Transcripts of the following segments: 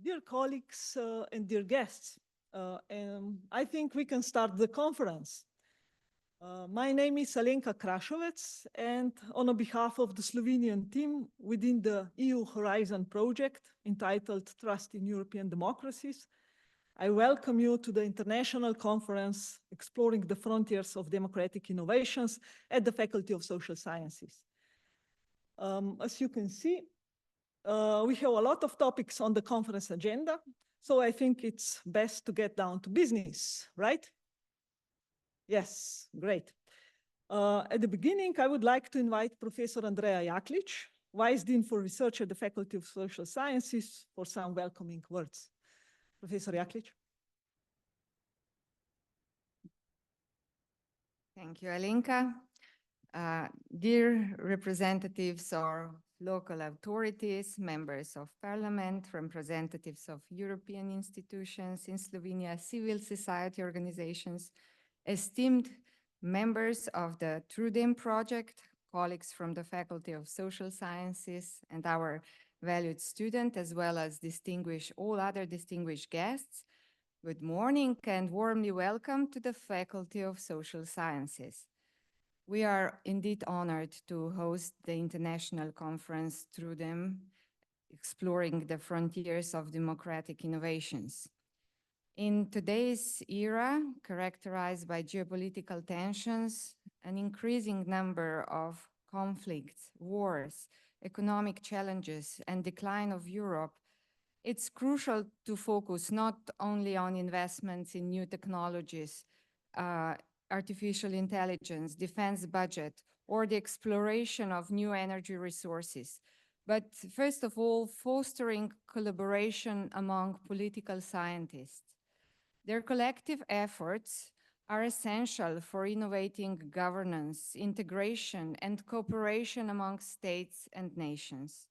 Dear colleagues and dear guests, I think we can start the conference. My name is Alenka Krašovec, and on behalf of the Slovenian team within the EU Horizon project entitled Trust in European Democracies, I welcome you to the International Conference Exploring the Frontiers of Democratic Innovations at the Faculty of Social Sciences. As you can see, we have a lot of topics on the conference agenda, so I think it's best to get down to business, right? Yes, great. At the beginning, I would like to invite Professor Andreja Jaklič, Vice Dean for Research at the Faculty of Social Sciences, for some welcoming words. Professor Jaklič. Thank you, Alenka. Dear representatives of local authorities, members of parliament, representatives of European institutions in Slovenia, civil society organizations, esteemed members of the TRUEDEM project, colleagues from the Faculty of Social Sciences, and our valued student, as well as all other distinguished guests, good morning and warmly welcome to the Faculty of Social Sciences. We are indeed honored to host the international conference TRUEDEM, exploring the frontiers of democratic innovations. In today's era, characterized by geopolitical tensions, an increasing number of conflicts, wars, economic challenges, and decline of Europe, it's crucial to focus not only on investments in new technologies, artificial intelligence, defense budget, or the exploration of new energy resources, but first of all, fostering collaboration among political scientists. Their collective efforts are essential for innovating governance, integration, and cooperation among states and nations.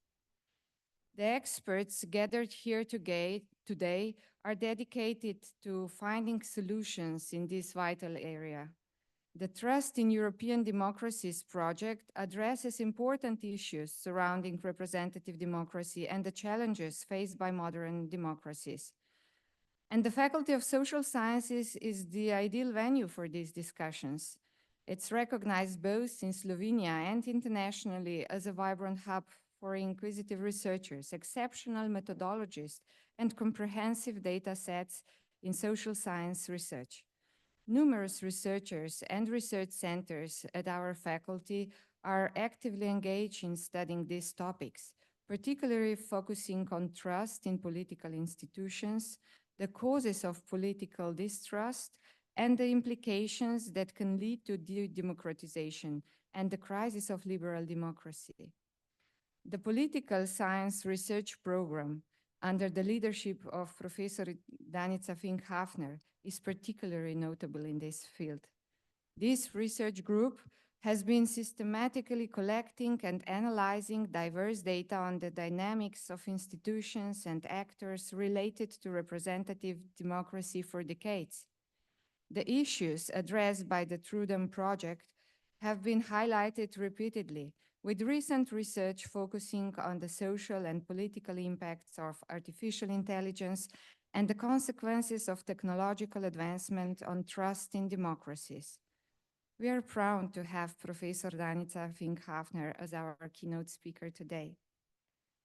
The experts gathered here today are dedicated to finding solutions in this vital area. The Trust in European Democracies project addresses important issues surrounding representative democracy and the challenges faced by modern democracies. And the Faculty of Social Sciences is the ideal venue for these discussions. It's recognized both in Slovenia and internationally as a vibrant hub for inquisitive researchers, exceptional methodologists, and comprehensive data sets in social science research. Numerous researchers and research centers at our faculty are actively engaged in studying these topics, particularly focusing on trust in political institutions, the causes of political distrust, and the implications that can lead to de-democratization and the crisis of liberal democracy. The Political Science Research Program, under the leadership of Professor Danica Fink-Hafner, is particularly notable in this field. This research group has been systematically collecting and analyzing diverse data on the dynamics of institutions and actors related to representative democracy for decades. The issues addressed by the TRUEDEM project have been highlighted repeatedly, with recent research focusing on the social and political impacts of artificial intelligence and the consequences of technological advancement on trust in democracies. We are proud to have Professor Danica Fink-Hafner as our keynote speaker today.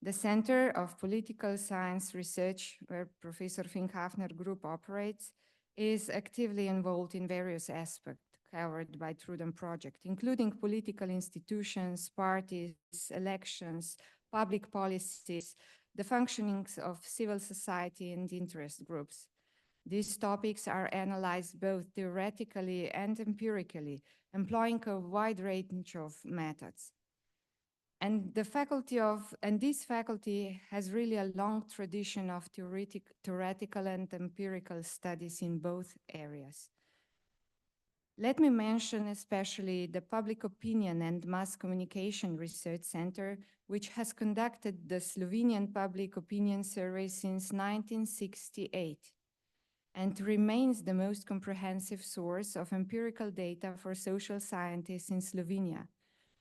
The Center of Political Science Research, where Professor Fink-Hafner Group operates, is actively involved in various aspects covered by TRUEDEM project, including political institutions, parties, elections, public policies, the functionings of civil society and interest groups. These topics are analyzed both theoretically and empirically, employing a wide range of methods. And this faculty has really a long tradition of theoretical and empirical studies in both areas. Let me mention especially the Public Opinion and Mass Communication Research Center, which has conducted the Slovenian Public Opinion Survey since 1968 and remains the most comprehensive source of empirical data for social scientists in Slovenia.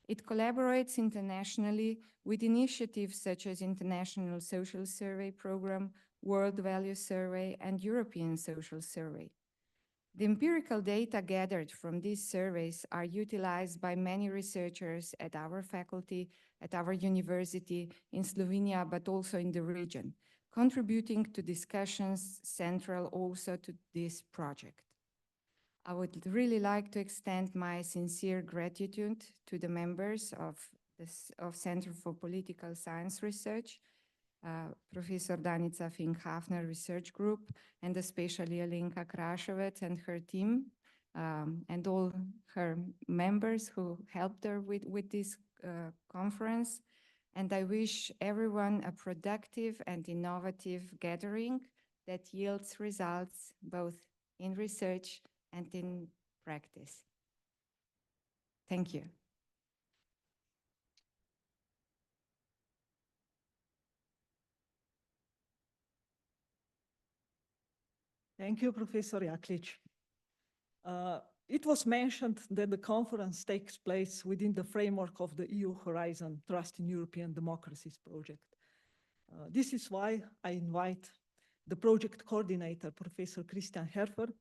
It collaborates internationally with initiatives such as International Social Survey Program, World Value Survey, and European Social Survey. The empirical data gathered from these surveys are utilized by many researchers at our faculty, at our university in Slovenia, but also in the region, contributing to discussions central also to this project. I would really like to extend my sincere gratitude to the members of Center for Political Science Research, Professor Danica Fink-Hafner Research Group, and especially Alenka Krašovec and her team, and all her members who helped her with this conference. And I wish everyone a productive and innovative gathering that yields results both in research and in practice. Thank you. Thank you, Professor Jaklič. It was mentioned that the conference takes place within the framework of the EU Horizon Trust in European Democracies project. This is why I invite the project coordinator, Professor Christian Haerpfer,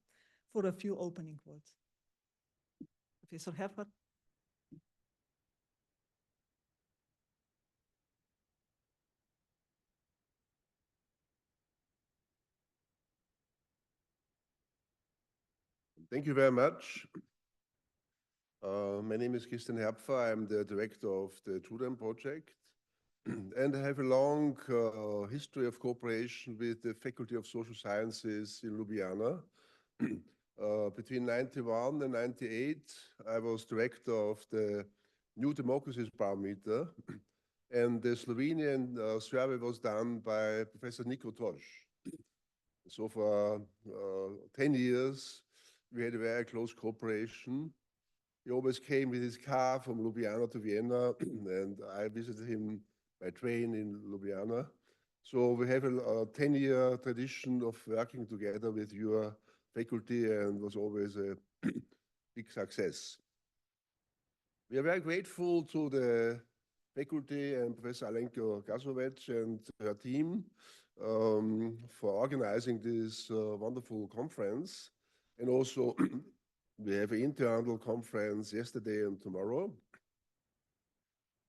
for a few opening words. Professor Haerpfer. Thank you very much. My name is Christian Haerpfer. I'm the director of the TRUEDEM project, and I have a long history of cooperation with the Faculty of Social Sciences in Ljubljana. Between 91 and 98, I was director of the New Democracies Barometer, and the Slovenian survey was done by Professor Nico Tosh. So for 10 years, we had a very close cooperation. He always came with his car from Ljubljana to Vienna, and I visited him by train in Ljubljana. So we have a 10-year tradition of working together with your faculty, and was always a big success. We are very grateful to the faculty and Professor Alenka Krašovec and her team for organizing this wonderful conference. And also, we have an internal conference yesterday and tomorrow.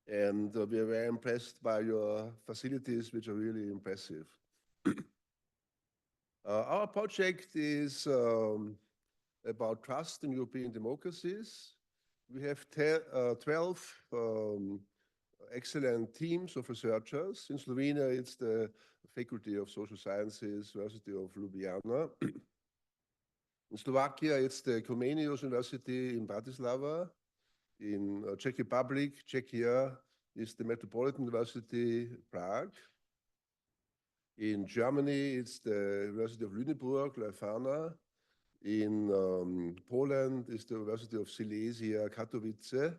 And we are very impressed by your facilities, which are really impressive. Our project is about trust in European democracies. We have 12 excellent teams of researchers. In Slovenia, it's the Faculty of Social Sciences, University of Ljubljana. In Slovakia, it's the Comenius University in Bratislava. In Czech Republic, Czechia, is the Metropolitan University, Prague. In Germany, it's the University of Lüneburg, Leuphana. In Poland, it's the University of Silesia, Katowice.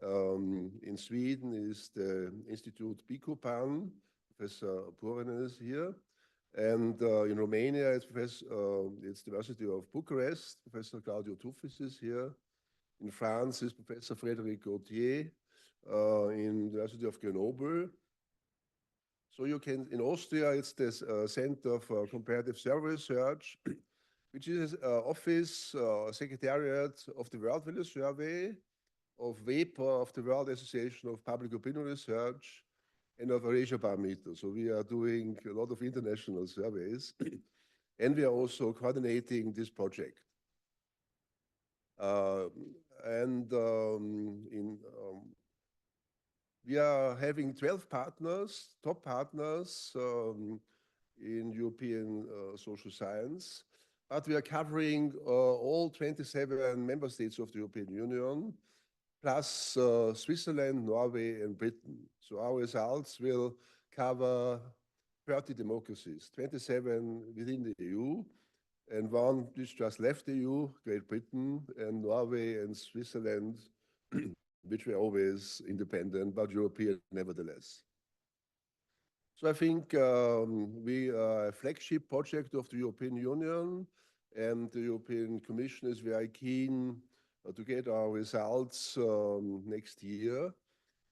In Sweden is the Institute Bikopan, Professor Purinen is here. And in Romania, it's the University of Bucharest, Professor Claudio Tufis is here. In France is Professor Frédéric Gauthier, in the University of Grenoble. So you can, in Austria, it's this Center for Comparative Survey Research, which is office, secretariat of the World Value Survey, of WEPA, of the World Association of Public Opinion Research, and of Eurasia Barometer. So we are doing a lot of international surveys, and we are also coordinating this project. We are having 12 partners, top partners in European social science, but we are covering all 27 member states of the European Union, plus Switzerland, Norway, and Britain. So our results will cover 30 democracies, 27 within the EU, and one which just left the EU, Great Britain, and Norway and Switzerland, which were always independent, but European nevertheless. So I think we are a flagship project of the European Union, and the European Commission is very keen to get our results next year.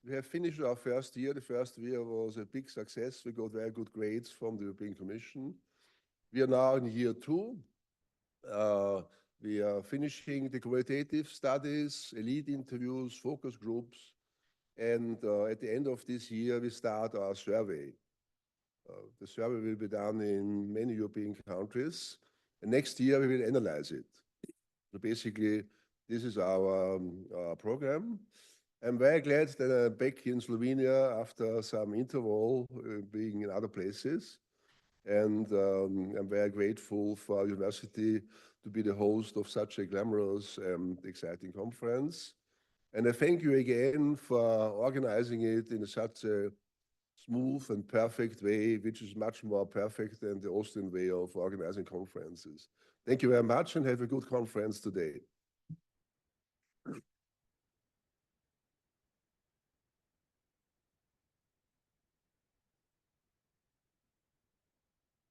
We have finished our first year. The first year was a big success. We got very good grades from the European Commission. We are now in year 2. We are finishing the qualitative studies, elite interviews, focus groups, and at the end of this year, we start our survey. The survey will be done in many European countries, and next year we will analyze it. So basically, this is our program. I'm very glad that I'm back in Slovenia after some interval being in other places. And I'm very grateful for our university to be the host of such a glamorous and exciting conference. And I thank you again for organizing it in such a smooth and perfect way, which is much more perfect than the Austrian way of organizing conferences. Thank you very much and have a good conference today.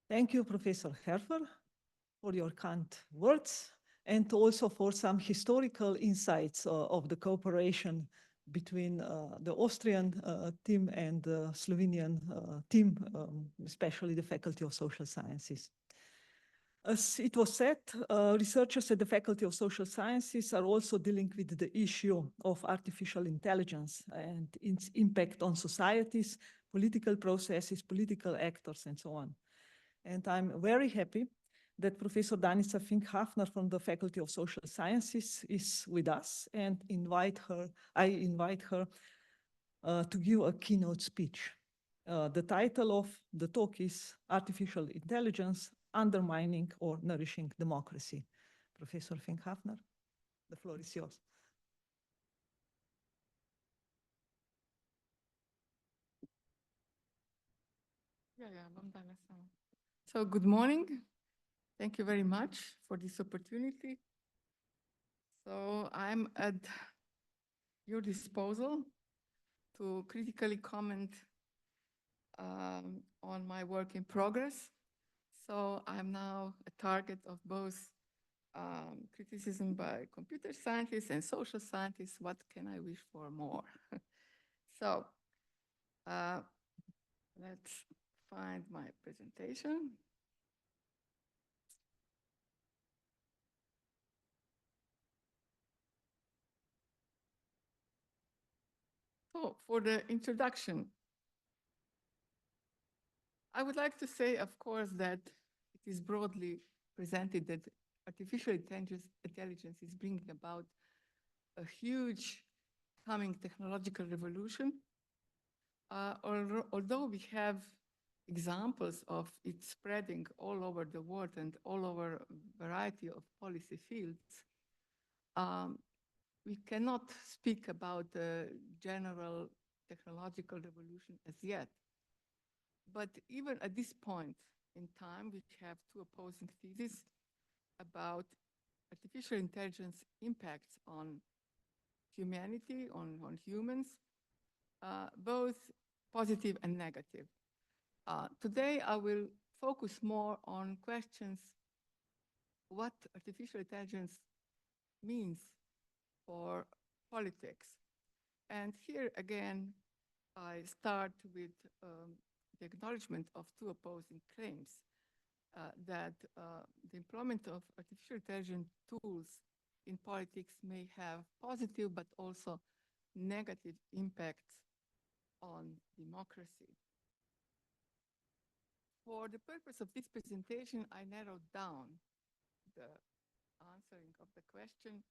Thank you, Professor Haerpfer, for your kind words and also for some historical insights of the cooperation between the Austrian team and the Slovenian team, especially the Faculty of Social Sciences. As it was said, researchers at the Faculty of Social Sciences are also dealing with the issue of artificial intelligence and its impact on societies, political processes, political actors, and so on. And I'm very happy that Professor Danica Fink-Hafner from the Faculty of Social Sciences is with us, and I invite her to give a keynote speech. The title of the talk is Artificial Intelligence, Undermining or Nourishing Democracy. Professor Fink-Hafner, the floor is yours. So good morning. Thank you very much for this opportunity. So I'm at your disposal to critically comment on my work in progress. So I'm now a target of both criticism by computer scientists and social scientists. What can I wish for more? So let's find my presentation. So for the introduction, I would like to say, of course, that it is broadly presented that artificial intelligence is bringing about a huge coming technological revolution. Although we have examples of it spreading all over the world and all over a variety of policy fields, we cannot speak about a general technological revolution as yet. But even at this point in time, we have two opposing theses about artificial intelligence impacts on humanity, on humans, both positive and negative. Today, I will focus more on questions what artificial intelligence means for politics. And here again, I start with the acknowledgement of two opposing claims that the employment of artificial intelligence tools in politics may have positive but also negative impacts on democracy. For the purpose of this presentation, I narrowed down the answering of the question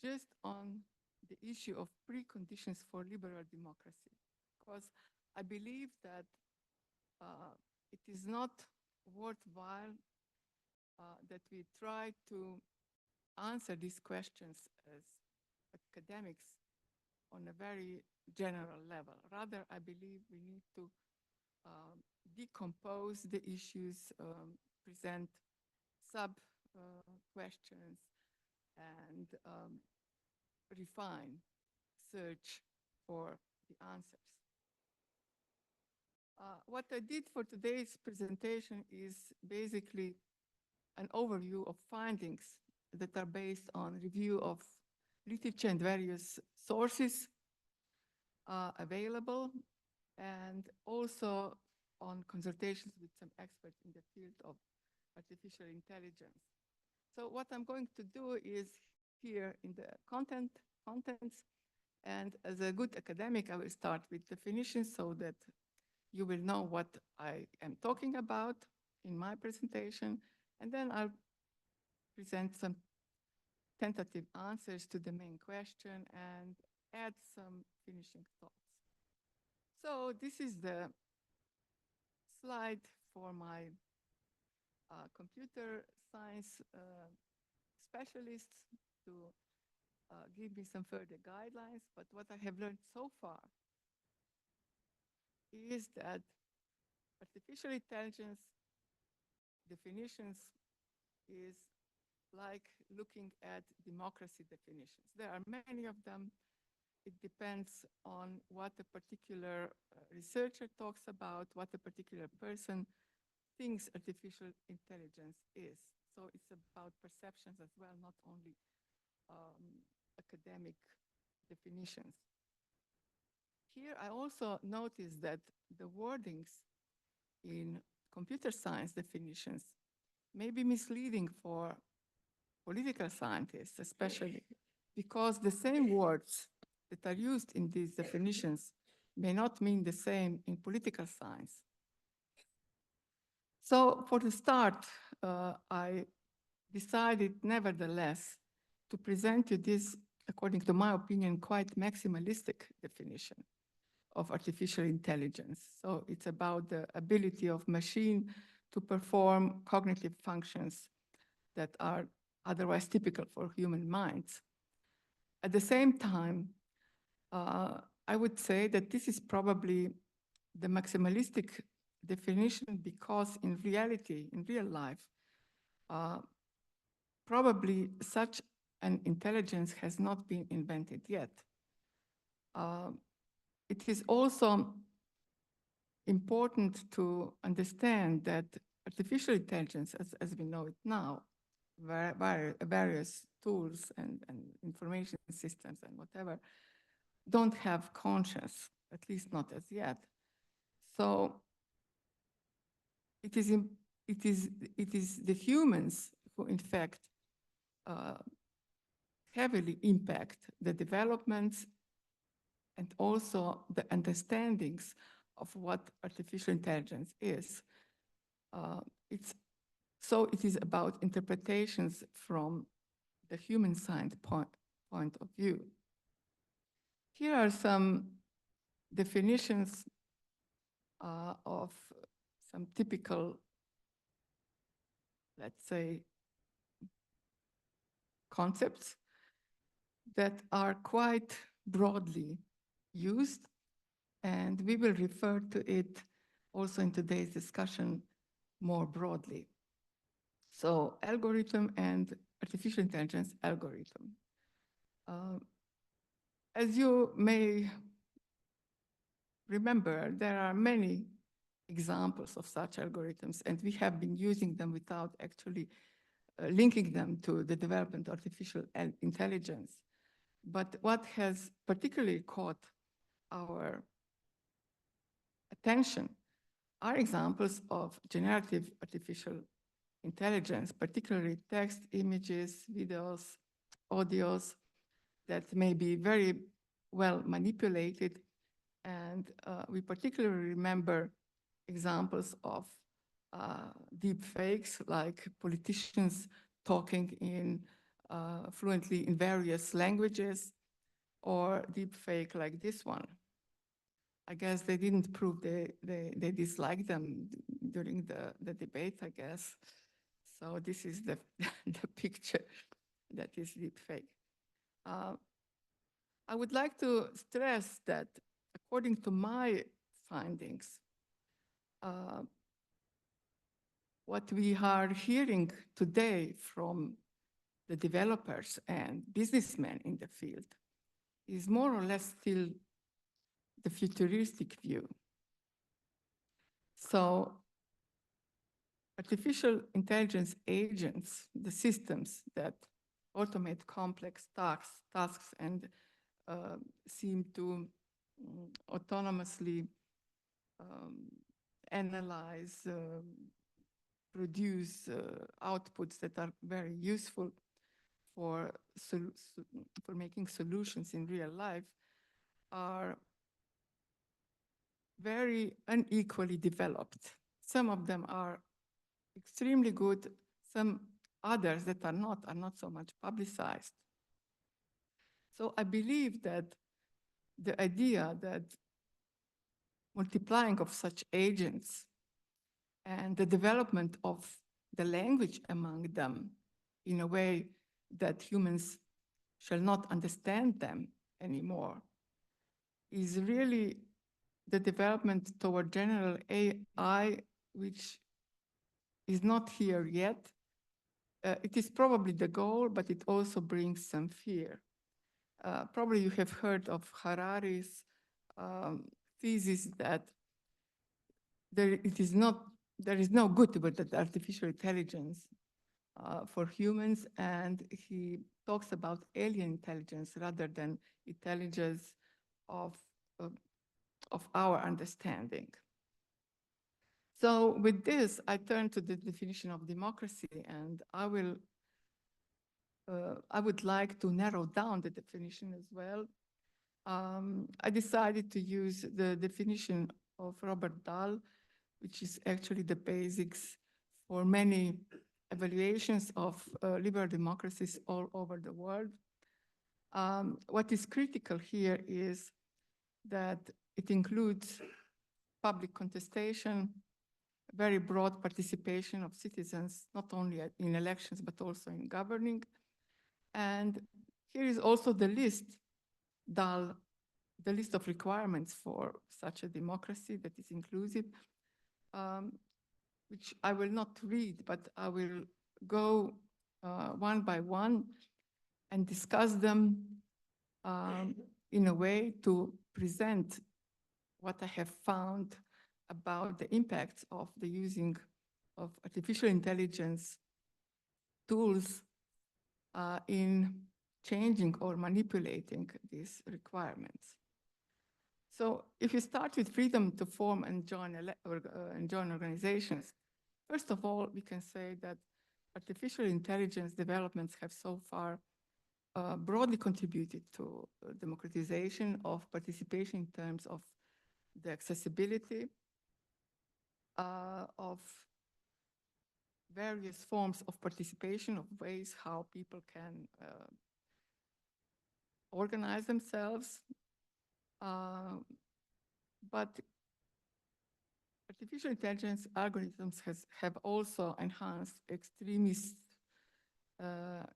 just on the issue of preconditions for liberal democracy, because I believe that it is not worthwhile that we try to answer these questions as academics on a very general level. Rather, I believe we need to decompose the issues, present sub-questions, and refine, search for the answers. What I did for today's presentation is basically an overview of findings that are based on review of literature and various sources available, and also on consultations with some experts in the field of artificial intelligence. So what I'm going to do is here in the contents, and as a good academic, I will start with definitions so that you will know what I am talking about in my presentation, and then I'll present some tentative answers to the main question and add some finishing thoughts. So this is the slide for my computer science specialists to give me some further guidelines. But what I have learned so far is that artificial intelligence definitions is like looking at democracy definitions. There are many of them. It depends on what a particular researcher talks about, what a particular person thinks artificial intelligence is. So it's about perceptions as well, not only academic definitions. Here I also noticed that the wordings in computer science definitions may be misleading for political scientists, especially because the same words that are used in these definitions may not mean the same in political science. So for the start, I decided nevertheless to present you this, according to my opinion, quite maximalistic definition of artificial intelligence. So it's about the ability of machine to perform cognitive functions that are otherwise typical for human minds. At the same time, I would say that this is probably the maximalistic definition because in reality, in real life, probably such an intelligence has not been invented yet. It is also important to understand that artificial intelligence, as we know it now, various tools and information systems and whatever, don't have conscience, at least not as yet. So it is the humans who, in fact, heavily impact the developments and also the understandings of what artificial intelligence is. So it is about interpretations from the human science point of view. Here are some definitions of some typical, let's say, concepts that are quite broadly used, and we will refer to it also in today's discussion more broadly. So algorithm and artificial intelligence algorithm. As you may remember, there are many examples of such algorithms, and we have been using them without actually linking them to the development of artificial intelligence. But what has particularly caught our attention are examples of generative artificial intelligence, particularly text, images, videos, audios that may be very well manipulated. And we particularly remember examples of deep fakes, like politicians talking fluently in various languages, or deep fake like this one. I guess they didn't prove they disliked them during the debate, I guess. So this is the picture that is deep fake. I would like to stress that according to my findings, what we are hearing today from the developers and businessmen in the field is more or less still the futuristic view. So artificial intelligence agents, the systems that automate complex tasks and seem to autonomously analyze, produce outputs that are very useful for making solutions in real life, are very unequally developed. Some of them are extremely good, some others that are not so much publicized. So I believe that the idea that multiplying of such agents and the development of the language among them in a way that humans shall not understand them anymore is really the development toward general AI, which is not here yet. It is probably the goal, but it also brings some fear. Probably you have heard of Harari's thesis that there is no good with artificial intelligence for humans, and he talks about alien intelligence rather than intelligence of our understanding. So with this, I turn to the definition of democracy, and I would like to narrow down the definition as well. I decided to use the definition of Robert Dahl, which is actually the basics for many evaluations of liberal democracies all over the world. What is critical here is that it includes public contestation, very broad participation of citizens, not only in elections, but also in governing. And here is also the list, the list of requirements for such a democracy that is inclusive, which I will not read, but I will go one by one and discuss them in a way to present what I have found about the impacts of the using of artificial intelligence tools in changing or manipulating these requirements. So if you start with freedom to form and join organizations, first of all, we can say that artificial intelligence developments have so far broadly contributed to democratization of participation in terms of the accessibility of various forms of participation, of ways how people can organize themselves. But artificial intelligence algorithms have also enhanced extremist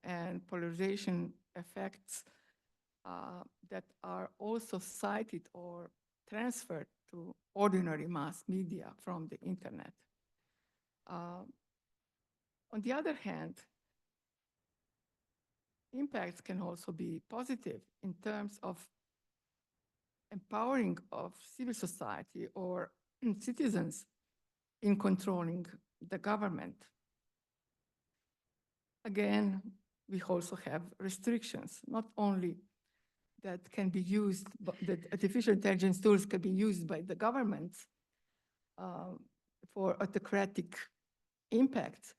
and polarization effects that are also cited or transferred to ordinary mass media from the internet. On the other hand, impacts can also be positive in terms of empowering of civil society or citizens in controlling the government. Again, we also have restrictions, not only that can be used, but that artificial intelligence tools can be used by the governments for autocratic impacts.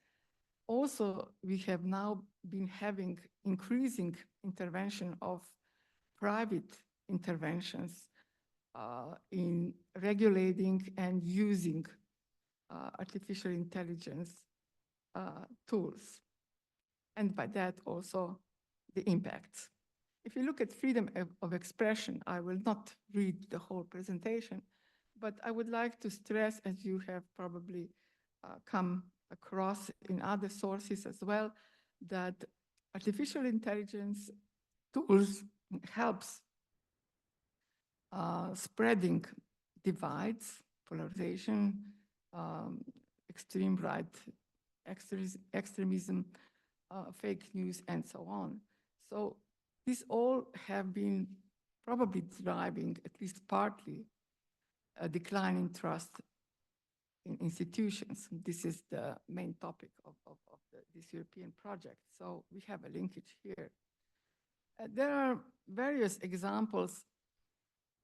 Also, we have now been having increasing intervention of private interventions in regulating and using artificial intelligence tools. And by that also the impacts. If you look at freedom of expression, I will not read the whole presentation, but I would like to stress, as you have probably come across in other sources as well, that artificial intelligence tools helps spreading divides, polarization, extreme right, extremism, fake news, and so on. So these all have been probably driving, at least partly, a decline in trust in institutions. This is the main topic of this European project. So we have a linkage here. There are various examples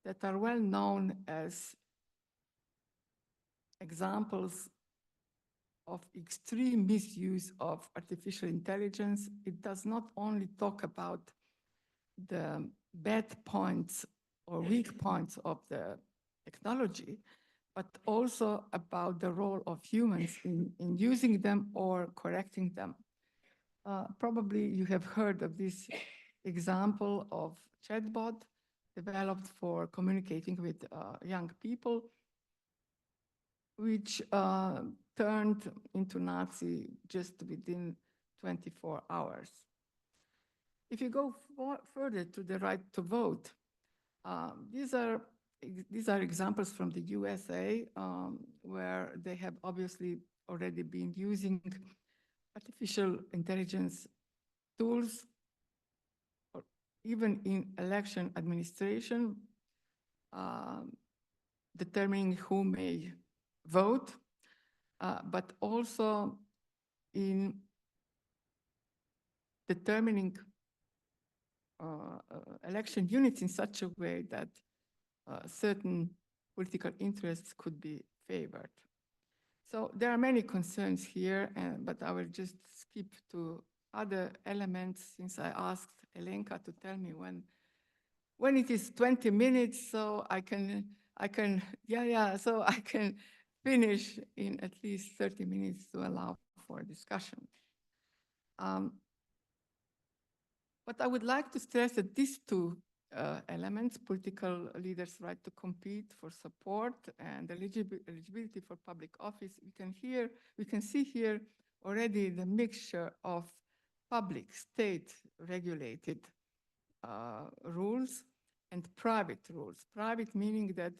that are well known as examples of extreme misuse of artificial intelligence. It does not only talk about the bad points or weak points of the technology, but also about the role of humans in using them or correcting them. Probably you have heard of this example of chatbot developed for communicating with young people, which turned into Nazi just within 24 hours. If you go further to the right to vote, these are examples from the USA, where they have obviously already been using artificial intelligence tools, or even in election administration, determining who may vote, but also in determining election units in such a way that certain political interests could be favored. So there are many concerns here, but I will just skip to other elements since I asked Alenka to tell me when it is 20 minutes, so I can finish in at least 30 minutes to allow for discussion. But I would like to stress that these two elements, political leaders' right to compete for support and eligibility for public office, we can see here already the mixture of public, state-regulated rules and private rules. Private meaning that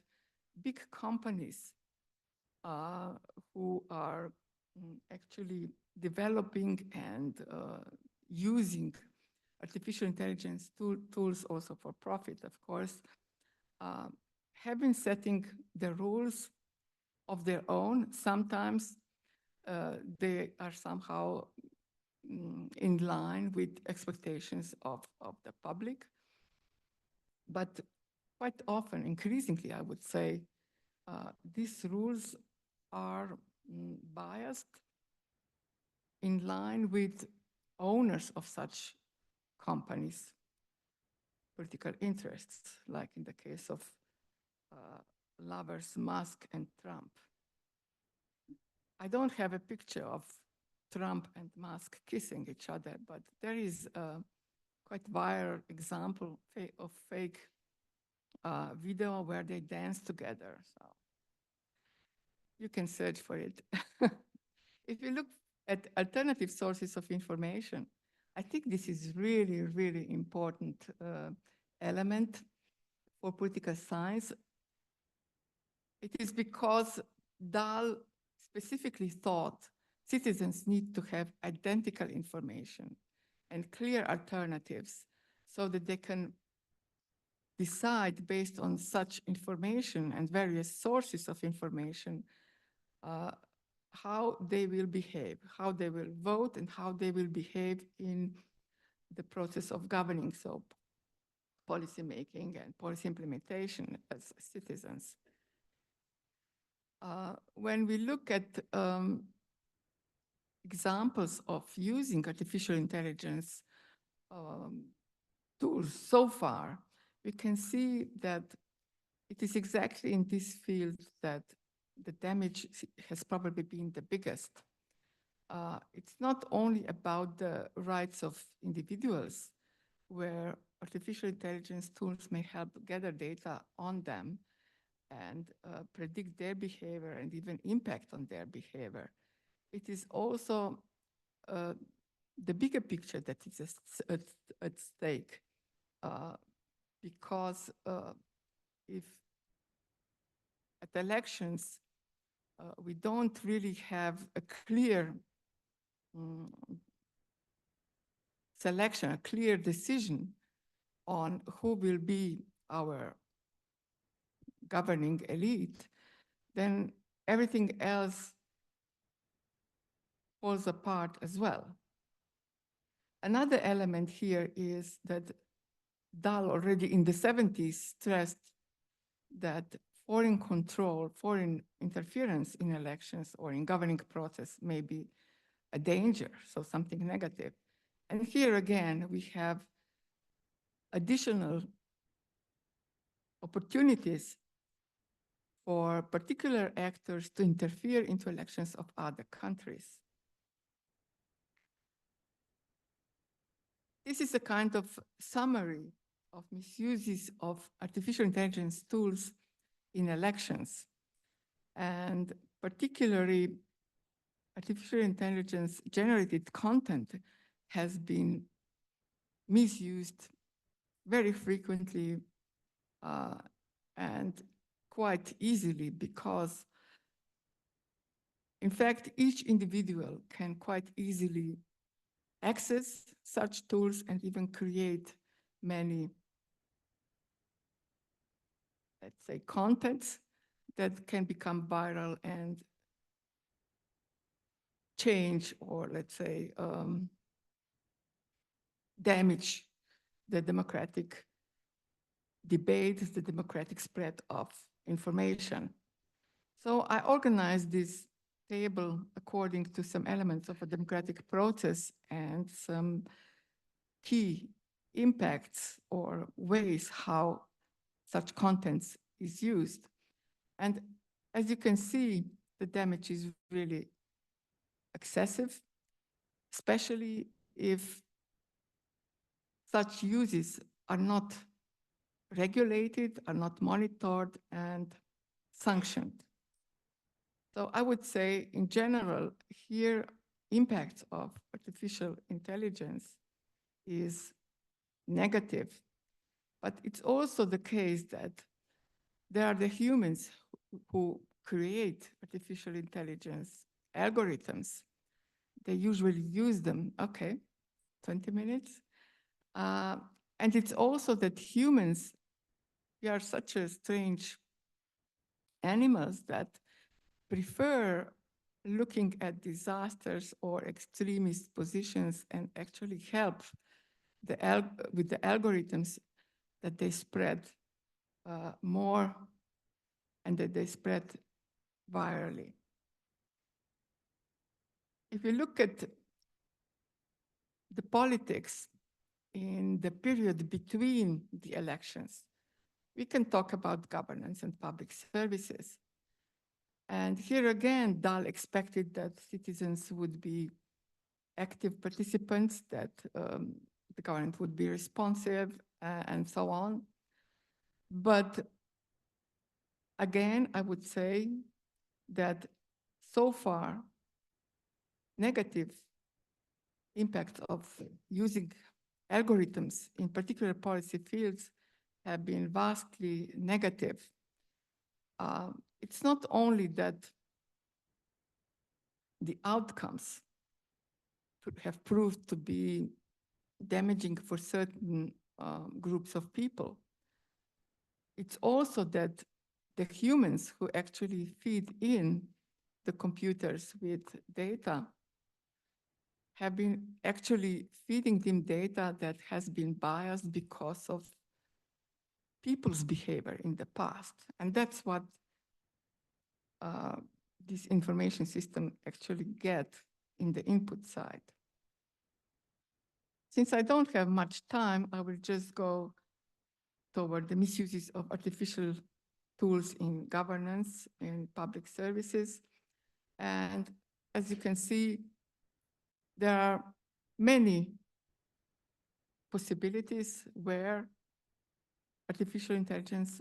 big companies who are actually developing and using artificial intelligence tools also for profit, of course, have been setting the rules of their own. Sometimes they are somehow in line with expectations of the public. But quite often, increasingly, I would say, these rules are biased in line with owners of such companies' political interests, like in the case of lovers Musk and Trump. I don't have a picture of Trump and Musk kissing each other, but there is a quite viral example of fake video where they dance together. So you can search for it. If you look at alternative sources of information, I think this is really, really important element for political science. It is because Dahl specifically thought citizens need to have identical information and clear alternatives so that they can decide based on such information and various sources of information how they will behave, how they will vote, and how they will behave in the process of governing, so policy making and policy implementation as citizens. When we look at examples of using artificial intelligence tools so far, we can see that it is exactly in this field that the damage has probably been the biggest. It's not only about the rights of individuals, where artificial intelligence tools may help gather data on them and predict their behavior and even impact on their behavior. It is also the bigger picture that is at stake, because if at elections we don't really have a clear selection, a clear decision on who will be our governing elite, then everything else falls apart as well. Another element here is that Dahl already in the 70s stressed that foreign control, foreign interference in elections or in governing process may be a danger, so something negative. And here again, we have additional opportunities for particular actors to interfere into elections of other countries. This is a kind of summary of misuses of artificial intelligence tools in elections. And particularly, artificial intelligence generated content has been misused very frequently and quite easily, because in fact, each individual can quite easily access such tools and even create many, let's say, contents that can become viral and change, or let's say, damage the democratic debate, the democratic spread of information. So I organized this table according to some elements of a democratic process and some key impacts or ways how such contents is used. And as you can see, the damage is really excessive, especially if such uses are not regulated, are not monitored and sanctioned. So I would say, in general, here, impact of artificial intelligence is negative, but it's also the case that there are the humans who create artificial intelligence algorithms. They usually use them, okay, 20 minutes. And it's also that humans, we are such a strange animals that prefer looking at disasters or extremist positions and actually help with the algorithms that they spread more and that they spread virally. If you look at the politics in the period between the elections, we can talk about governance and public services. And here again, Dahl expected that citizens would be active participants, that the government would be responsive, and so on. But again, I would say that so far, negative impact of using algorithms in particular policy fields have been vastly negative. It's not only that the outcomes have proved to be damaging for certain groups of people. It's also that the humans who actually feed in the computers with data have been actually feeding them data that has been biased because of people's behavior in the past. And that's what this information system actually get in the input side. Since I don't have much time, I will just go toward the misuses of artificial tools in governance and public services. And as you can see, there are many possibilities where artificial intelligence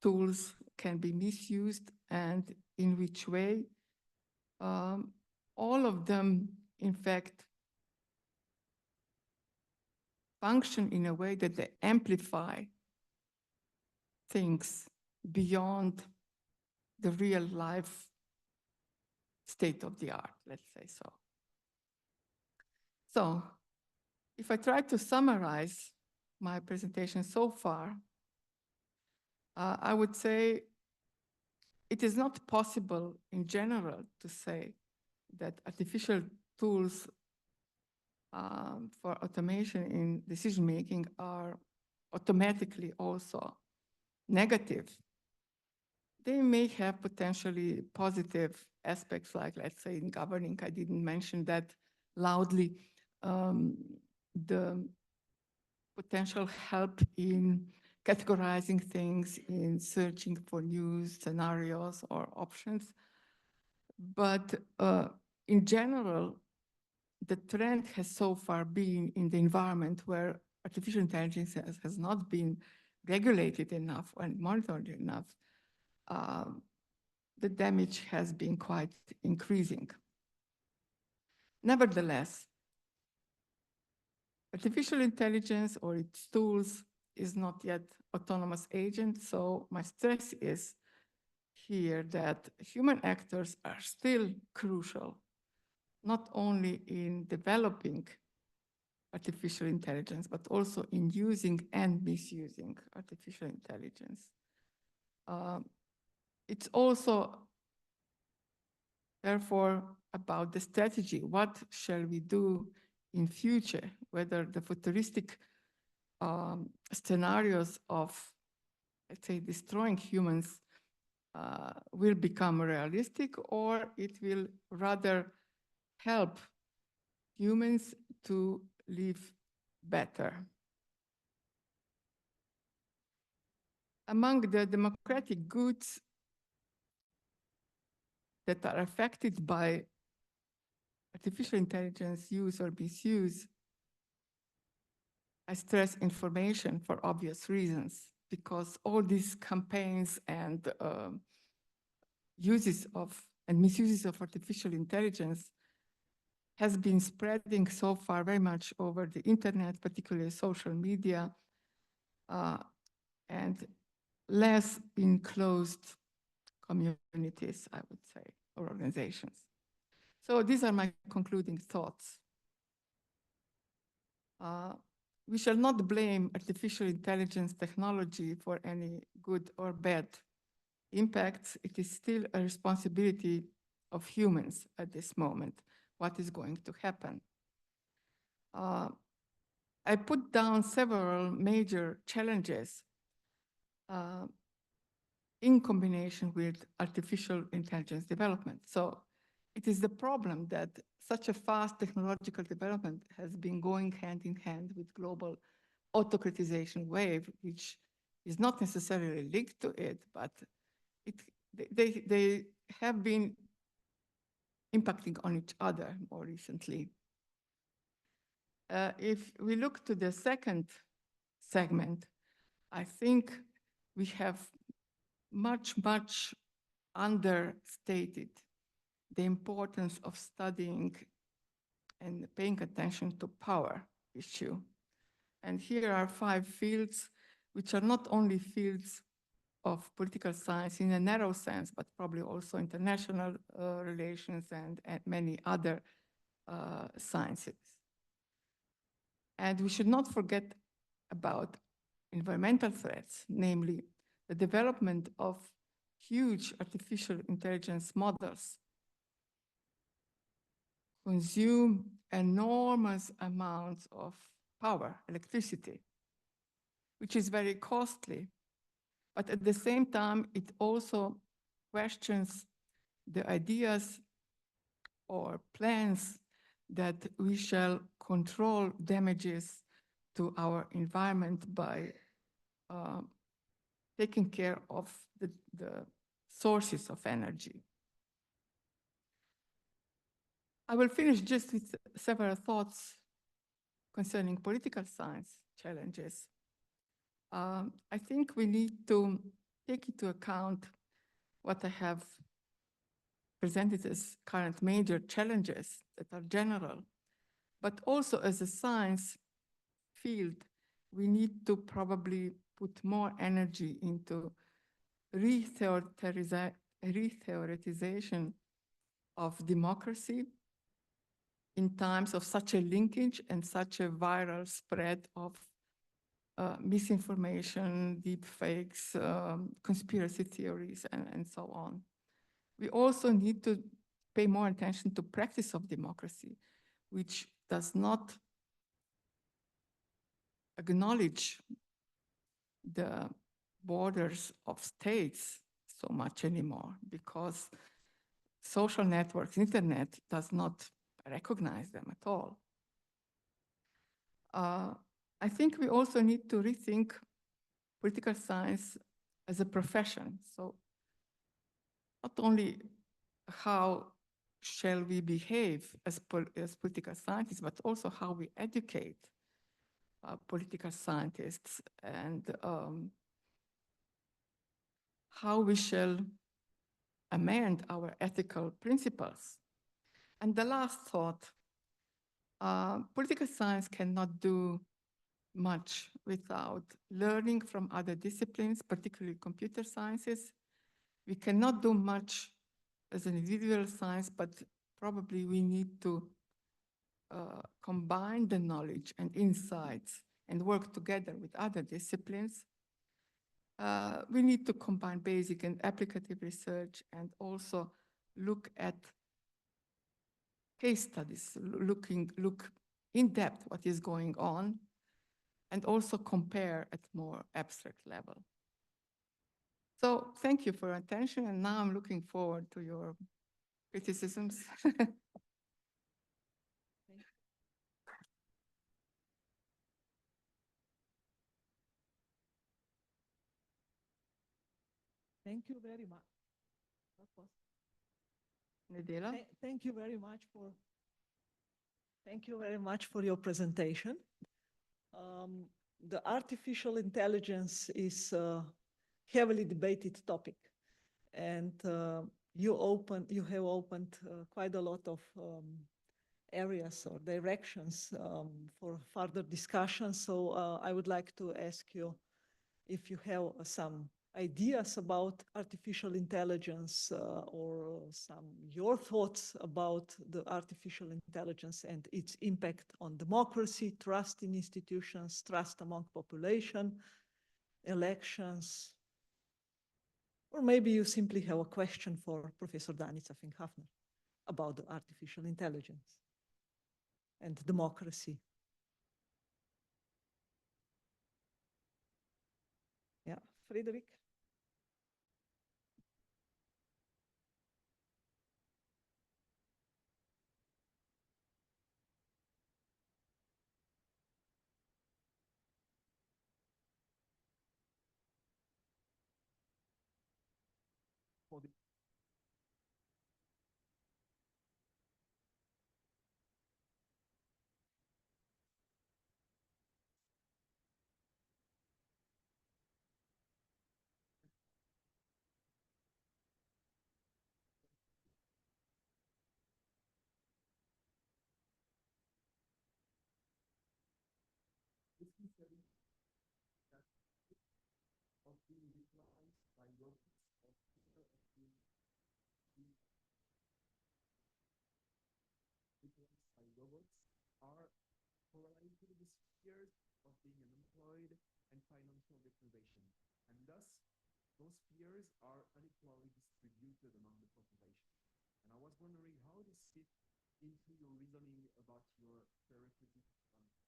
tools can be misused and in which way. All of them, in fact, function in a way that they amplify things beyond the real life state of the art, let's say so. So if I try to summarize my presentation so far, I would say it is not possible in general to say that artificial tools for automation in decision-making are automatically also negative. They may have potentially positive aspects, like, let's say, in governing. I didn't mention that loudly. The potential help in categorizing things, in searching for new scenarios or options. But in general, the trend has so far been in the environment where artificial intelligence has not been regulated enough and monitored enough. The damage has been quite increasing. Nevertheless, artificial intelligence or its tools is not yet autonomous agent, so my stress is here that human actors are still crucial, not only in developing artificial intelligence, but also in using and misusing artificial intelligence. It's also, therefore, about the strategy. What shall we do in future? Whether the futuristic scenarios of, let's say, destroying humans will become realistic, or it will rather help humans to live better. Among the democratic goods that are affected by artificial intelligence use or misuse, I stress information for obvious reasons, because all these campaigns and uses of and misuses of artificial intelligence has been spreading so far very much over the internet, particularly social media, and less in closed communities, I would say, or organizations. So these are my concluding thoughts. We shall not blame artificial intelligence technology for any good or bad impacts. It is still a responsibility of humans at this moment, what is going to happen. I put down several major challenges in combination with artificial intelligence development. So it is the problem that such a fast technological development has been going hand in hand with global autocratization wave, which is not necessarily linked to it, but they have been impacting on each other more recently. If we look to the second segment, I think we have much understated the importance of studying and paying attention to power issue. And here are 5 fields, which are not only fields of political science in a narrow sense, but probably also international relations and many other sciences. And we should not forget about environmental threats, namely the development of huge artificial intelligence models consume enormous amounts of power, electricity, which is very costly. But at the same time, it also questions the ideas or plans that we shall control damages to our environment by taking care of the sources of energy. I will finish just with several thoughts concerning political science challenges. I think we need to take into account what I have presented as current major challenges that are general, but also as a science field, we need to probably put more energy into retheoretization of democracy in times of such a linkage and such a viral spread of misinformation, deep fakes, conspiracy theories, and so on. We also need to pay more attention to practice of democracy, which does not acknowledge the borders of states so much anymore, because social networks, internet does not recognize them at all. I think we also need to rethink political science as a profession. So not only how shall we behave as political scientists, but also how we educate political scientists, and how we shall amend our ethical principles. And the last thought, political science cannot do much without learning from other disciplines, particularly computer sciences. We cannot do much as an individual science, but probably we need to combine the knowledge and insights and work together with other disciplines. We need to combine basic and applicative research, and also look at case studies, look in depth what is going on, and also compare at more abstract level. So thank you for your attention, and now I'm looking forward to your criticisms. Thank you very much. Nedela? Thank you very much for your presentation. The artificial intelligence is a heavily debated topic, and you have opened quite a lot of areas or directions for further discussion. So I would like to ask you if you have some ideas about artificial intelligence, or your thoughts about the artificial intelligence and its impact on democracy, trust in institutions, trust among population, elections. Or maybe you simply have a question for Professor Danica Fink-Hafner about the artificial intelligence and democracy. Yeah, Friedrich? Are correlated with fears of being unemployed and financial deprivation. And thus, those fears are unequally distributed among the population. And I was wondering, how this fit into your reasoning about your therapeutic democracy?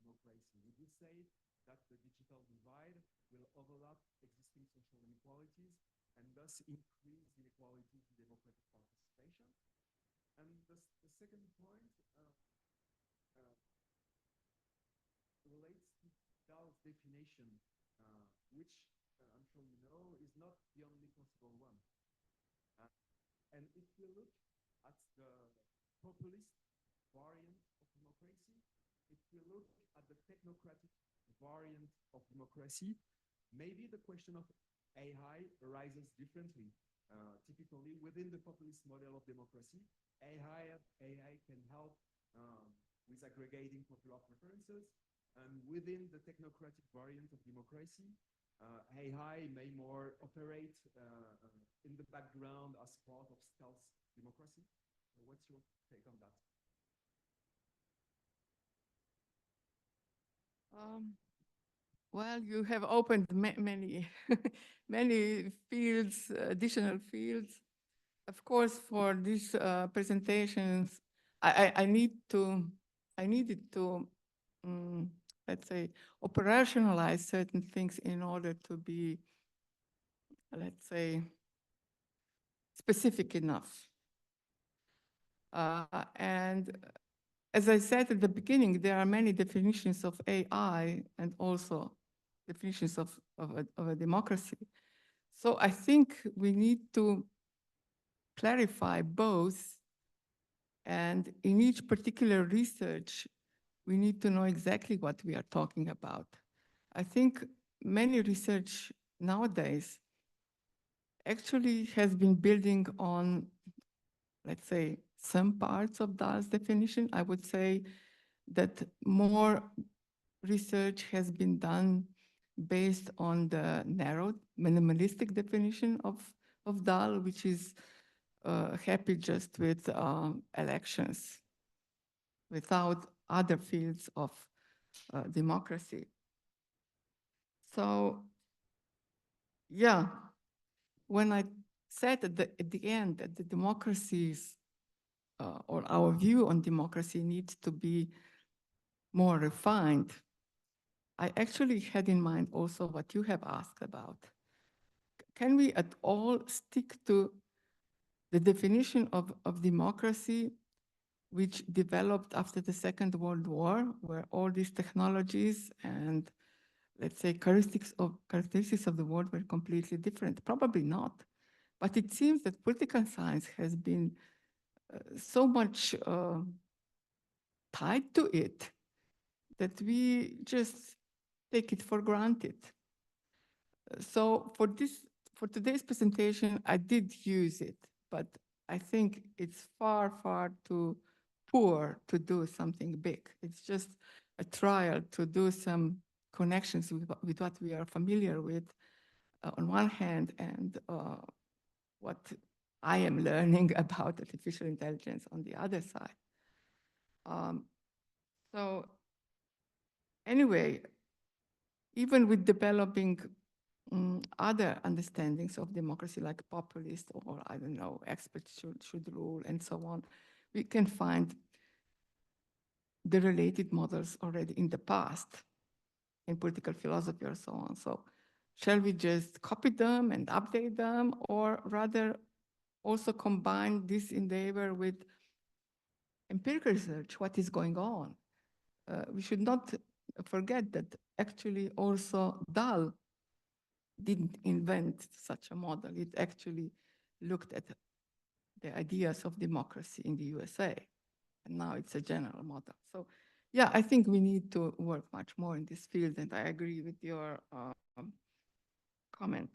Would you say that the digital divide will overlap existing social inequalities and thus increase inequalities in democratic participation? And the second point relates to Dow's definition, which I'm sure you know is not the only possible one. And if we look at the populist variant of democracy, if we look at the technocratic variant of democracy, maybe the question of AI arises differently. Typically, within the populist model of democracy, AI can help with aggregating popular preferences, and within the technocratic variant of democracy, AI may more operate in the background as part of stealth democracy. So what's your take on that? Well, you have opened many, many fields, additional fields. Of course, for these presentations, I needed to, let's say, operationalize certain things in order to be, let's say, specific enough. And as I said at the beginning, there are many definitions of AI and also definitions of a democracy. So I think we need to clarify both. And in each particular research, we need to know exactly what we are talking about. I think many research nowadays actually has been building on, let's say, some parts of Dahl's definition. I would say that more research has been done based on the narrow minimalistic definition of Dahl, which is happy just with elections without other fields of democracy. So, yeah, when I said at the end that the democracies or our view on democracy needs to be more refined, I actually had in mind also what you have asked about. Can we at all stick to the definition of democracy which developed after the Second World War, where all these technologies and, let's say, characteristics of the world were completely different? Probably not. But it seems that political science has been so much tied to it that we just take it for granted. So for today's presentation, I did use it, but I think it's far, far too poor to do something big. It's just a trial to do some connections with what we are familiar with on one hand, and what I am learning about artificial intelligence on the other side. So anyway, even with developing other understandings of democracy, like populist or, I don't know, experts should rule and so on, we can find the related models already in the past in political philosophy or so on. So shall we just copy them and update them, or rather also combine this endeavor with empirical research, what is going on? We should not forget that actually also Dahl didn't invent such a model. It actually looked at the ideas of democracy in the USA, and now it's a general model. So yeah, I think we need to work much more in this field, and I agree with your comment.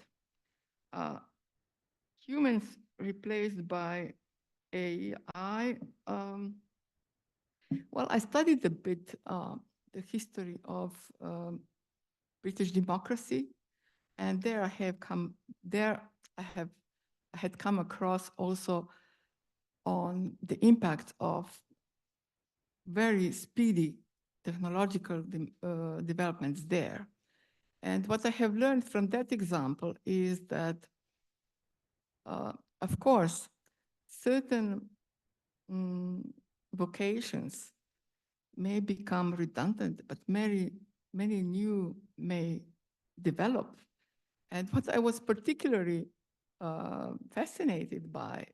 Humans replaced by AI. Well, I studied a bit the history of British democracy, and there I had come across also on the impact of very speedy technological developments there. And what I have learned from that example is that, of course, certain vocations may become redundant, but many new may develop. And what I was particularly fascinated by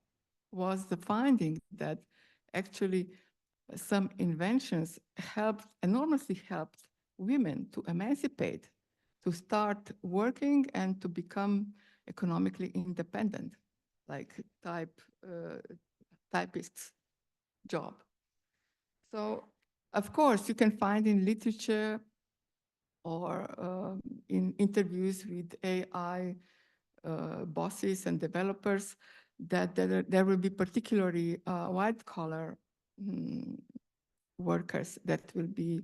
was the finding that actually some inventions enormously helped women to emancipate, to start working and to become economically independent, like typist's job. So, of course, you can find in literature or in interviews with AI bosses and developers that there will be particularly white-collar workers that will be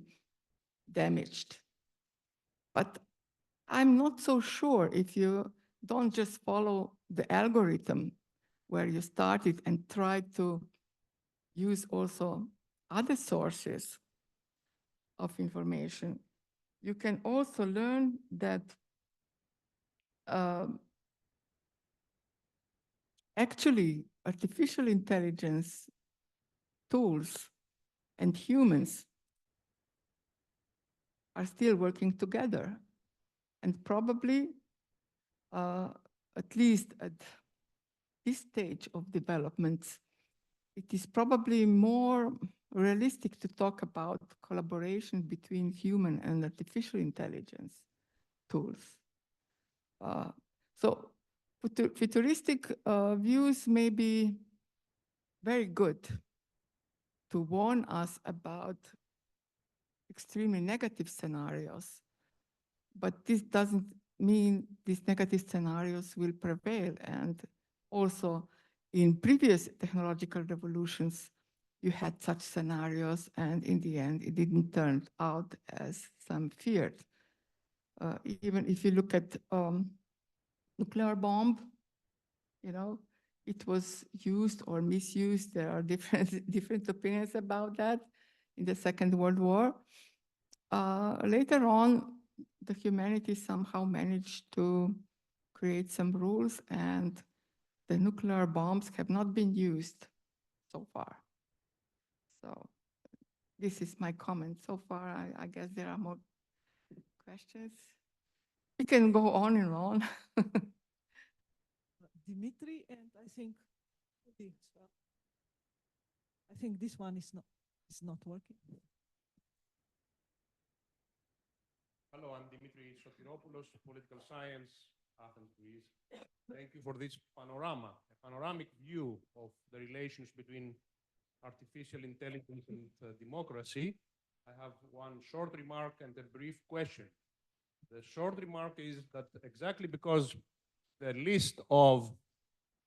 damaged. But I'm not so sure if you don't just follow the algorithm where you started and try to use also other sources of information, you can also learn that actually artificial intelligence tools and humans are still working together. And probably, at least at this stage of development, it is probably more realistic to talk about collaboration between human and artificial intelligence tools. So futuristic views may be very good to warn us about extremely negative scenarios, but this doesn't mean these negative scenarios will prevail. And also in previous technological revolutions, you had such scenarios, and in the end, it didn't turn out as some feared. Even if you look at nuclear bomb, you know, it was used or misused. There are different opinions about that in the Second World War. Later on, the humanity somehow managed to create some rules, and the nuclear bombs have not been used so far. So this is my comment so far. I guess there are more questions. We can go on and on. Dimitri, and I think this one is not working. Hello, I'm Dimitri Sotiropoulos, Political Science, Athens, Greece. Thank you for this panorama, a panoramic view of the relations between artificial intelligence and democracy. I have one short remark and a brief question. The short remark is that exactly because the list of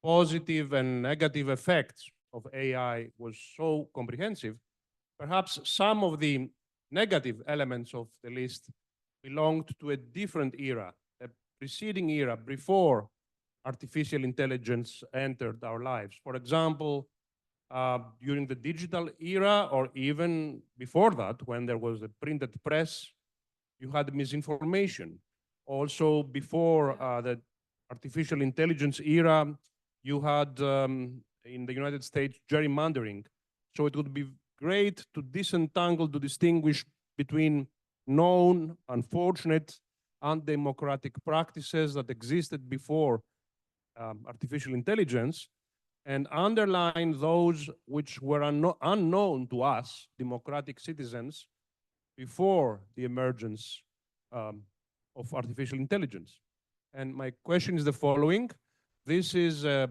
positive and negative effects of AI was so comprehensive, perhaps some of the negative elements of the list belonged to a different era, a preceding era before artificial intelligence entered our lives. For example, during the digital era, or even before that, when there was a printed press, you had misinformation. Also, before the artificial intelligence era, you had, in the United States, gerrymandering. So it would be great to disentangle, to distinguish between known, unfortunate, undemocratic practices that existed before artificial intelligence, and underline those which were unknown to us, democratic citizens, before the emergence of artificial intelligence. And my question is the following. This is a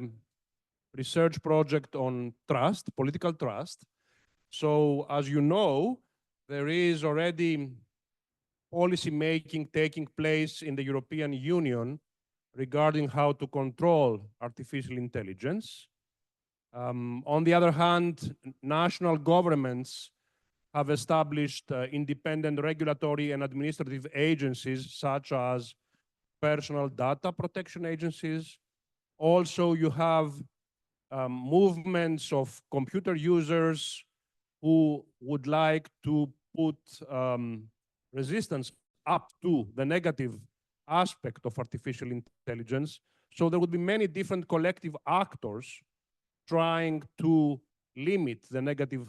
research project on trust, political trust. So as you know, there is already policy making taking place in the European Union regarding how to control artificial intelligence. On the other hand, national governments have established independent regulatory and administrative agencies such as personal data protection agencies. Also, you have movements of computer users who would like to put resistance up to the negative aspect of artificial intelligence. So there would be many different collective actors trying to limit the negative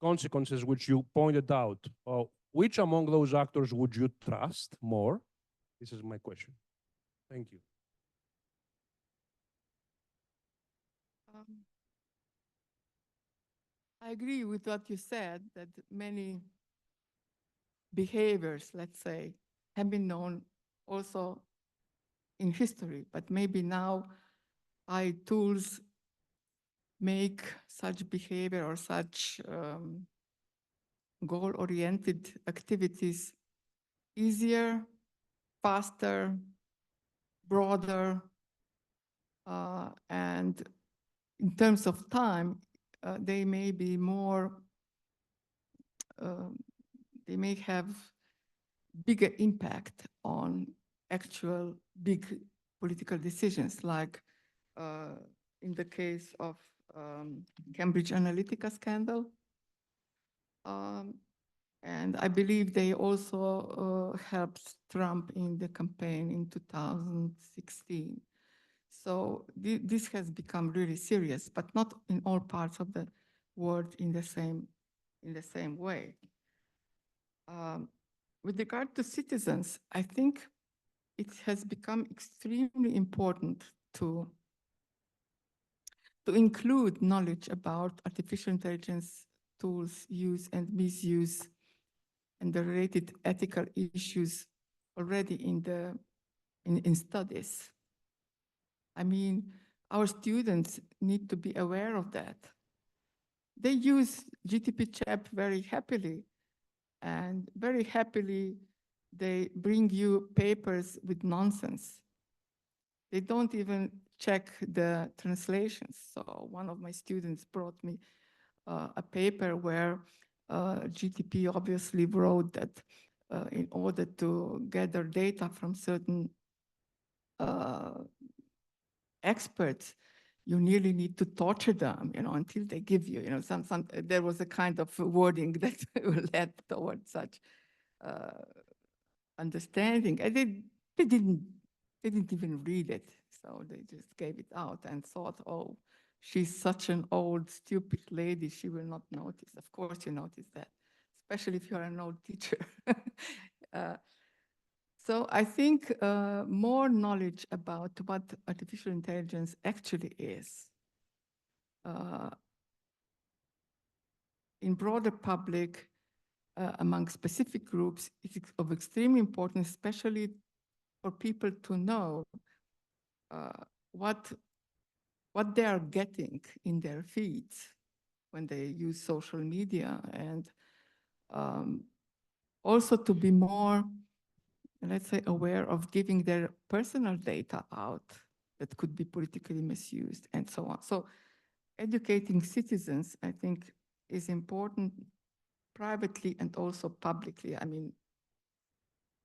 consequences which you pointed out. Which among those actors would you trust more? This is my question. Thank you. I agree with what you said, that many behaviors, let's say, have been known also in history, but maybe now AI tools make such behavior or such goal-oriented activities easier, faster, broader, and in terms of time, they may be more, they may have bigger impact on actual big political decisions, like in the case of Cambridge Analytica scandal. And I believe they also helped Trump in the campaign in 2016. So this has become really serious, but not in all parts of the world in the same way. With regard to citizens, I think it has become extremely important to include knowledge about artificial intelligence tools, use and misuse, and the related ethical issues already in studies. I mean, our students need to be aware of that. They use GTP chat very happily, and very happily they bring you papers with nonsense. They don't even check the translations. So one of my students brought me a paper where GTP obviously wrote that in order to gather data from certain experts, you nearly need to torture them, until they give you, there was a kind of wording that led towards such understanding. And they didn't even read it. So they just gave it out and thought, oh, she's such an old, stupid lady, she will not notice. Of course you notice that, especially if you're an old teacher. So I think more knowledge about what artificial intelligence actually is in broader public, among specific groups, is of extreme importance, especially for people to know what they are getting in their feeds when they use social media, and also to be more, let's say, aware of giving their personal data out that could be politically misused and so on. So educating citizens, I think, is important privately and also publicly. I mean,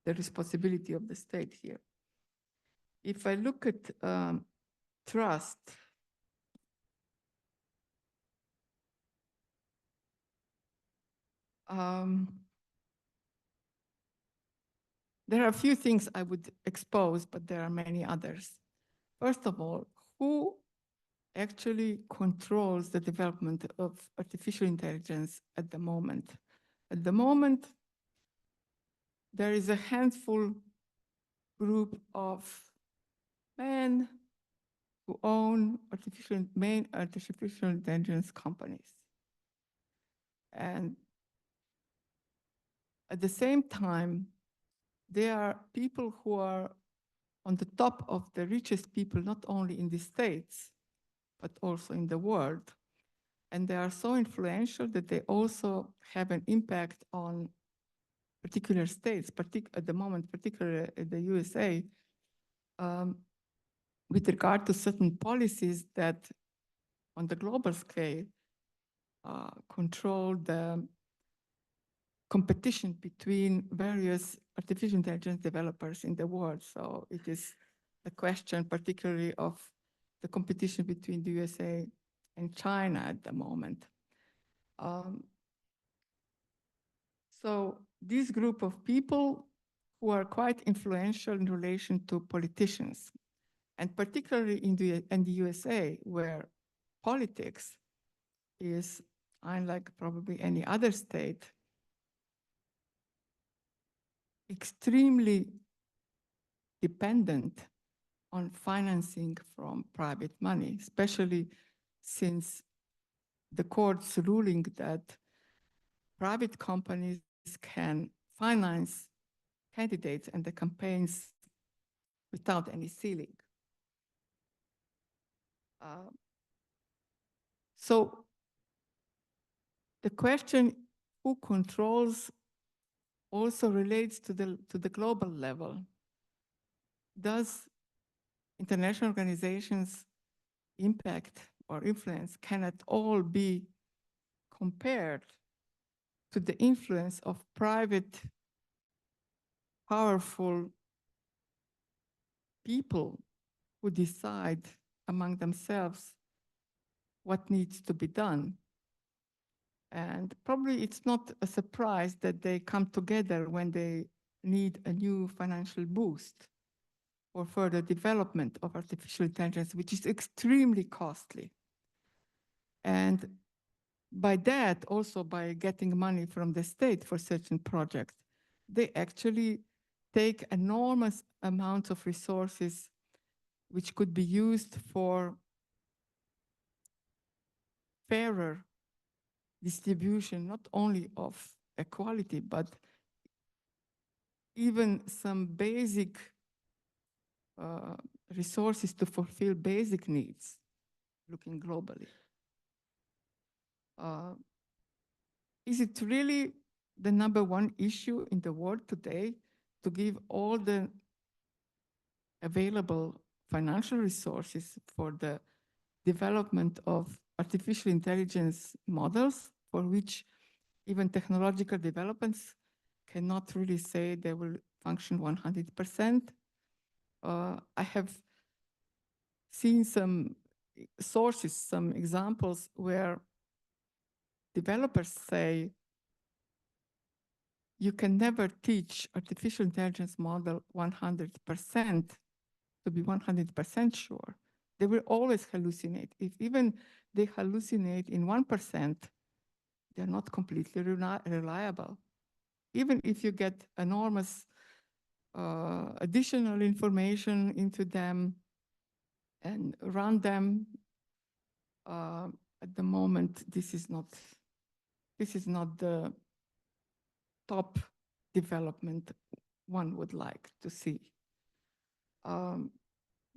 the responsibility of the state here. If I look at trust, there are a few things I would expose, but there are many others. First of all, who actually controls the development of artificial intelligence at the moment? At the moment, there is a handful group of men who own main artificial intelligence companies. And at the same time, there are people who are on the top of the richest people, not only in the States, but also in the world. And they are so influential that they also have an impact on particular states, at the moment, particularly the USA, with regard to certain policies that on the global scale control the competition between various artificial intelligence developers in the world. So it is the question particularly of the competition between the USA and China at the moment. So this group of people who are quite influential in relation to politicians, and particularly in the USA, where politics is, unlike probably any other state, extremely dependent on financing from private money, especially since the court's ruling that private companies can finance candidates and the campaigns without any ceiling. So the question who controls also relates to the global level. Does international organizations' impact or influence cannot all be compared to the influence of private, powerful people who decide among themselves what needs to be done? And probably it's not a surprise that they come together when they need a new financial boost for further development of artificial intelligence, which is extremely costly. And by that, also by getting money from the state for certain projects, they actually take enormous amounts of resources which could be used for fairer distribution, not only of equality, but even some basic resources to fulfill basic needs, looking globally. Is it really the #1 issue in the world today to give all the available financial resources for the development of artificial intelligence models, for which even technological developments cannot really say they will function 100%? I have seen some sources, some examples where developers say you can never teach artificial intelligence model 100% to be 100% sure. They will always hallucinate. If even they hallucinate in 1%, they're not completely reliable. Even if you get enormous additional information into them and run them, at the moment, this is not the top development one would like to see.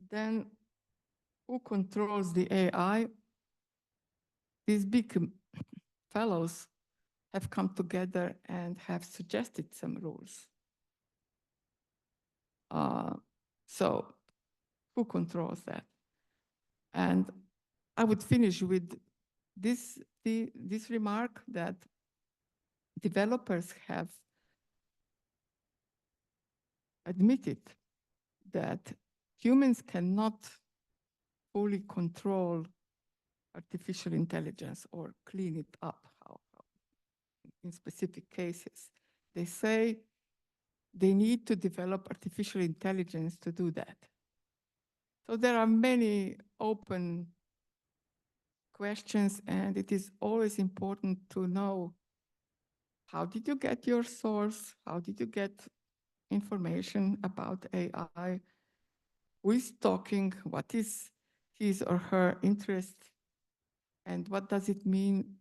Then who controls the AI? These big fellows have come together and have suggested some rules. So who controls that? And I would finish with this remark that developers have admitted that humans cannot fully control artificial intelligence or clean it up in specific cases. They say they need to develop artificial intelligence to do that. So there are many open questions, and it is always important to know, how did you get your source? How did you get information about AI? Who is talking? What is his or her interest? And what does it mean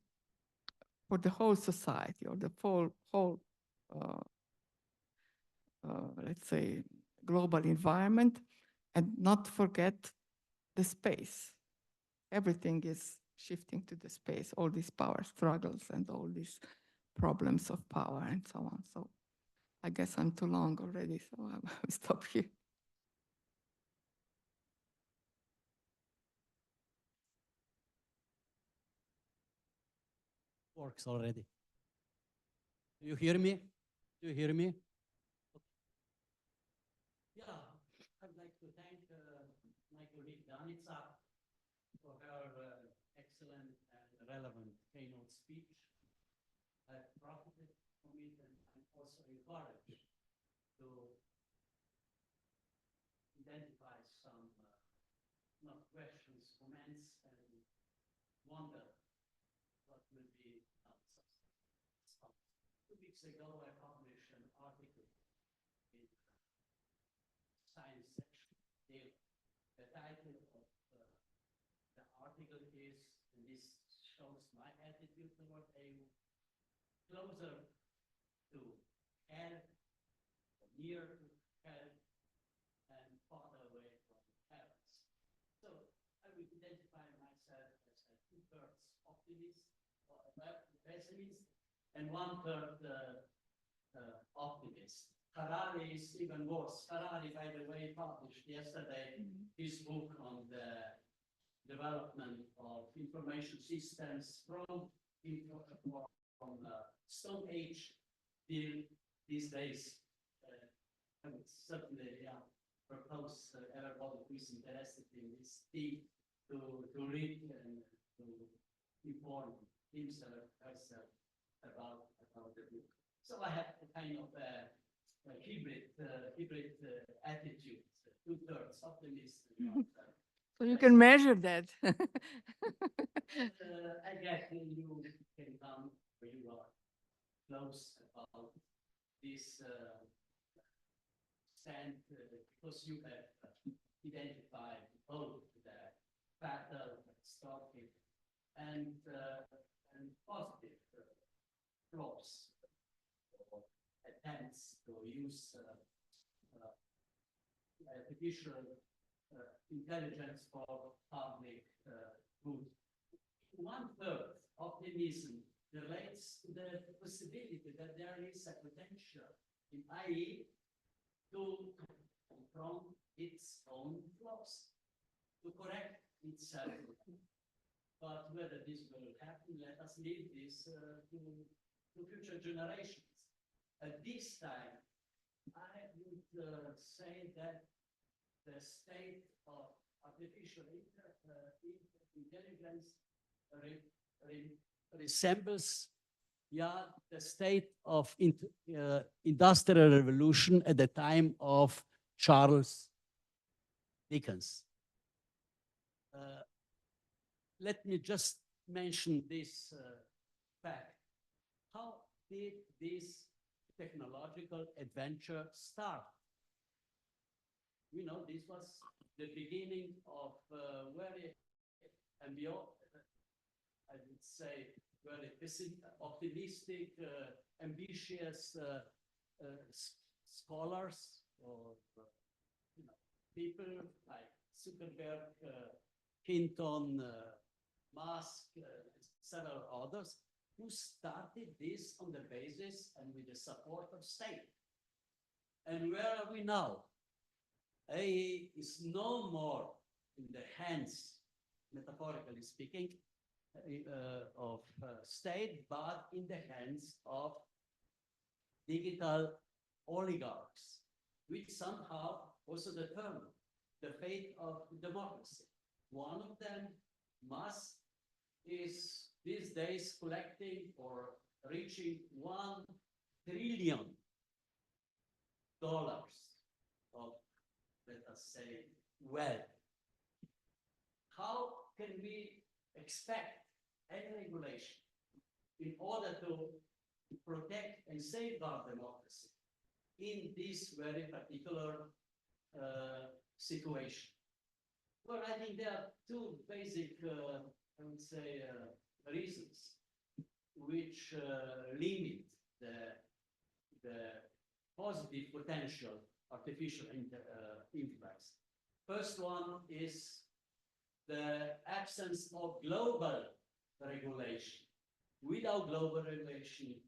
for the whole society or the whole let's say, global environment? And not forget the space. Everything is shifting to the space, all these power struggles and all these problems of power and so on. So I guess I'm too long already, so I'll stop here. Works already. Do you hear me? Do you hear me? Okay. Yeah, I'd like to thank my colleague Danica for her excellent and relevant keynote speech. I've profited from it, and I'm also encouraged to identify some questions, comments, and wonder what will be answers. 2 weeks ago, I published an article in Science section. The title of the article is, and this shows my attitude toward AI, closer to health, near to health, and farther away from parents. So I would identify myself as a 2/3 optimist, or pessimist, and 1/3 optimist. Harari is even worse. Harari, by the way, published yesterday his book on the development of information systems from Stone Age till these days. I would certainly propose everybody who is interested in this theme to read and to inform himself, herself about the book. So I have a kind of a hybrid attitude, 2/3 optimist. So you can measure that. I guess you can come where you are close about this stand because you have identified both the fatal, catastrophic, and positive flaws or attempts to use artificial intelligence for public good. 1/3 optimism relates to the possibility that there is a potential in AI to confront its own flaws, to correct itself. But whether this will happen, let us leave this to future generations. At this time, I would say that the state of artificial intelligence resembles the state of industrial revolution at the time of Charles Dickens. Let me just mention this fact. How did this technological adventure start? You know, this was the beginning of very I would say, very optimistic, ambitious scholars or people like Zuckerberg, Hinton, Musk, several others, who started this on the basis and with the support of state. And where are we now? AI is no more in the hands, metaphorically speaking, of state, but in the hands of digital oligarchs, which somehow also determine the fate of democracy. One of them, Musk, is these days collecting or reaching $1 trillion of, let us say, wealth. How can we expect any regulation in order to protect and safeguard democracy in this very particular situation? Well, I think there are two basic, I would say, reasons which limit the positive potential artificial influence. First one is the absence of global regulation. Without global regulation,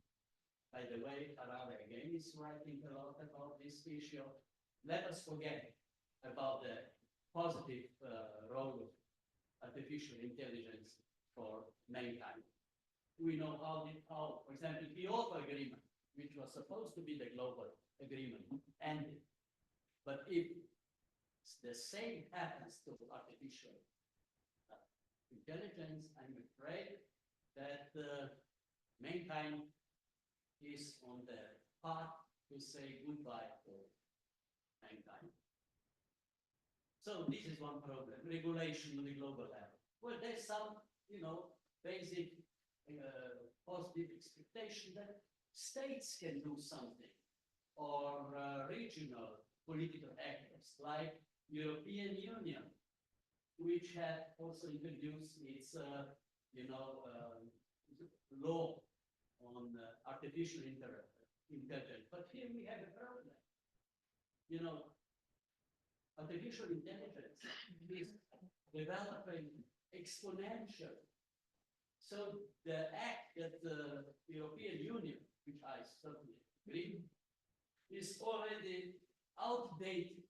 by the way, Harari again is writing a lot about this issue. Let us forget about the positive role of artificial intelligence for mankind. We know how, for example, the Kyoto Agreement, which was supposed to be the global agreement, ended. But if the same happens to artificial intelligence, I'm afraid that mankind is on the path to say goodbye to mankind. So this is one problem, regulation on the global level. Well, there's some, basic positive expectation that states can do something, or regional political actors like European Union, which had also introduced its, law on artificial intelligence. But here we have a problem. Artificial intelligence is developing exponentially. So the act that the European Union, which I certainly agree, is already outdated.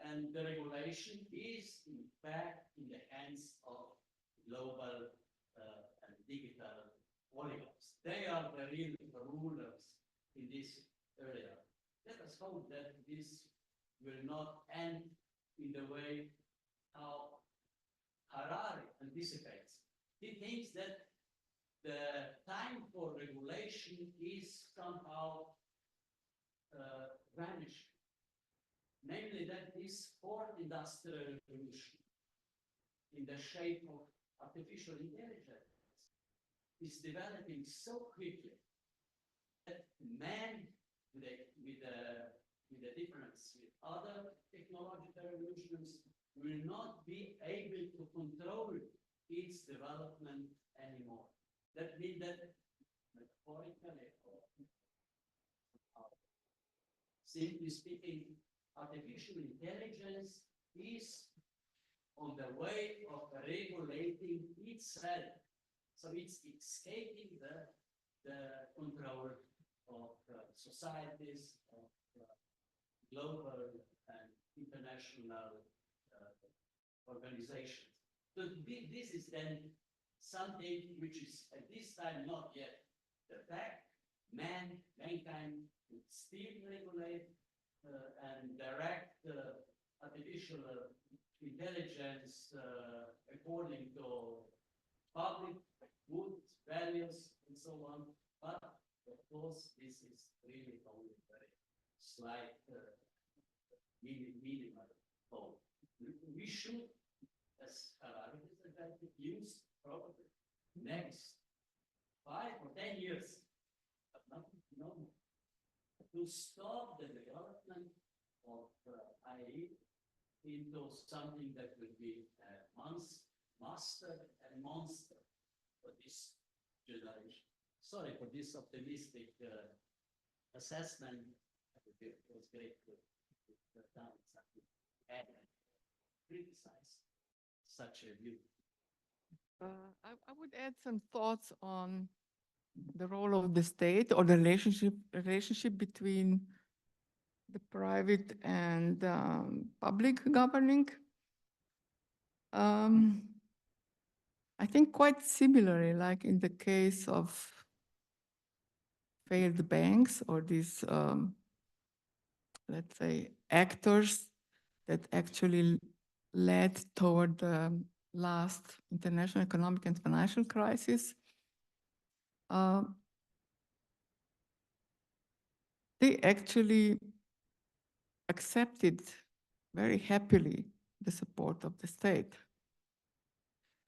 And the regulation is, in fact, in the hands of global and digital oligarchs. They are the real rulers in this area. Let us hope that this will not end in the way how Harari anticipates. He thinks that the time for regulation is somehow vanishing. Namely, that this fourth industrial revolution in the shape of artificial intelligence is developing so quickly that man, with a difference with other technological revolutions, will not be able to control its development anymore. That means that metaphorically, or simply speaking, artificial intelligence is on the way of regulating itself. So it's escaping the control of societies, of global and international organizations. So this is then something which is at this time not yet the fact. Mankind would still regulate and direct artificial intelligence according to public good values and so on. But of course, this is really only very slight minimal goal. We should, as Harari presented, use probably next 5 or 10 years, but not no more, to stop the development of AI into something that will be master and monster for this generation. Sorry for this optimistic assessment. It was great to add and criticize such a view. I would add some thoughts on the role of the state or the relationship between the private and public governing. I think quite similarly, like in the case of failed banks or these, let's say, actors that actually led toward the last international economic and financial crisis. They actually accepted very happily the support of the state.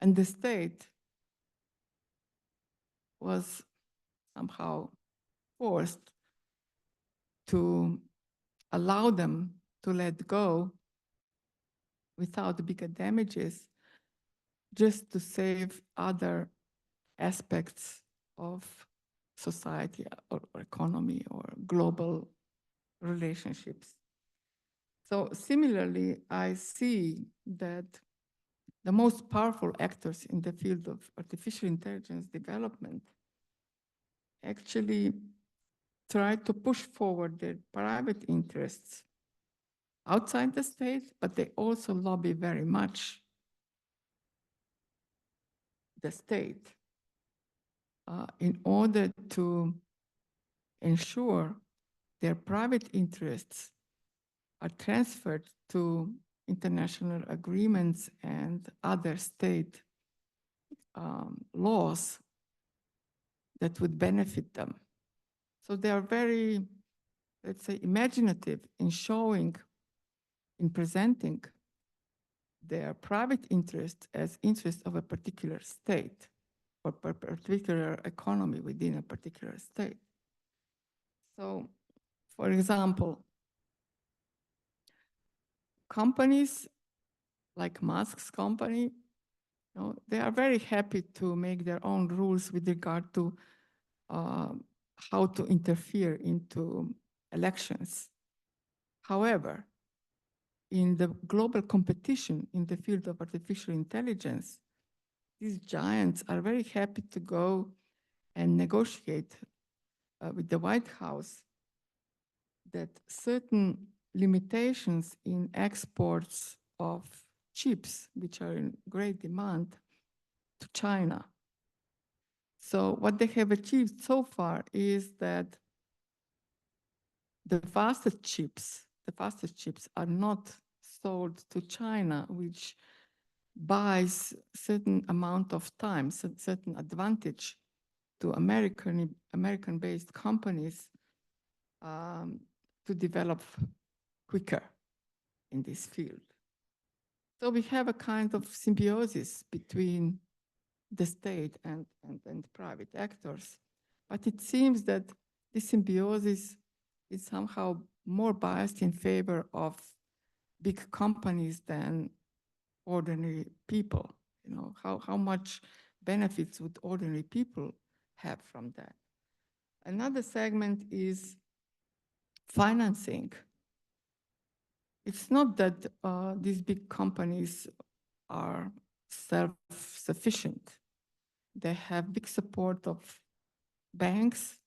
And the state was somehow forced to allow them to let go without bigger damages, just to save other aspects of society or economy or global relationships. So similarly, I see that the most powerful actors in the field of artificial intelligence development actually try to push forward their private interests outside the state, but they also lobby very much the state in order to ensure their private interests are transferred to international agreements and other state laws that would benefit them. So they are very, let's say, imaginative in showing, in presenting their private interest as interest of a particular state or particular economy within a particular state. So, for example, companies like Musk's company, they are very happy to make their own rules with regard to how to interfere into elections. However, in the global competition in the field of artificial intelligence, these giants are very happy to go and negotiate with the White House that certain limitations in exports of chips, which are in great demand, to China. So what they have achieved so far is that the fastest chips are not sold to China, which buys certain amount of time, certain advantage to American-based companies to develop quicker in this field. So we have a kind of symbiosis between the state and private actors. But it seems that this symbiosis is somehow more biased in favor of big companies than ordinary people. You know, how much benefits would ordinary people have from that? Another segment is financing. It's not that these big companies are self-sufficient. They have big support of banks,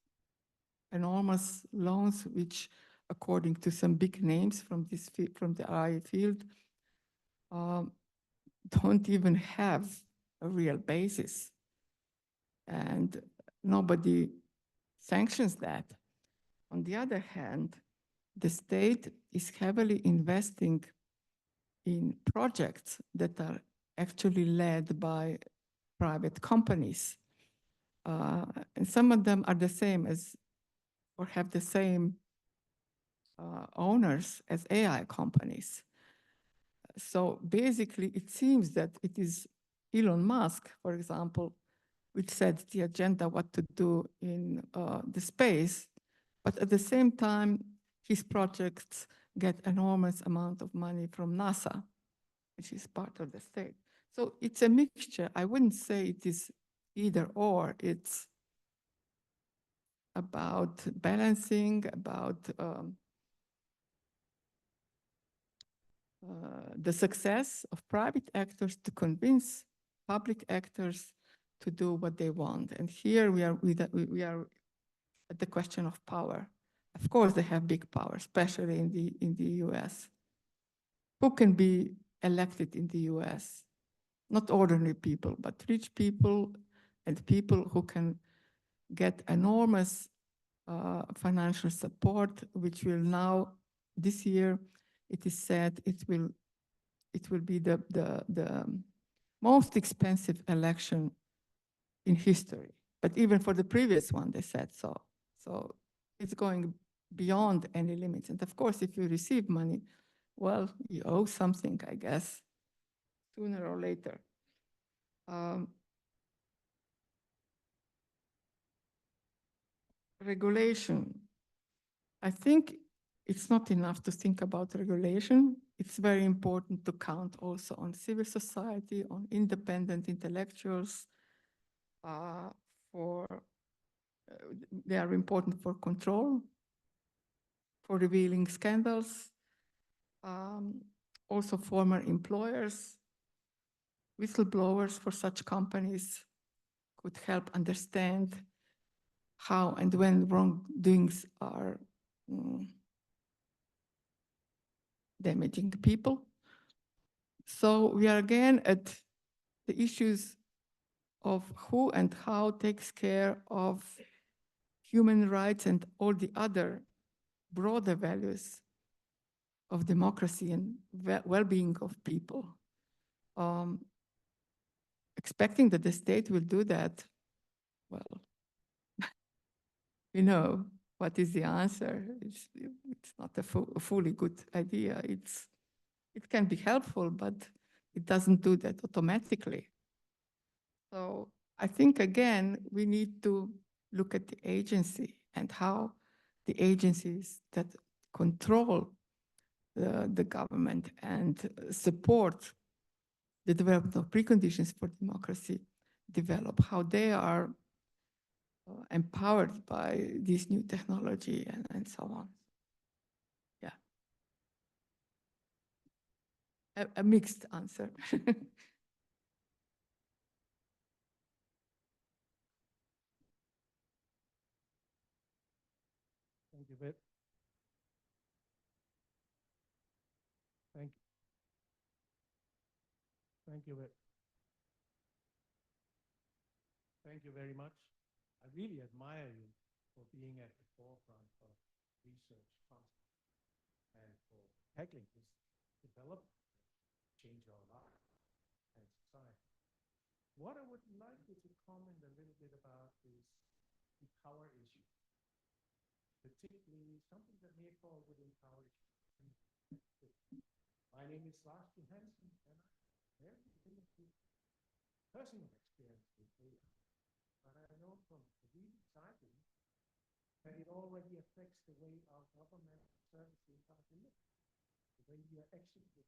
enormous loans, which, according to some big names from the AI field, don't even have a real basis, and nobody sanctions that. On the other hand, the state is heavily investing in projects that are actually led by private companies. And some of them are the same as, or have the same owners as AI companies. So basically, it seems that it is Elon Musk, for example, which sets the agenda what to do in the space, but at the same time, his projects get enormous amount of money from NASA, which is part of the state. So it's a mixture. I wouldn't say it is either or. It's about balancing, about the success of private actors to convince public actors to do what they want. And here we are at the question of power. Of course, they have big power, especially in the US. Who can be elected in the US? Not ordinary people, but rich people and people who can get enormous financial support, which will now, this year, it is said it will be the most expensive election in history. But even for the previous one, they said so. So it's going beyond any limits. And of course, if you receive money, well, you owe something, I guess, sooner or later. Regulation. I think it's not enough to think about regulation. It's very important to count also on civil society, on independent intellectuals. They are important for control, for revealing scandals. Also former employers, whistleblowers for such companies could help understand how and when wrongdoings are damaging people. So we are again at the issues of who and how takes care of human rights and all the other broader values of democracy and well-being of people. Expecting that the state will do that, well, you know, what is the answer? It's not a fully good idea. It can be helpful, but it doesn't do that automatically. So I think, again, we need to look at the agency and how the agencies that control the government and support the development of preconditions for democracy develop, how they are empowered by this new technology and so on. Yeah. A mixed answer. Thank you, Beth. Thank you. Thank you, Beth. Thank you very much. I really admire you for being at the forefront of research and for tackling this development, change our lives and society. What I would like you to comment a little bit about is the power issue, particularly something that may fall within power issue. My name is Lars Johansen, and I have very limited personal experience with AI, but I know from reading science that it already affects the way our government services are delivered, the way we are executed.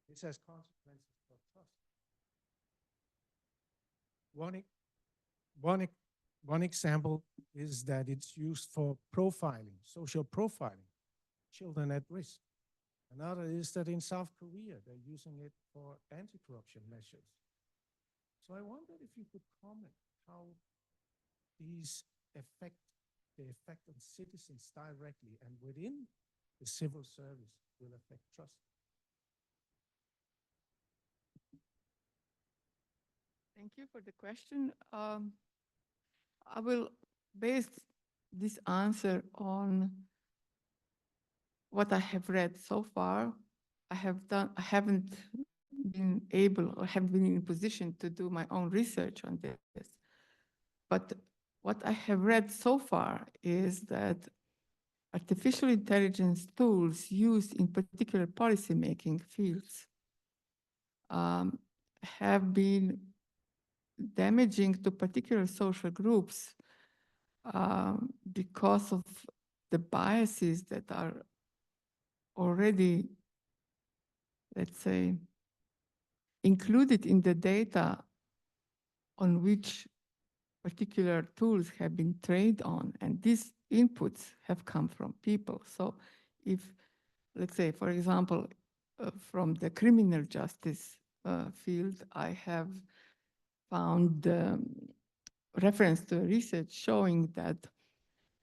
This has consequences for trust. One example is that it's used for profiling, social profiling, children at risk. Another is that in South Korea, they're using it for anti-corruption measures. So I wondered if you could comment how these affect the effect on citizens directly and within the civil service will affect trust. Thank you for the question. I will base this answer on what I have read so far. I haven't been able or haven't been in a position to do my own research on this. But what I have read so far is that artificial intelligence tools used in particular policymaking fields have been damaging to particular social groups because of the biases that are already, let's say, included in the data on which particular tools have been trained on, and these inputs have come from people. So if, let's say, for example, from the criminal justice field, I have found reference to research showing that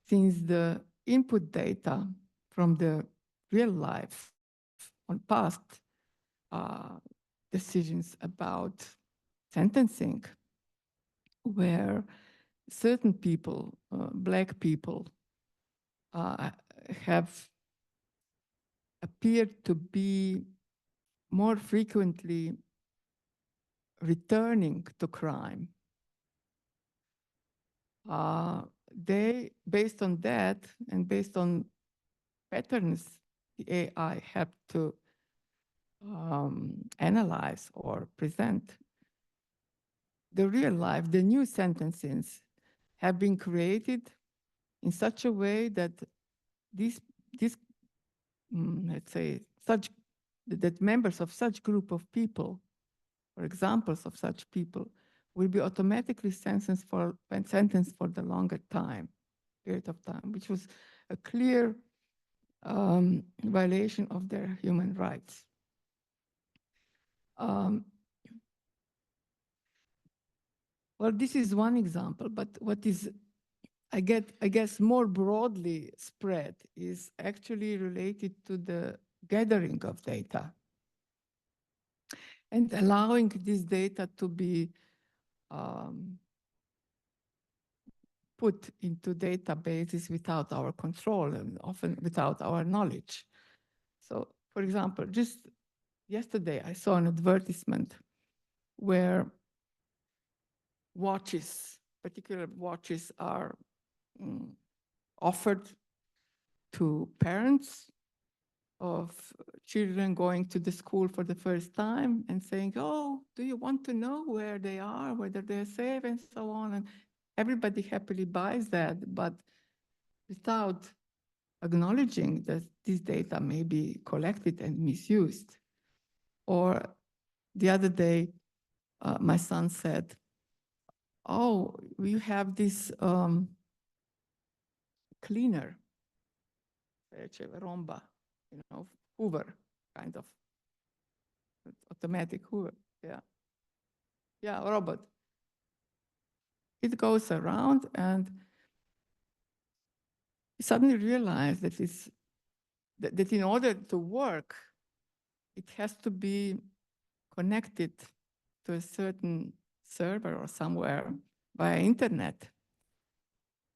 since the input data from the real life on past decisions about sentencing, where certain people, Black people, have appeared to be more frequently returning to crime. They, based on that and based on patterns the AI had to analyze or present, the real life, the new sentences have been created in such a way that let's say, that members of such group of people, or examples of such people, will be automatically sentenced for the longer period of time, which was a clear violation of their human rights. Well, this is one example, but what is, I guess, more broadly spread is actually related to the gathering of data and allowing this data to be put into databases without our control and often without our knowledge. So, for example, just yesterday I saw an advertisement where particular watches are offered to parents of children going to the school for the first time and saying, oh, do you want to know where they are, whether they're safe, and so on. And everybody happily buys that, but without acknowledging that this data may be collected and misused. Or the other day, my son said, oh, we have this cleaner, romba, Hoover, kind of automatic Hoover, yeah, robot. It goes around, and he suddenly realized that in order to work, it has to be connected to a certain server or somewhere via internet.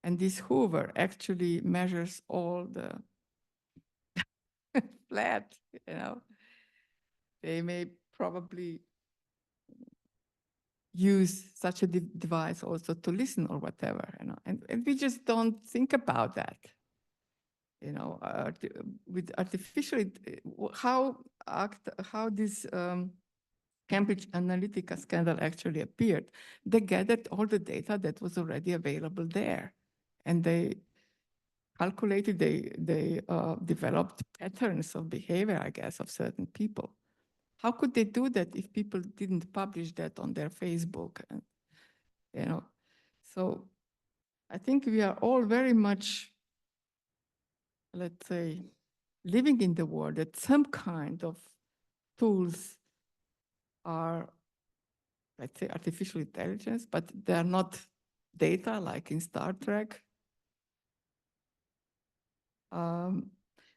And this Hoover actually measures all the flat, They may probably use such a device also to listen or whatever, you know, and we just don't think about that. You know, with artificial, how this Cambridge Analytica scandal actually appeared. They gathered all the data that was already available there, and they calculated, they developed patterns of behavior, I guess, of certain people. How could they do that if people didn't publish that on their Facebook? And, you know, so I think we are all very much, let's say, living in the world that some kind of tools are, let's say, artificial intelligence, but they are not data like in Star Trek.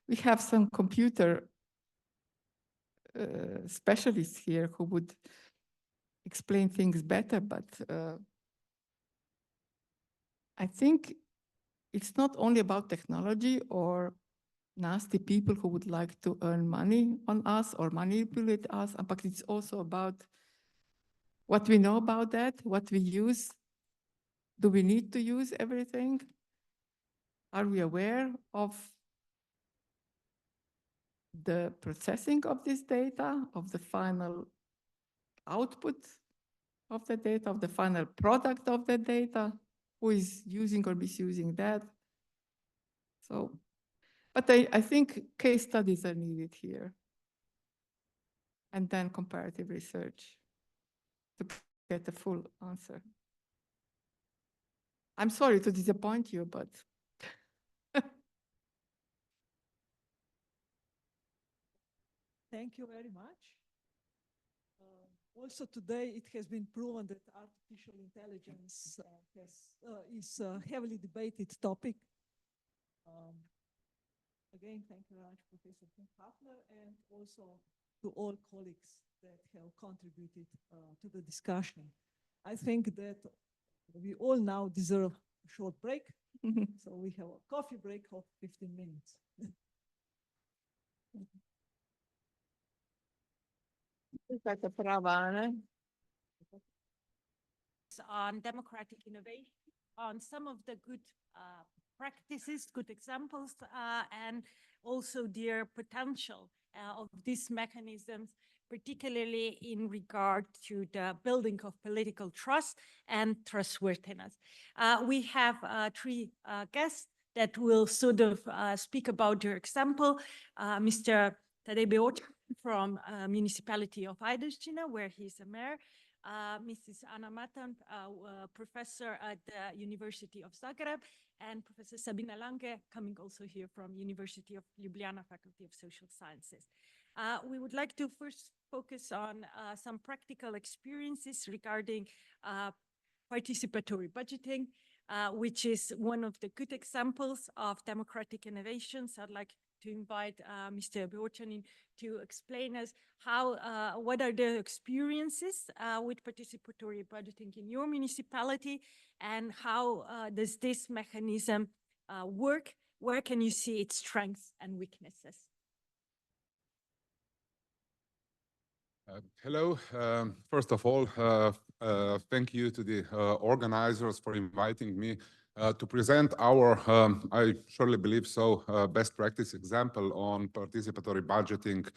We have some computer specialists here who would explain things better, but I think it's not only about technology or nasty people who would like to earn money on us or manipulate us, but it's also about what we know about that, what we use. Do we need to use everything? Are we aware of the processing of this data, of the final output of the data, of the final product of the data? Who is using or misusing that? So, but I think case studies are needed here. And then comparative research to get the full answer. I'm sorry to disappoint you, but. Thank you very much. Also today, it has been proven that artificial intelligence is a heavily debated topic. Again, thank you very much, Professor Fink-Hafner, and also to all colleagues that have contributed to the discussion. I think that we all now deserve a short break. So we have a coffee break of 15 minutes. On democratic innovation, on some of the good practices, good examples, and also their potential of these mechanisms, particularly in regard to the building of political trust and trustworthiness. We have three guests that will sort of speak about their example. Mr. Tadej Beočan from Municipality of Ajdovščina, where he's a mayor. Mrs. Anna Matan, professor at the University of Zagreb, and Professor Sabina Lange, coming also here from University of Ljubljana, Faculty of Social Sciences. We would like to first focus on some practical experiences regarding participatory budgeting, which is one of the good examples of democratic innovations. I'd like to invite Mr. Beočan to explain us how, what are the experiences with participatory budgeting in your municipality, and how does this mechanism work? Where can you see its strengths and weaknesses? Hello. First of all, thank you to the organizers for inviting me to present our, I surely believe so, best practice example on participatory budgeting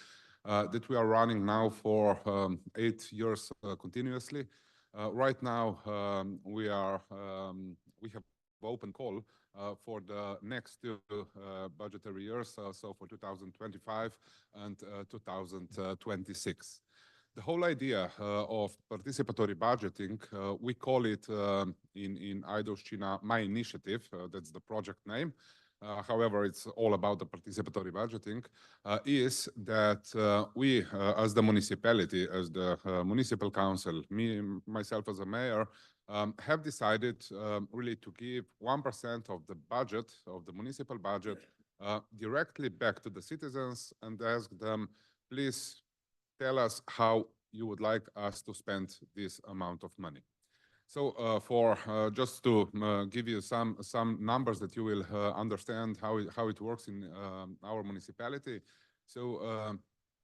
that we are running now for 8 years continuously. Right now, we have open call for the next two budgetary years, so for 2025 and 2026. The whole idea of participatory budgeting, we call it in Ajdovščina My Initiative, that's the project name. However, it's all about the participatory budgeting, is that we, as the municipality, as the municipal council, myself as a mayor, have decided really to give 1% of the budget, of the municipal budget, directly back to the citizens and ask them, please tell us how you would like us to spend this amount of money. So just to give you some numbers that you will understand how it works in our municipality. So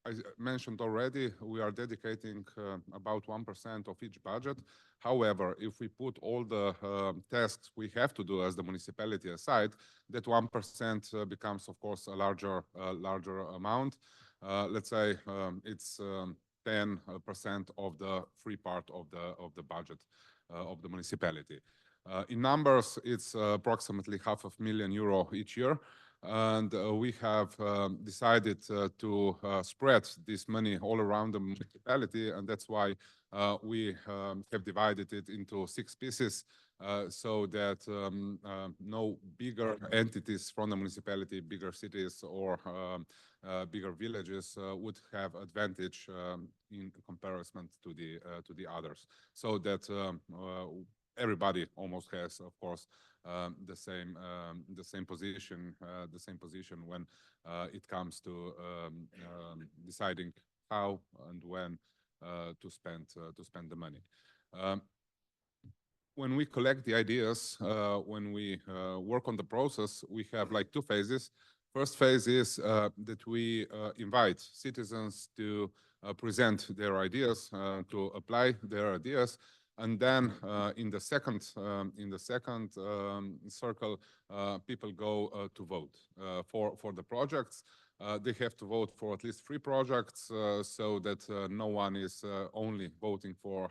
I mentioned already, we are dedicating about 1% of each budget. However, if we put all the tasks we have to do as the municipality aside, that 1% becomes, of course, a larger amount. Let's say it's 10% of the free part of the budget of the municipality. In numbers, it's approximately €500,000 each year. And we have decided to spread this money all around the municipality, and that's why we have divided it into 6 pieces so that no bigger entities from the municipality, bigger cities or bigger villages would have advantage in comparison to the others. So that everybody almost has, of course, the same position when it comes to deciding how and when to spend the money. When we collect the ideas, when we work on the process, we have like 2 phases. First phase is that we invite citizens to present their ideas, to apply their ideas. And then in the second circle, people go to vote for the projects. They have to vote for at least 3 projects so that no one is only voting for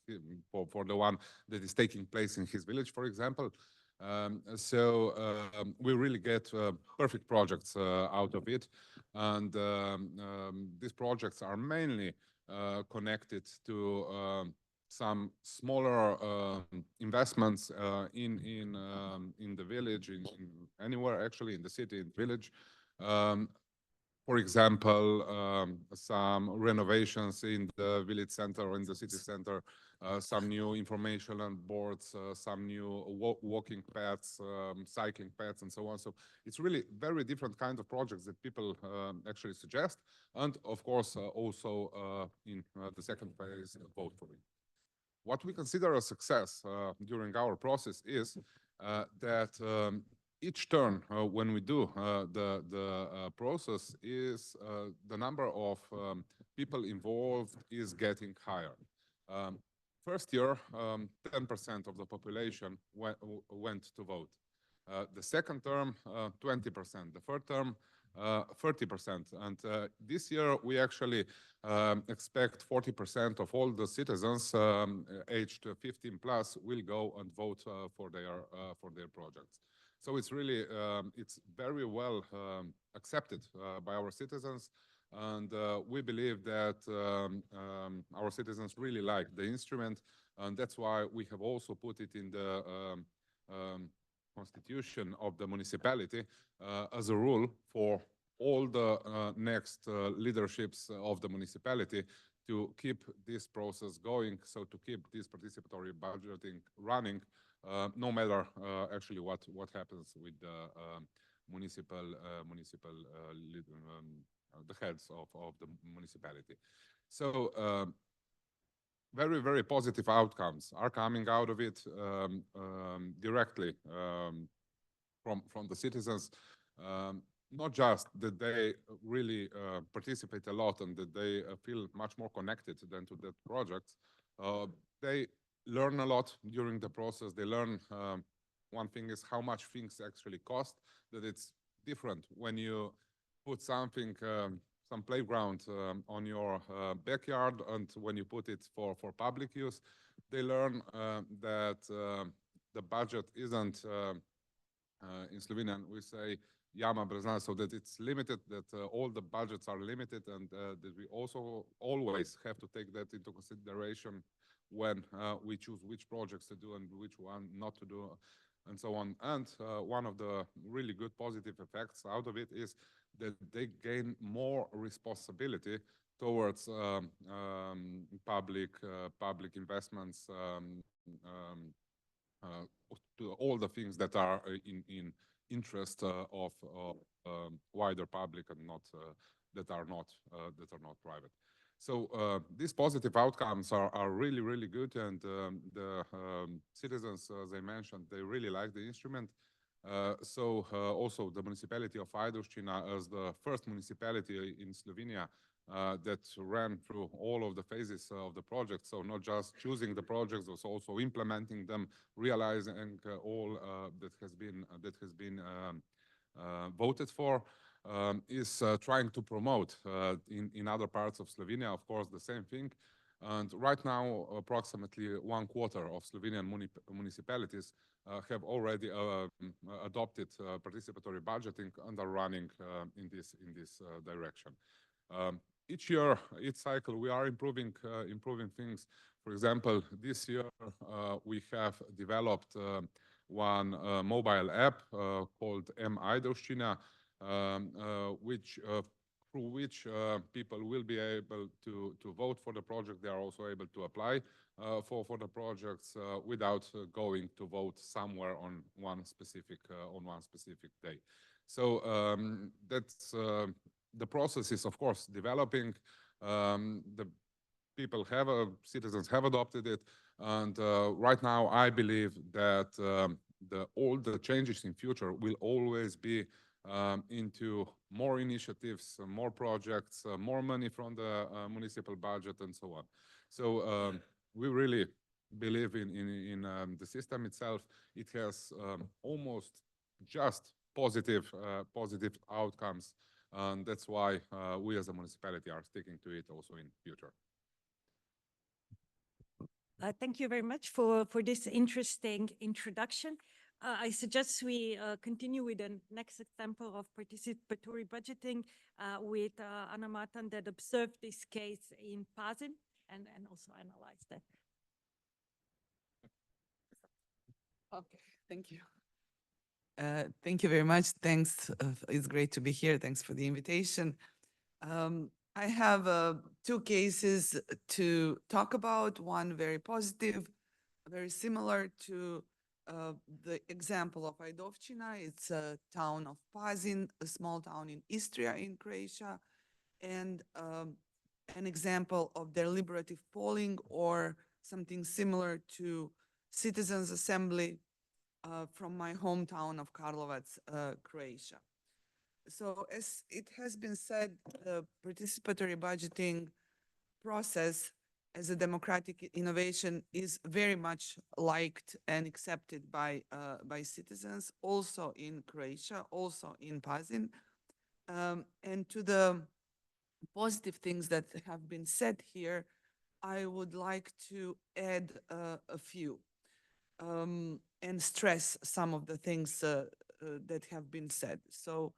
the one that is taking place in his village, for example. We really get perfect projects out of it. And these projects are mainly connected to some smaller investments in the village, in anywhere actually, in the city, in the village. For example, some renovations in the village center or in the city center, some new information boards, some new walking paths, cycling paths, and so on. So it's really very different kind of projects that people actually suggest. And of course, also in the second phase, vote for it. What we consider a success during our process is that each turn when we do the process is the number of people involved is getting higher. First year, 10% of the population went to vote. The second term, 20%. The third term, 30%. And this year, we actually expect 40% of all the citizens aged 15 plus will go and vote for their projects. So it's really, it's very well accepted by our citizens. And we believe that our citizens really like the instrument. And that's why we have also put it in the constitution of the municipality as a rule for all the next leaderships of the municipality to keep this process going, so to keep this participatory budgeting running, no matter actually what happens with the the heads of the municipality. So very, very positive outcomes are coming out of it directly from the citizens. Not just that they really participate a lot and that they feel much more connected than to that project. They learn a lot during the process. They learn one thing is how much things actually cost, that it's different when you put something, some playground on your backyard and when you put it for public use. They learn that the budget isn't, in Slovenian we say, jama brez dna, so that it's limited, that all the budgets are limited, and that we also always have to take that into consideration when we choose which projects to do and which one not to do, and so on. And one of the really good positive effects out of it is that they gain more responsibility towards public investments, to all the things that are in interest of wider public and not that are not private. So these positive outcomes are really, really good, and the citizens, as I mentioned, they really like the instrument. Also the municipality of Ajdovščina as the first municipality in Slovenia that ran through all of the phases of the project. So not just choosing the projects, but also implementing them, realizing all that has been voted for, is trying to promote in other parts of Slovenia, of course, the same thing. And right now, approximately 1/4 of Slovenian municipalities have already adopted participatory budgeting and are running in this direction. Each year, each cycle, we are improving things. For example, this year we have developed one mobile app called Ajdovščina, through which people will be able to vote for the project. They are also able to apply for the projects without going to vote somewhere on one specific day. So that's the process is, of course, developing. The citizens have adopted it, and right now I believe that all the changes in future will always be into more initiatives, more projects, more money from the municipal budget, and so on. So we really believe in the system itself. It has almost just positive outcomes, and that's why we as a municipality are sticking to it also in future. Thank you very much for this interesting introduction. I suggest we continue with the next example of participatory budgeting with Anna Matan that observed this case in Pazin and also analyzed that. Okay, thank you. Thank you very much. Thanks. It's great to be here. Thanks for the invitation. I have two cases to talk about. One very positive, very similar to the example of Ajdovščina. It's a town of Pazin, a small town in Istria in Croatia, and an example of deliberative polling or something similar to citizens' assembly from my hometown of Karlovac, Croatia. So as it has been said, the participatory budgeting process as a democratic innovation is very much liked and accepted by citizens, also in Croatia, also in Pazin. And to the positive things that have been said here, I would like to add a few and stress some of the things that have been said. So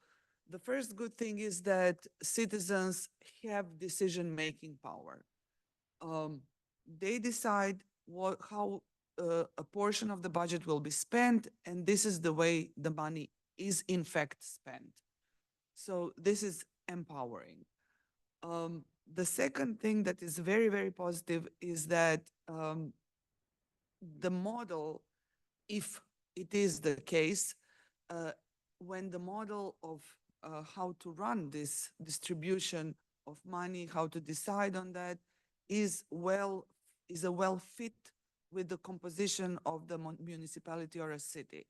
the first good thing is that citizens have decision-making power. They decide how a portion of the budget will be spent, and this is the way the money is in fact spent. So this is empowering. The second thing that is very, very positive is that the model, if it is the case, when the model of how to run this distribution of money, how to decide on that, is a well fit with the composition of the municipality or a city.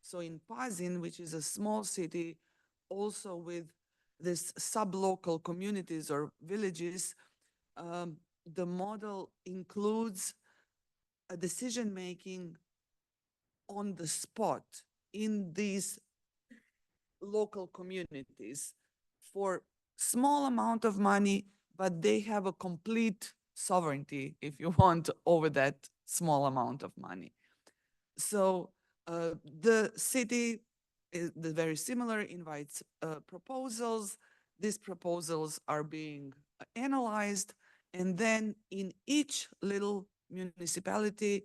So in Pazin, which is a small city, also with this sub-local communities or villages, the model includes a decision-making on the spot in these local communities for small amount of money, but they have a complete sovereignty, if you want, over that small amount of money. So the city is very similar, invites proposals. These proposals are being analyzed, and then in each little municipality,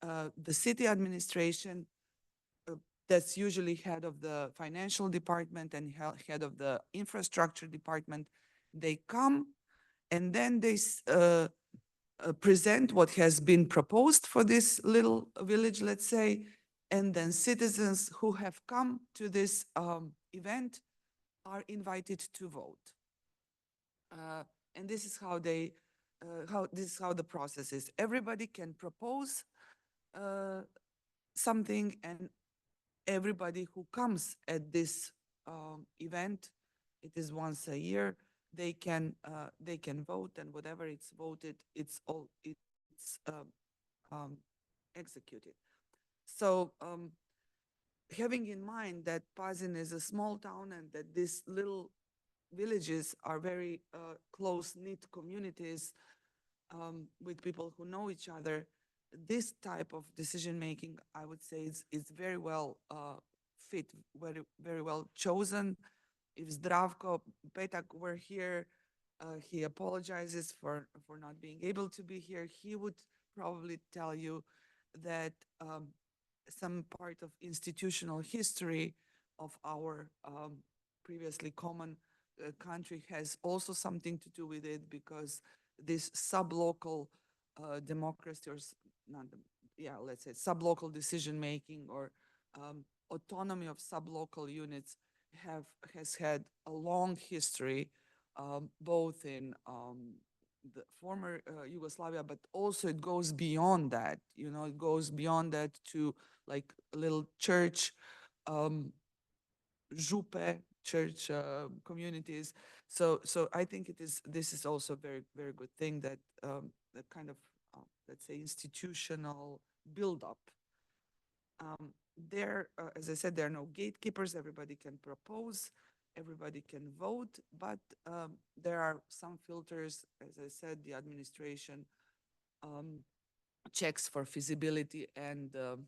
the city administration, that's usually head of the financial department and head of the infrastructure department, they come and then they present what has been proposed for this little village, let's say, and then citizens who have come to this event are invited to vote. And this is how the process is. Everybody can propose something, and everybody who comes at this event, it is once a year, they can vote, and whatever it's voted, it's executed. So having in mind that Pazin is a small town and that these little villages are very close-knit communities with people who know each other, this type of decision-making, I would say, is very well fit, very well chosen. If Zdravko Petak were here, he apologizes for not being able to be here. He would probably tell you that some part of institutional history of our previously common country has also something to do with it, because this sublocal democracy, or not, let's say sublocal decision making, or autonomy of sublocal units has had a long history, both in the former Yugoslavia, but also it goes beyond that. You know, it goes beyond that to like a little church, župe, church communities. So I think this is also a very, very good thing that that kind of, let's say, institutional buildup. As I said, there are no gatekeepers. Everybody can propose, everybody can vote, but there are some filters. As I said, the administration checks for feasibility and the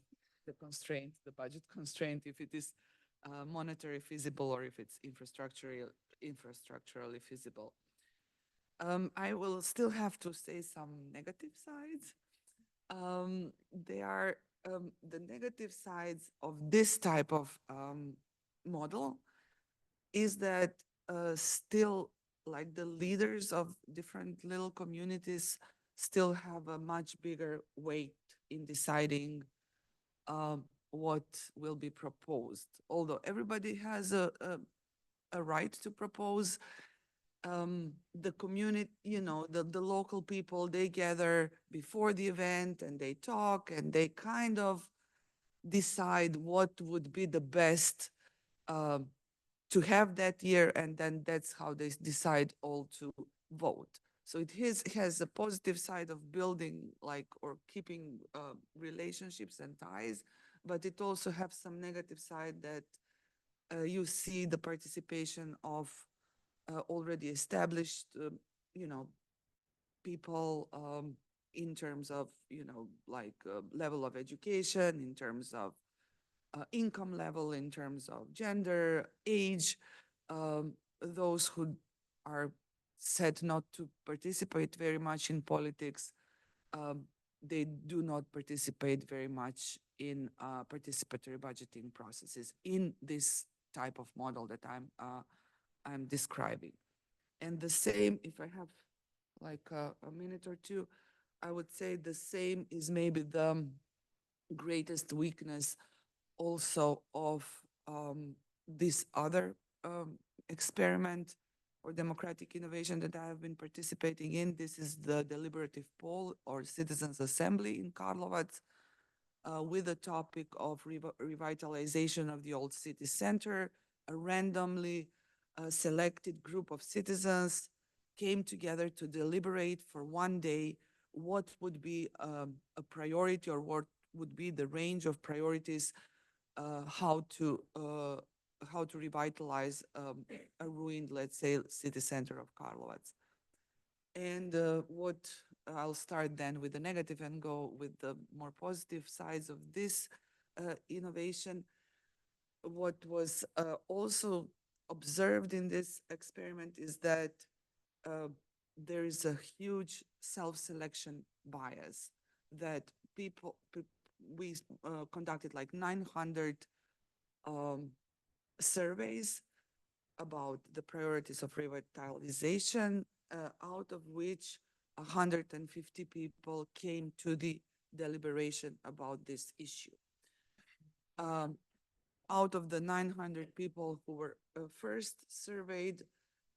constraint, the budget constraint, if it is monetary feasible or if it's infrastructurally feasible. I will still have to say some negative sides. They are the negative sides of this type of model is that still, like, the leaders of different little communities still have a much bigger weight in deciding what will be proposed. Although everybody has a right to propose, the community, you know, the local people, they gather before the event and they talk and they kind of decide what would be the best to have that year, and then that's how they decide all to vote. So it has a positive side of building, like, or keeping relationships and ties, but it also has some negative side that you see the participation of already established, you know, people in terms of, you know, like level of education, in terms of income level, in terms of gender, age, those who are said not to participate very much in politics, they do not participate very much in participatory budgeting processes in this type of model that I'm describing. And the same, if I have like a minute or two, I would say the same is maybe the greatest weakness also of this other experiment or democratic innovation that I have been participating in. This is the deliberative poll or citizens assembly in Karlovac with the topic of revitalization of the old city center. A randomly selected group of citizens came together to deliberate for one day what would be a priority, or what would be the range of priorities, how to revitalize a ruined, let's say, city center of Karlovac. And what I'll start then with the negative and go with the more positive sides of this innovation. What was also observed in this experiment is that there is a huge self-selection bias, that we conducted like 900 surveys about the priorities of revitalization, out of which 150 people came to the deliberation about this issue. Out of the 900 people who were first surveyed,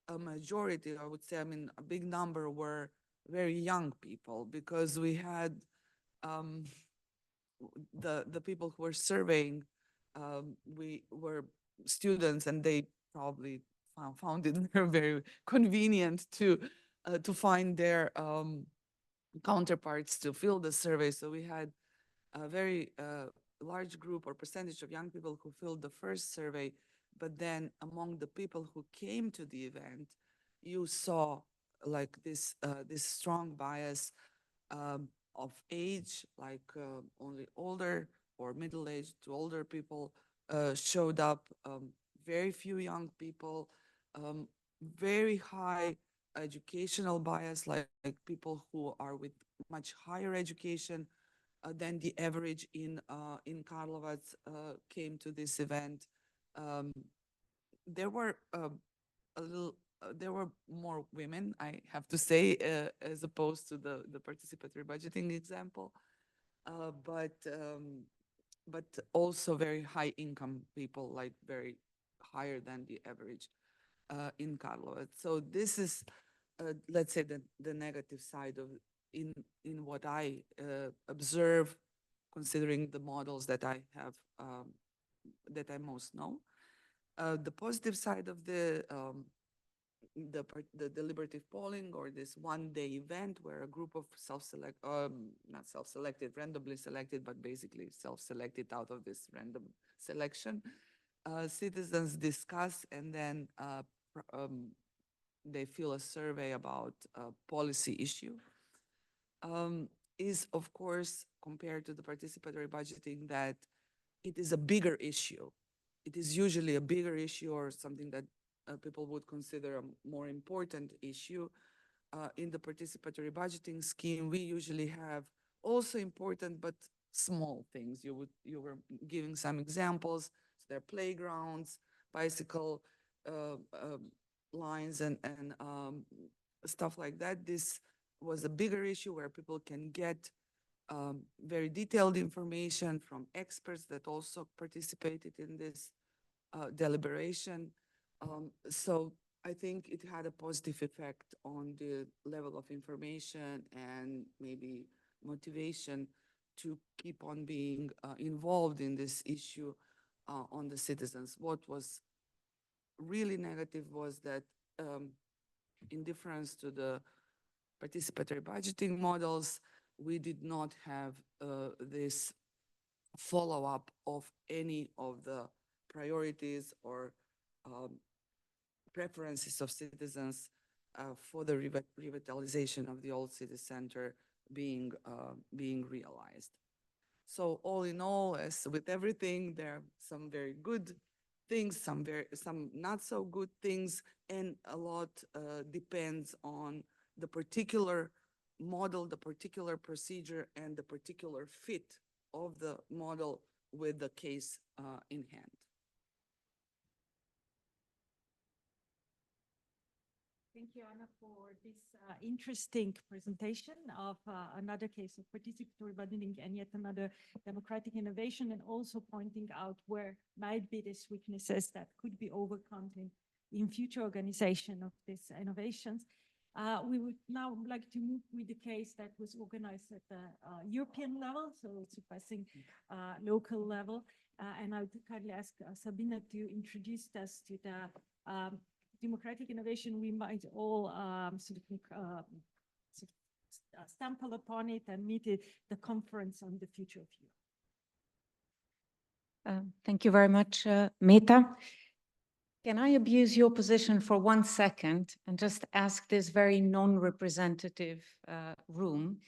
a majority, I would say, I mean, a big number were very young people, because we had the people who were surveying we were students, and they probably found it very convenient to find their counterparts to fill the survey. So we had a very large group or percentage of young people who filled the first survey, but then among the people who came to the event, you saw like this strong bias of age, like only older or middle-aged to older people showed up, very few young people, very high educational bias, like people who are with much higher education than the average in Karlovac came to this event. There were there were more women, I have to say, as opposed to the participatory budgeting example, but also very high income people, like very higher than the average in Karlovac. So this is, let's say, the negative side of in what I observe, considering the models that I have that I most know. The positive side of the deliberative polling, or this one-day event where a group of not self-selected, randomly selected, but basically self-selected out of this random selection, citizens discuss, and then they fill a survey about a policy issue, is, of course, compared to the participatory budgeting, that it is a bigger issue. It is usually a bigger issue, or something that people would consider a more important issue. In the participatory budgeting scheme, we usually have also important but small things. You were giving some examples. So there are playgrounds, bicycle lines, and stuff like that. This was a bigger issue where people can get very detailed information from experts that also participated in this deliberation. So I think it had a positive effect on the level of information and maybe motivation to keep on being involved in this issue on the citizens. What was really negative was that, in difference to the participatory budgeting models, we did not have this follow-up of any of the priorities or preferences of citizens for the revitalization of the old city center being realized. So all in all, as with everything, there are some very good things, some not so good things, and a lot depends on the particular model, the particular procedure, and the particular fit of the model with the case in hand. Thank you, Anna, for this interesting presentation of another case of participatory budgeting and yet another democratic innovation, and also pointing out where might be these weaknesses that could be overcome in future organization of these innovations. We would now like to move with the case that was organized at the European level, so surpassing local level. And I would kindly ask Sabina to introduce us to the democratic innovation. We might all stumble upon it and meet the conference on the future of Europe. Thank you very much, Meta. Can I abuse your position for 1 second and just ask this very non-representative room,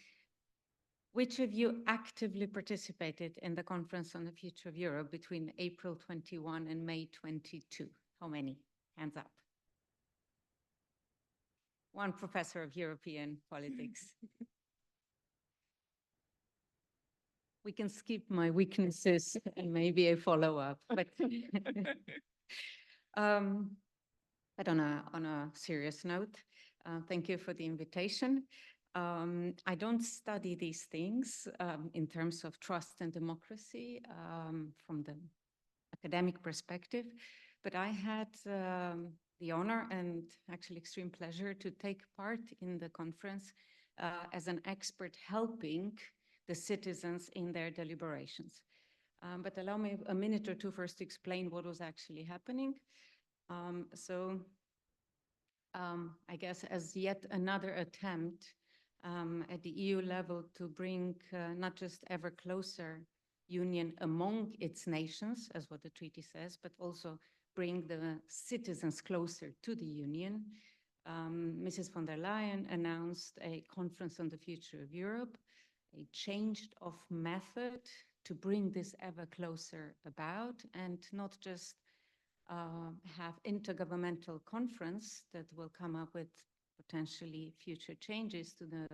which of you actively participated in the conference on the future of Europe between April 21 and May 22? How many? Hands up. One professor of European politics. We can skip my weaknesses and maybe a follow-up, but but on a serious note, thank you for the invitation. I don't study these things in terms of trust and democracy from the academic perspective, but I had the honor and actually extreme pleasure to take part in the conference as an expert helping the citizens in their deliberations. But allow me a minute or two first to explain what was actually happening. I guess as yet another attempt at the EU level to bring not just ever closer union among its nations, as what the treaty says, but also bring the citizens closer to the union. Mrs. von der Leyen announced a conference on the future of Europe, a change of method to bring this ever closer about, and not just have intergovernmental conference that will come up with potentially future changes to the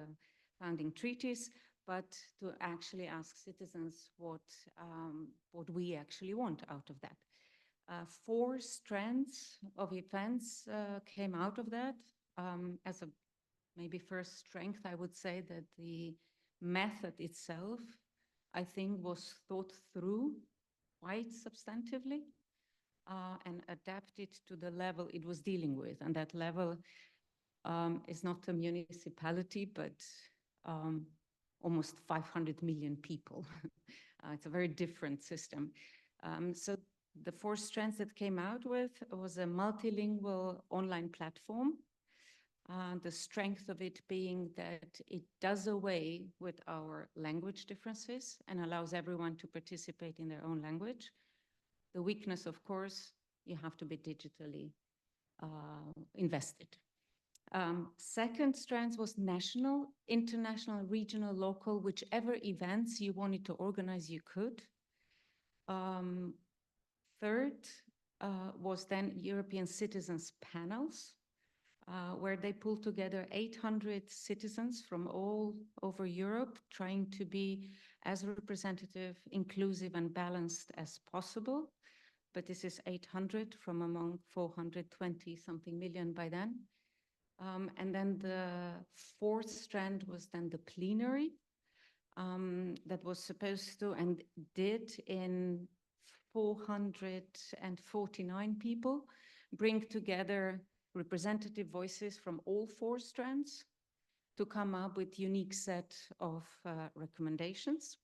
founding treaties, but to actually ask citizens what we actually want out of that. 4 strands of events came out of that. As a maybe first strength, I would say that the method itself, I think, was thought through quite substantively and adapted to the level it was dealing with. And that level is not a municipality, but almost 500 million people. It's a very different system. So the 4 strands that came out with was a multilingual online platform. The strength of it being that it does away with our language differences and allows everyone to participate in their own language. The weakness, of course, you have to be digitally invested. Second strand was national, international, regional, local, whichever events you wanted to organize, you could. Third was then European citizens panels, where they pulled together 800 citizens from all over Europe, trying to be as representative, inclusive, and balanced as possible. But this is 800 from among 420-something million by then. And then the 4th strand was then the plenary that was supposed to and did in 449 people bring together representative voices from all 4 strands to come up with unique set of recommendations.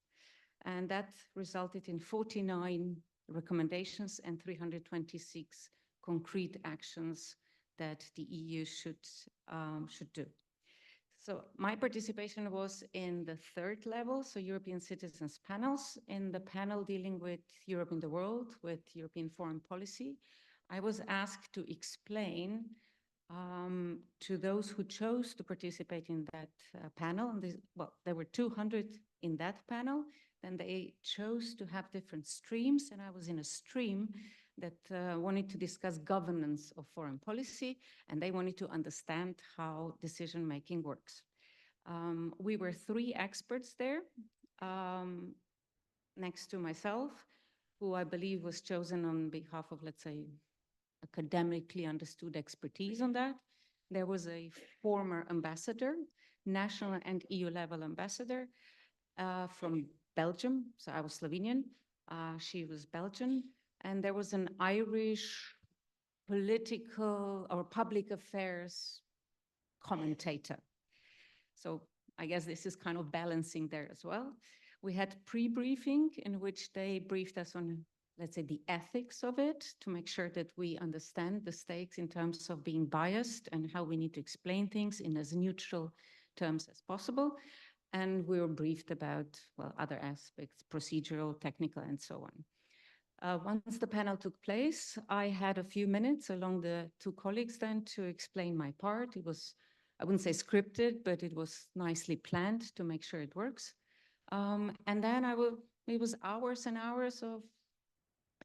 And that resulted in 49 recommendations and 326 concrete actions that the EU should do. So my participation was in the 3rd level, so European citizens panels. In the panel dealing with Europe in the world, with European foreign policy, I was asked to explain to those who chose to participate in that panel. And well, there were 200 in that panel. Then they chose to have different streams, and I was in a stream that wanted to discuss governance of foreign policy, and they wanted to understand how decision-making works. We were 3 experts there, next to myself, who I believe was chosen on behalf of, let's say, academically understood expertise on that. There was a former ambassador, national and EU level ambassador from Belgium. So I was Slovenian, she was Belgian. And there was an Irish political or public affairs commentator. So I guess this is kind of balancing there as well. We had pre-briefing in which they briefed us on, let's say, the ethics of it to make sure that we understand the stakes in terms of being biased and how we need to explain things in as neutral terms as possible. And we were briefed about, well, other aspects, procedural, technical, and so on. Once the panel took place, I had a few minutes along the 2 colleagues then to explain my part. It was, I wouldn't say scripted, but it was nicely planned to make sure it works. And then it was hours and hours of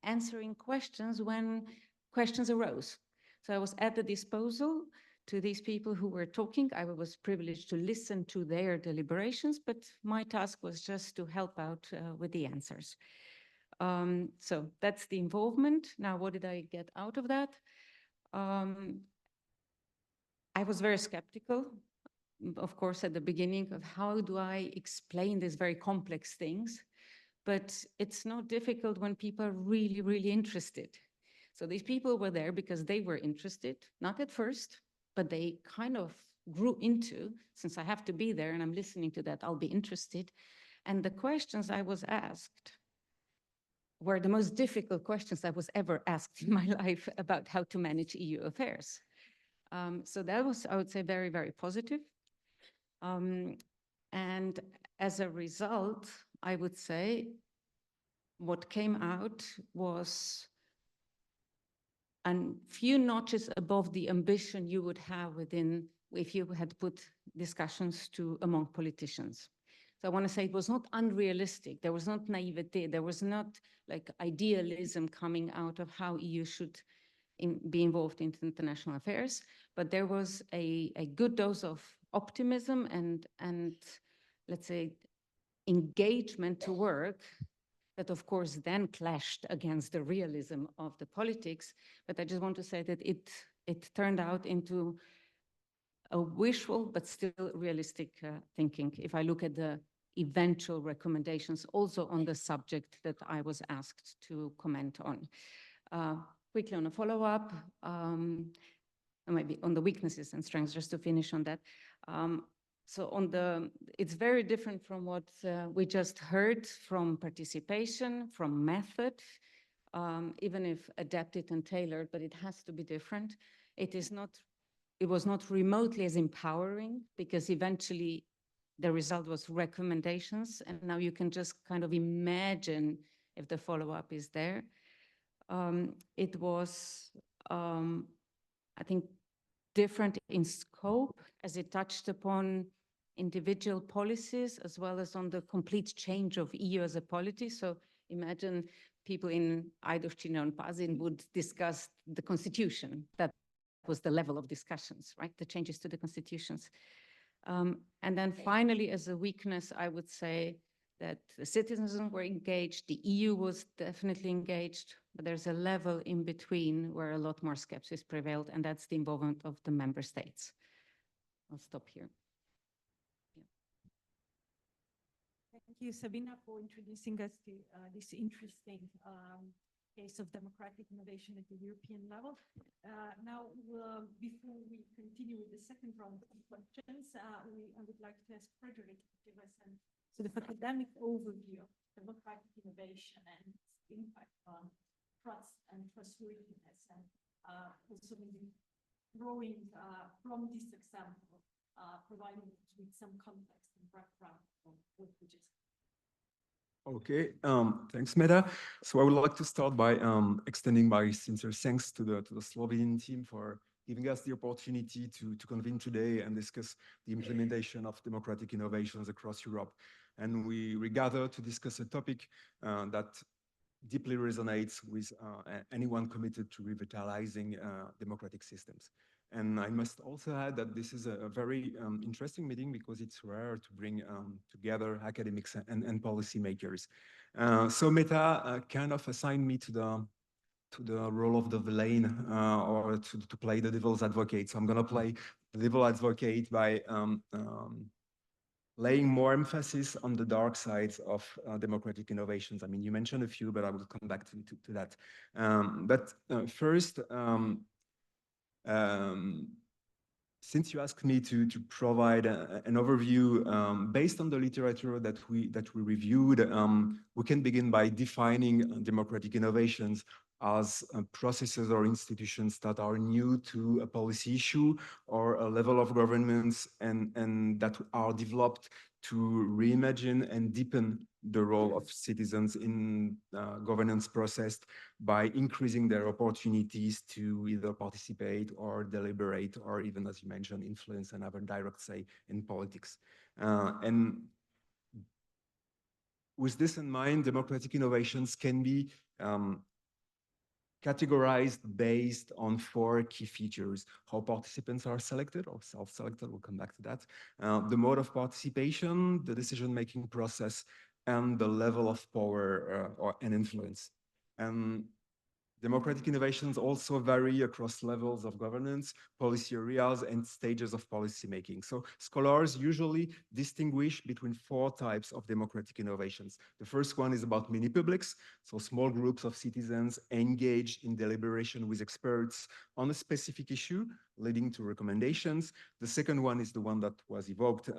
answering questions when questions arose. So I was at the disposal to these people who were talking. I was privileged to listen to their deliberations, but my task was just to help out with the answers. So that's the involvement. Now, what did I get out of that? I was very skeptical, of course, at the beginning of how do I explain these very complex things, but it's not difficult when people are really, really interested. So these people were there because they were interested, not at first, but they kind of grew into, since I have to be there and I'm listening to that, I'll be interested. And the questions I was asked were the most difficult questions I was ever asked in my life about how to manage EU affairs. So that was, I would say, very, very positive. And as a result, I would say what came out was a few notches above the ambition you would have within if you had put discussions among politicians. So I want to say it was not unrealistic. There was not naivete. There was not like idealism coming out of how EU should be involved in international affairs, but there was a good dose of optimism and let's say engagement to work that of course then clashed against the realism of the politics. But I just want to say that it turned out into a wishful but still realistic thinking if I look at the eventual recommendations also on the subject that I was asked to comment on. Quickly on a follow-up, maybe on the weaknesses and strengths, just to finish on that. So it's very different from what we just heard from participation, from method, even if adapted and tailored, but it has to be different. It was not remotely as empowering because eventually the result was recommendations, and now you can just kind of imagine if the follow-up is there. It was, I think, different in scope as it touched upon individual policies as well as on the complete change of EU as a polity. So imagine people in Ajdovština and Pazin would discuss the constitution. That was the level of discussions, right? The changes to the constitutions. And then finally, as a weakness, I would say that the citizens were engaged, the EU was definitely engaged, but there's a level in between where a lot more skepsis prevailed, and that's the involvement of the member states. I'll stop here. Yeah. Thank you, Sabina, for introducing us to this interesting case of democratic innovation at the European level. Now, before we continue with the second round of questions, I would like to ask Frederick to give us an sort of academic overview of democratic innovation and its impact on trust and trustworthiness, and also maybe drawing from this example, providing with some context and background on what we just. Okay, thanks, Meta. So I would like to start by extending my sincere thanks to the Slovenian team for giving us the opportunity to convene today and discuss the implementation of democratic innovations across Europe. And we gather to discuss a topic that deeply resonates with anyone committed to revitalizing democratic systems. And I must also add that this is a very interesting meeting because it's rare to bring together academics and policymakers. So Meta kind of assigned me to the role of the villain or to play the devil's advocate. So I'm going to play the devil's advocate by laying more emphasis on the dark sides of democratic innovations. I mean, you mentioned a few, but I will come back to that. But first, since you asked me to provide an overview based on the literature that we reviewed, we can begin by defining democratic innovations as processes or institutions that are new to a policy issue or a level of governance and that are developed to reimagine and deepen the role of citizens in governance process by increasing their opportunities to either participate or deliberate or even, as you mentioned, influence and have a direct say in politics. And with this in mind, democratic innovations can be categorized based on 4 key features: how participants are selected or self-selected, we'll come back to that, the mode of participation, the decision-making process, and the level of power and influence. Democratic innovations also vary across levels of governance, policy areas, and stages of policymaking. So scholars usually distinguish between 4 types of democratic innovations. The first one is about mini-publics, so small groups of citizens engaged in deliberation with experts on a specific issue, leading to recommendations. The second one is the one that was evoked,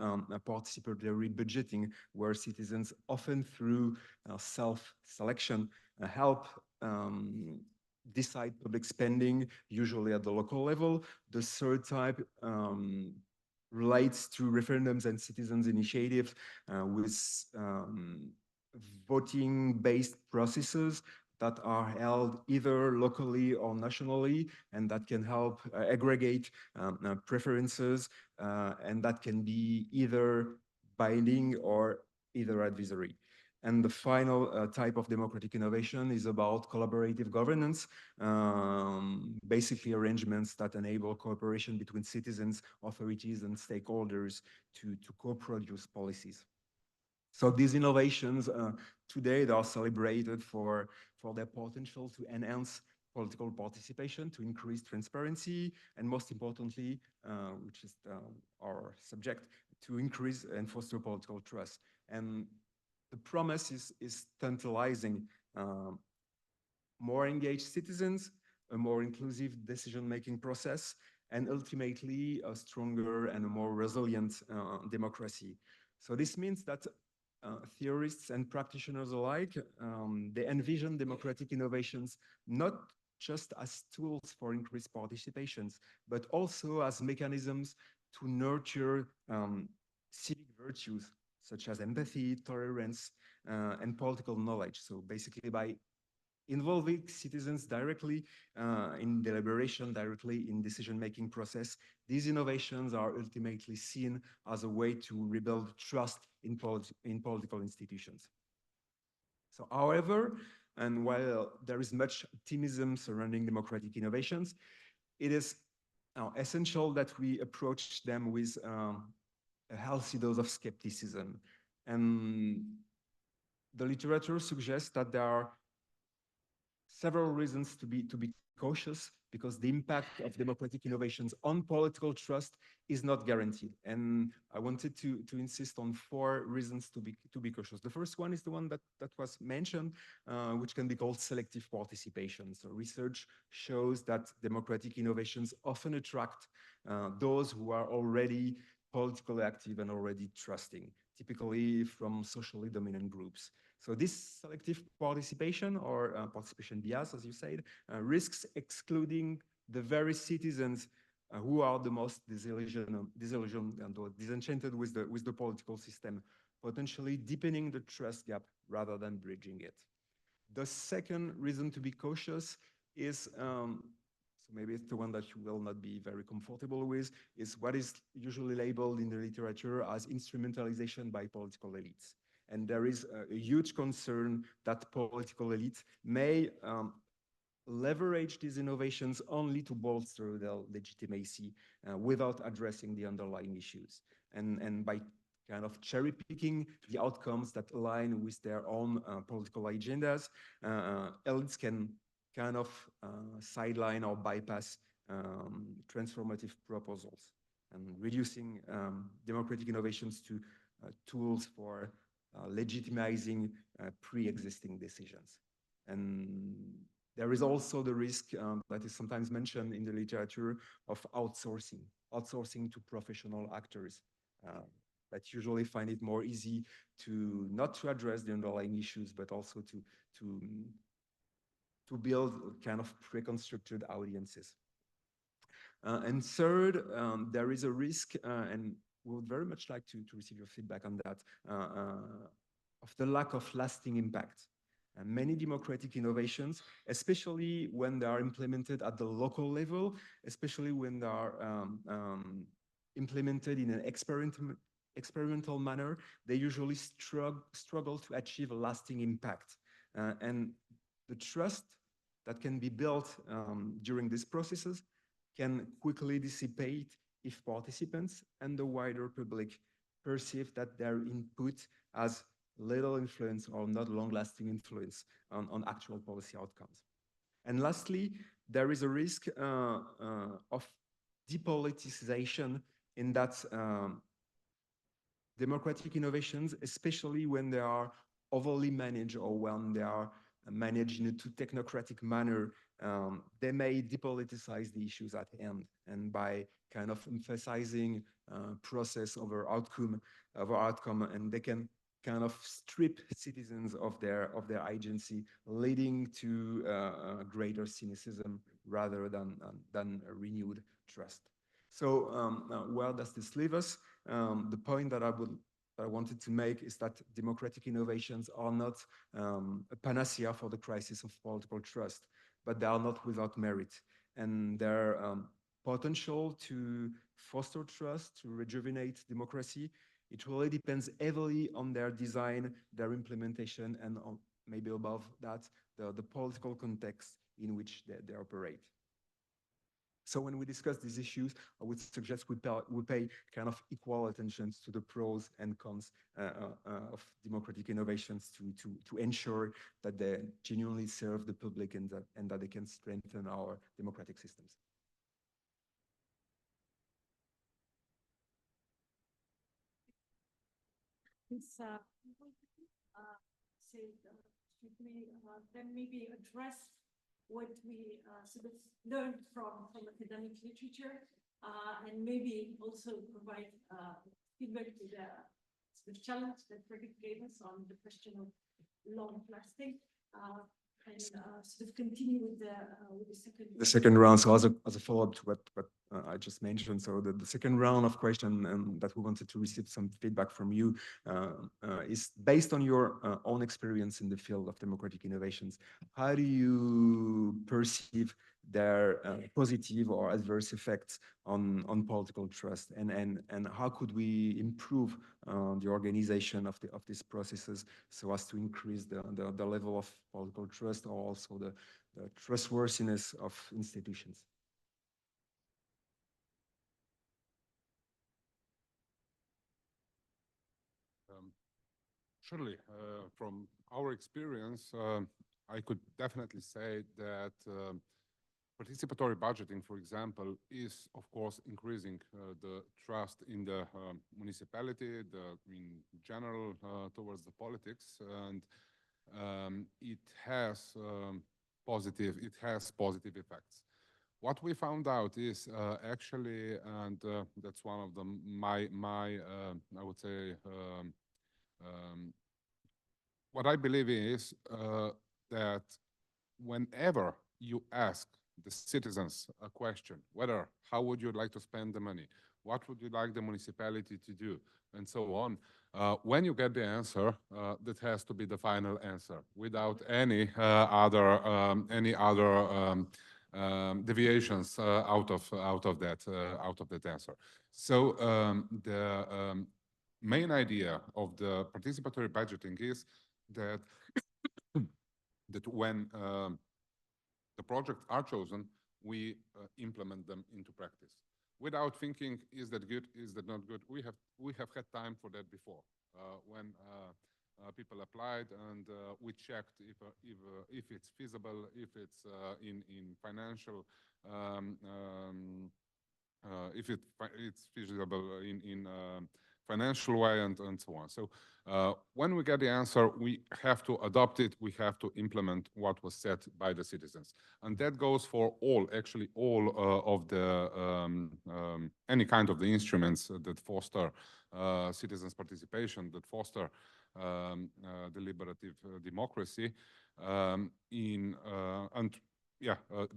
participatory budgeting, where citizens, often through self-selection, help decide public spending, usually at the local level. The third type relates to referendums and citizens' initiatives with voting-based processes that are held either locally or nationally, and that can help aggregate preferences, and that can be either binding or either advisory. And the final type of democratic innovation is about collaborative governance, basically arrangements that enable cooperation between citizens, authorities, and stakeholders to co-produce policies. So these innovations today, they are celebrated for their potential to enhance political participation, to increase transparency, and most importantly, which is our subject, to increase and foster political trust. And the promise is tantalizing. More engaged citizens, a more inclusive decision-making process, and ultimately a stronger and a more resilient democracy. So this means that theorists and practitioners alike, they envision democratic innovations not just as tools for increased participations, but also as mechanisms to nurture civic virtues such as empathy, tolerance, and political knowledge. So basically by involving citizens directly in deliberation, directly in decision-making process, these innovations are ultimately seen as a way to rebuild trust in political institutions. So however, and while there is much optimism surrounding democratic innovations, it is essential that we approach them with a healthy dose of skepticism. And the literature suggests that there are several reasons to be cautious, because the impact of democratic innovations on political trust is not guaranteed. And I wanted to insist on 4 reasons to be cautious. The first one is the one that was mentioned, which can be called selective participation. So research shows that democratic innovations often attract those who are already politically active and already trusting, typically from socially dominant groups. So this selective participation, or participation bias, as you said, risks excluding the very citizens who are the most disillusioned and disenchanted with the political system, potentially deepening the trust gap rather than bridging it. The second reason to be cautious is, so maybe it's the one that you will not be very comfortable with, is what is usually labeled in the literature as instrumentalization by political elites. And there is a huge concern that political elites may leverage these innovations only to bolster their legitimacy without addressing the underlying issues. And by kind of cherry picking the outcomes that align with their own political agendas, elites can kind of sideline or bypass transformative proposals, and reducing democratic innovations to tools for legitimizing pre-existing decisions. And there is also the risk that is sometimes mentioned in the literature of outsourcing to professional actors that usually find it more easy to not to address the underlying issues, but also to build kind of pre-constructed audiences. And third, there is a risk, and we would very much like to receive your feedback on that, of the lack of lasting impact. And many democratic innovations, especially when they are implemented at the local level, especially when they are implemented in an experimental manner, they usually struggle to achieve a lasting impact. And the trust that can be built during these processes can quickly dissipate if participants and the wider public perceive that their input has little influence or not long-lasting influence on actual policy outcomes. And lastly, there is a risk of depoliticization in that democratic innovations, especially when they are overly managed or when they are managed in a too technocratic manner, they may depoliticize the issues at hand. And by kind of emphasizing process over outcome, and they can kind of strip citizens of their agency, leading to greater cynicism rather than a renewed trust. So where does this leave us? The point that I wanted to make is that democratic innovations are not a panacea for the crisis of political trust, but they are not without merit. And their potential to foster trust, to rejuvenate democracy, it really depends heavily on their design, their implementation, and on, maybe above that, the political context in which they operate. So when we discuss these issues, I would suggest we pay kind of equal attention to the pros and cons of democratic innovations to ensure that they genuinely serve the public and that they can strengthen our democratic systems. Should we then maybe address what we sort of learned from academic literature, and maybe also provide feedback to the sort of challenge that Fredrik gave us on the question of long-lasting, and sort of continue with the second round. So as a follow-up to what I just mentioned, so the second round of question that we wanted to receive some feedback from you is based on your own experience in the field of democratic innovations. How do you perceive their positive or adverse effects on political trust, and how could we improve the organization of these processes so as to increase the level of political trust, or also the trustworthiness of institutions? Surely, from our experience, I could definitely say that participatory budgeting, for example, is, of course, increasing the trust in the municipality, in general, towards the politics, and it has positive effects. What we found out is actually, and that's one of my I would say, what I believe is that whenever you ask the citizens a question, whether how would you like to spend the money, what would you like the municipality to do, and so on, when you get the answer, that has to be the final answer without any other deviations out of that answer. So the main idea of the participatory budgeting is that that when the projects are chosen, we implement them into practice without thinking, is that good, is that not good? We have had time for that before, when people applied, and we checked if it's feasible, if it's in financial, if it's feasible in financial way, and so on. So when we get the answer, we have to adopt it, we have to implement what was said by the citizens. And that goes for actually all of the, any kind of the instruments that foster citizens' participation, that foster deliberative democracy. The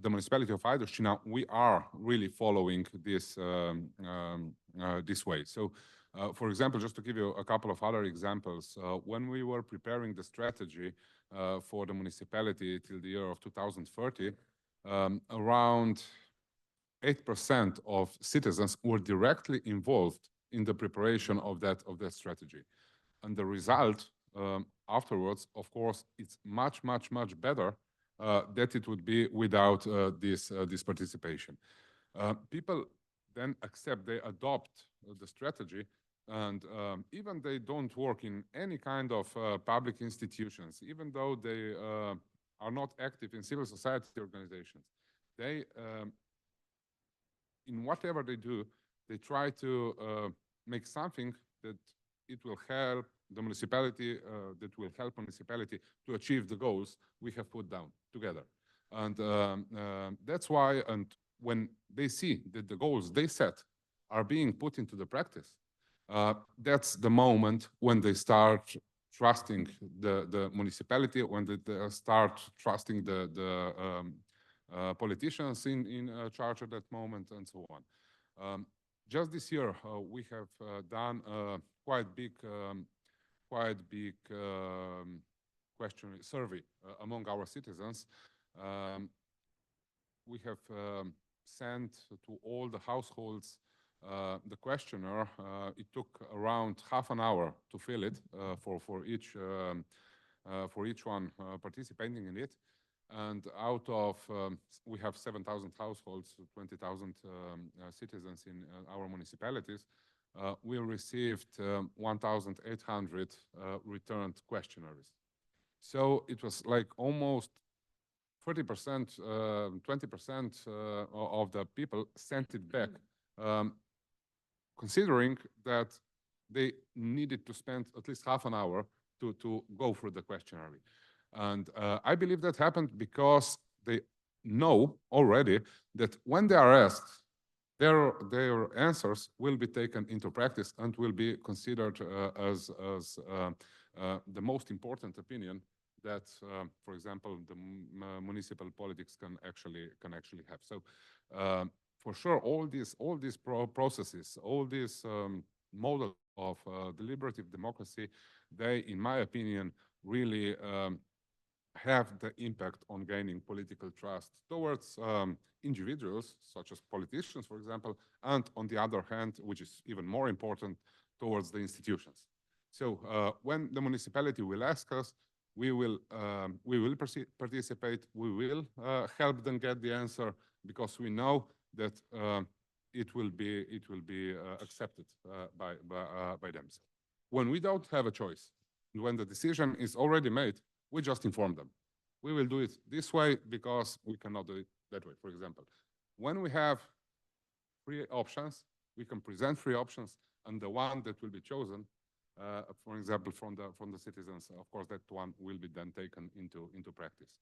municipality of Ajdovščina, we are really following this this way. So, for example, just to give you a couple of other examples, when we were preparing the strategy for the municipality till the year of 2030, around 8% of citizens were directly involved in the preparation of that strategy. And the result afterwards, of course, it's much better that it would be without this participation. People then accept, they adopt the strategy, and even they don't work in any kind of public institutions, even though they are not active in civil society organizations, they, in whatever they do, they try to make something that it will help the municipality, that will help municipality to achieve the goals we have put down together. And that's why, and when they see that the goals they set are being put into the practice, that's the moment when they start trusting the municipality, when they start trusting the politicians in charge at that moment, and so on. Just this year, we have done a quite big question survey among our citizens. We have sent to all the households the questionnaire. It took around half an hour to fill it for each one participating in it. And out of, we have 7,000 households, 20,000 citizens in our municipalities. We received 1,800 returned questionnaires. So it was like almost 30%, 20% of the people sent it back, considering that they needed to spend at least half an hour to go through the questionnaire. And I believe that happened because they know already that when they are asked, their answers will be taken into practice and will be considered as the most important opinion that, for example, the municipal politics can actually have. So, for sure, all these processes, all this model of deliberative democracy, they, in my opinion, really have the impact on gaining political trust towards individuals, such as politicians, for example, and on the other hand, which is even more important, towards the institutions. So when the municipality will ask us, we will participate, we will help them get the answer, because we know that it will be accepted by them. When we don't have a choice, when the decision is already made, we just inform them. We will do it this way because we cannot do it that way, for example. When we have three options, we can present three options, and the one that will be chosen, for example, from the citizens, of course, that one will be then taken into practice.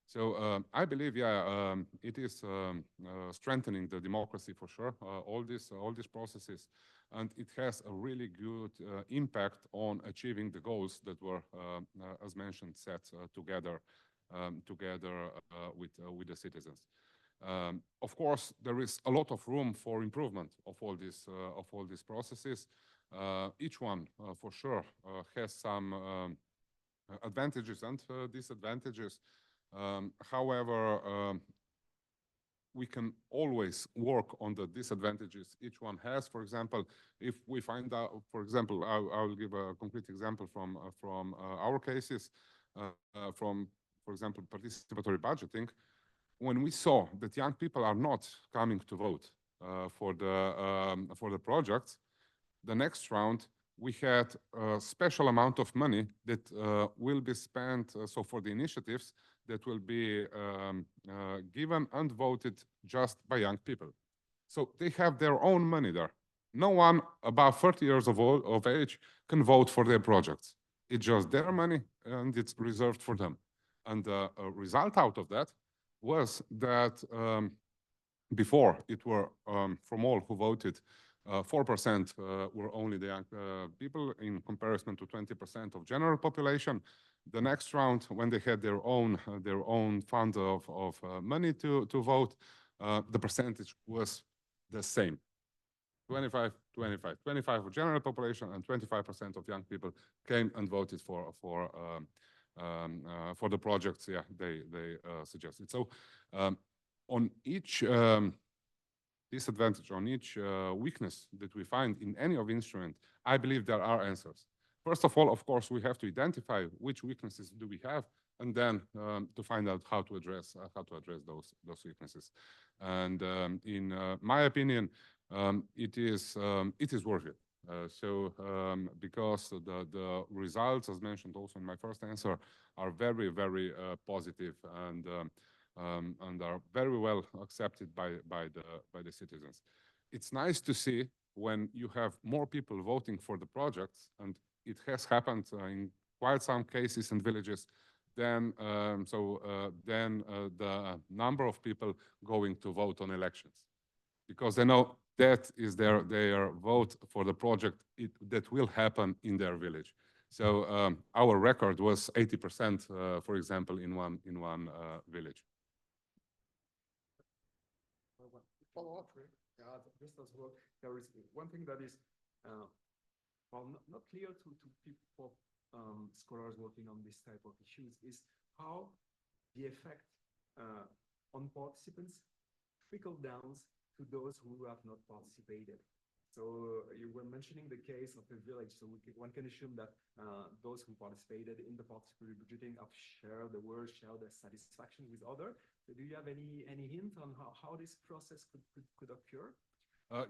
So I believe, yeah, it is strengthening the democracy for sure. All these processes, and it has a really good impact on achieving the goals that were, as mentioned, set together with the citizens. Of course, there is a lot of room for improvement of all these processes. Each one, for sure, has some advantages and disadvantages. However, we can always work on the disadvantages each one has. For example, if we find out, for example, I will give a concrete example from our cases, for example, participatory budgeting. When we saw that young people are not coming to vote for the projects, the next round we had a special amount of money that will be spent. So for the initiatives that will be given and voted just by young people. So they have their own money there. No one above 30 years of age can vote for their projects. It's just their money and it's reserved for them. And the result out of that was that before it were from all who voted, 4% were only the young people in comparison to 20% of general population. The next round, when they had their own fund of money to vote, the percentage was the same. 25 of general population and 25% of young people came and voted for the projects, yeah, they suggested. So on each disadvantage, on each weakness that we find in any of instrument, I believe there are answers. First of all, of course, we have to identify which weaknesses do we have, and then to find out how to address those weaknesses. And in my opinion, it is worth it. Because the results, as mentioned also in my first answer, are very, very positive and are very well accepted by the citizens. It's nice to see when you have more people voting for the projects, and it has happened in quite some cases in villages, then the number of people going to vote on elections, because they know that is their vote for the project that will happen in their village. So our record was 80%, for example, in one village. Follow up, yeah, just as well. There is one thing that is, well, not clear to people, scholars working on this type of issues, is how the effect on participants trickle down to those who have not participated. So you were mentioning the case of a village. So one can assume that those who participated in the participatory budgeting have shared the word, shared their satisfaction with others. So do you have any hint on how this process could occur?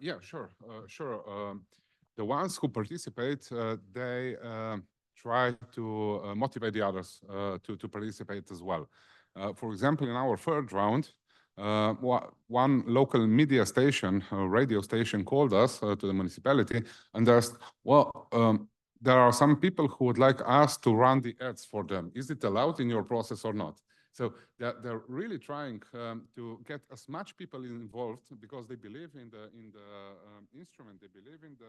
Yeah, sure. The ones who participate, they try to motivate the others to participate as well. For example, in our third round, one local media station, radio station, called us to the municipality and asked, well, there are some people who would like us to run the ads for them. Is it allowed in your process or not? So they're really trying to get as much people involved because they believe in the instrument, they believe in the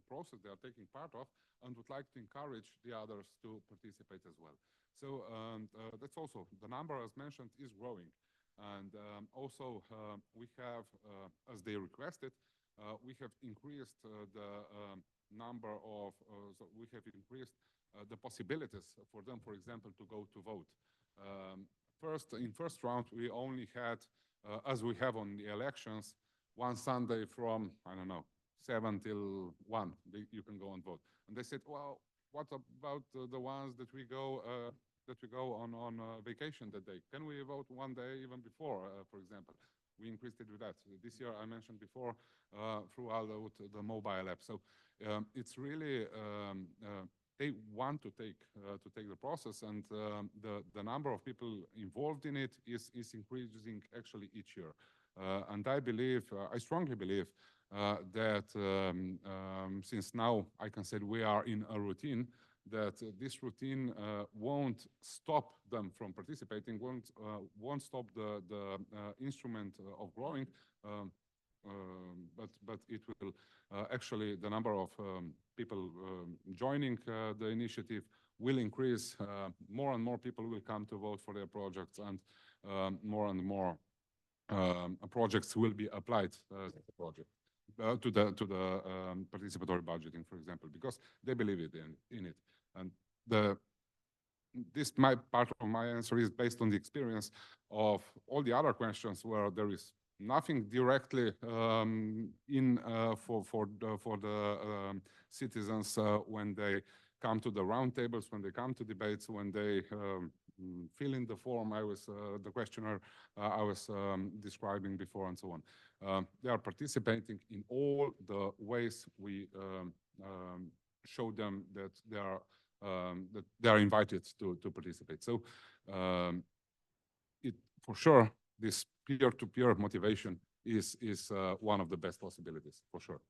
process they are taking part of, and would like to encourage the others to participate as well. So that's also, the number as mentioned is growing. And also we have, as they requested, we have increased the number of, so we have increased the possibilities for them, for example, to go to vote. In first round, we only had, as we have on the elections, one Sunday from, I don't know, 7 till 1, you can go and vote. And they said, well, what about the ones that we go on vacation that day? Can we vote one day even before, for example? We increased it with that. This year, I mentioned before, throughout the mobile app. So it's really, they want to take the process, and the number of people involved in it is increasing actually each year. And I believe, I strongly believe that since now I can say we are in a routine, that this routine won't stop them from participating, won't stop the instrument of growing, but it will actually, the number of people joining the initiative will increase. More and more people will come to vote for their projects, and more and more projects will be applied to the project. To the participatory budgeting, for example, because they believe in it. And this part of my answer is based on the experience of all the other questions where there is nothing directly for the citizens when they come to the roundtables, when they come to debates, when they fill in the form the questionnaire I was describing before, and so on. They are participating in all the ways we show them that they are invited to participate. So for sure, this peer-to-peer motivation is one of the best possibilities, for sure.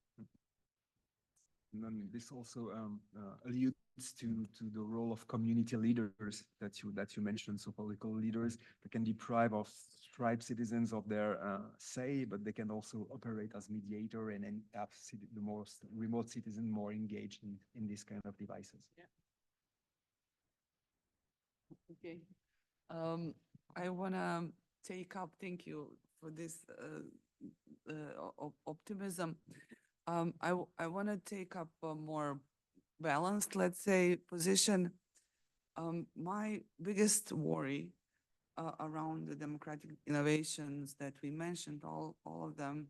And then this also alludes to the role of community leaders that you mentioned. So political leaders that can deprive citizens of their say, but they can also operate as mediator and have the most remote citizen more engaged in these kind of devices. Yeah. Okay. I want to take up, thank you for this optimism. I want to take up a more balanced, let's say, position. My biggest worry around the democratic innovations that we mentioned, all of them,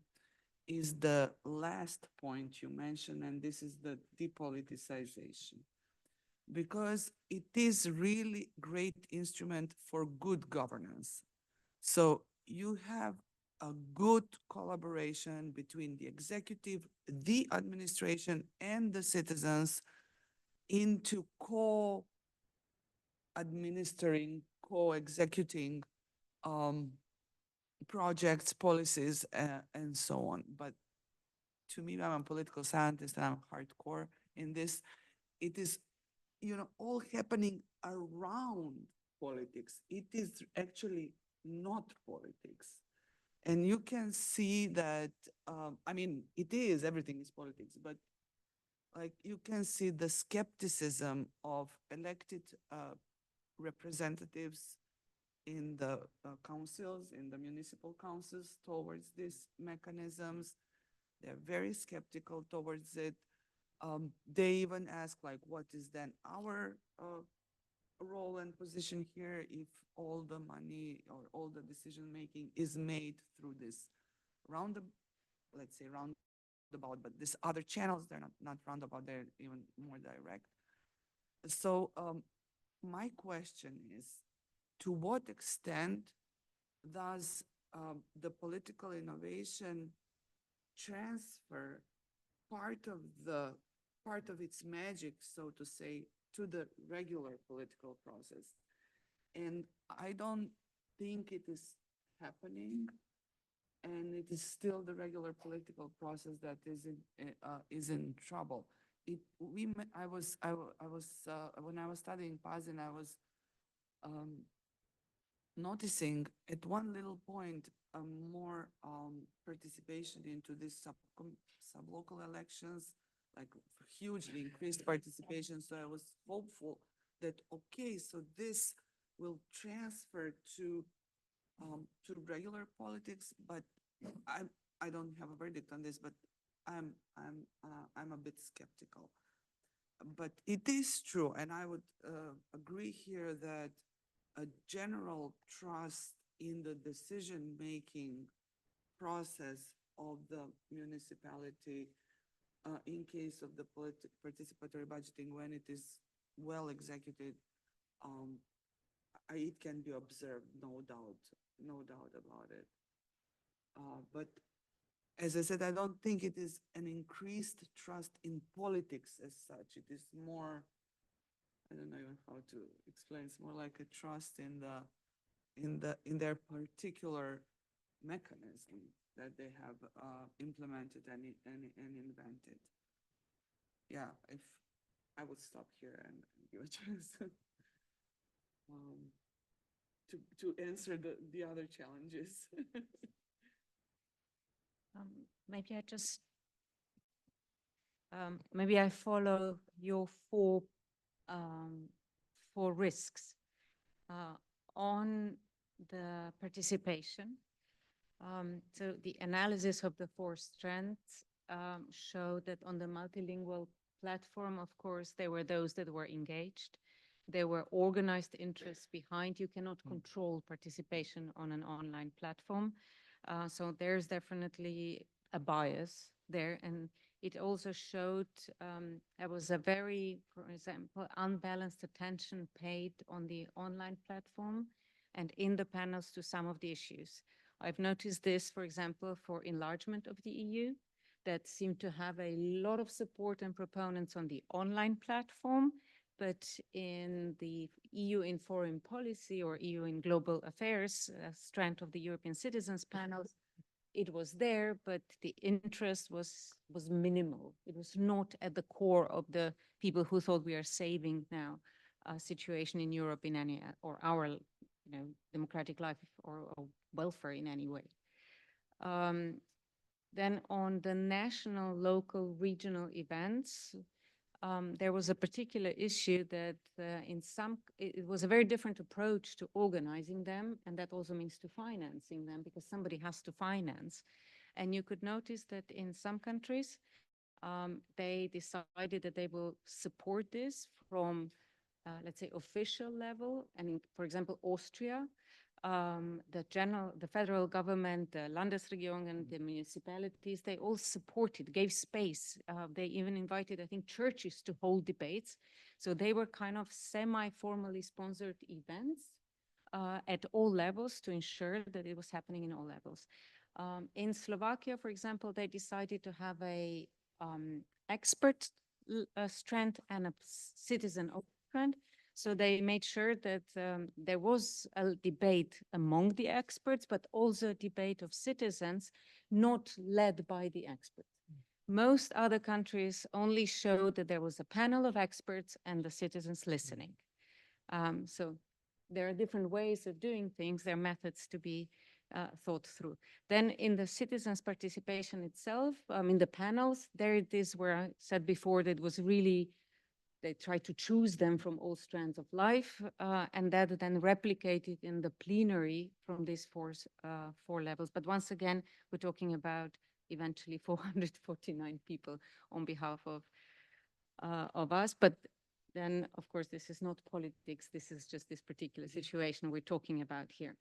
is the last point you mentioned, and this is the depoliticization. Because it is really great instrument for good governance. So you have a good collaboration between the executive, the administration, and the citizens into co-administering, co-executing projects, policies, and so on. But to me, I'm a political scientist and I'm hardcore in this. It is, all happening around politics. It is actually not politics. And you can see that, everything is politics, but like you can see the skepticism of elected representatives in the councils, in the municipal councils towards these mechanisms. They're very skeptical towards it. They even ask, like, what is then our role and position here if all the money or all the decision-making is made through this let's say roundabout, but these other channels, they're not roundabout, they're even more direct. So my question is, to what extent does the political innovation transfer part of its magic, so to say, to the regular political process? And I don't think it is happening, and it is still the regular political process that is in trouble. When I was studying Pazin, I was noticing at one little point more participation into these sublocal elections, like hugely increased participation. So I was hopeful that, okay, so this will transfer to regular politics, but I don't have a verdict on this, but I'm a bit skeptical. But it is true, and I would agree here that a general trust in the decision-making process of the municipality in case of the participatory budgeting, when it is well executed, it can be observed, no doubt about it. But as I said, I don't think it is an increased trust in politics as such. It is more, I don't know even how to explain. It's more like a trust in their particular mechanism that they have implemented and invented. Yeah, if I would stop here and give a chance to answer the other challenges. Maybe I just, maybe I follow your four risks on the participation. So the analysis of the four strengths showed that on the multilingual platform, of course, there were those that were engaged. There were organized interests behind. You cannot control participation on an online platform. So there's definitely a bias there. And it also showed there was a very, for example, unbalanced attention paid on the online platform and in the panels to some of the issues. I've noticed this, for example, for enlargement of the EU, that seemed to have a lot of support and proponents on the online platform, but in the EU in foreign policy or EU in global affairs strand of the European citizens panels, it was there, but the interest was minimal. It was not at the core of the people who thought we are saving now a situation in Europe in any, or our, democratic life or welfare in any way. Then on the national, local, regional events, there was a particular issue that it was a very different approach to organizing them, and that also means to financing them, because somebody has to finance. And you could notice that in some countries, they decided that they will support this from, let's say, official level. And for example, Austria, the federal government, the Landesregierung and the municipalities, they all supported, gave space. They even invited, I think, churches to hold debates. So they were kind of semi-formally sponsored events at all levels to ensure that it was happening in all levels. In Slovakia, for example, they decided to have a expert strand and a citizen strand. So they made sure that there was a debate among the experts, but also a debate of citizens, not led by the experts. Most other countries only showed that there was a panel of experts and the citizens listening. So there are different ways of doing things. There are methods to be thought through. Then in the citizens' participation itself, in the panels, there it is where I said before that was really, they try to choose them from all strands of life, and that then replicated in the plenary from these four levels. But once again, we're talking about eventually 449 people on behalf of us. But then, of course, this is not politics. This is just this particular situation we're talking about here.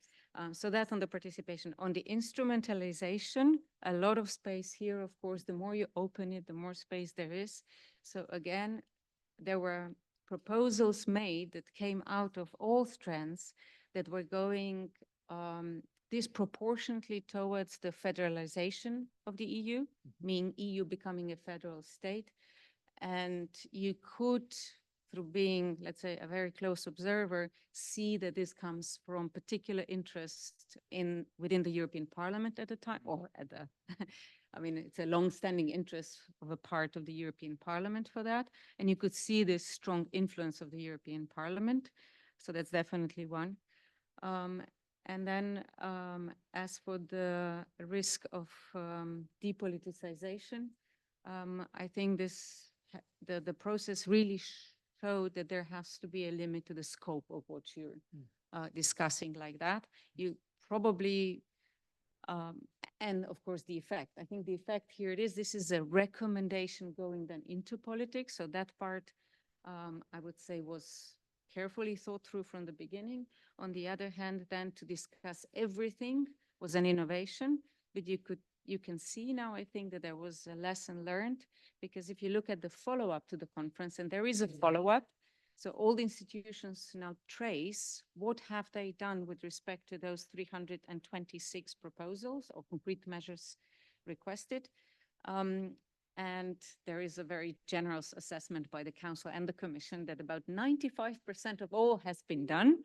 So that's on the participation. On the instrumentalization, a lot of space here, of course, the more you open it, the more space there is. So again, there were proposals made that came out of all strands that were going disproportionately towards the federalization of the EU, meaning EU becoming a federal state. And you could, through being, let's say, a very close observer, see that this comes from particular interest within the European Parliament at the time, or at the, I mean, it's a long-standing interest of a part of the European Parliament for that. And you could see this strong influence of the European Parliament. So that's definitely one. And then as for the risk of depoliticization, I think the process really showed that there has to be a limit to the scope of what you're discussing like that. You probably, and of course the effect. I think the effect here it is, this is a recommendation going then into politics. So that part, I would say, was carefully thought through from the beginning. On the other hand, then to discuss everything was an innovation, but you can see now, I think, that there was a lesson learned, because if you look at the follow-up to the conference, and there is a follow-up, so all the institutions now trace what have they done with respect to those 326 proposals or concrete measures requested. And there is a very generous assessment by the Council and the Commission that about 95% of all has been done.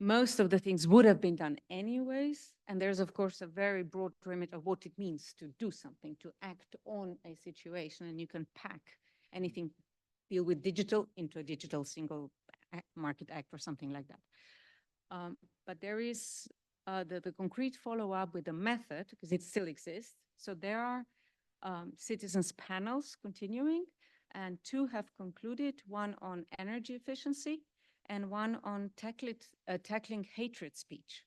Most of the things would have been done anyways. And there's, of course, a very broad remit of what it means to do something, to act on a situation. And you can pack anything, deal with digital into a digital single market act or something like that. But there is the concrete follow-up with the method, because it still exists. So there are citizens panels continuing, and 2 have concluded, one on energy efficiency and one on tackling hatred speech.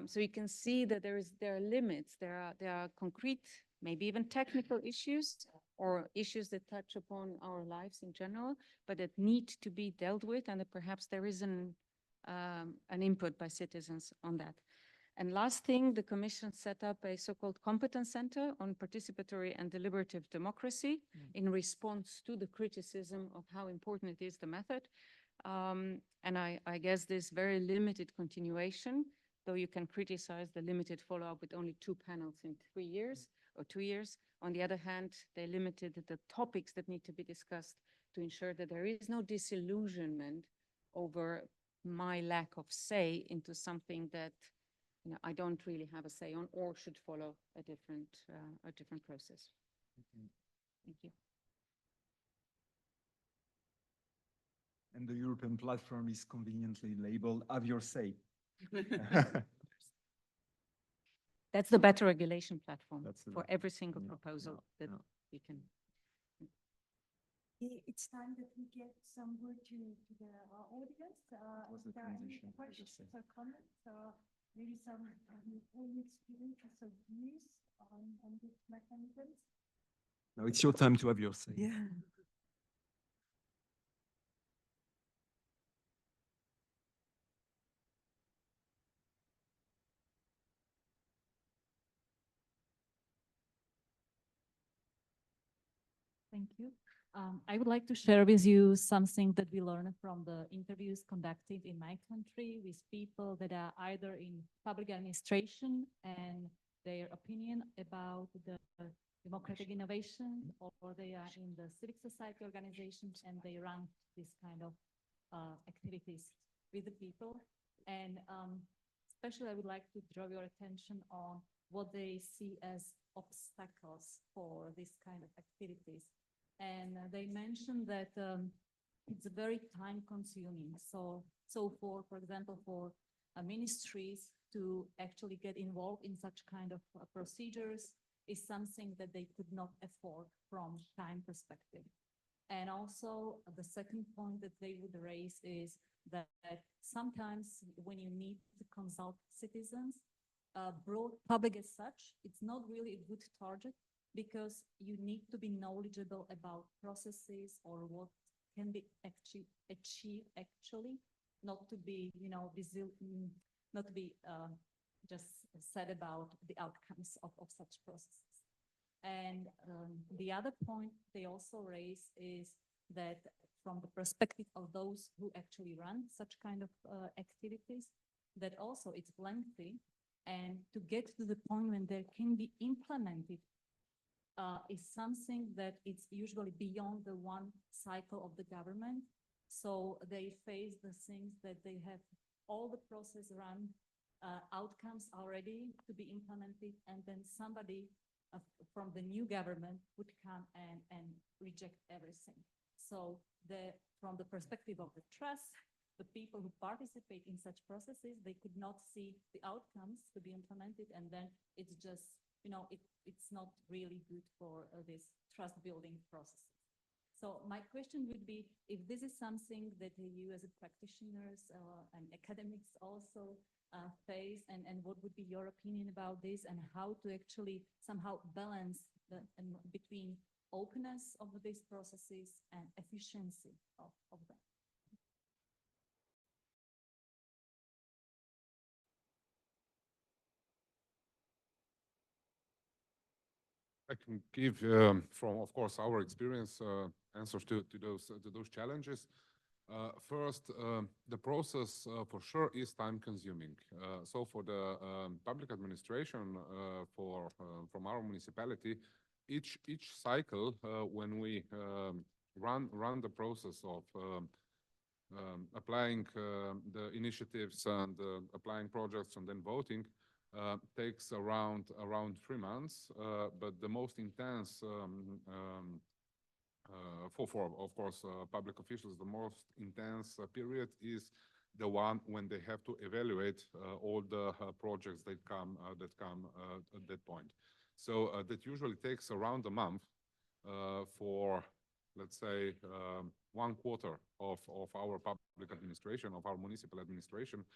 So you can see that there are limits, there are concrete, maybe even technical issues or issues that touch upon our lives in general, but that need to be dealt with, and that perhaps there is an input by citizens on that. And last thing, the Commission set up a so-called competence center on participatory and deliberative democracy in response to the criticism of how important it is, the method. And I guess this very limited continuation, though you can criticize the limited follow-up with only 2 panels in 3 years or 2 years. On the other hand, they limited the topics that need to be discussed to ensure that there is no disillusionment over my lack of say into something that I don't really have a say on, or should follow a different process. Thank you. And the European platform is conveniently labeled "Have Your Say." That's the better regulation platform for every single Yeah, proposal that we can. It's time that we get some word to the audience. Is there any questions or comments? Maybe some own experiences or views on these mechanisms? Now it's your time to have your say. Yeah. Thank you. I would like to share with you something that we learned from the interviews conducted in my country with people that are either in public administration and their opinion about the democratic innovation, or they are in the civic society organizations and they run this kind of activities with the people. And especially I would like to draw your attention on what they see as obstacles for this kind of activities. And they mentioned that it's very time consuming. So for example, for ministries to actually get involved in such kind of procedures is something that they could not afford from time perspective. And also the second point that they would raise is that sometimes when you need to consult citizens, broad public as such, it's not really a good target because you need to be knowledgeable about processes or what can be achieved actually, not to be, not to be just said about the outcomes of such processes. And the other point they also raise is that from the perspective of those who actually run such kind of activities, that also it's lengthy, and to get to the point when they can be implemented is something that it's usually beyond the one cycle of the government. So they face the things that they have all the process run, outcomes already to be implemented, and then somebody from the new government would come and reject everything. So from the perspective of the trust, the people who participate in such processes, they could not see the outcomes to be implemented, and then it's just, it's not really good for this trust building process. So my question would be, if this is something that you as a practitioners and academics also face, and what would be your opinion about this, and how to actually somehow balance between openness of these processes and efficiency of them? I can give, from, of course, our experience, answers to those challenges. First, the process for sure is time-consuming. So for the public administration, from our municipality, each cycle, when we run the process of applying the initiatives and applying projects and then voting, takes around 3 months, but the most intense for of course public officials, the most intense period is the one when they have to evaluate all the projects that come at that point. So that usually takes around a month for, let's say, 1/4 of our public administration, of our municipal administration.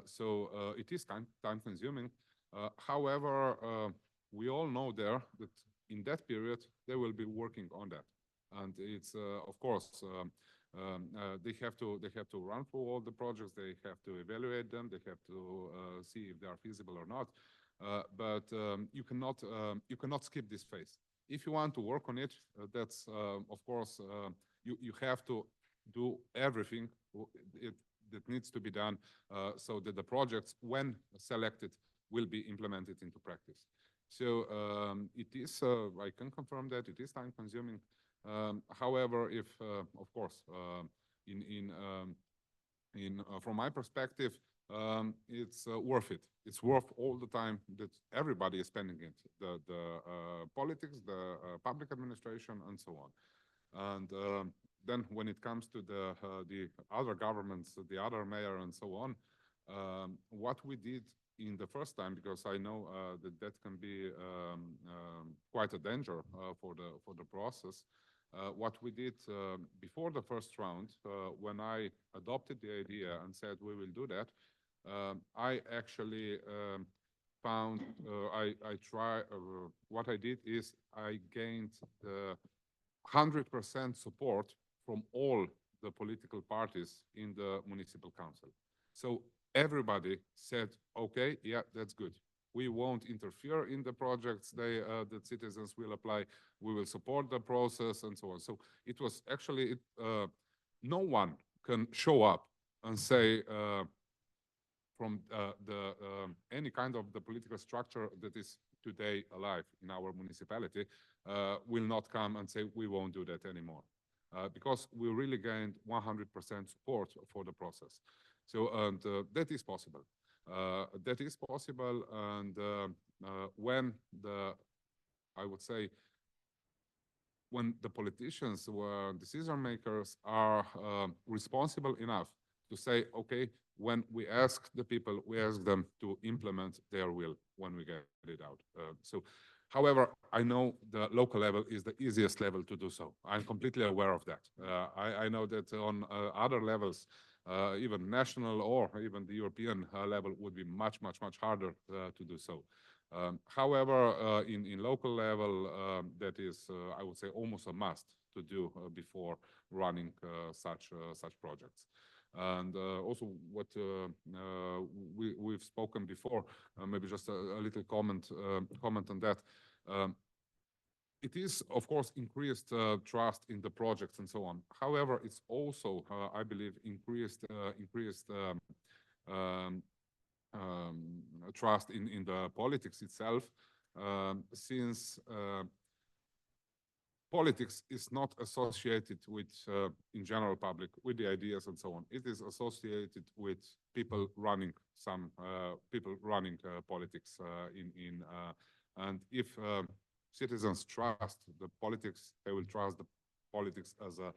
So it is time consuming. However, we all know there that in that period, they will be working on that. And it's, of course, they have to run through all the projects, they have to evaluate them, they have to see if they are feasible or not. But you cannot skip this phase. If you want to work on it, that's, of course, you have to do everything that needs to be done so that the projects, when selected, will be implemented into practice. So it is, I can confirm that it is time consuming. However, if, of course, from my perspective, it's worth it. It's worth all the time that everybody is spending it, the politics, the public administration, and so on. And then when it comes to the other governments, the other mayor, and so on, what we did in the first time, because I know that can be quite a danger for the process. What we did before the first round, when I adopted the idea and said we will do that, I actually found, what I did is I gained 100% support from all the political parties in the municipal council. So everybody said, okay, yeah, that's good. We won't interfere in the projects that citizens will apply. We will support the process and so on. So it was actually, no one can show up and say from any kind of the political structure that is today alive in our municipality will not come and say we won't do that anymore. Because we really gained 100% support for the process. So, and that is possible. That is possible, and when I would say, when the politicians or decision makers are responsible enough to say, okay, when we ask the people, we ask them to implement their will when we get it out. However, I know the local level is the easiest level to do so. I'm completely aware of that. I know that on other levels, even national or even the European level would be much harder to do so. However, in local level, that is, I would say, almost a must to do before running such projects. And also what we've spoken before, maybe just a little comment on that. It is, of course, increased trust in the projects and so on. However, it's also, I believe, increased trust in the politics itself, since politics is not associated with, in general public, with the ideas and so on. It is associated with people running politics and if citizens trust the politics, they will trust the politics as a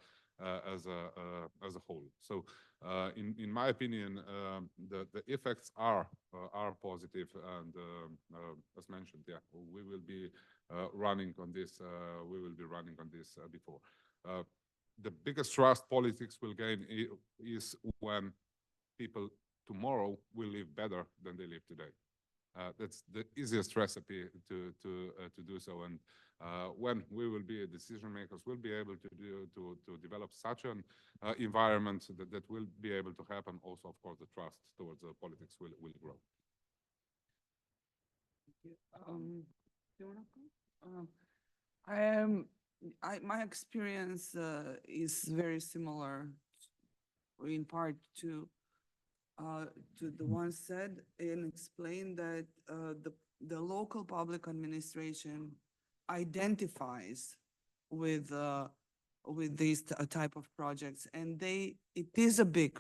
whole. So, in my opinion, the effects are positive, and as mentioned, yeah, we will be running on this. We will be running on this before. The biggest trust politics will gain is when people tomorrow will live better than they live today. That's the easiest recipe to do so, and when we will be decision makers, we'll be able to develop such an environment that will be able to happen. Also, of course, the trust towards the politics will grow. Do you want to go? My experience is very similar, in part to the one said, and explained that the local public administration identifies with these type of projects, and it is a big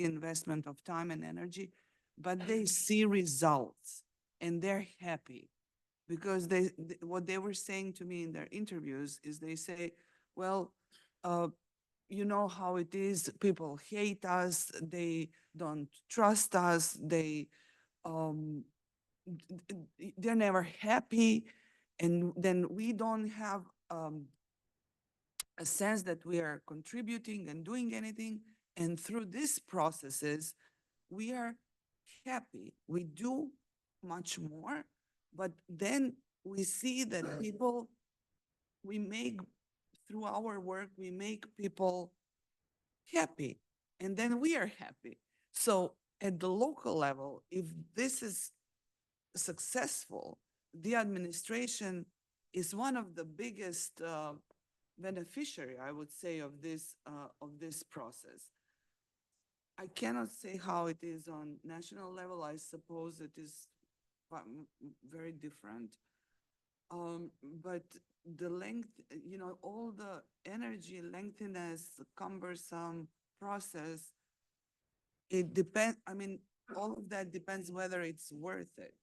investment of time and energy, but they see results and they're happy, because what they were saying to me in their interviews is they say, well, you know how it is, people hate us, they don't trust us, they're never happy, and then we don't have a sense that we are contributing and doing anything. And through these processes, we are happy. We do much more, but then we see that through our work, we make people happy, and then we are happy. So at the local level, if this is successful, the administration is one of the biggest beneficiary, I would say, of this process. I cannot say how it is on national level. I suppose it is very different. But the length, all the energy, lengthiness, cumbersome process, it depends. I mean, all of that depends whether it's worth it.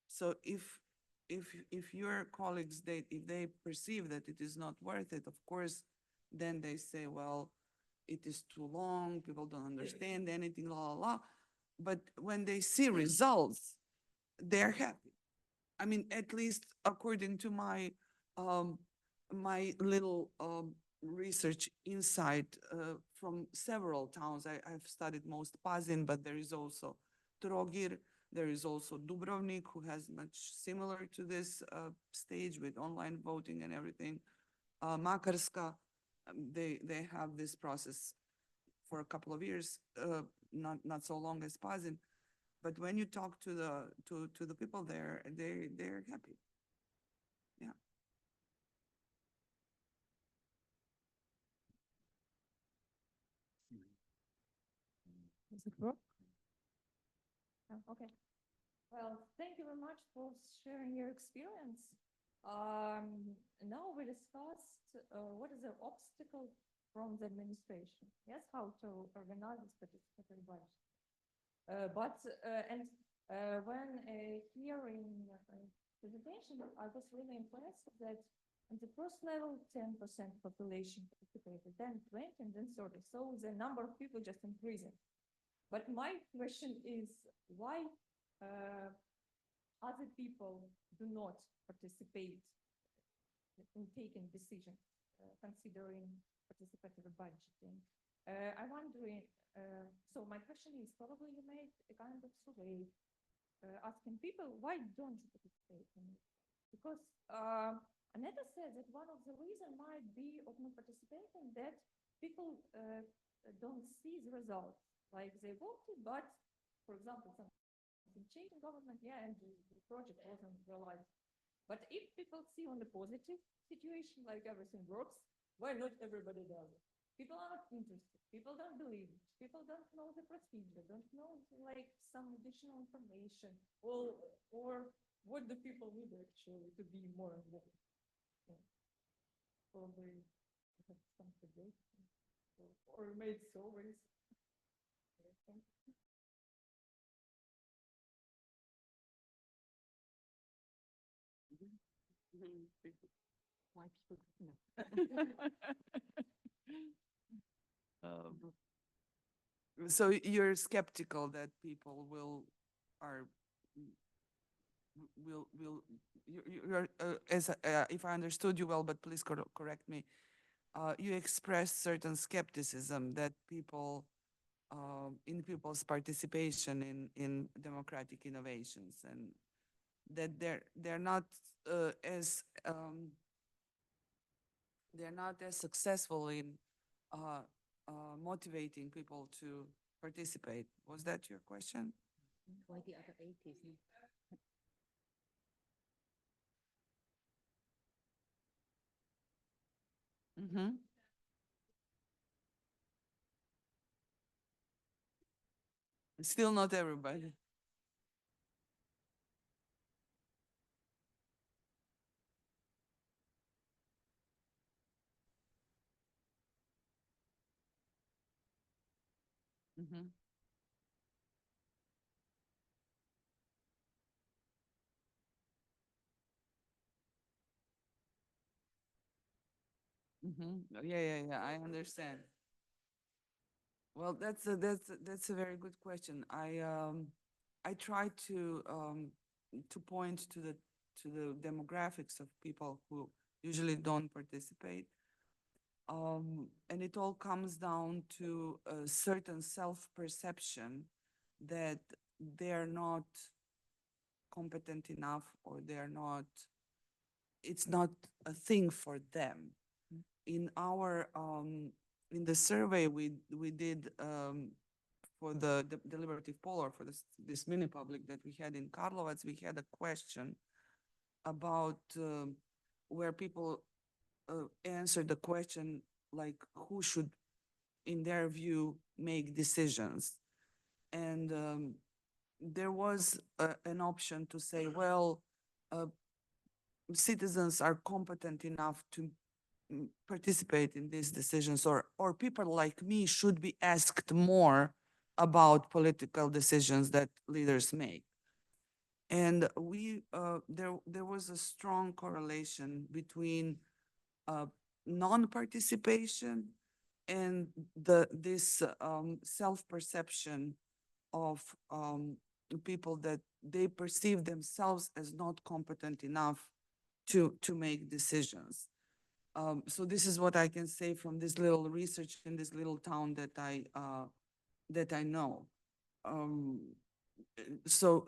So if your colleagues, if they perceive that it is not worth it, of course, then they say, well, it is too long, people don't understand anything, la, la, la. But when they see results, they're happy. I mean, at least according to my my little research insight from several towns. I've studied most Pazin, but there is also Trogir, there is also Dubrovnik, who has much similar to this stage with online voting and everything. Makarska, they have this process for a couple of years, not so long as Pazin. But when you talk to the people there, they're happy. Yeah. Does it work? Oh, okay. Well, thank you very much for sharing your experience. Now we discussed what is the obstacle from the administration. Yes, how to organize this participatory budget. When hearing presentation, I was really impressed that at the first level, 10% population participated, then 20, and then 30. So the number of people just increasing. But my question is, why other people do not participate in taking decisions, considering participatory budgeting? I'm wondering, so my question is, probably you made a kind of survey asking people, why don't you participate in it? Because Aneta said that one of the reasons might be of not participating that people don't see the results. Like they voted, but for example, something changed in government, yeah, and the project wasn't realized. But if people see on the positive situation, like everything works, why not everybody does it? People are not interested. People don't believe it. People don't know the procedure, don't know like some additional information, or what do people need actually to be more involved? Yeah. Probably have some suggestions or made surveys. Why people no. So you're skeptical that people will you're as if I understood you well, but please correct me. You expressed certain skepticism that people in people's participation in democratic innovations, and that they're not as successful in motivating people to participate. Was that your question? Why the other 80s? Mm-hmm. Still not everybody. Mm-hmm. Mm-hmm. Yeah. I understand. Well, that's a very good question. I try to point to the demographics of people who usually don't participate. And it all comes down to a certain self-perception that they're not competent enough, or it's not a thing for them. In our in the survey we did for the deliberative poll, or for this mini public that we had in Karlovac, we had a question about where people answered the question like who should, in their view, make decisions. And there was an option to say, well, citizens are competent enough to participate in these decisions, or people like me should be asked more about political decisions that leaders make. And there was a strong correlation between non-participation and this self-perception of people that they perceive themselves as not competent enough to make decisions. So this is what I can say from this little research in this little town that I know. So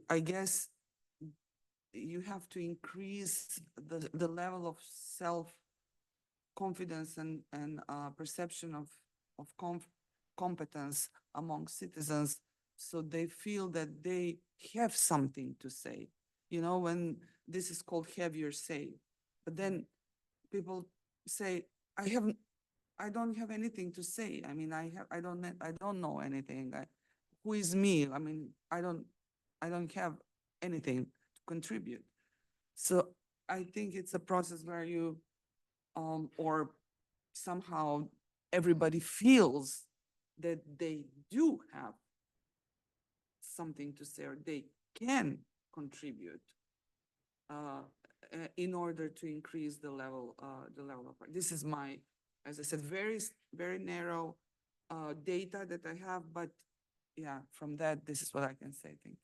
I guess you have to increase the level of self-confidence and perception of competence among citizens, so they feel that they have something to say. You know, when this is called have your say, but then people say, I don't have anything to say. I mean, I don't know anything. Who is me? I mean, I don't have anything to contribute. So I think it's a process where you, or somehow everybody feels that they do have something to say, or they can contribute in order to increase the level of. This is my, as I said, very narrow data that I have, but yeah, from that, this is what I can say. Thank you.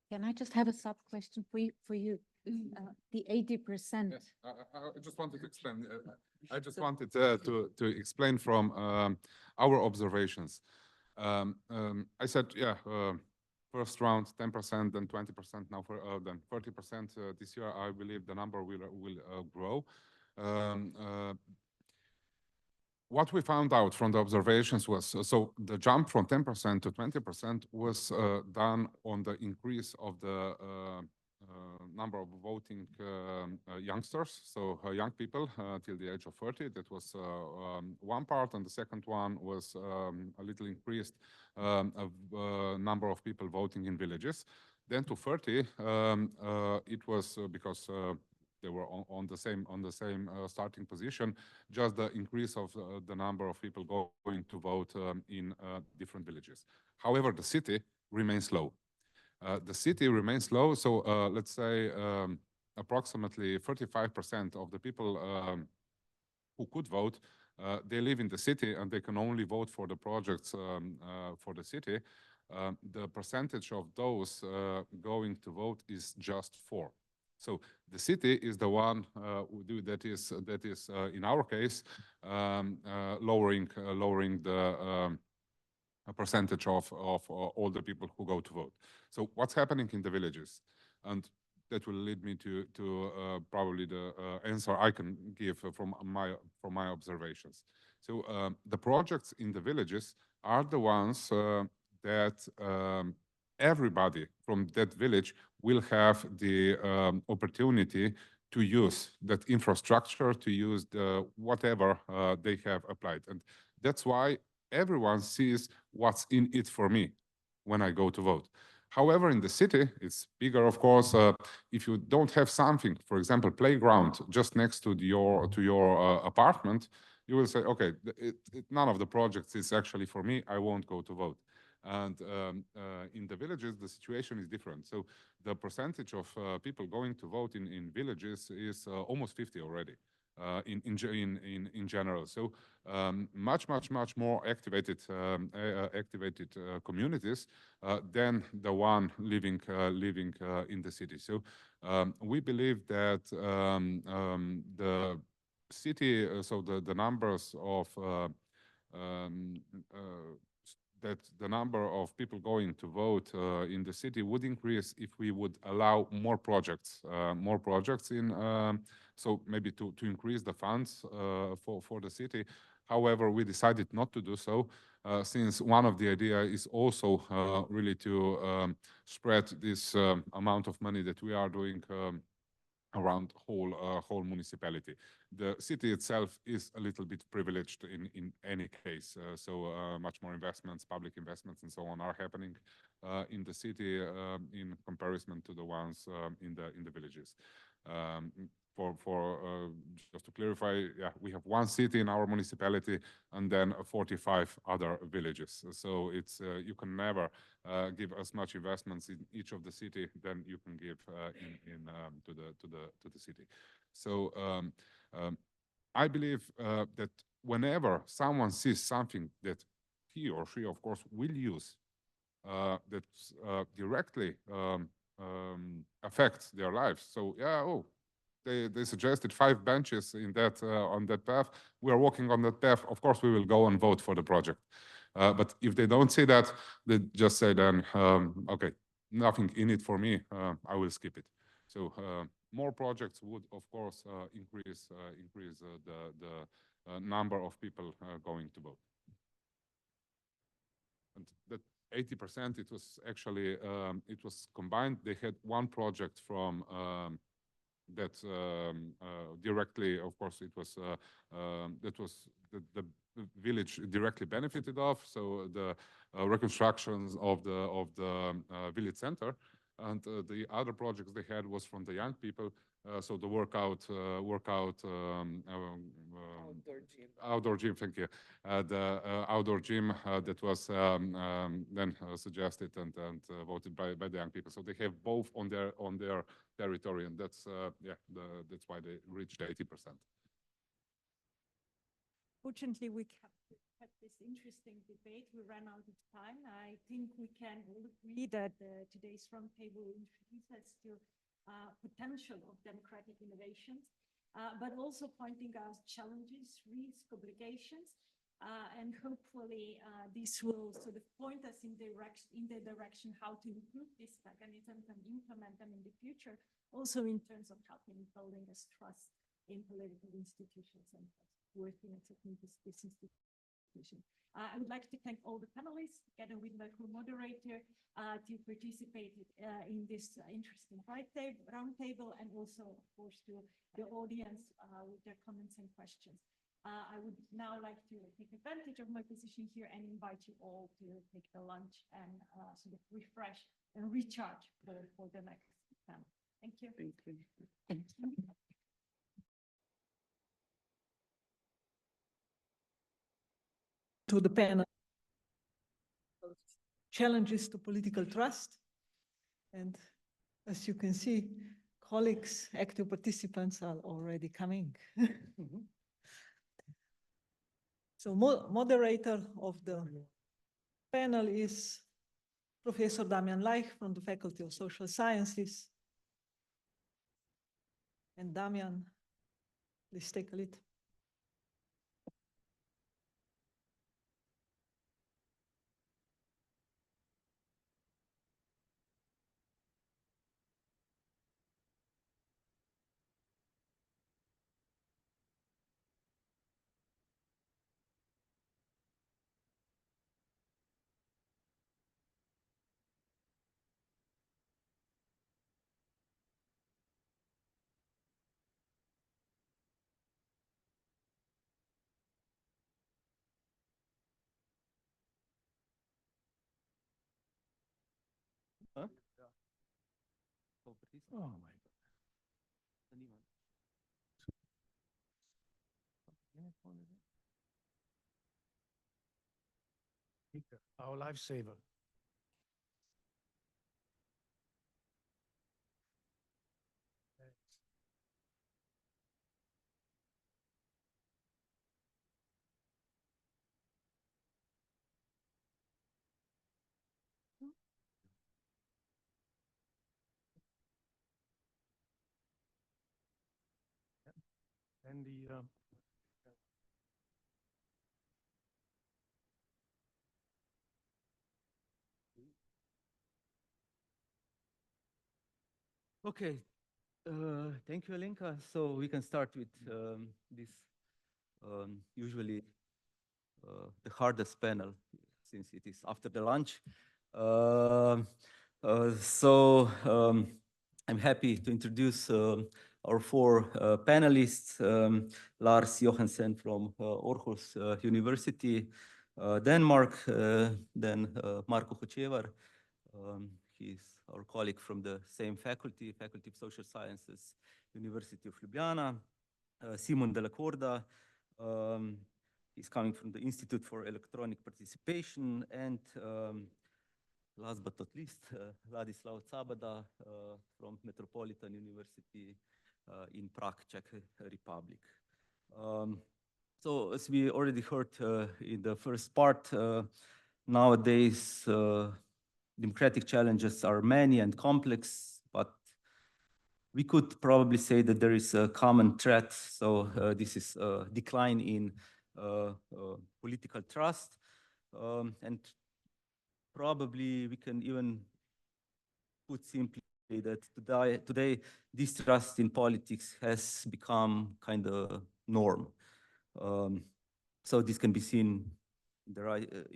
Can I just have a sub question for you? The 80%. Yes, I just wanted to explain. I just wanted to explain from our observations. I said, yeah, first round 10%, then 20%, now then 30% this year. I believe the number will grow. What we found out from the observations was, so the jump from 10% to 20% was done on the increase of the number of voting youngsters, so young people till the age of 30. That was one part, and the second one was a little increased number of people voting in villages. Then to 30, it was because they were on the same starting position, just the increase of the number of people going to vote in different villages. However, the city remains low. The city remains low, so let's say approximately 35% of the people who could vote, they live in the city and they can only vote for the projects for the city. The percentage of those going to vote is just 4%. So the city is the one that is in our case lowering the percentage of all the people who go to vote. So what's happening in the villages, and that will lead me to probably the answer I can give from my observations. So the projects in the villages are the ones that everybody from that village will have the opportunity to use that infrastructure, to use the whatever they have applied. And that's why everyone sees what's in it for me when I go to vote. However, in the city, it's bigger, of course. If you don't have something, for example, playground just next to your apartment, you will say, okay, none of the projects is actually for me. I won't go to vote. And in the villages, the situation is different. So the percentage of people going to vote in villages is almost 50 already in general. So much more activated communities than the one living in the city. So we believe that the city, so the numbers of that the number of people going to vote in the city would increase if we would allow more projects in, so maybe to increase the funds for the city. However, we decided not to do so, since one of the idea is also really to spread this amount of money that we are doing around whole municipality. The city itself is a little bit privileged in any case, so much more investments, public investments, and so on are happening in the city in comparison to the ones in the villages. Just to clarify, yeah, we have one city in our municipality and then 45 other villages. So it's you can never give as much investments in each of the city than you can give to the city. So I believe that whenever someone sees something that he or she, of course, will use that directly affects their lives. So yeah, they suggested 5 benches in that on that path. We are walking on that path. Of course, we will go and vote for the project. But if they don't see that, they just say then, okay, nothing in it for me. I will skip it. So more projects would, of course, increase the number of people going to vote. And that 80%, it was actually it was combined. They had one project from that directly, of course, it was that was the village directly benefited of. So the reconstructions of the village center, and the other projects they had was from the young people. So the outdoor gym. Thank you. The outdoor gym that was then suggested and voted by the young people. So they have both on their territory, and that's yeah, that's why they reached 80%. Unfortunately, we had this interesting debate. We ran out of time. I think we can all agree that today's roundtable introduces us to potential of democratic innovations, but also pointing out challenges, risks, obligations, and hopefully this will sort of point us in the direction how to improve these mechanisms and implement them in the future, also in terms of helping building us trust in political institutions and worthiness of this institution. I would like to thank all the panelists, together with my co-moderator, to participate in this interesting roundtable, and also, of course, to the audience with their comments and questions. I would now like to take advantage of my position here and invite you all to take the lunch and sort of refresh and recharge for the next panel. Thank you. Thank you. Thank you. To the panel, challenges to political trust. And as you can see, colleagues, active participants are already coming. So moderator of the panel is Professor Damian Laich from the Faculty of Social Sciences. And Damian, please take a lead. Huh? Oh my God. Our lifesaver. And the okay, thank you, Alenka. So we can start with this usually the hardest panel, since it is after the lunch. I'm happy to introduce our four panelists: Lars Johansen from Aarhus University, Denmark, then Marko Hočevar. He's our colleague from the same faculty, Faculty of Social Sciences, University of Ljubljana. Simon Della Corda, he's coming from the Institute for Electronic Participation, and last but not least, Ladislav Cabada from Metropolitan University in Prague, Czech Republic. So as we already heard in the first part, nowadays democratic challenges are many and complex, but we could probably say that there is a common thread. So this is a decline in political trust, and probably we can even put simply that today distrust in politics has become kind of norm. So this can be seen in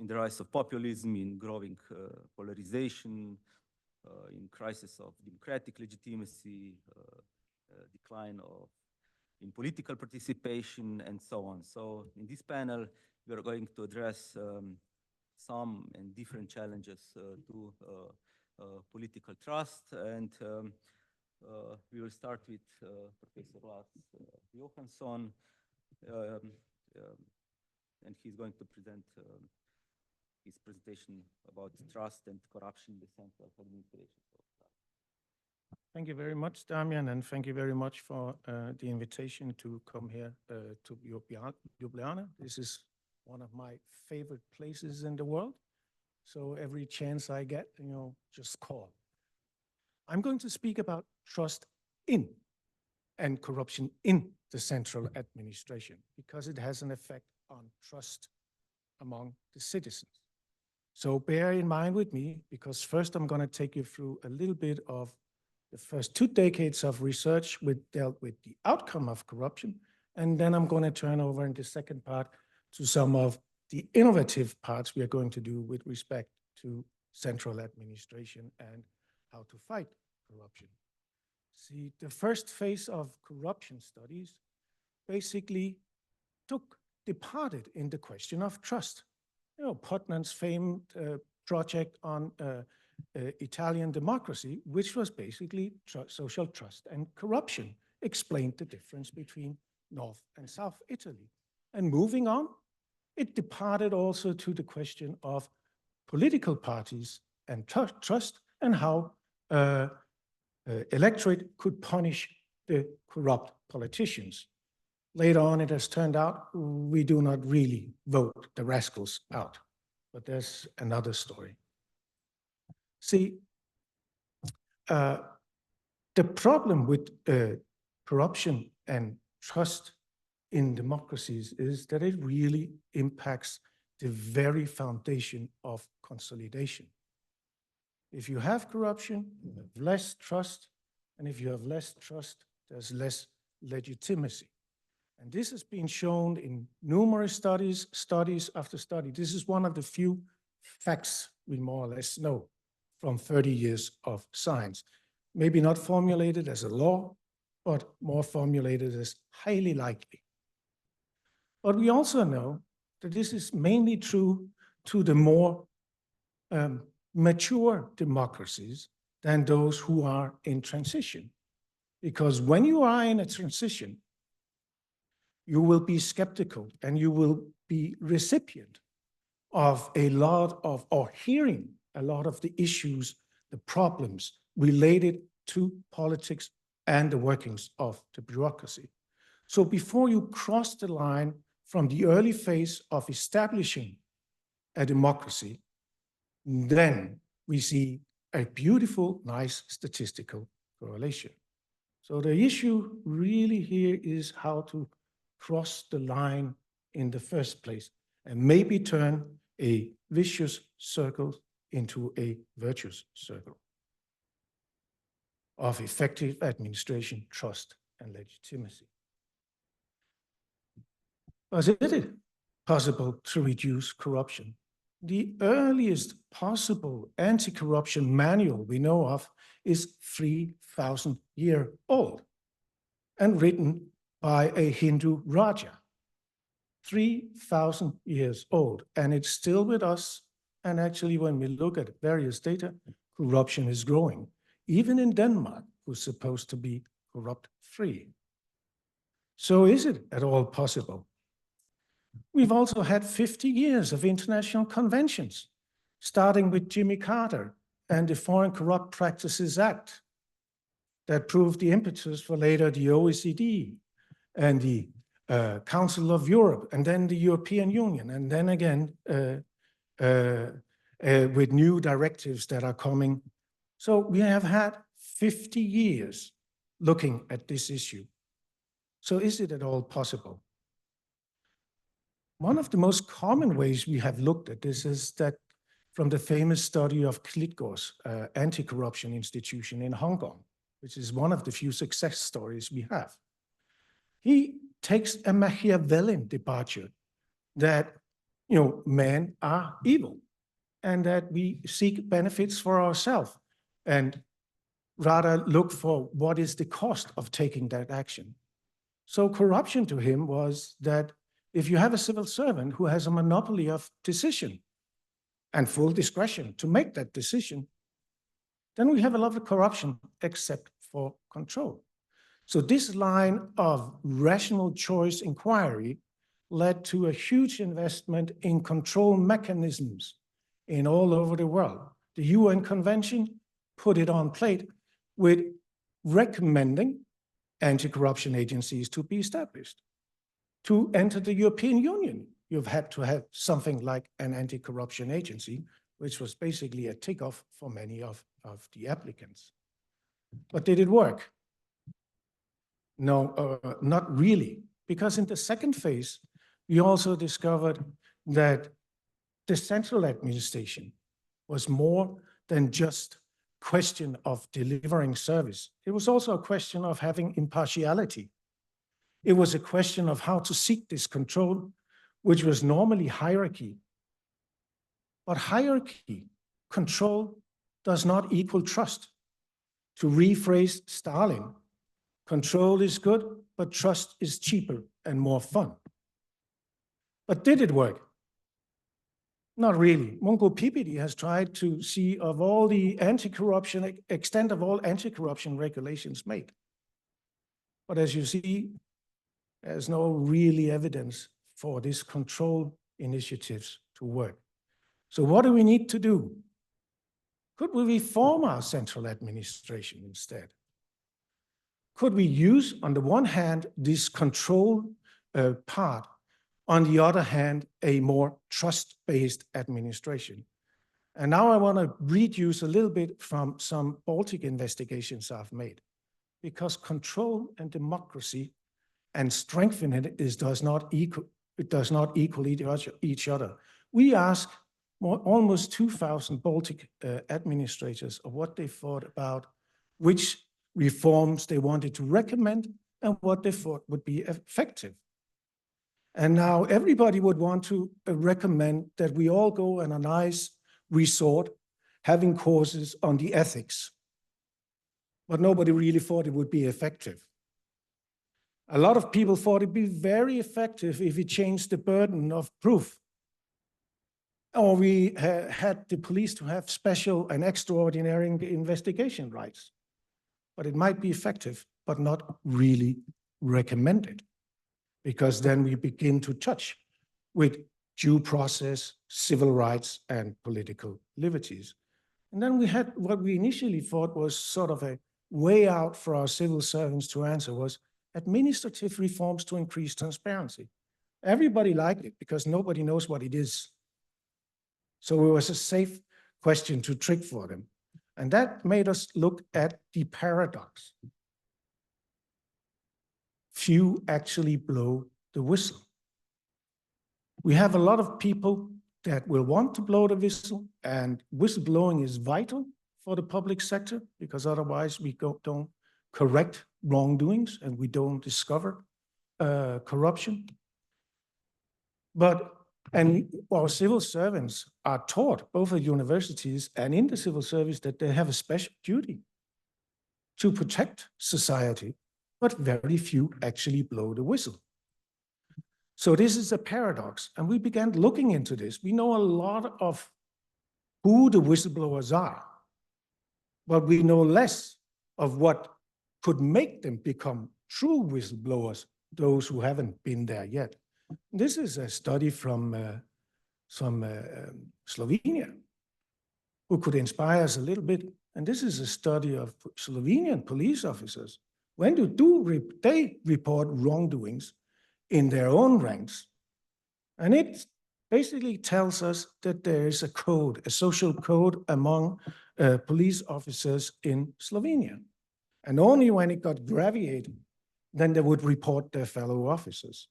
the rise of populism, in growing polarization, in crisis of democratic legitimacy, decline in political participation, and so on. So in this panel, we are going to address some and different challenges to political trust, and we will start with Professor Lars Johansson, and he's going to present his presentation about trust and corruption in the central administration. Thank you very much, Damian, and thank you very much for the invitation to come here to Ljubljana. This is one of my favorite places in the world. So every chance I get, just call. I'm going to speak about trust in and corruption in the central administration because it has an effect on trust among the citizens. So bear in mind with me, because first I'm going to take you through a little bit of the first 2 decades of research which dealt with the outcome of corruption, and then I'm going to turn over in the second part to some of the innovative parts we are going to do with respect to central administration and how to fight corruption. See, the first phase of corruption studies basically departed in the question of trust. Putnam's famed project on Italian democracy, which was basically social trust and corruption, explained the difference between North and South Italy. And moving on, it departed also to the question of political parties and trust and how electorate could punish the corrupt politicians. Later on, it has turned out we do not really vote the rascals out, but there's another story. See, the problem with corruption and trust in democracies is that it really impacts the very foundation of consolidation. If you have corruption, you have less trust, and if you have less trust, there's less legitimacy. And this has been shown in numerous studies after study. This is one of the few facts we more or less know from 30 years of science. Maybe not formulated as a law, but more formulated as highly likely. But we also know that this is mainly true to the more mature democracies than those who are in transition. Because when you are in a transition, you will be skeptical and you will be recipient of a lot of, or hearing a lot of the issues, the problems related to politics and the workings of the bureaucracy. So before you cross the line from the early phase of establishing a democracy, then we see a beautiful, nice statistical correlation. So the issue really here is how to cross the line in the first place and maybe turn a vicious circle into a virtuous circle of effective administration, trust, and legitimacy. Is it possible to reduce corruption? The earliest possible anti-corruption manual we know of is 3,000 years old and written by a Hindu Raja. 3,000 years old, and it's still with us. And actually, when we look at various data, corruption is growing. Even in Denmark, who's supposed to be corrupt-free. So is it at all possible? We've also had 50 years of international conventions, starting with Jimmy Carter and the Foreign Corrupt Practices Act that proved the impetus for later the OECD and the Council of Europe, and then the European Union, and then again with new directives that are coming. So we have had 50 years looking at this issue. So is it at all possible? One of the most common ways we have looked at this is that from the famous study of Klitgaard's anti-corruption institution in Hong Kong, which is one of the few success stories we have. He takes a Machiavellian departure that, men are evil and that we seek benefits for ourselves and rather look for what is the cost of taking that action. So corruption to him was that if you have a civil servant who has a monopoly of decision and full discretion to make that decision, then we have a lot of corruption except for control. So this line of rational choice inquiry led to a huge investment in control mechanisms in all over the world. The UN Convention put it on plate with recommending anti-corruption agencies to be established. To enter the European Union, you've had to have something like an anti-corruption agency, which was basically a tick-off for many of the applicants. But did it work? No, not really, because in the second phase, we also discovered that the central administration was more than just a question of delivering service. It was also a question of having impartiality. It was a question of how to seek this control, which was normally hierarchy. But hierarchy, control, does not equal trust. To rephrase Stalin, control is good, but trust is cheaper and more fun. But did it work? Not really. Mungo Pipidi has tried to see of all the anti-corruption, extent of all anti-corruption regulations made. But as you see, there's no really evidence for these control initiatives to work. So what do we need to do? Could we reform our central administration instead? Could we use, on the one hand, this control part, on the other hand, a more trust-based administration? And now I want to read you a little bit from some Baltic investigations I've made, because control and democracy and strengthening it does not equal each other. We asked almost 2,000 Baltic administrators of what they thought about which reforms they wanted to recommend and what they thought would be effective. And now everybody would want to recommend that we all go on a nice resort having courses on the ethics. But nobody really thought it would be effective. A lot of people thought it'd be very effective if we changed the burden of proof. Or we had the police to have special and extraordinary investigation rights. But it might be effective, but not really recommended. Because then we begin to touch with due process, civil rights, and political liberties. And then we had what we initially thought was sort of a way out for our civil servants to answer was administrative reforms to increase transparency. Everybody liked it because nobody knows what it is. So it was a safe question to trick for them. And that made us look at the paradox. Few actually blow the whistle. We have a lot of people that will want to blow the whistle, and whistleblowing is vital for the public sector because otherwise we don't correct wrongdoings and we don't discover corruption. And our civil servants are taught, both at universities and in the civil service, that they have a special duty to protect society, but very few actually blow the whistle. So this is a paradox, and we began looking into this. We know a lot of who the whistleblowers are, but we know less of what could make them become true whistleblowers, those who haven't been there yet. This is a study from Slovenia, who could inspire us a little bit. And this is a study of Slovenian police officers. When they report wrongdoings in their own ranks? And it basically tells us that there is a code, a social code among police officers in Slovenia. And only when it got graviated, then they would report their fellow officers.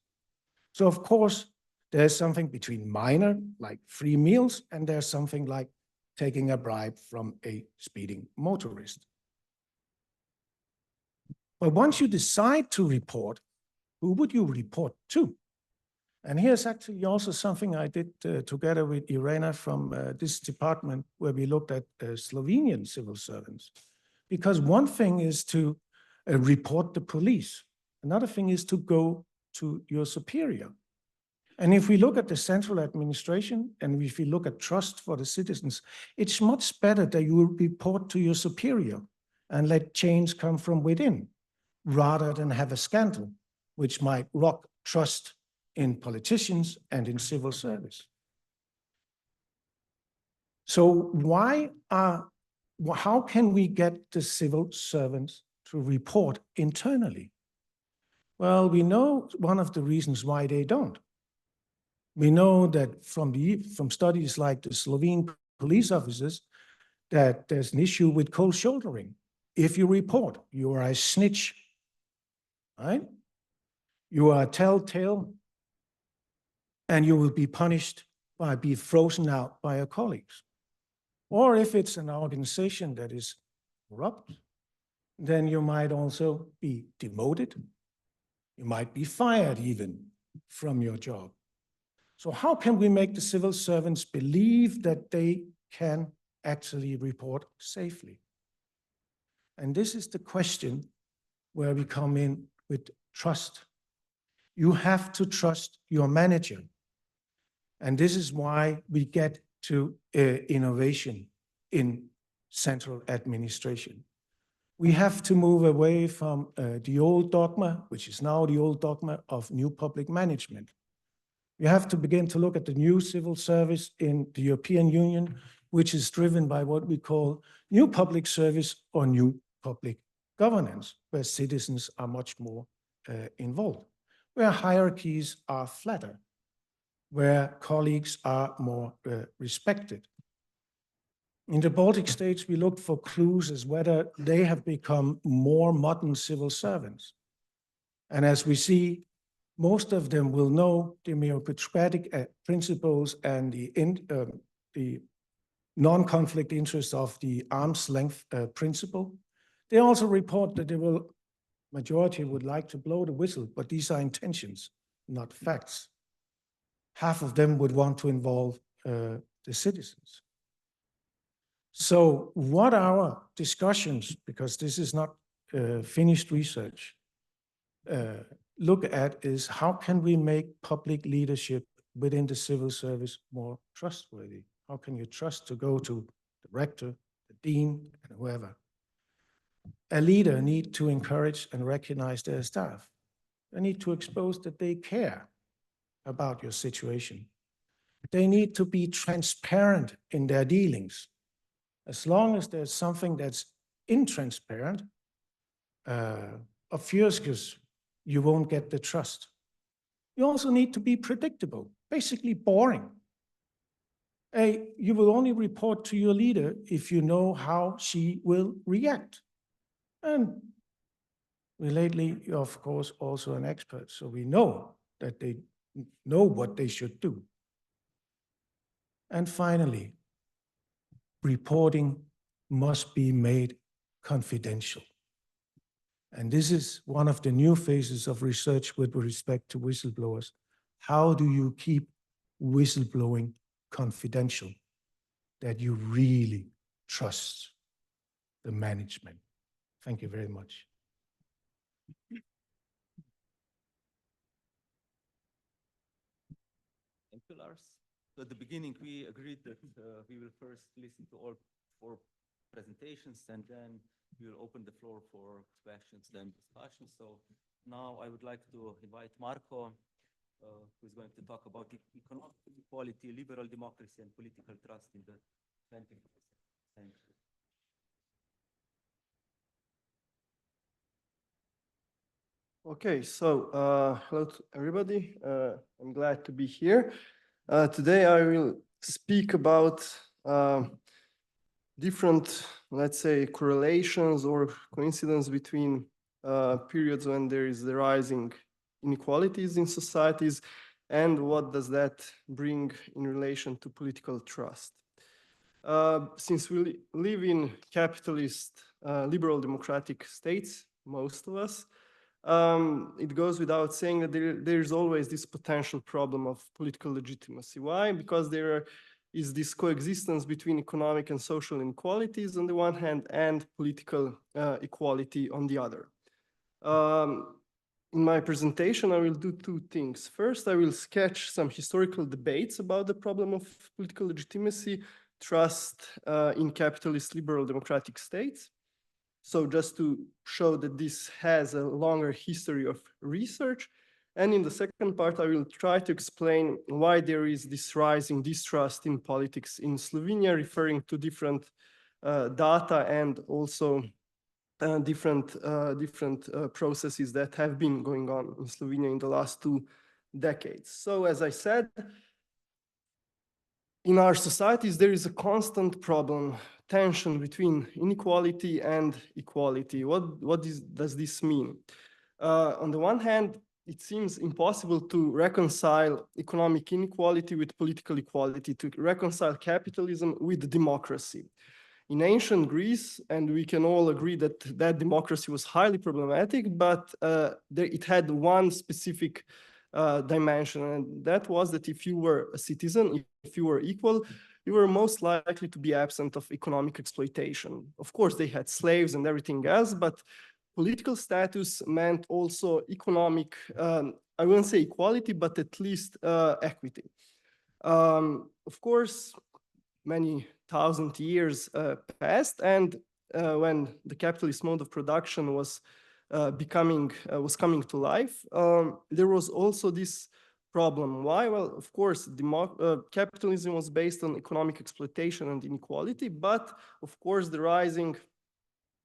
So of course, there's something between minor, like free meals, and there's something like taking a bribe from a speeding motorist. But once you decide to report, who would you report to? And here's actually also something I did together with Irena from this department, where we looked at Slovenian civil servants. Because one thing is to report the police. Another thing is to go to your superior. And if we look at the central administration, and if we look at trust for the citizens, it's much better that you report to your superior and let change come from within, rather than have a scandal, which might rock trust in politicians and in civil service. So how can we get the civil servants to report internally? Well, we know one of the reasons why they don't. We know that from studies like the Slovene police officers that there's an issue with cold shouldering. If you report, you are a snitch, right? You are a telltale, and you will be punished by being frozen out by your colleagues. Or if it's an organization that is corrupt, then you might also be demoted. You might be fired even from your job. So how can we make the civil servants believe that they can actually report safely? And this is the question where we come in with trust. You have to trust your manager. And this is why we get to innovation in central administration. We have to move away from the old dogma, which is now the old dogma of new public management. We have to begin to look at the new civil service in the European Union, which is driven by what we call new public service or new public governance, where citizens are much more involved, where hierarchies are flatter, where colleagues are more respected. In the Baltic states, we look for clues as whether they have become more modern civil servants. And as we see, most of them will know the meritocratic principles and the non-conflict interest of the arm's length principle. They also report that majority would like to blow the whistle, but these are intentions, not facts. Half of them would want to involve the citizens. So what our discussions, because this is not finished research, look at is how can we make public leadership within the civil service more trustworthy? How can you trust to go to the rector, the dean, and whoever? A leader needs to encourage and recognize their staff. They need to expose that they care about your situation. They need to be transparent in their dealings. As long as there's something that's intransparent, obfuscus, you won't get the trust. You also need to be predictable, basically boring. You will only report to your leader if you know how she will react. And we lately, of course, also an expert, so we know that they know what they should do. And finally, reporting must be made confidential. And this is one of the new phases of research with respect to whistleblowers. How do you keep whistleblowing confidential, that you really trust the management? Thank you very much. Thank you, Lars. So at the beginning, we agreed that we will first listen to all 4 presentations, and then we will open the floor for questions, then discussion. So now I would like to invite Marco, who is going to talk about economic equality, liberal democracy, and political trust in the 21st century. Okay, so hello to everybody. I'm glad to be here. Today I will speak about different, let's say, correlations or coincidence between periods when there is the rising inequalities in societies and what does that bring in relation to political trust. Since we live in capitalist, liberal democratic states, most of us, it goes without saying that there's always this potential problem of political legitimacy. Why? Because there is this coexistence between economic and social inequalities on the one hand and political equality on the other. In my presentation, I will do 2 things. First, I will sketch some historical debates about the problem of political legitimacy, trust in capitalist liberal democratic states. So just to show that this has a longer history of research. And in the second part, I will try to explain why there is this rising distrust in politics in Slovenia, referring to different data and also different processes that have been going on in Slovenia in the last 2 decades. So as I said, in our societies, there is a constant problem, tension between inequality and equality. What does this mean? On the one hand, it seems impossible to reconcile economic inequality with political equality, to reconcile capitalism with democracy. In ancient Greece, and we can all agree that that democracy was highly problematic, but it had one specific dimension, and that was that if you were a citizen, if you were equal, you were most likely to be absent of economic exploitation. Of course, they had slaves and everything else, but political status meant also economic, I wouldn't say equality, but at least equity. Of course, many thousand years passed, and when the capitalist mode of production was coming to life, there was also this problem. Why? Well, of course, capitalism was based on economic exploitation and inequality, but of course, the rising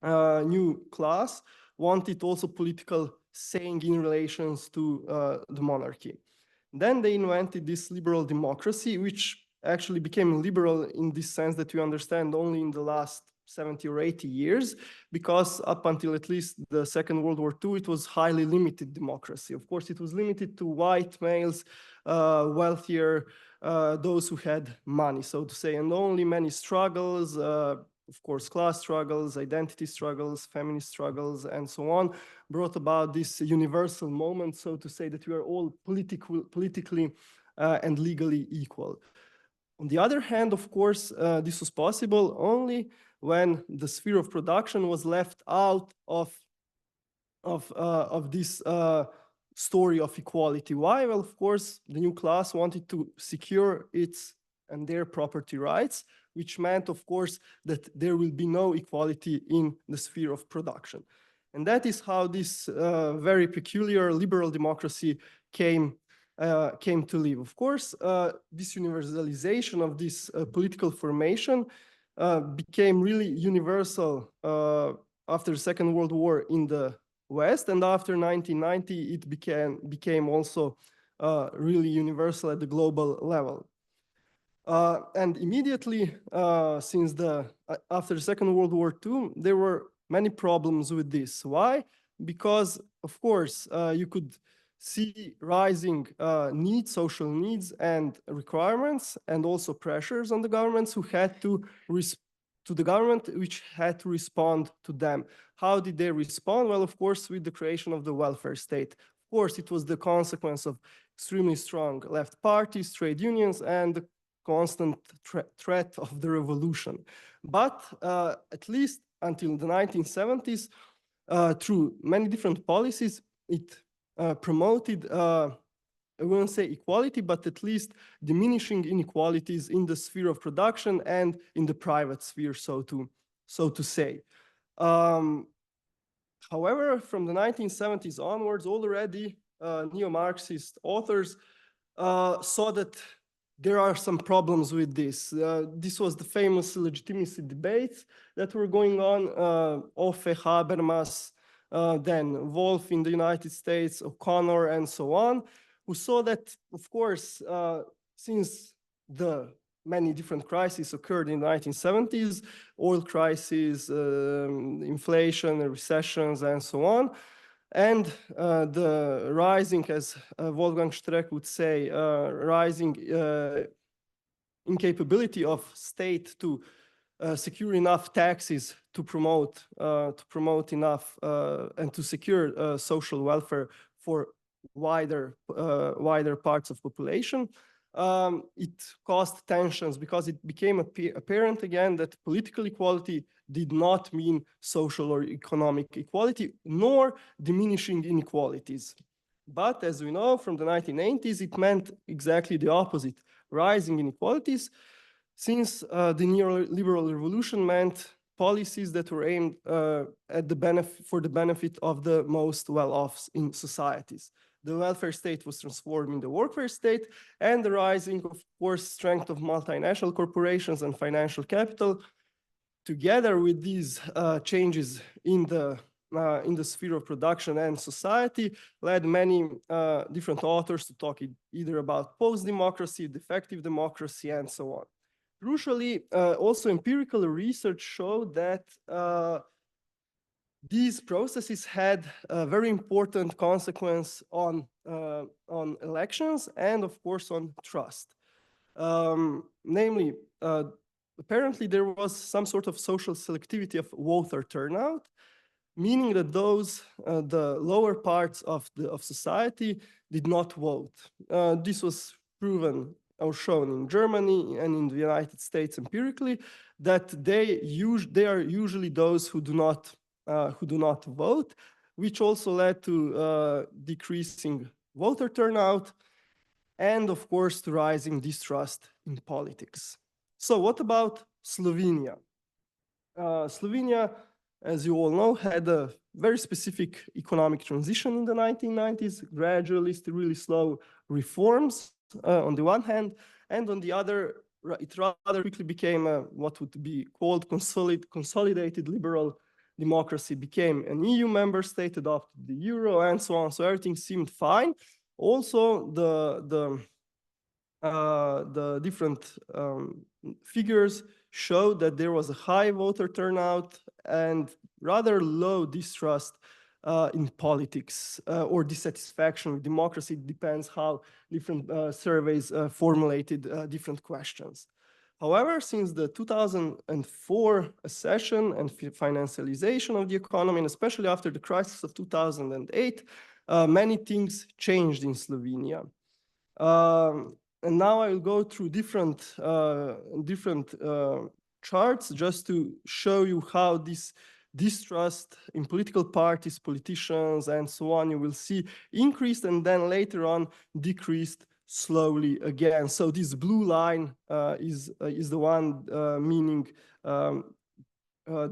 new class wanted also political saying in relations to the monarchy. Then they invented this liberal democracy, which actually became liberal in this sense that we understand only in the last 70 or 80 years, because up until at least the Second World War II, it was highly limited democracy. Of course, it was limited to white males, wealthier, those who had money, so to say, and only many struggles, of course, class struggles, identity struggles, feminist struggles, and so on, brought about this universal moment, so to say, that we are all politically and legally equal. On the other hand, of course, this was possible only when the sphere of production was left out of this story of equality. Why? Well, of course, the new class wanted to secure its and their property rights, which meant, of course, that there will be no equality in the sphere of production. And that is how this very peculiar liberal democracy came to live. Of course, this universalization of this political formation became really universal after the Second World War in the West, and after 1990, it became also really universal at the global level. And immediately, after the Second World War II, there were many problems with this. Why? Because, of course, you could see rising needs, social needs and requirements, and also pressures on the governments who had to the government, which had to respond to them. How did they respond? Well, of course, with the creation of the welfare state. Of course, it was the consequence of extremely strong left parties, trade unions, and the constant threat of the revolution. But at least until the 1970s, through many different policies, it promoted, I wouldn't say equality, but at least diminishing inequalities in the sphere of production and in the private sphere, so to say. However, from the 1970s onwards, already neo-Marxist authors saw that there are some problems with this. This was the famous legitimacy debates that were going on, Offe, Habermas, then Wolf in the United States, O'Connor, and so on, who saw that, of course, since the many different crises occurred in the 1970s, oil crisis, inflation, recessions, and so on, and the rising, as Wolfgang Streeck would say, rising incapability of state to secure enough taxes to promote enough and to secure social welfare for wider parts of population. It caused tensions because it became apparent again that political equality did not mean social or economic equality, nor diminishing inequalities. But as we know from the 1980s, it meant exactly the opposite, rising inequalities, since the neoliberal revolution meant policies that were aimed at for the benefit of the most well-off in societies. The welfare state was transformed in the workfare state, and the rising, of course, strength of multinational corporations and financial capital together with these changes in the sphere of production and society, led many different authors to talk either about post-democracy, defective democracy, and so on. Crucially, also empirical research showed that these processes had a very important consequence on elections and, of course, on trust. Namely, apparently there was some sort of social selectivity of voter turnout, meaning that those, the lower parts of society did not vote. This was proven or shown in Germany and in the United States empirically, that they are usually those who do not vote, which also led to decreasing voter turnout and, of course, to rising distrust in politics. So what about Slovenia? Slovenia, as you all know, had a very specific economic transition in the 1990s, gradually, really slow reforms on the one hand, and on the other, it rather quickly became what would be called consolidated liberal democracy, became an EU member state, adopted the euro, and so on. So everything seemed fine. Also, the different figures showed that there was a high voter turnout and rather low distrust in politics or dissatisfaction with democracy. It depends how different surveys formulated different questions. However, since the 2004 accession and financialization of the economy, and especially after the crisis of 2008, many things changed in Slovenia. And now I will go through different charts just to show you how this distrust in political parties, politicians, and so on, you will see increased and then later on decreased slowly again. So this blue line is the one meaning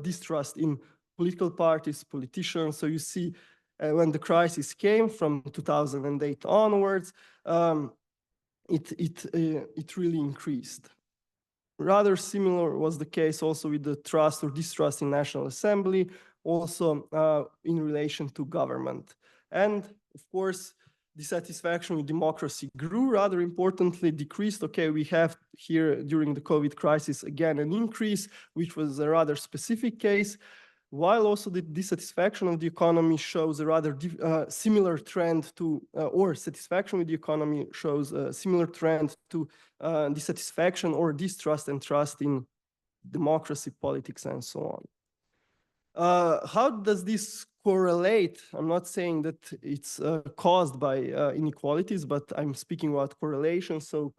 distrust in political parties, politicians. So you see when the crisis came from 2008 onwards, it really increased. Rather similar was the case also with the trust or distrust in National Assembly, also in relation to government. And of course, dissatisfaction with democracy grew, rather importantly decreased. Okay, we have here during the COVID crisis, again, an increase, which was a rather specific case, while also the dissatisfaction of the economy shows a rather similar trend to, or satisfaction with the economy shows a similar trend to dissatisfaction or distrust and trust in democracy, politics, and so on. How does this correlate? I'm not saying that it's caused by inequalities, but I'm speaking about correlation, so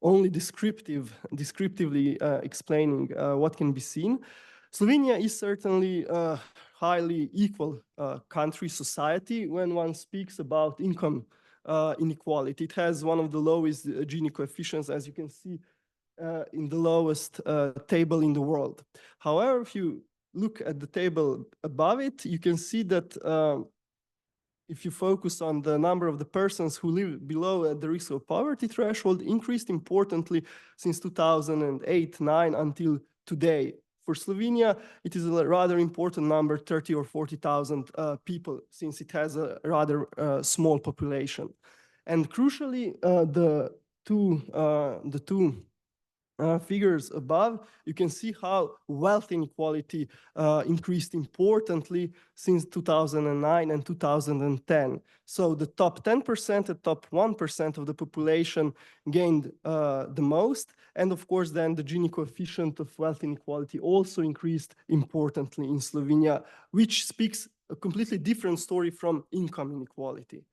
only descriptively explaining what can be seen. Slovenia is certainly a highly equal country, society, when one speaks about income inequality. It has one of the lowest Gini coefficients, as you can see in the lowest table in the world. However, if you look at the table above it, you can see that if you focus on the number of the persons who live below the risk of poverty threshold, increased importantly since 2008-9 until today. For Slovenia, it is a rather important number, 30 or 40,000 people, since it has a rather small population. And crucially, the two figures above, you can see how wealth inequality increased importantly since 2009 and 2010. So the top 10%, the top 1% of the population gained the most. And of course, then the Gini coefficient of wealth inequality also increased importantly in Slovenia, which speaks a completely different story from income inequality.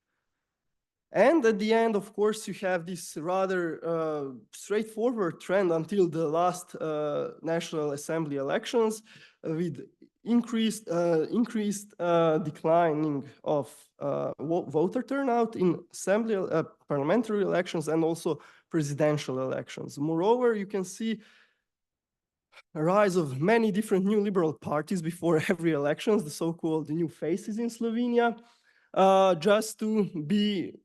And at the end, of course, you have this rather straightforward trend until the last National Assembly elections with increased declining of voter turnout in assembly, parliamentary elections, and also presidential elections. Moreover, you can see a rise of many different new liberal parties before every elections, the so-called new faces in Slovenia. Just to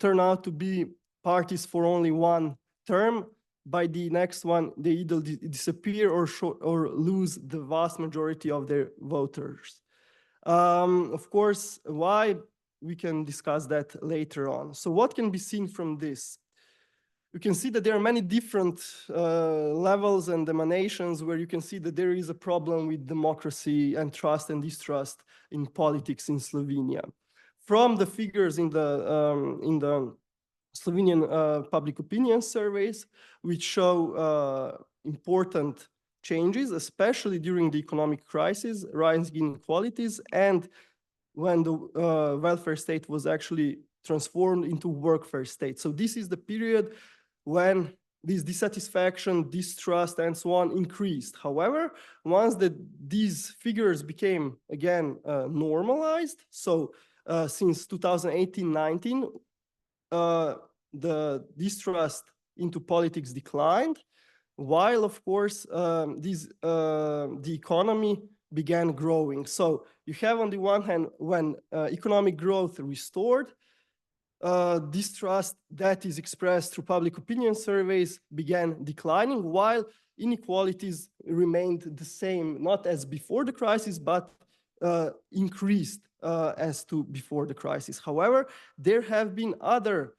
turn out to be parties for only one term, by the next one, they either disappear or lose the vast majority of their voters. Of course, why? We can discuss that later on. So what can be seen from this? You can see that there are many different levels and emanations where you can see that there is a problem with democracy and trust and distrust in politics in Slovenia. From the figures in the Slovenian public opinion surveys, which show important changes, especially during the economic crisis, rising inequalities, and when the welfare state was actually transformed into workfare state. So this is the period when this dissatisfaction, distrust, and so on increased. However, once these figures became, again, normalized, so since 2018-19, the distrust into politics declined, while, of course, the economy began growing. So you have, on the one hand, when economic growth restored, distrust that is expressed through public opinion surveys began declining, while inequalities remained the same, not as before the crisis, but increased as to before the crisis. However, there have been other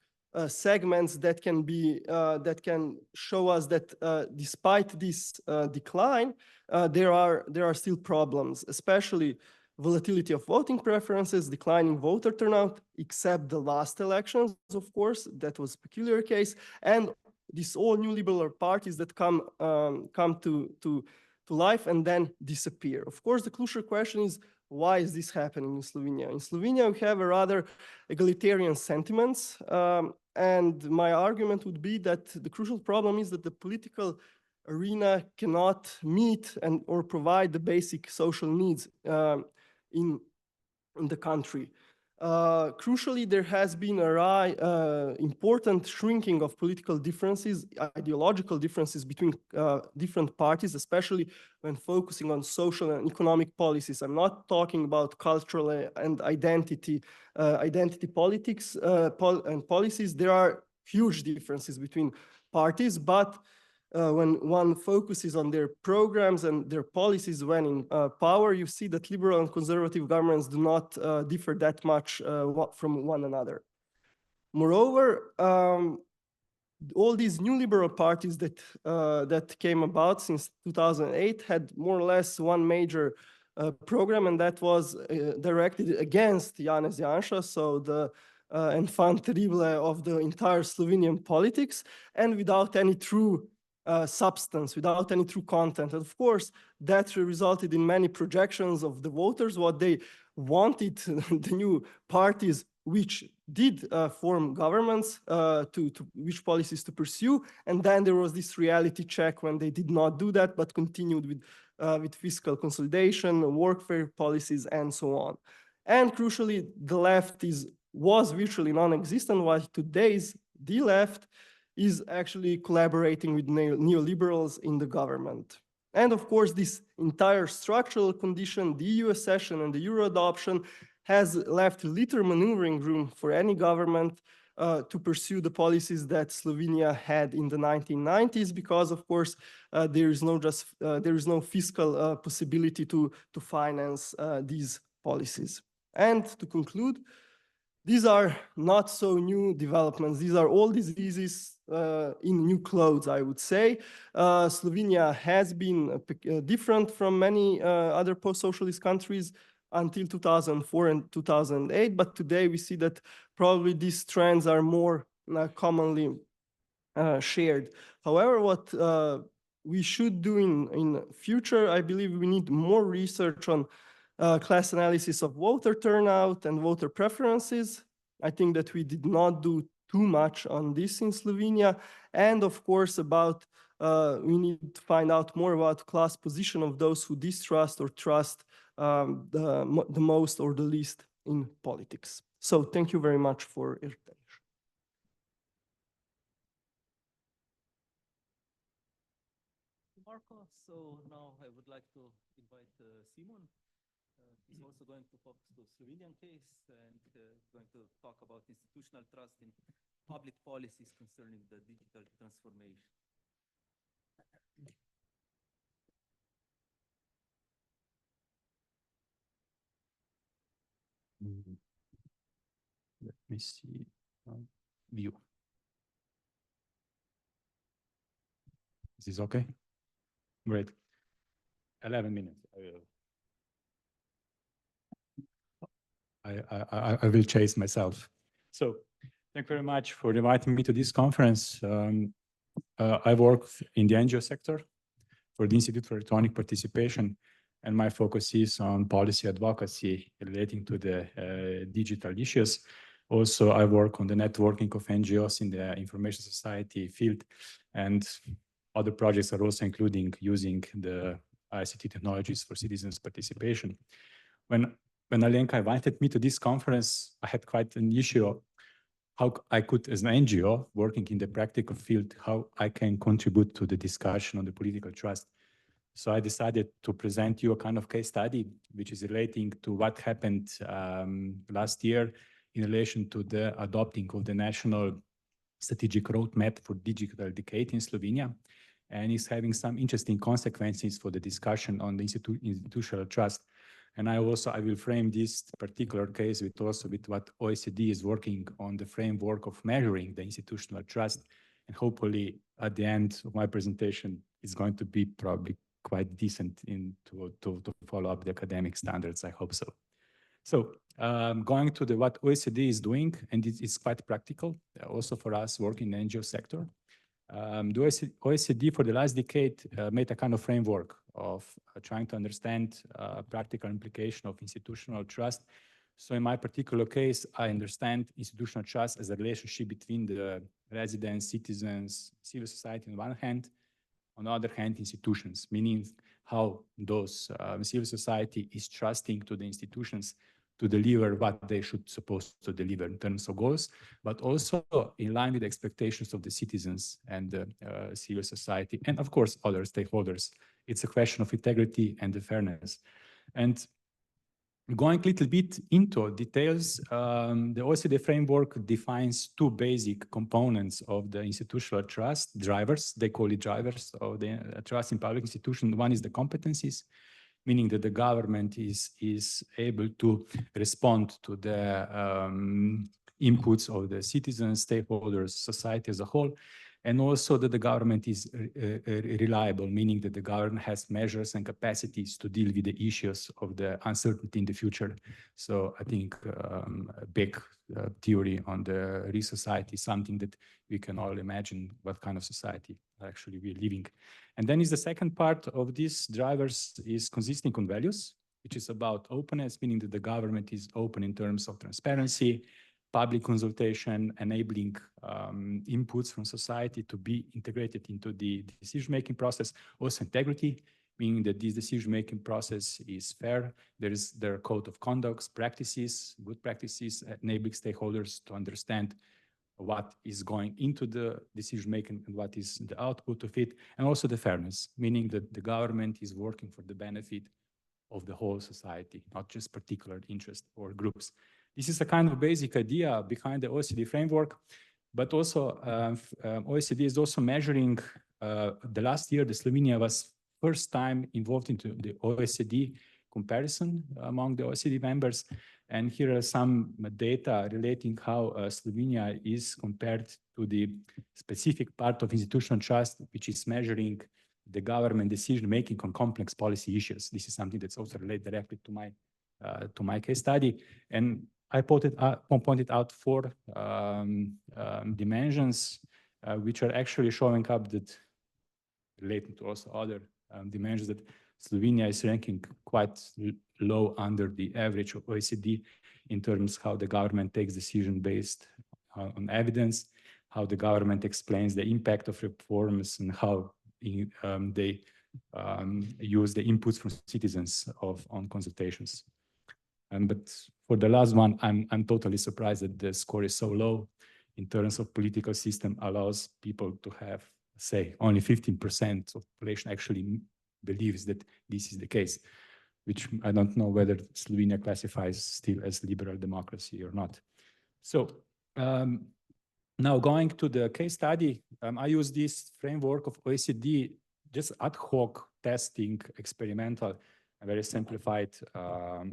segments that can show us that despite this decline, there are still problems, especially volatility of voting preferences, declining voter turnout, except the last elections, of course, that was a peculiar case, and these all new liberal parties that come to life and then disappear. Of course, the crucial question is, why is this happening in Slovenia? In Slovenia, we have a rather egalitarian sentiments, and my argument would be that the crucial problem is that the political arena cannot meet or provide the basic social needs in the country. Crucially, there has been a important shrinking of political differences, ideological differences between different parties, especially when focusing on social and economic policies. I'm not talking about cultural and identity politics and policies. There are huge differences between parties, but when one focuses on their programs and their policies when in power, you see that liberal and conservative governments do not differ that much from one another. Moreover, all these new liberal parties that came about since 2008 had more or less one major program, and that was directed against Janez Janša, so the enfant terrible of the entire Slovenian politics, and without any true substance, without any true content. And of course, that resulted in many projections of the voters, what they wanted, the new parties which did form governments, to which policies to pursue. And then there was this reality check when they did not do that, but continued with fiscal consolidation, workfare policies, and so on. And crucially, the left was virtually non-existent, while the left is actually collaborating with neoliberals in the government. And of course, this entire structural condition, the EU accession and the euro adoption, has left little maneuvering room for any government to pursue the policies that Slovenia had in the 1990s, because of course there is no fiscal possibility to finance these policies. And to conclude, these are not so new developments. These are all diseases in new clothes, I would say. Slovenia has been different from many other post-socialist countries until 2004 and 2008, but today we see that probably these trends are more commonly shared. However, what we should do in future, I believe we need more research on class analysis of voter turnout and voter preferences. I think that we did not do too much on this in Slovenia. And of course, we need to find out more about class position of those who distrust or trust the most or the least in politics. So thank you very much for your attention. Marco, so now I would like to invite Simon. He's also going to focus the Slovenian case and going to talk about institutional trust in public policies concerning the digital transformation. Let me see. View. Is this okay? Great. 11 minutes. I will chase myself. So thank you very much for inviting me to this conference. I work in the NGO sector for the Institute for Electronic Participation, and my focus is on policy advocacy relating to the digital issues. Also, I work on the networking of NGOs in the information society field, and other projects are also including using the ICT technologies for citizens' participation. When Alenka invited me to this conference, I had quite an issue of how I could, as an NGO working in the practical field, how I can contribute to the discussion on the political trust. So I decided to present you a kind of case study, which is relating to what happened last year in relation to the adopting of the national strategic roadmap for digital decade in Slovenia, and is having some interesting consequences for the discussion on the institutional trust. And I will frame this particular case with what OECD is working on, the framework of measuring the institutional trust. And hopefully at the end of my presentation, it's going to be probably quite decent to follow up the academic standards. I hope so. So going to what OECD is doing, and it's quite practical also for us working in the NGO sector. The OECD for the last decade made a kind of framework of trying to understand practical implication of institutional trust. So in my particular case, I understand institutional trust as a relationship between the residents, citizens, civil society on one hand, on the other hand, institutions, meaning how those civil society is trusting to the institutions to deliver what they should supposed to deliver in terms of goals, but also in line with the expectations of the citizens and the civil society, and of course, other stakeholders. It's a question of integrity and the fairness. And going a little bit into details, the OECD framework defines two basic components of the institutional trust, drivers, they call it drivers of the trust in public institutions. One is the competencies, meaning that the government is able to respond to the inputs of the citizens, stakeholders, society as a whole, and also that the government is reliable, meaning that the government has measures and capacities to deal with the issues of the uncertainty in the future. So I think a big theory on the society, something that we can all imagine what kind of society actually we're living. And then is the second part of these drivers is consisting on values, which is about openness, meaning that the government is open in terms of transparency, public consultation, enabling inputs from society to be integrated into the decision-making process. Also integrity, meaning that this decision-making process is fair. There are code of conducts, practices, good practices, enabling stakeholders to understand what is going into the decision-making and what is the output of it. And also the fairness, meaning that the government is working for the benefit of the whole society, not just particular interests or groups. This is a kind of basic idea behind the OECD framework, but also OECD is also measuring, the last year, the Slovenia was first time involved into the OECD comparison among the OECD members. And here are some data relating how Slovenia is compared to the specific part of institutional trust, which is measuring the government decision-making on complex policy issues. This is something that's also related directly to my case study. And I pointed out four dimensions which are actually showing up that related to also other dimensions that Slovenia is ranking quite low under the average of OECD in terms how the government takes decision based on evidence, how the government explains the impact of reforms, and how they use the inputs from citizens on consultations. But for the last one, I'm totally surprised that the score is so low in terms of political system allows people to have, say, only 15% of population actually believes that this is the case, which I don't know whether Slovenia classifies still as liberal democracy or not. So now going to the case study, I use this framework of OECD just ad hoc testing, experimental, a very simplified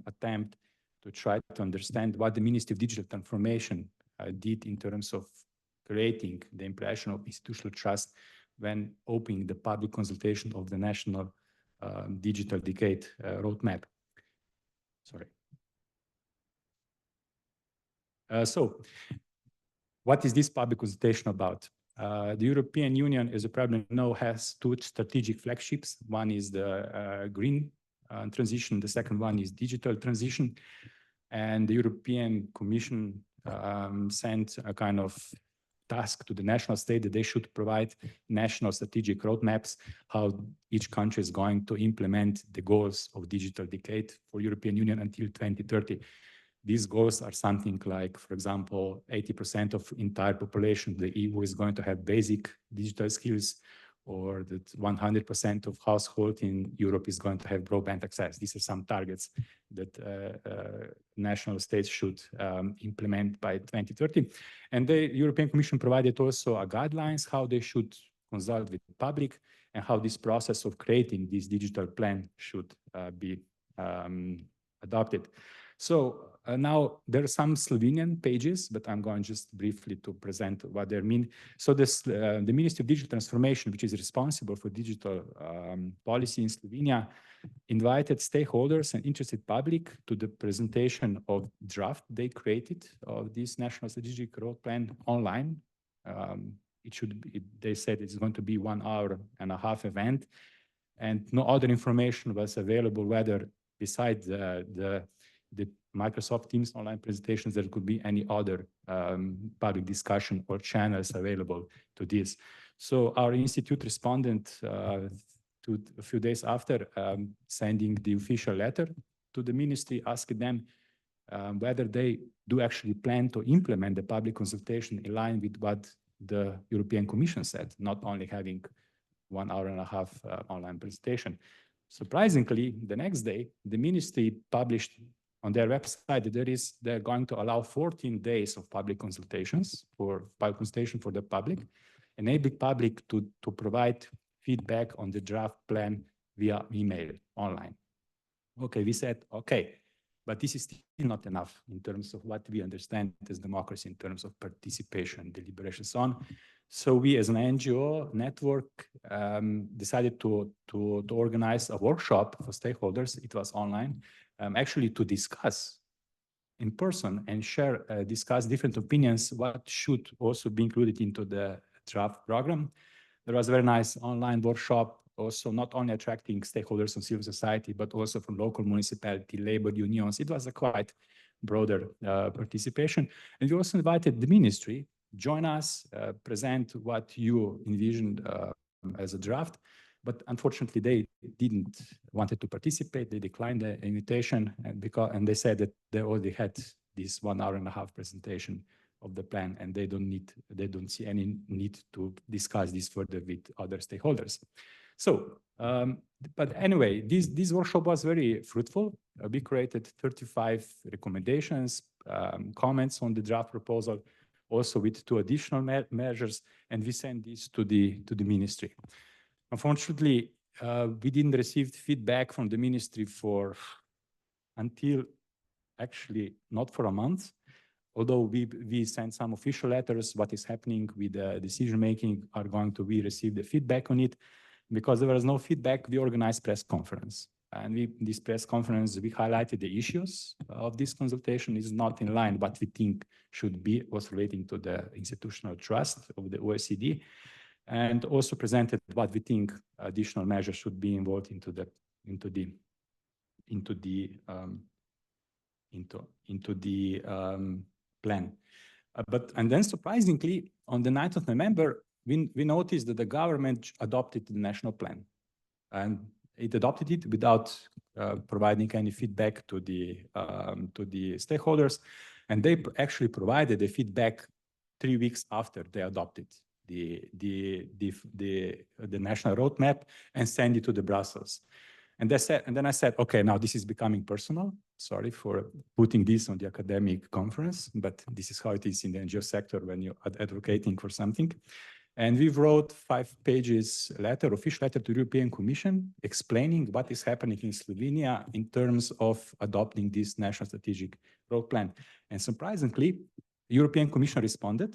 attempt to try to understand what the Ministry of Digital Transformation did in terms of creating the impression of institutional trust when opening the public consultation of the National Digital Decade Roadmap. Sorry. So, what is this public consultation about? The European Union, as you probably know, has two strategic flagships. One is the green transition, the second one is digital transition. And the European Commission sent a kind of task to the national state that they should provide national strategic roadmaps, how each country is going to implement the goals of digital decade for European Union until 2030. These goals are something like, for example, 80% of entire population of the EU is going to have basic digital skills, or that 100% of households in Europe is going to have broadband access. These are some targets that national states should implement by 2030. And the European Commission provided also guidelines how they should consult with the public and how this process of creating this digital plan should be adopted. So now there are some Slovenian pages, but I'm going just briefly to present what they mean. So this, the Ministry of Digital Transformation, which is responsible for digital policy in Slovenia, invited stakeholders and interested public to the presentation of draft they created of this National Strategic Road Plan online. They said it's going to be 1.5-hour event, and no other information was available, whether besides the Microsoft Teams online presentations, there could be any other public discussion or channels available to this. So our institute responded to a few days after sending the official letter to the ministry, asking them whether they do actually plan to implement the public consultation in line with what the European Commission said, not only having 1.5 hour online presentation. Surprisingly, the next day, the ministry published on their website that they're going to allow 14 days of public consultations for the public, enabling public to provide feedback on the draft plan via email online. Okay, we said, okay, but this is still not enough in terms of what we understand as democracy, in terms of participation, deliberation, so on. So we as an NGO network decided to organize a workshop for stakeholders. It was online, actually to discuss in person and share, discuss different opinions, what should also be included into the draft program. There was a very nice online workshop, also not only attracting stakeholders from civil society, but also from local municipality, labor unions. It was a quite broader participation. And we also invited the ministry, join us, present what you envisioned as a draft. But unfortunately, they didn't wanted to participate. They declined the invitation, and they said that they already had this 1.5 hour presentation of the plan, and they don't see any need to discuss this further with other stakeholders. So, but anyway, this workshop was very fruitful. We created 35 recommendations, comments on the draft proposal, also with 2 additional measures, and we sent this to the ministry. Unfortunately, we didn't receive feedback from the ministry until actually not for a month, although we sent some official letters, what is happening with the decision-making, we receive the feedback on it. Because there was no feedback, we organized press conference. And this press conference, we highlighted the issues of this consultation is not in line what we think should be, was relating to the institutional trust of the OECD, and also presented what we think additional measures should be involved into the plan. And then surprisingly, on the 9th of November, we noticed that the government adopted the national plan, and it adopted it without providing any feedback to the stakeholders, and they actually provided the feedback 3 weeks after they adopted the national roadmap and sent it to the Brussels. And then I said, okay, now this is becoming personal. Sorry for putting this on the academic conference, but this is how it is in the NGO sector when you're advocating for something. And we wrote 5 pages letter, official letter to the European Commission, explaining what is happening in Slovenia in terms of adopting this national strategic road plan. And surprisingly, the European Commission responded.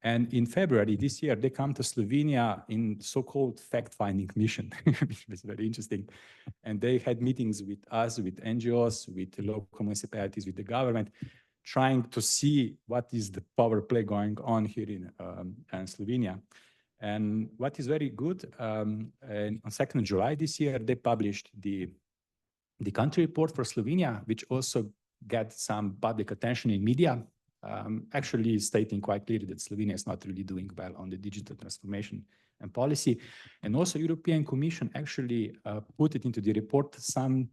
And in February this year, they come to Slovenia in so-called fact-finding mission, which was very interesting. And they had meetings with us, with NGOs, with local municipalities, with the government, trying to see what is the power play going on here in Slovenia. And what is very good, and on 2nd July this year, they published the country report for Slovenia, which also got some public attention in media, actually stating quite clearly that Slovenia is not really doing well on the digital transformation and policy. And also European Commission actually put it into the report some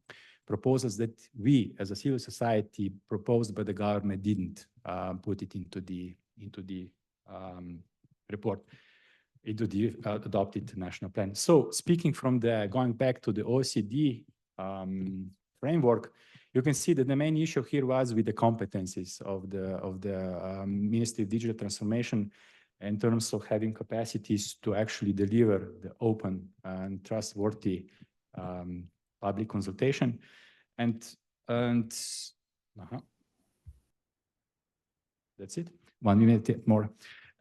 proposals that we as a civil society proposed, but the government didn't put it into the report, into the adopted national plan. So speaking from the, going back to the OECD framework, you can see that the main issue here was with the competencies of the Ministry of Digital Transformation in terms of having capacities to actually deliver the open and trustworthy public consultation. And that's it. 1 minute more.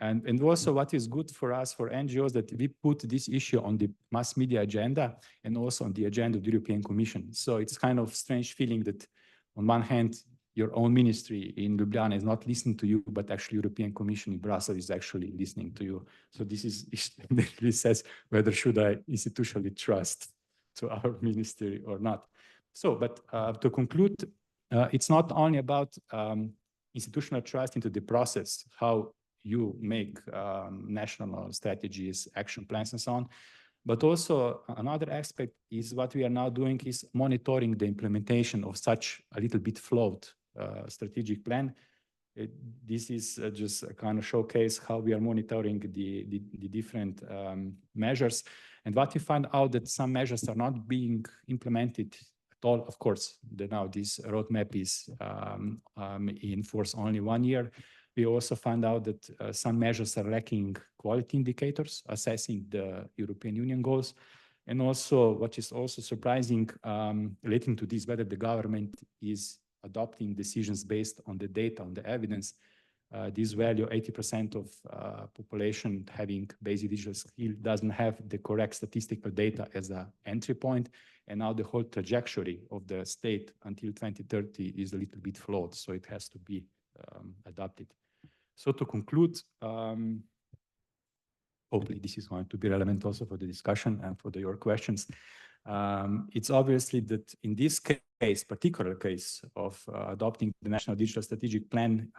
And also what is good for us, for NGOs, that we put this issue on the mass media agenda and also on the agenda of the European Commission. So it's kind of strange feeling that on one hand, your own ministry in Ljubljana is not listening to you, but actually European Commission in Brussels is actually listening to you. So this is, this says whether should I institutionally trust to our ministry or not. So, but to conclude, it's not only about institutional trust into the process, how you make national strategies, action plans, and so on. But also another aspect is what we are now doing is monitoring the implementation of such a little bit flawed strategic plan. This is just a kind of showcase how we are monitoring the different measures. And what we find out that some measures are not being implemented at all. Of course, now this roadmap is in force only 1 year. We also found out that some measures are lacking quality indicators, assessing the European Union goals. And also, what is also surprising, relating to this, whether the government is adopting decisions based on the data, on the evidence. This value, 80% of population having basic digital skill doesn't have the correct statistical data as an entry point. And now the whole trajectory of the state until 2030 is a little bit flawed. So it has to be adopted. So to conclude, hopefully this is going to be relevant also for the discussion and for your questions. It's obviously that in this case, particular case of adopting the National Digital Strategic Plan,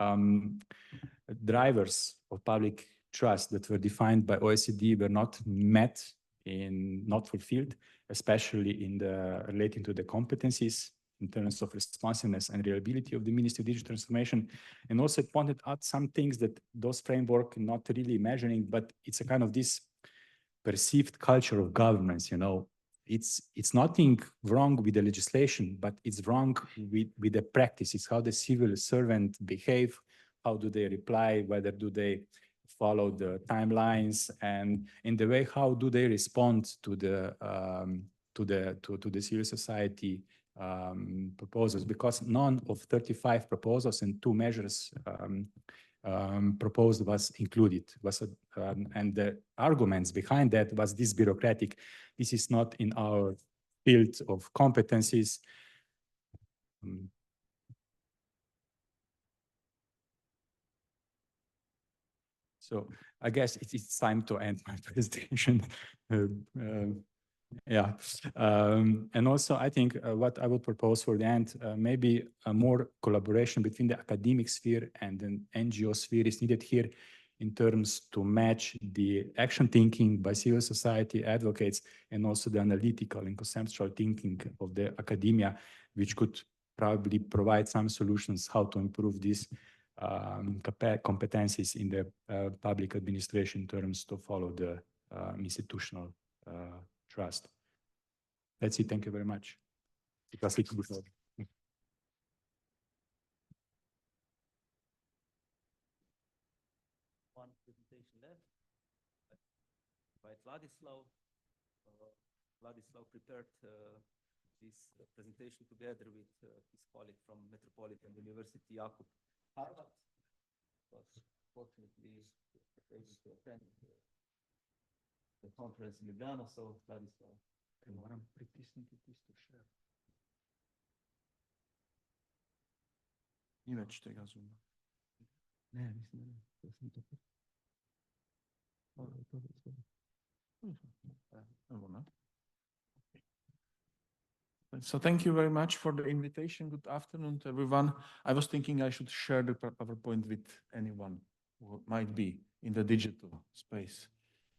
drivers of public trust that were defined by OECD were not met, not fulfilled, especially in the relating to the competencies in terms of responsiveness and reliability of the Ministry of Digital Transformation. And also it pointed out some things that those framework not really measuring, but it's a kind of this perceived culture of governance, you know. It's nothing wrong with the legislation, but it's wrong with the practices, how the civil servant behave, how do they reply, whether do they follow the timelines, and in the way how do they respond to the civil society proposals, because none of 35 proposals and 2 measures proposed was included. And the arguments behind that was this bureaucratic. This is not in our field of competencies. So I guess it's time to end my presentation. Yeah, and also I think what I would propose for the end, maybe a more collaboration between the academic sphere and the NGO sphere is needed here in terms to match the action thinking by civil society advocates and also the analytical and conceptual thinking of the academia, which could probably provide some solutions how to improve these competencies in the public administration in terms to follow the institutional trust. That's it. Thank you very much. One presentation left. Vladislav prepared this presentation together with his colleague from Metropolitan University, Jakub Haerpfer, was fortunately able to attend the conference in Ljubljana, so Vladislav. Moram pritisniti tisto share. Ni več tega Zooma. Ne, mislim, da sem to. So thank you very much for the invitation. Good afternoon to everyone. I was thinking I should share the PowerPoint with anyone who might be in the digital space.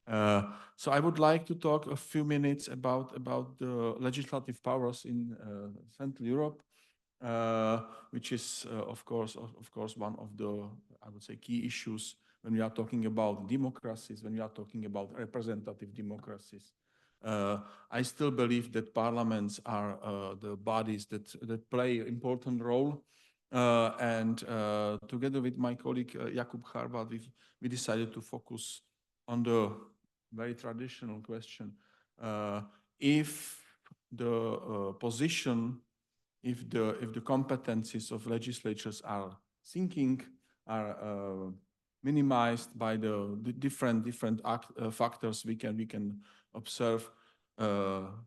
So I would like to talk a few minutes about the legislative powers in Central Europe, which is of course one of the, I would say, key issues when we are talking about democracies, when we are talking about representative democracies. I still believe that parliaments are the bodies that play an important role. And together with my colleague Jakub Haerpfer, we decided to focus on the very traditional question: if the position, if the competencies of legislatures are sinking, are minimized by the different factors we can observe,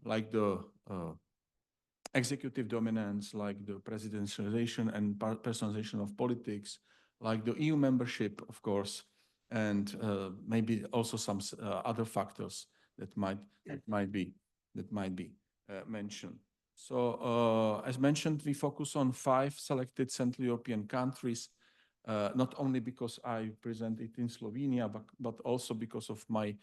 like the executive dominance, like the presidentialization and personalization of politics, like the EU membership, of course, and maybe also some other factors that might be mentioned. So as mentioned, we focus on 5 selected Central European countries, not only because I present it in Slovenia, but also because of my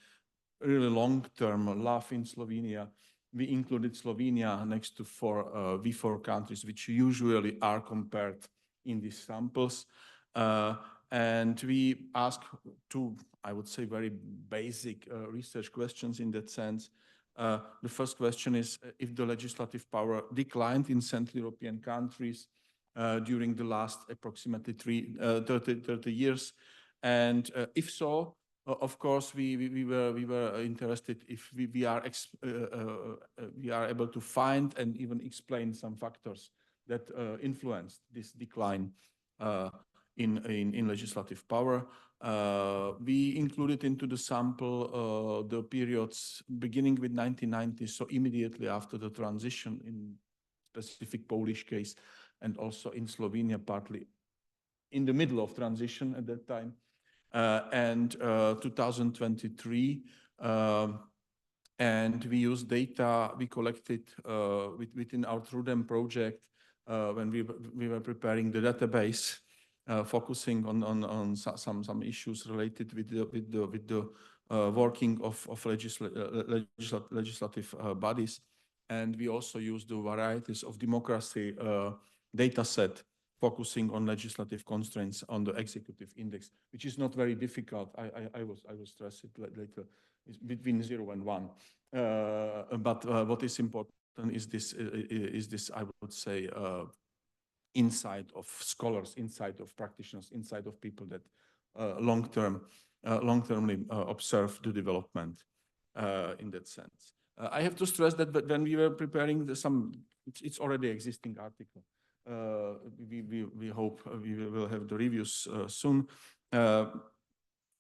really long-term love in Slovenia. We included Slovenia next to 4 V4 countries, which usually are compared in these samples. And we ask 2, I would say, very basic research questions in that sense. The first question is if the legislative power declined in Central European countries during the last approximately 30 years. And if so, of course, we were interested if we are able to find and even explain some factors that influenced this decline in legislative power. We included into the sample the periods beginning with 1990s, so immediately after the transition in specific Polish case, and also in Slovenia, partly in the middle of transition at that time, and 2023. And we used data we collected within our TRUEDEM project when we were preparing the database, focusing on some issues related with the working of legislative bodies. And we also used the varieties of democracy data set, focusing on legislative constraints on the executive index, which is not very difficult. I will stress it later. It's between 0 and 1. But what is important is this I would say insight of scholars, insight of practitioners, insight of people that long-termly observe the development in that sense. I have to stress that when we were preparing it's already existing article. We hope we will have the reviews soon.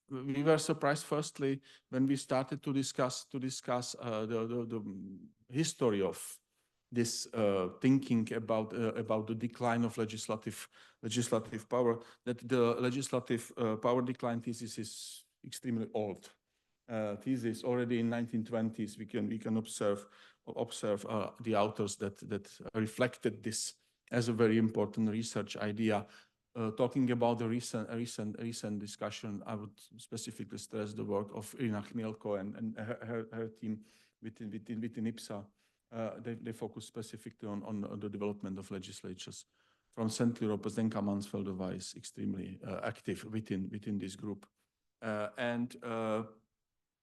We were surprised, firstly, when we started to discuss the history of this thinking about the decline of legislative power, that the legislative power decline thesis is extremely old. Thesis already in 1920s. We can observe the authors that reflected this as a very important research idea. Talking about the recent discussion, I would specifically stress the work of Irina Chmielko and her team within IPSA. They focus specifically on the development of legislatures from Central Europe. Zdenka Mansfeldová is extremely active within this group.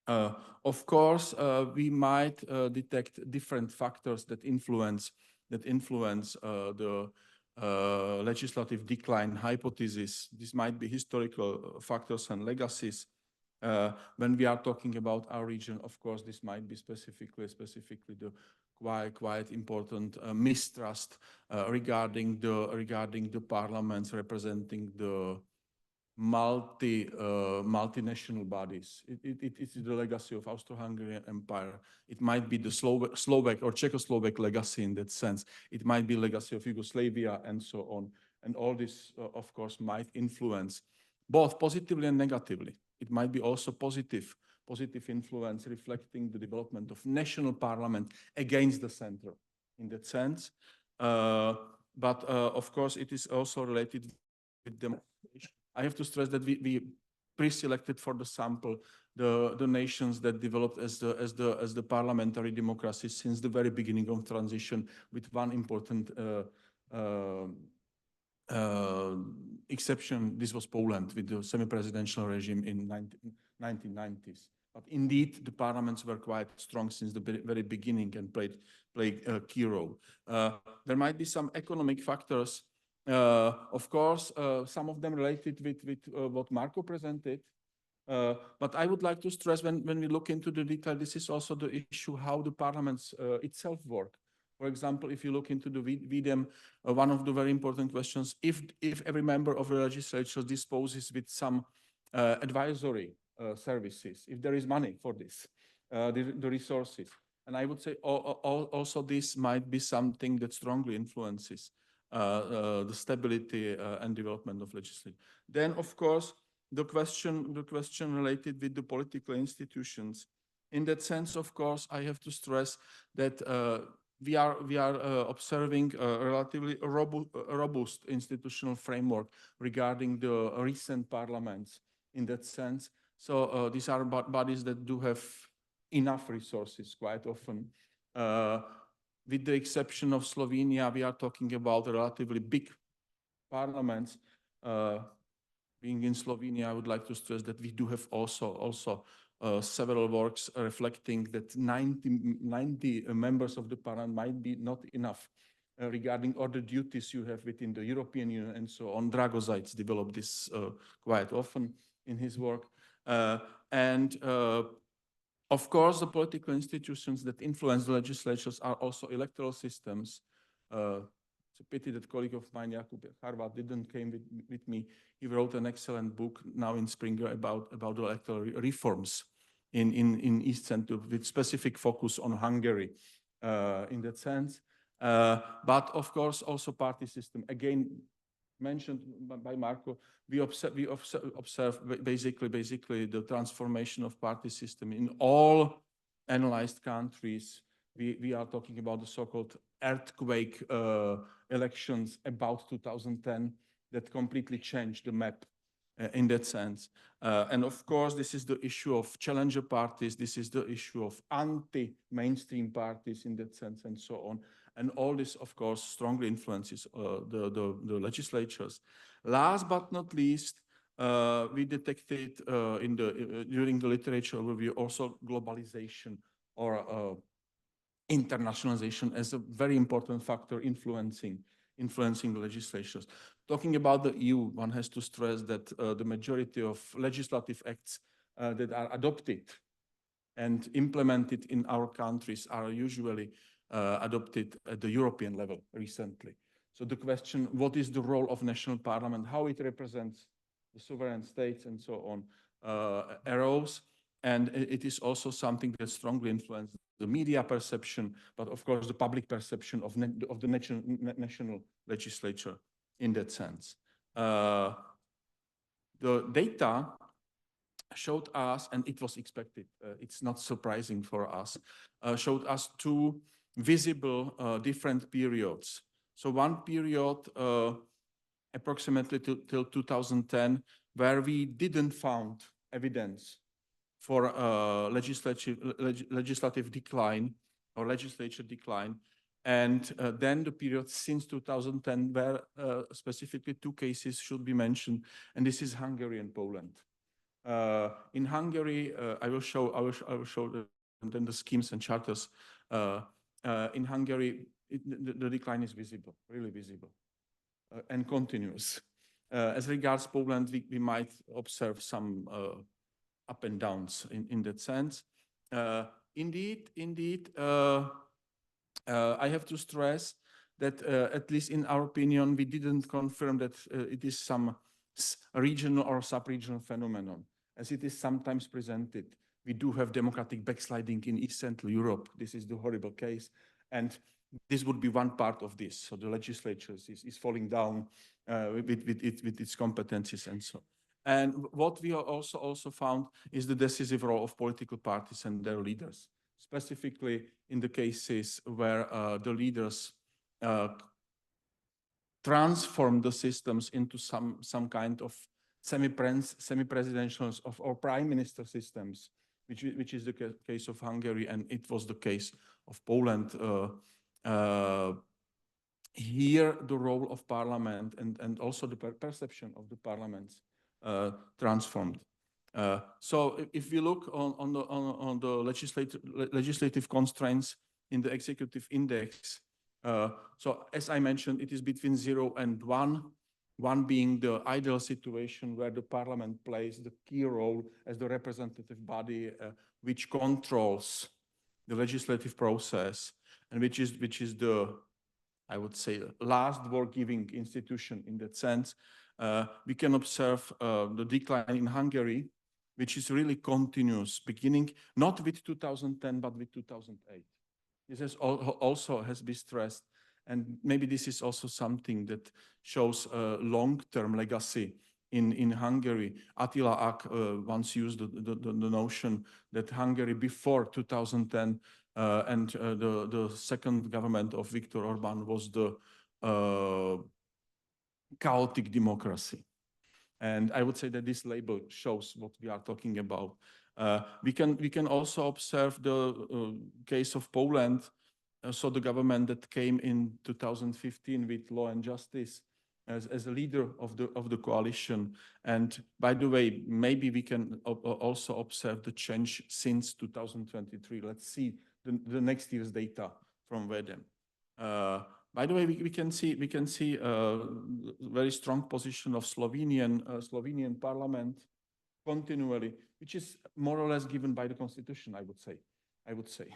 Of course, we might detect different factors that influence the legislative decline hypothesis. This might be historical factors and legacies. When we are talking about our region, of course, this might be specifically the quite important mistrust regarding the parliaments representing the multinational bodies. It is the legacy of Austro-Hungarian Empire. It might be the Slovak or Czechoslovak legacy in that sense. It might be legacy of Yugoslavia and so on. And all this, of course, might influence both positively and negatively. It might be also positive influence reflecting the development of national parliament against the center in that sense. But of course, it is also related with democratization. I have to stress that we pre-selected for the sample the nations that developed as the parliamentary democracy since the very beginning of transition, with one important exception. This was Poland with the semi-presidential regime in 1990s. But indeed, the parliaments were quite strong since the very beginning and played a key role. There might be some economic factors, of course, some of them related with what Marco presented. But I would like to stress when we look into the detail, this is also the issue how the parliaments itself work. For example, if you look into the VDEM, one of the very important questions, if every member of the legislature disposes with some advisory services, if there is money for this, the resources. And I would say also this might be something that strongly influences the stability and development of legislation. Then, of course, the question related with the political institutions. In that sense, of course, I have to stress that we are observing a relatively robust institutional framework regarding the recent parliaments in that sense. So these are bodies that do have enough resources quite often. With the exception of Slovenia, we are talking about relatively big parliaments. Being in Slovenia, I would like to stress that we do have also several works reflecting that 90 members of the parliament might be not enough regarding all the duties you have within the European Union and so on. Dragozaitz developed this quite often in his work. Of course, the political institutions that influence the legislatures are also electoral systems. It's a pity that a colleague of mine, Jakub Harvat, didn't came with me. He wrote an excellent book now in spring about the electoral reforms in East Central with specific focus on Hungary in that sense. But of course, also party system. Again, mentioned by Marco, we observe basically the transformation of party system in all analyzed countries. We are talking about the so-called earthquake elections about 2010 that completely changed the map in that sense. And of course, this is the issue of challenger parties. This is the issue of anti-mainstream parties in that sense and so on. And all this, of course, strongly influences the legislatures. Last but not least, we detected during the literature overview also globalization or internationalization as a very important factor influencing the legislatures. Talking about the EU, one has to stress that the majority of legislative acts that are adopted and implemented in our countries are usually adopted at the European level recently. So the question, what is the role of national parliament, how it represents the sovereign states and so on, arose. And it is also something that strongly influences the media perception, but of course the public perception of the national legislature in that sense. The data showed us, and it was expected, it's not surprising for us, showed us two visible different periods. So one period approximately till 2010, where we didn't found evidence for legislative decline or legislature decline. And then the period since 2010, where specifically two cases should be mentioned, and this is Hungary and Poland. In Hungary, I will show then the schemes and charters. In Hungary, the decline is visible, really visible, and continuous. As regards Poland, we might observe some up and downs in that sense. Indeed, I have to stress that at least in our opinion, we didn't confirm that it is some regional or sub-regional phenomenon, as it is sometimes presented. We do have democratic backsliding in East Central Europe. This is the horrible case. And this would be one part of this. So the legislature is falling down with its competencies and so. And what we also found is the decisive role of political parties and their leaders, specifically in the cases where the leaders transform the systems into some kind of semi-presidential or prime minister systems, which is the case of Hungary, and it was the case of Poland. Here, the role of parliament and also the perception of the parliaments transformed. So if we look on the legislative constraints in the executive index, so as I mentioned, it is between 0 and 1, 1 being the ideal situation where the parliament plays the key role as the representative body which controls the legislative process and which is the, I would say, last word-giving institution in that sense. We can observe the decline in Hungary, which is really continuous, beginning not with 2010, but with 2008. This has also has been stressed. And maybe this is also something that shows a long-term legacy in Hungary. Attila Ak once used the notion that Hungary before 2010 and the second government of Viktor Orban was the chaotic democracy. And I would say that this label shows what we are talking about. We can also observe the case of Poland. So the government that came in 2015 with Law and Justice as a leader of the coalition. And by the way, maybe we can also observe the change since 2023. Let's see the next year's data from TRUEDEM. By the way, we can see a very strong position of Slovenian parliament continually, which is more or less given by the constitution, I would say.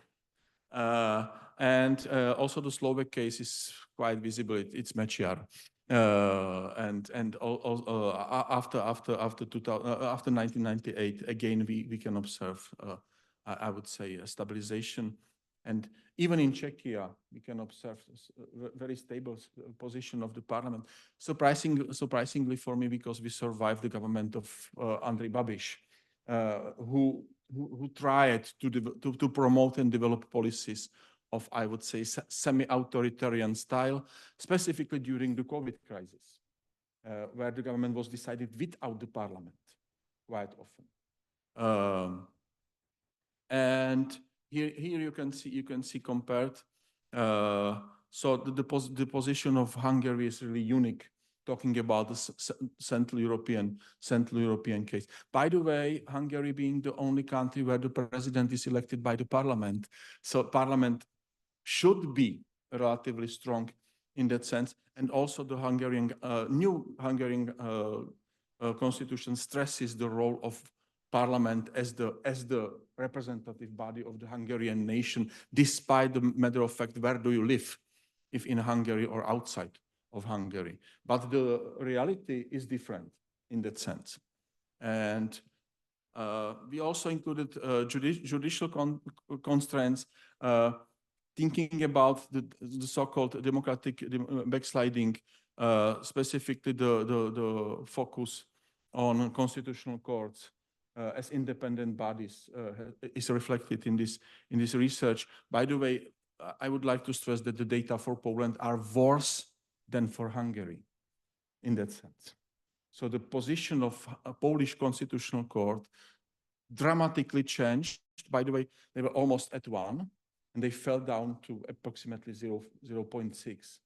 And also the Slovak case is quite visible. It's Mečiar, and after 1998, again we can observe, I would say, a stabilization. And even in Czechia, we can observe a very stable position of the parliament. Surprisingly for me, because we survived the government of Andrej Babiš, who tried to promote and develop policies of, I would say, semi-authoritarian style, specifically during the COVID crisis, where the government was decided without the parliament quite often. And here you can see compared. So the position of Hungary is really unique, talking about the Central European case. By the way, Hungary being the only country where the president is elected by the parliament, so parliament should be relatively strong in that sense. And also the new Hungarian constitution stresses the role of parliament as the representative body of the Hungarian nation, despite the matter of fact, where do you live, if in Hungary or outside of Hungary. But the reality is different in that sense. And we also included judicial constraints, thinking about the so-called democratic backsliding, specifically the focus on constitutional courts as independent bodies is reflected in this research. By the way, I would like to stress that the data for Poland are worse than for Hungary in that sense. So the position of a Polish constitutional court dramatically changed. By the way, they were almost at 1 and they fell down to approximately 0.6.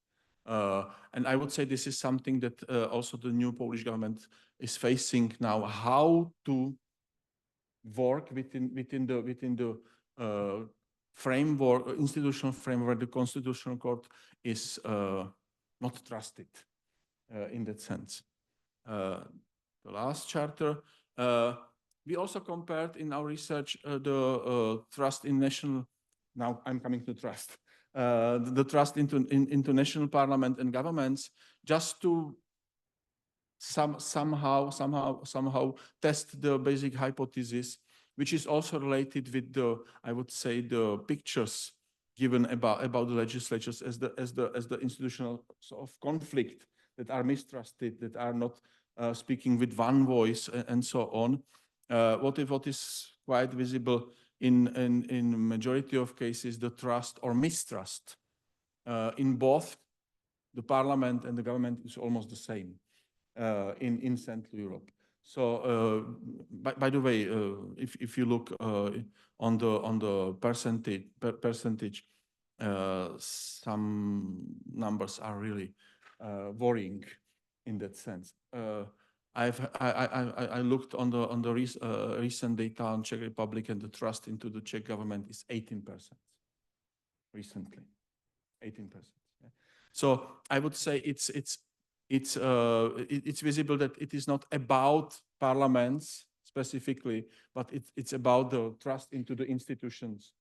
And I would say this is something that also the new Polish government is facing now, how to work within the framework, institutional framework. The constitutional court is not trusted in that sense. The last charter, We also compared in our research the trust in national. Now I'm coming to trust. The trust into national parliament and governments, just to somehow test the basic hypothesis, which is also related with the, I would say, the pictures given about the legislatures as the institutional sort of conflict, that are mistrusted, that are not speaking with one voice, and so on. What is quite visible in majority of cases, the trust or mistrust in both the parliament and the government is almost the same in Central Europe. So, by the way, if you look on the percentage, some numbers are really worrying in that sense. I looked on the recent data on Czech Republic, and the trust into the Czech government is 18% recently, 18%. Yeah. So I would say it's visible that it is not about parliaments specifically, but it's about the trust into the institutions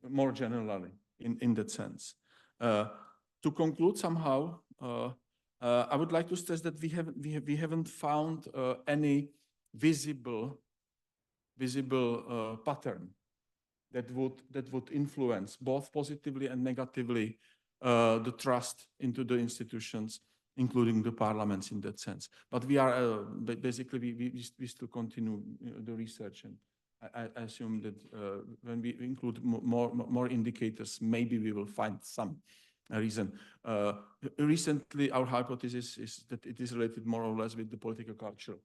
more generally in that sense. To conclude somehow, I would like to stress that we haven't found any visible pattern that would influence both positively and negatively the trust into the institutions, including the parliaments in that sense. But we are basically we still continue the research, and I assume that when we include more indicators, maybe we will find some reason. Recently, our hypothesis is that it is related more or less with the political culture.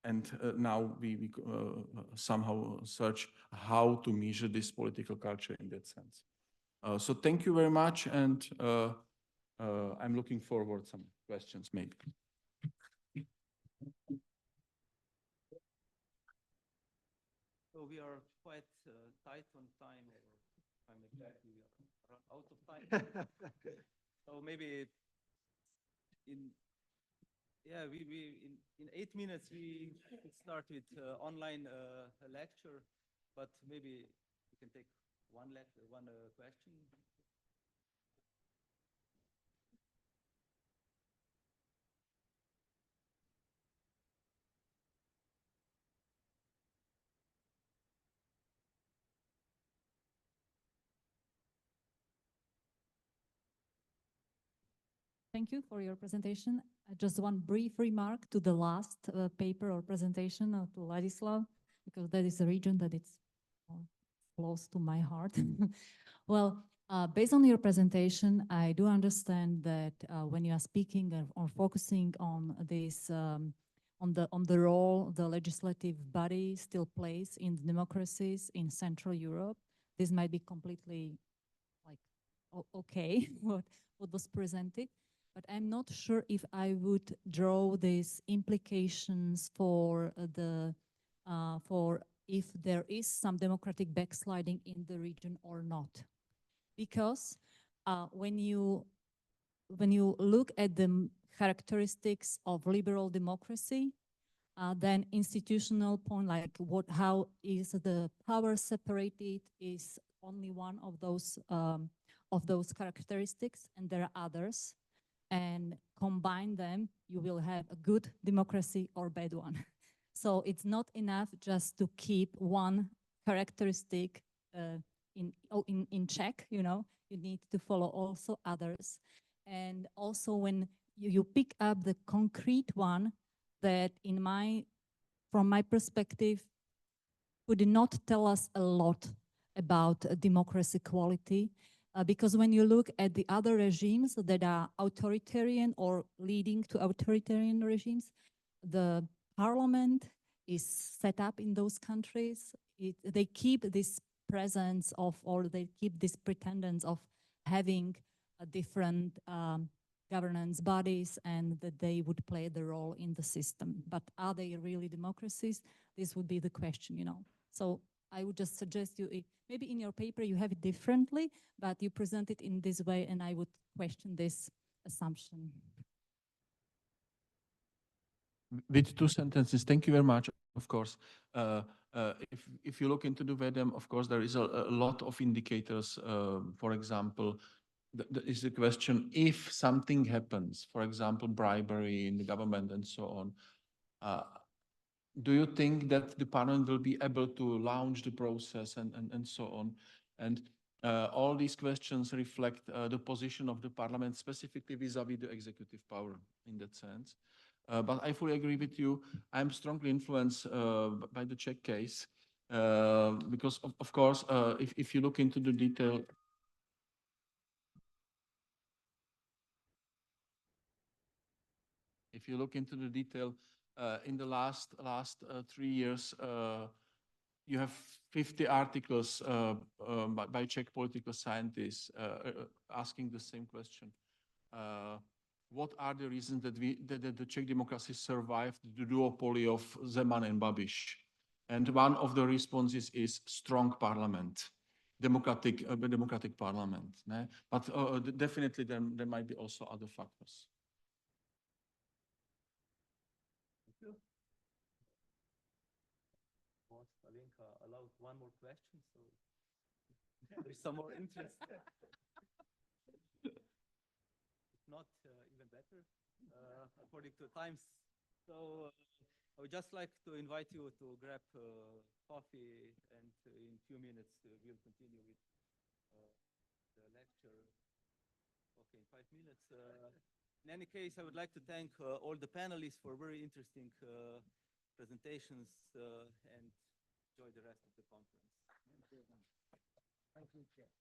And now we somehow search how to measure this political culture in that sense. So thank you very much, and I'm looking forward to some questions maybe. So we are quite tight on time, or I'm exactly out of time. So maybe in 8 minutes we could start with online lecture, but maybe we can take one question. Thank you for your presentation. Just one brief remark to the last paper or presentation to Ladislav, because that is a region that it's close to my heart. Well, based on your presentation, I do understand that when you are speaking or focusing on this, on the role the legislative body still plays in democracies in Central Europe, this might be completely like okay what was presented. But I'm not sure if I would draw these implications for if there is some democratic backsliding in the region or not, because when you look at the characteristics of liberal democracy, then institutional point, like how is the power separated, is only one of those characteristics, and there are others. And combine them, you will have a good democracy or bad one. So it's not enough just to keep one characteristic in check, you know, you need to follow also others. And also when you pick up the concrete one that from my perspective, would not tell us a lot about democracy quality. Because when you look at the other regimes that are authoritarian or leading to authoritarian regimes, the parliament is set up in those countries. They keep this presence of, or they keep this pretense of having a different governance bodies, and that they would play the role in the system. But are they really democracies? This would be the question, you know. So I would just suggest you, maybe in your paper you have it differently, but you present it in this way, and I would question this assumption. with 2 sentences, thank you very much, of course. If you look into the TRUEDEM, of course, there is a lot of indicators. For example, there is the question, if something happens, for example, bribery in the government and so on, do you think that the parliament will be able to launch the process and so on? And all these questions reflect the position of the parliament, specifically vis-à-vis the executive power in that sense. But I fully agree with you. I'm strongly influenced by the Czech case because, of course, if you look into the detail, in the last 3 years, you have 50 articles by Czech political scientists asking the same question. What are the reasons that the Czech democracy survived the duopoly of Zeman and Babiš? And one of the responses is strong parliament, democratic parliament. But definitely there might be also other factors. Alenka allowed one more question, so there's some more interest. If not, even better, according to times. So I would just like to invite you to grab coffee, and in a few minutes we'll continue with the lecture. Okay, in 5 minutes. In any case, I would like to thank all the panelists for very interesting presentations and enjoy the rest of the conference. Thank you, Chair.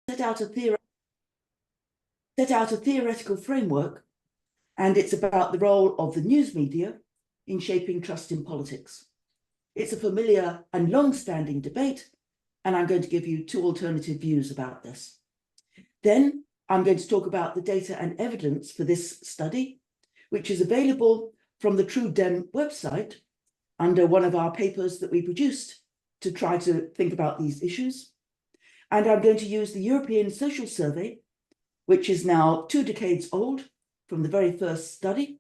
Set out a theoretical framework, and it's about the role of the news media in shaping trust in politics. It's a familiar and long-standing debate, and I'm going to give you 2 alternative views about this. Then I'm going to talk about the data and evidence for this study, which is available from the TRUEDEM website under one of our papers that we produced to try to think about these issues. And I'm going to use the European Social Survey, which is now 2 decades old from the very first study,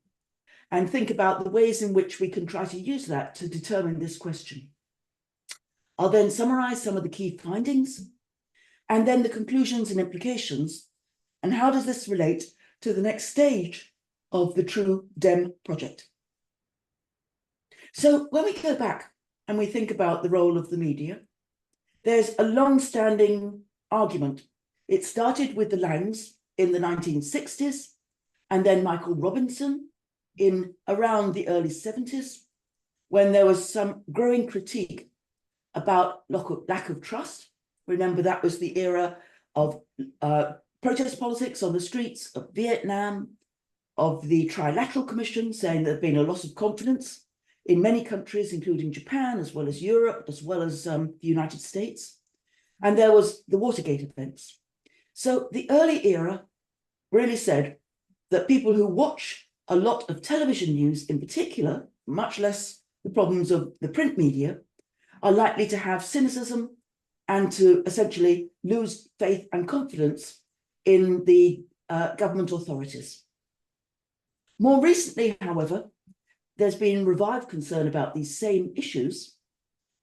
and think about the ways in which we can try to use that to determine this question. I'll then summarize some of the key findings, and then the conclusions and implications, and how does this relate to the next stage of the TRUEDEM project. So when we go back and we think about the role of the media, there's a long-standing argument. It started with the Langs in the 1960s, and then Michael Robinson in around the early 70s, when there was some growing critique about lack of trust. Remember, that was the era of protest politics on the streets of Vietnam, of the Trilateral Commission saying there had been a loss of confidence in many countries, including Japan, as well as Europe, as well as the United States. And there was the Watergate events. So the early era really said that people who watch a lot of television news in particular, much less the problems of the print media, are likely to have cynicism and to essentially lose faith and confidence in the government authorities. More recently, however, there's been revived concern about these same issues.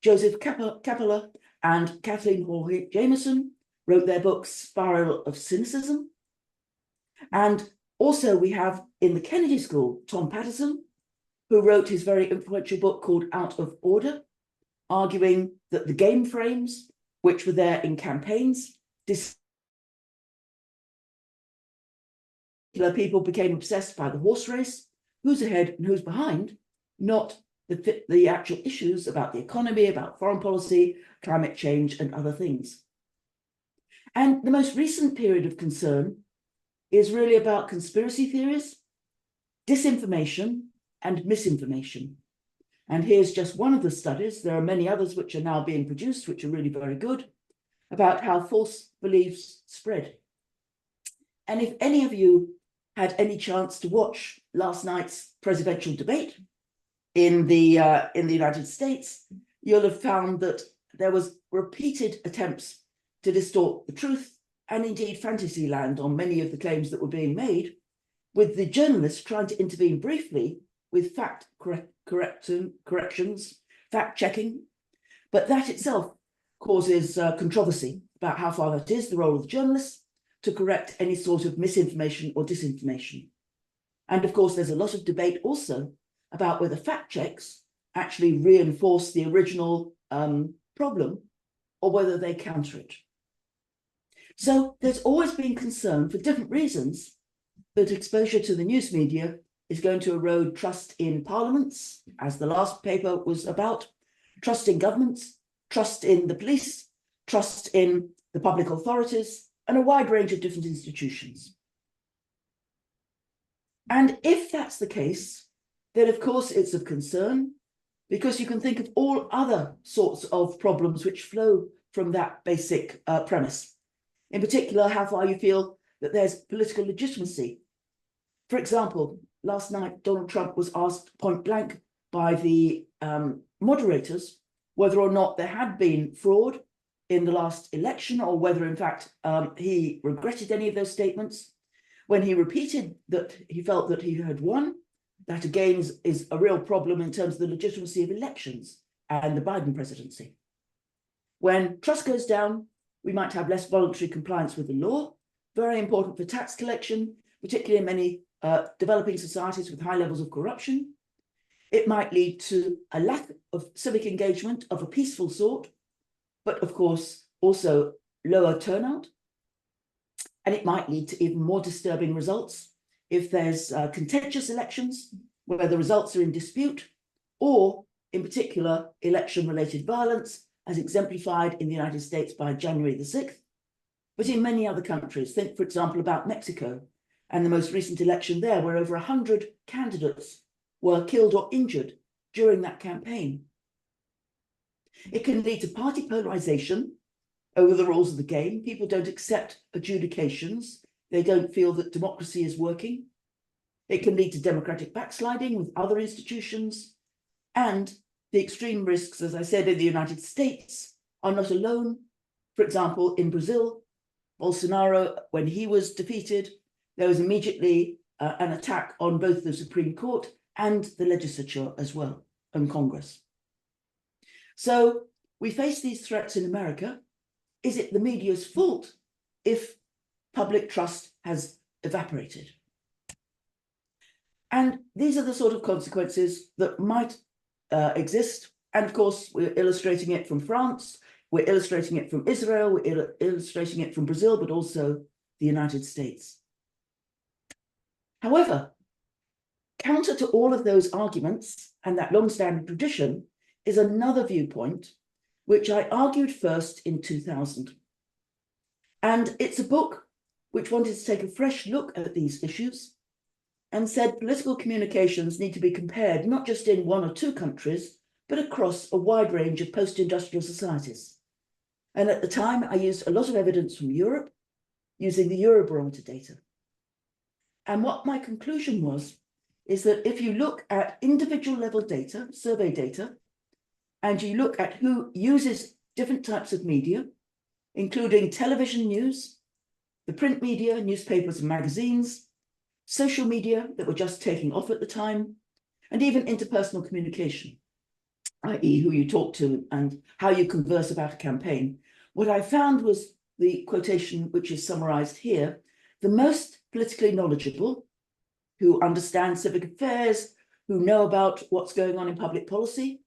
Joseph Kappeler and Kathleen Hall-Jameson wrote their book, Spiral of Cynicism. And also we have in the Kennedy School, Tom Patterson, who wrote his very influential book called Out of Order, arguing that the game frames, which were there in campaigns, people became obsessed by the horse race, who's ahead and who's behind, not the actual issues about the economy, about foreign policy, climate change, and other things. And the most recent period of concern is really about conspiracy theories, disinformation, and misinformation. And here's just one of the studies. There are many others which are now being produced, which are really very good, about how false beliefs spread. And if any of you had any chance to watch last night's presidential debate in the United States, you'll have found that there was repeated attempts to distort the truth and indeed fantasy land on many of the claims that were being made, with the journalists trying to intervene briefly with fact corrections, fact checking, but that itself causes controversy about how far that is the role of the journalists to correct any sort of misinformation or disinformation. And of course, there's a lot of debate also about whether fact checks actually reinforce the original problem or whether they counter it. So there's always been concern for different reasons that exposure to the news media is going to erode trust in parliaments, as the last paper was about, trust in governments, trust in the police, trust in the public authorities, and a wide range of different institutions. And if that's the case, then of course it's of concern, because you can think of all other sorts of problems which flow from that basic premise. In particular, how far you feel that there's political legitimacy. For example, last night, Donald Trump was asked point blank by the moderators whether or not there had been fraud in the last election, or whether in fact he regretted any of those statements. When he repeated that he felt that he had won, that again is a real problem in terms of the legitimacy of elections and the Biden presidency. When trust goes down, we might have less voluntary compliance with the law, very important for tax collection, particularly in many developing societies with high levels of corruption. It might lead to a lack of civic engagement of a peaceful sort, but of course also lower turnout. And it might lead to even more disturbing results if there's contentious elections where the results are in dispute, or in particular election-related violence, as exemplified in the United States by January the 6th, but in many other countries. Think, for example, about Mexico and the most recent election there, where over 100 candidates were killed or injured during that campaign. It can lead to party polarization over the rules of the game. People don't accept adjudications. They don't feel that democracy is working. It can lead to democratic backsliding with other institutions. And the extreme risks, as I said, in the United States are not alone. For example, in Brazil, Bolsonaro, when he was defeated, there was immediately an attack on both the Supreme Court and the legislature as well, and Congress. So we face these threats in America. Is it the media's fault if public trust has evaporated? And these are the sort of consequences that might exist. And of course, we're illustrating it from France, we're illustrating it from Israel, we're illustrating it from Brazil, but also the United States. However, counter to all of those arguments and that long-standing tradition is another viewpoint, which I argued first in 2000. And it's a book which wanted to take a fresh look at these issues and said political communications need to be compared not just in one or two countries, but across a wide range of post-industrial societies. And at the time, I used a lot of evidence from Europe, using the Eurobarometer data. And what my conclusion was, is that if you look at individual level data, survey data, and you look at who uses different types of media, including television news, the print media, newspapers and magazines, social media that were just taking off at the time, and even interpersonal communication, i.e. who you talk to and how you converse about a campaign. What I found was the quotation, which is summarized here: the most politically knowledgeable, who understand civic affairs, who know about what's going on in public policy,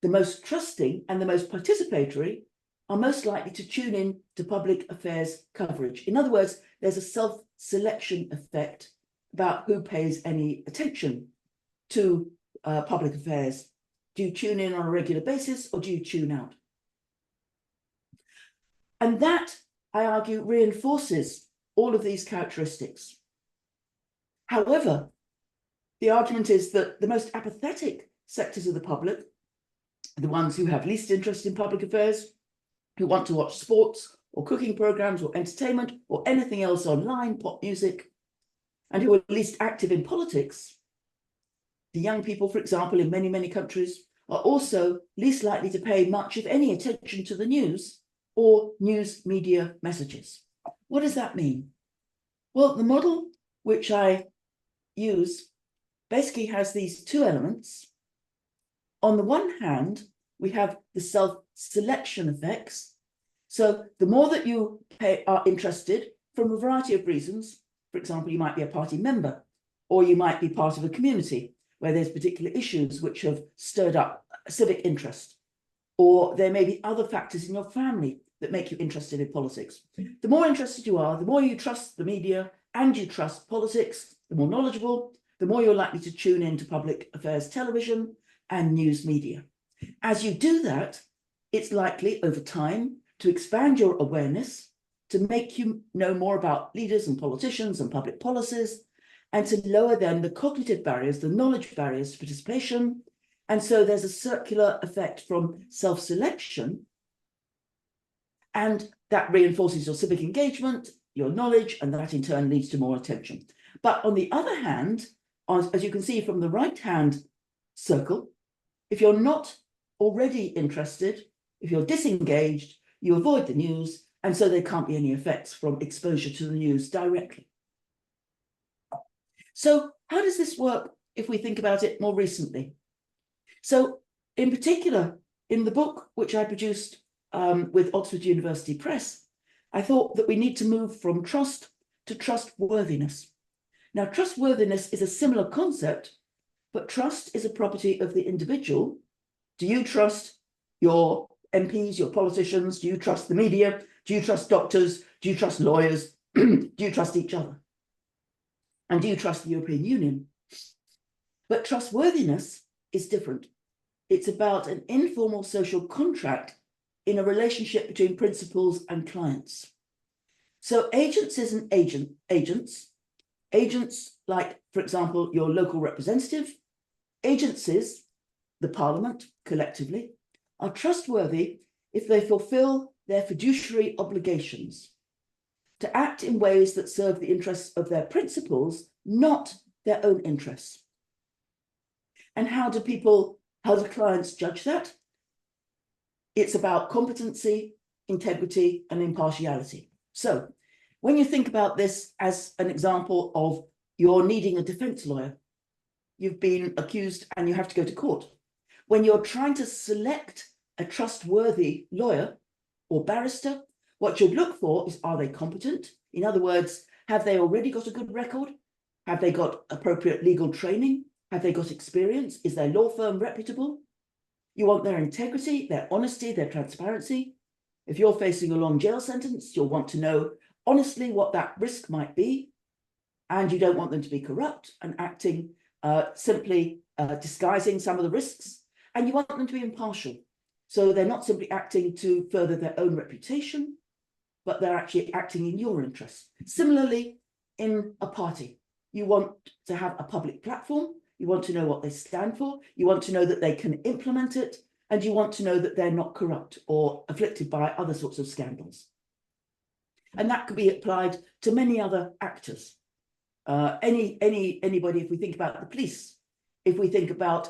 the most trusting and the most participatory are most likely to tune in to public affairs coverage. In other words, there's a self-selection effect about who pays any attention to public affairs. Do you tune in on a regular basis or do you tune out? And that, I argue, reinforces all of these characteristics. However, the argument is that the most apathetic sectors of the public, the ones who have least interest in public affairs, who want to watch sports or cooking programs or entertainment or anything else online, pop music, and who are least active in politics, the young people, for example, in many, many countries, are also least likely to pay much, if any, attention to the news or news media messages. What does that mean? Well, the model which I use basically has these two elements. On the one hand, we have the self-selection effects. So the more that you are interested from a variety of reasons, for example, you might be a party member, or you might be part of a community where there's particular issues which have stirred up civic interest, or there may be other factors in your family that make you interested in politics. The more interested you are, the more you trust the media and you trust politics, the more knowledgeable, the more you're likely to tune into public affairs television and news media. As you do that, it's likely over time to expand your awareness, to make you know more about leaders and politicians and public policies, and to lower then the cognitive barriers, the knowledge barriers to participation. And so there's a circular effect from self-selection, and that reinforces your civic engagement, your knowledge, and that in turn leads to more attention. But on the other hand, as you can see from the right-hand circle, if you're not already interested, if you're disengaged, you avoid the news, and so there can't be any effects from exposure to the news directly. So how does this work if we think about it more recently? So in particular, in the book which I produced with Oxford University Press, I thought that we need to move from trust to trustworthiness. Now, trustworthiness is a similar concept, but trust is a property of the individual. Do you trust your MPs, your politicians? Do you trust the media? Do you trust doctors? Do you trust lawyers? Do you trust each other? And do you trust the European Union? But trustworthiness is different. It's about an informal social contract in a relationship between principals and clients. So agencies and agents like, for example, your local representative, agencies, the parliament collectively, are trustworthy if they fulfill their fiduciary obligations to act in ways that serve the interests of their principals, not their own interests. And how do clients judge that? It's about competency, integrity, and impartiality. So when you think about this as an example of you're needing a defense lawyer, you've been accused and you have to go to court. When you're trying to select a trustworthy lawyer or barrister, what you'd look for is, are they competent? In other words, have they already got a good record? Have they got appropriate legal training? Have they got experience? Is their law firm reputable? You want their integrity, their honesty, their transparency. If you're facing a long jail sentence, you'll want to know honestly what that risk might be. And you don't want them to be corrupt and acting simply disguising some of the risks. And you want them to be impartial. So they're not simply acting to further their own reputation, but they're actually acting in your interests. Similarly, in a party, you want to have a public platform. You want to know what they stand for. You want to know that they can implement it. And you want to know that they're not corrupt or afflicted by other sorts of scandals. And that could be applied to many other actors. Anybody, if we think about the police, if we think about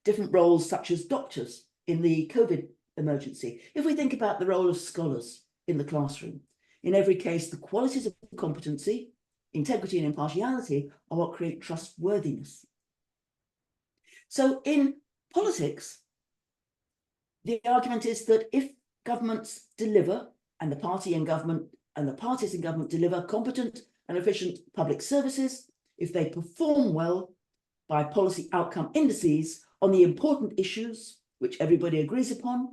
different roles such as doctors in the COVID emergency, if we think about the role of scholars in the classroom, in every case, the qualities of competency, integrity and impartiality are what create trustworthiness. So in politics, the argument is that if governments deliver, and the party in government and the parties in government deliver competent and efficient public services, if they perform well by policy outcome indices on the important issues which everybody agrees upon,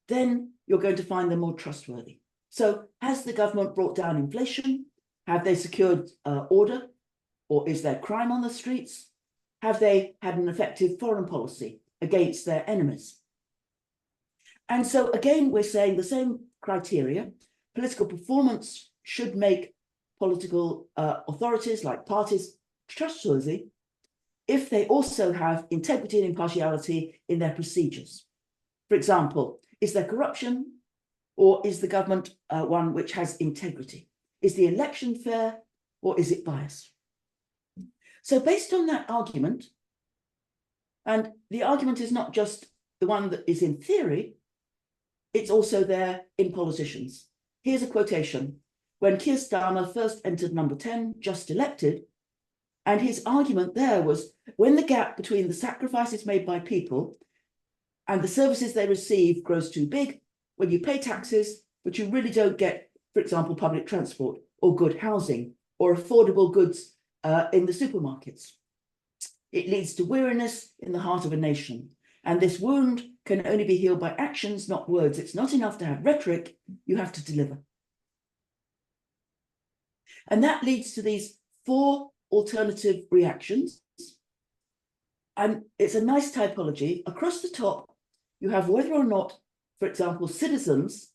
then you're going to find them more trustworthy. So has the government brought down inflation? Have they secured order? Or is there crime on the streets? Have they had an effective foreign policy against their enemies? And so again, we're saying the same criteria. Political performance should make political authorities like parties trustworthy if they also have integrity and impartiality in their procedures. For example, is there corruption, or is the government one which has integrity? Is the election fair, or is it biased? So based on that argument, and the argument is not just the one that is in theory, it's also there in politicians. Here's a quotation. When Keir Starmer first entered number 10, just elected, and his argument there was, when the gap between the sacrifices made by people and the services they receive grows too big, when you pay taxes, but you really don't get, for example, public transport or good housing or affordable goods in the supermarkets. It leads to weariness in the heart of a nation. And this wound can only be healed by actions, not words. It's not enough to have rhetoric, you have to deliver. And that leads to these 4 alternative reactions. And it's a nice typology. Across the top, you have whether or not, for example, citizens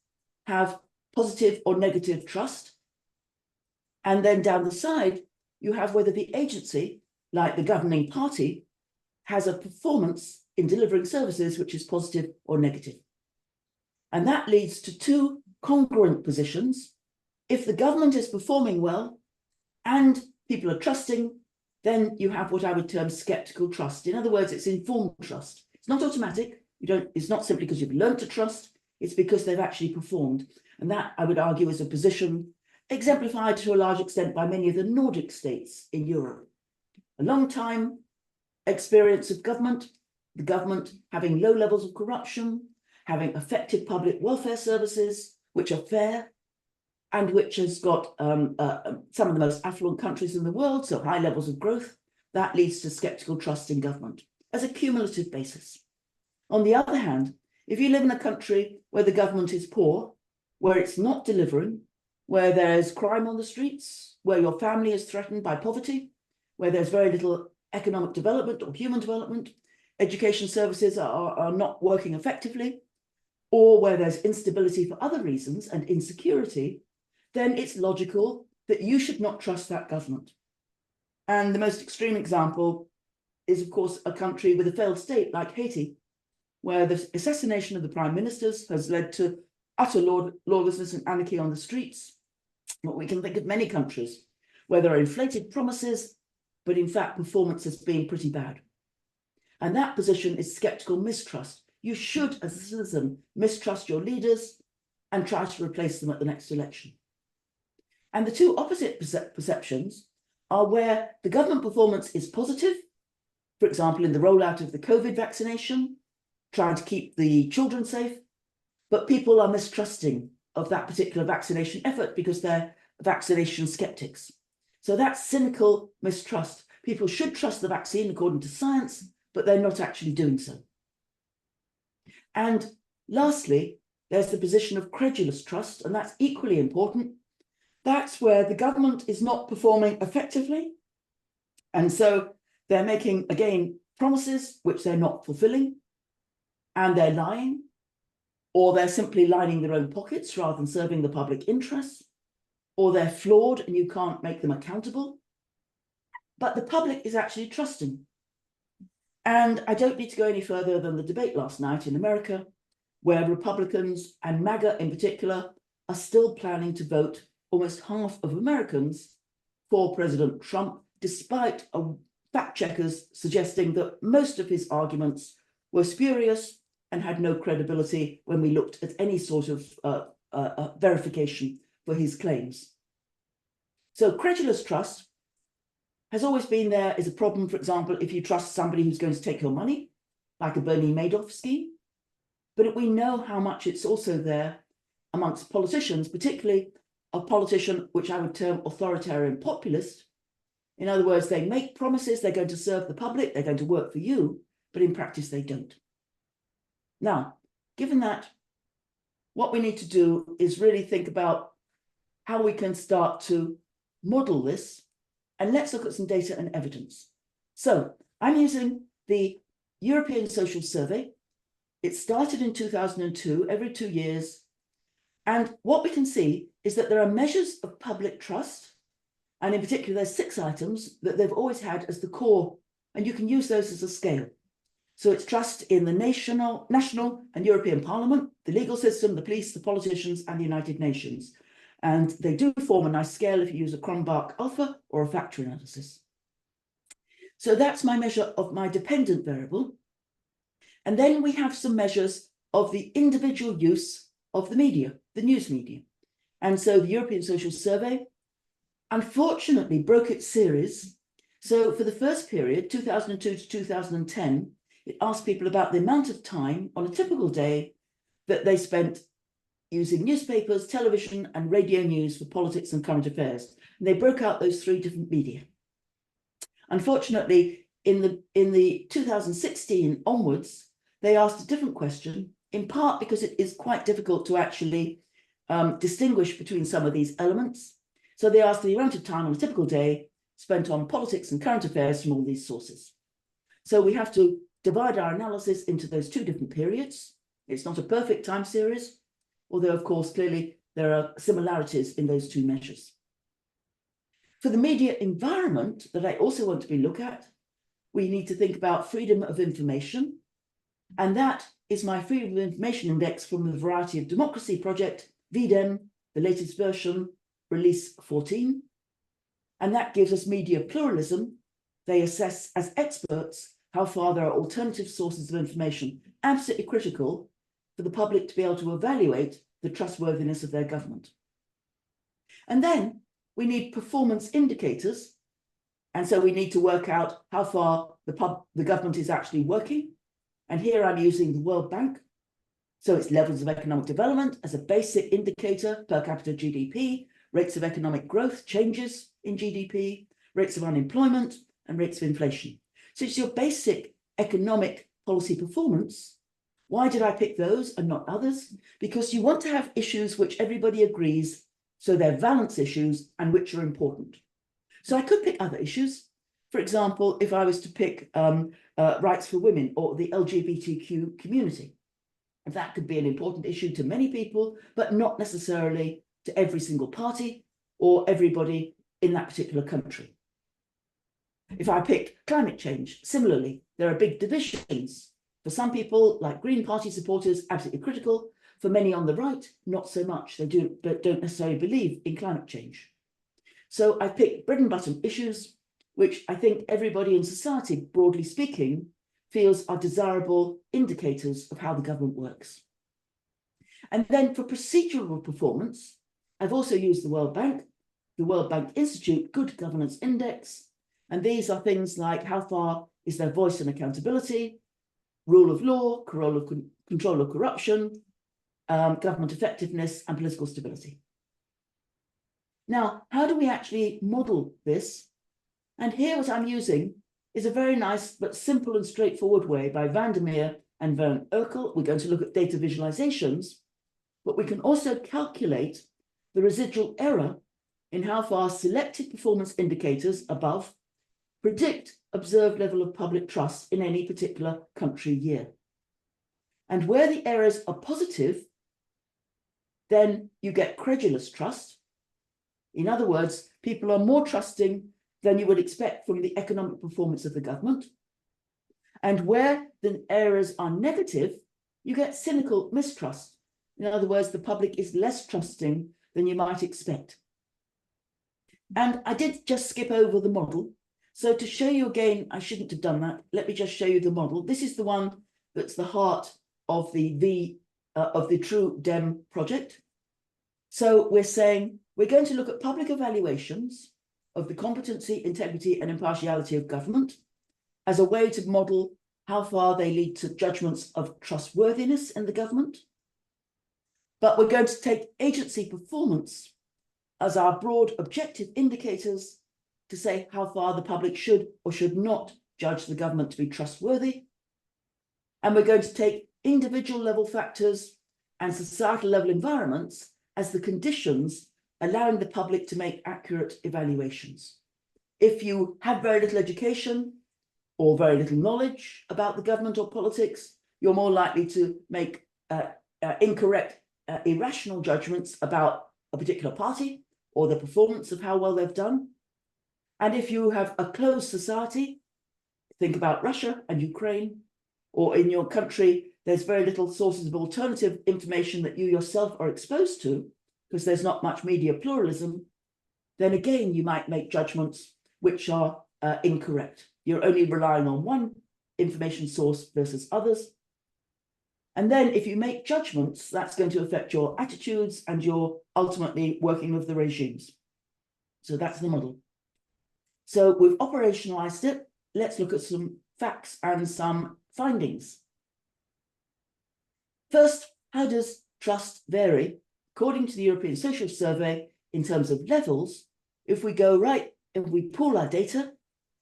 have positive or negative trust. And then down the side, you have whether the agency, like the governing party, has a performance in delivering services which is positive or negative. And that leads to 2 congruent positions. If the government is performing well and people are trusting, then you have what I would term skeptical trust. In other words, it's informed trust. It's not automatic. It's not simply because you've learned to trust, it's because they've actually performed. And that, I would argue, is a position exemplified to a large extent by many of the Nordic states in Europe. A long time experience of government, the government having low levels of corruption, having effective public welfare services, which are fair, and which has got some of the most affluent countries in the world, so high levels of growth. That leads to skeptical trust in government as a cumulative basis. On the other hand, if you live in a country where the government is poor, where it's not delivering, where there's crime on the streets, where your family is threatened by poverty, where there's very little economic development or human development, education services are not working effectively, or where there's instability for other reasons and insecurity, then it's logical that you should not trust that government. And the most extreme example is, of course, a country with a failed state like Haiti, where the assassination of the prime ministers has led to utter lawlessness and anarchy on the streets. But we can think of many countries where there are inflated promises, but in fact, performance has been pretty bad. And that position is skeptical mistrust. You should, as a citizen, mistrust your leaders and try to replace them at the next election. And the 2 opposite perceptions are where the government performance is positive, for example, in the rollout of the COVID vaccination, trying to keep the children safe, but people are mistrusting of that particular vaccination effort because they're vaccination skeptics. So that's cynical mistrust. People should trust the vaccine according to science, but they're not actually doing so. And lastly, there's the position of credulous trust, and that's equally important. That's where the government is not performing effectively. And so they're making, again, promises which they're not fulfilling, and they're lying, or they're simply lining their own pockets rather than serving the public interest, or they're flawed and you can't make them accountable. But the public is actually trusting. And I don't need to go any further than the debate last night in America, where Republicans and MAGA in particular are still planning to vote almost half of Americans for President Trump, despite fact checkers suggesting that most of his arguments were spurious and had no credibility when we looked at any sort of verification for his claims. So credulous trust has always been there as a problem, for example, if you trust somebody who's going to take your money, like a Bernie Madoff scheme. But we know how much it's also there amongst politicians, particularly a politician which I would term authoritarian populist. In other words, they make promises, they're going to serve the public, they're going to work for you, but in practice they don't. Now, given that, what we need to do is really think about how we can start to model this, and let's look at some data and evidence. So I'm using the European Social Survey. It started in 2002, every 2 years. And what we can see is that there are measures of public trust. And in particular, there's 6 items that they've always had as the core, and you can use those as a scale. So it's trust in the national and European Parliament, the legal system, the police, the politicians, and the United Nations. And they do form a nice scale if you use a Cronbach alpha or a factor analysis. So that's my measure of my dependent variable. And then we have some measures of the individual use of the media, the news media. And so the European Social Survey, unfortunately, broke its series. So for the first period, 2002 to 2010, it asked people about the amount of time on a typical day that they spent using newspapers, television, and radio news for politics and current affairs. And they broke out those 3 different media. Unfortunately, in the 2016 onwards, they asked a different question, in part because it is quite difficult to actually distinguish between some of these elements. So they asked the amount of time on a typical day spent on politics and current affairs from all these sources. So we have to divide our analysis into those 2 different periods. It's not a perfect time series, although, of course, clearly there are similarities in those 2 measures. For the media environment that I also want to look at, we need to think about freedom of information. And that is my Freedom of Information Index from the Variety of Democracy project, VDEM, the latest version, release 14. And that gives us media pluralism. They assess as experts how far there are alternative sources of information, absolutely critical for the public to be able to evaluate the trustworthiness of their government. And then we need performance indicators. And so we need to work out how far the government is actually working. And here I'm using the World Bank. So it's levels of economic development as a basic indicator, per capita GDP, rates of economic growth, changes in GDP, rates of unemployment, and rates of inflation. So it's your basic economic policy performance. Why did I pick those and not others? Because you want to have issues which everybody agrees, so they're valence issues and which are important. So I could pick other issues. For example, if I was to pick rights for women or the LGBTQ community, and that could be an important issue to many people, but not necessarily to every single party or everybody in that particular country. If I pick climate change, similarly, there are big divisions. For some people, like Green Party supporters, absolutely critical. For many on the right, not so much. They don't necessarily believe in climate change. So I picked bread and butter issues, which I think everybody in society, broadly speaking, feels are desirable indicators of how the government works. And then for procedural performance, I've also used the World Bank Institute Good Governance Index. And these are things like how far is their voice and accountability, rule of law, control of corruption, government effectiveness, and political stability. Now, how do we actually model this? And here what I'm using is a very nice but simple and straightforward way by Vandermeer and Van Urkel. We're going to look at data visualizations, but we can also calculate the residual error in how far selected performance indicators above predict observed level of public trust in any particular country year. And where the errors are positive, then you get credulous trust. In other words, people are more trusting than you would expect from the economic performance of the government. And where the errors are negative, you get cynical mistrust. In other words, the public is less trusting than you might expect. And I did just skip over the model. So to show you again, I shouldn't have done that. Let me just show you the model. This is the one that's the heart of the TRUEDEM project. So we're saying we're going to look at public evaluations of the competency, integrity, and impartiality of government as a way to model how far they lead to judgments of trustworthiness in the government. But we're going to take agency performance as our broad objective indicators to say how far the public should or should not judge the government to be trustworthy. And we're going to take individual level factors and societal level environments as the conditions allowing the public to make accurate evaluations. If you have very little education or very little knowledge about the government or politics, you're more likely to make incorrect, irrational judgments about a particular party or the performance of how well they've done. And if you have a closed society, think about Russia and Ukraine, or in your country, there's very little sources of alternative information that you yourself are exposed to, because there's not much media pluralism, then again, you might make judgments which are incorrect. You're only relying on one information source versus others. And then if you make judgments, that's going to affect your attitudes and your ultimately working with the regimes. So that's the model. So we've operationalized it. Let's look at some facts and some findings. First, how does trust vary? According to the European Social Survey, in terms of levels, if we go right, if we pool our data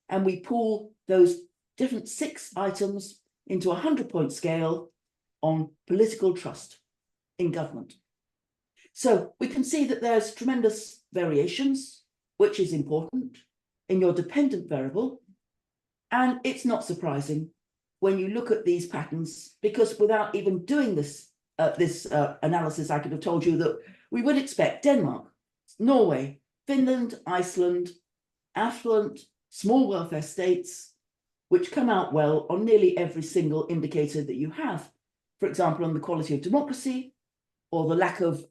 and we pool those different 6 items into a 100-point scale on political trust in government. So we can see that there's tremendous variations, which is important in your dependent variable. And it's not surprising when you look at these patterns, because without even doing this analysis, I could have told you that we would expect Denmark, Norway, Finland, Iceland, affluent, small welfare states, which come out well on nearly every single indicator that you have. For example, on the quality of democracy, or the lack of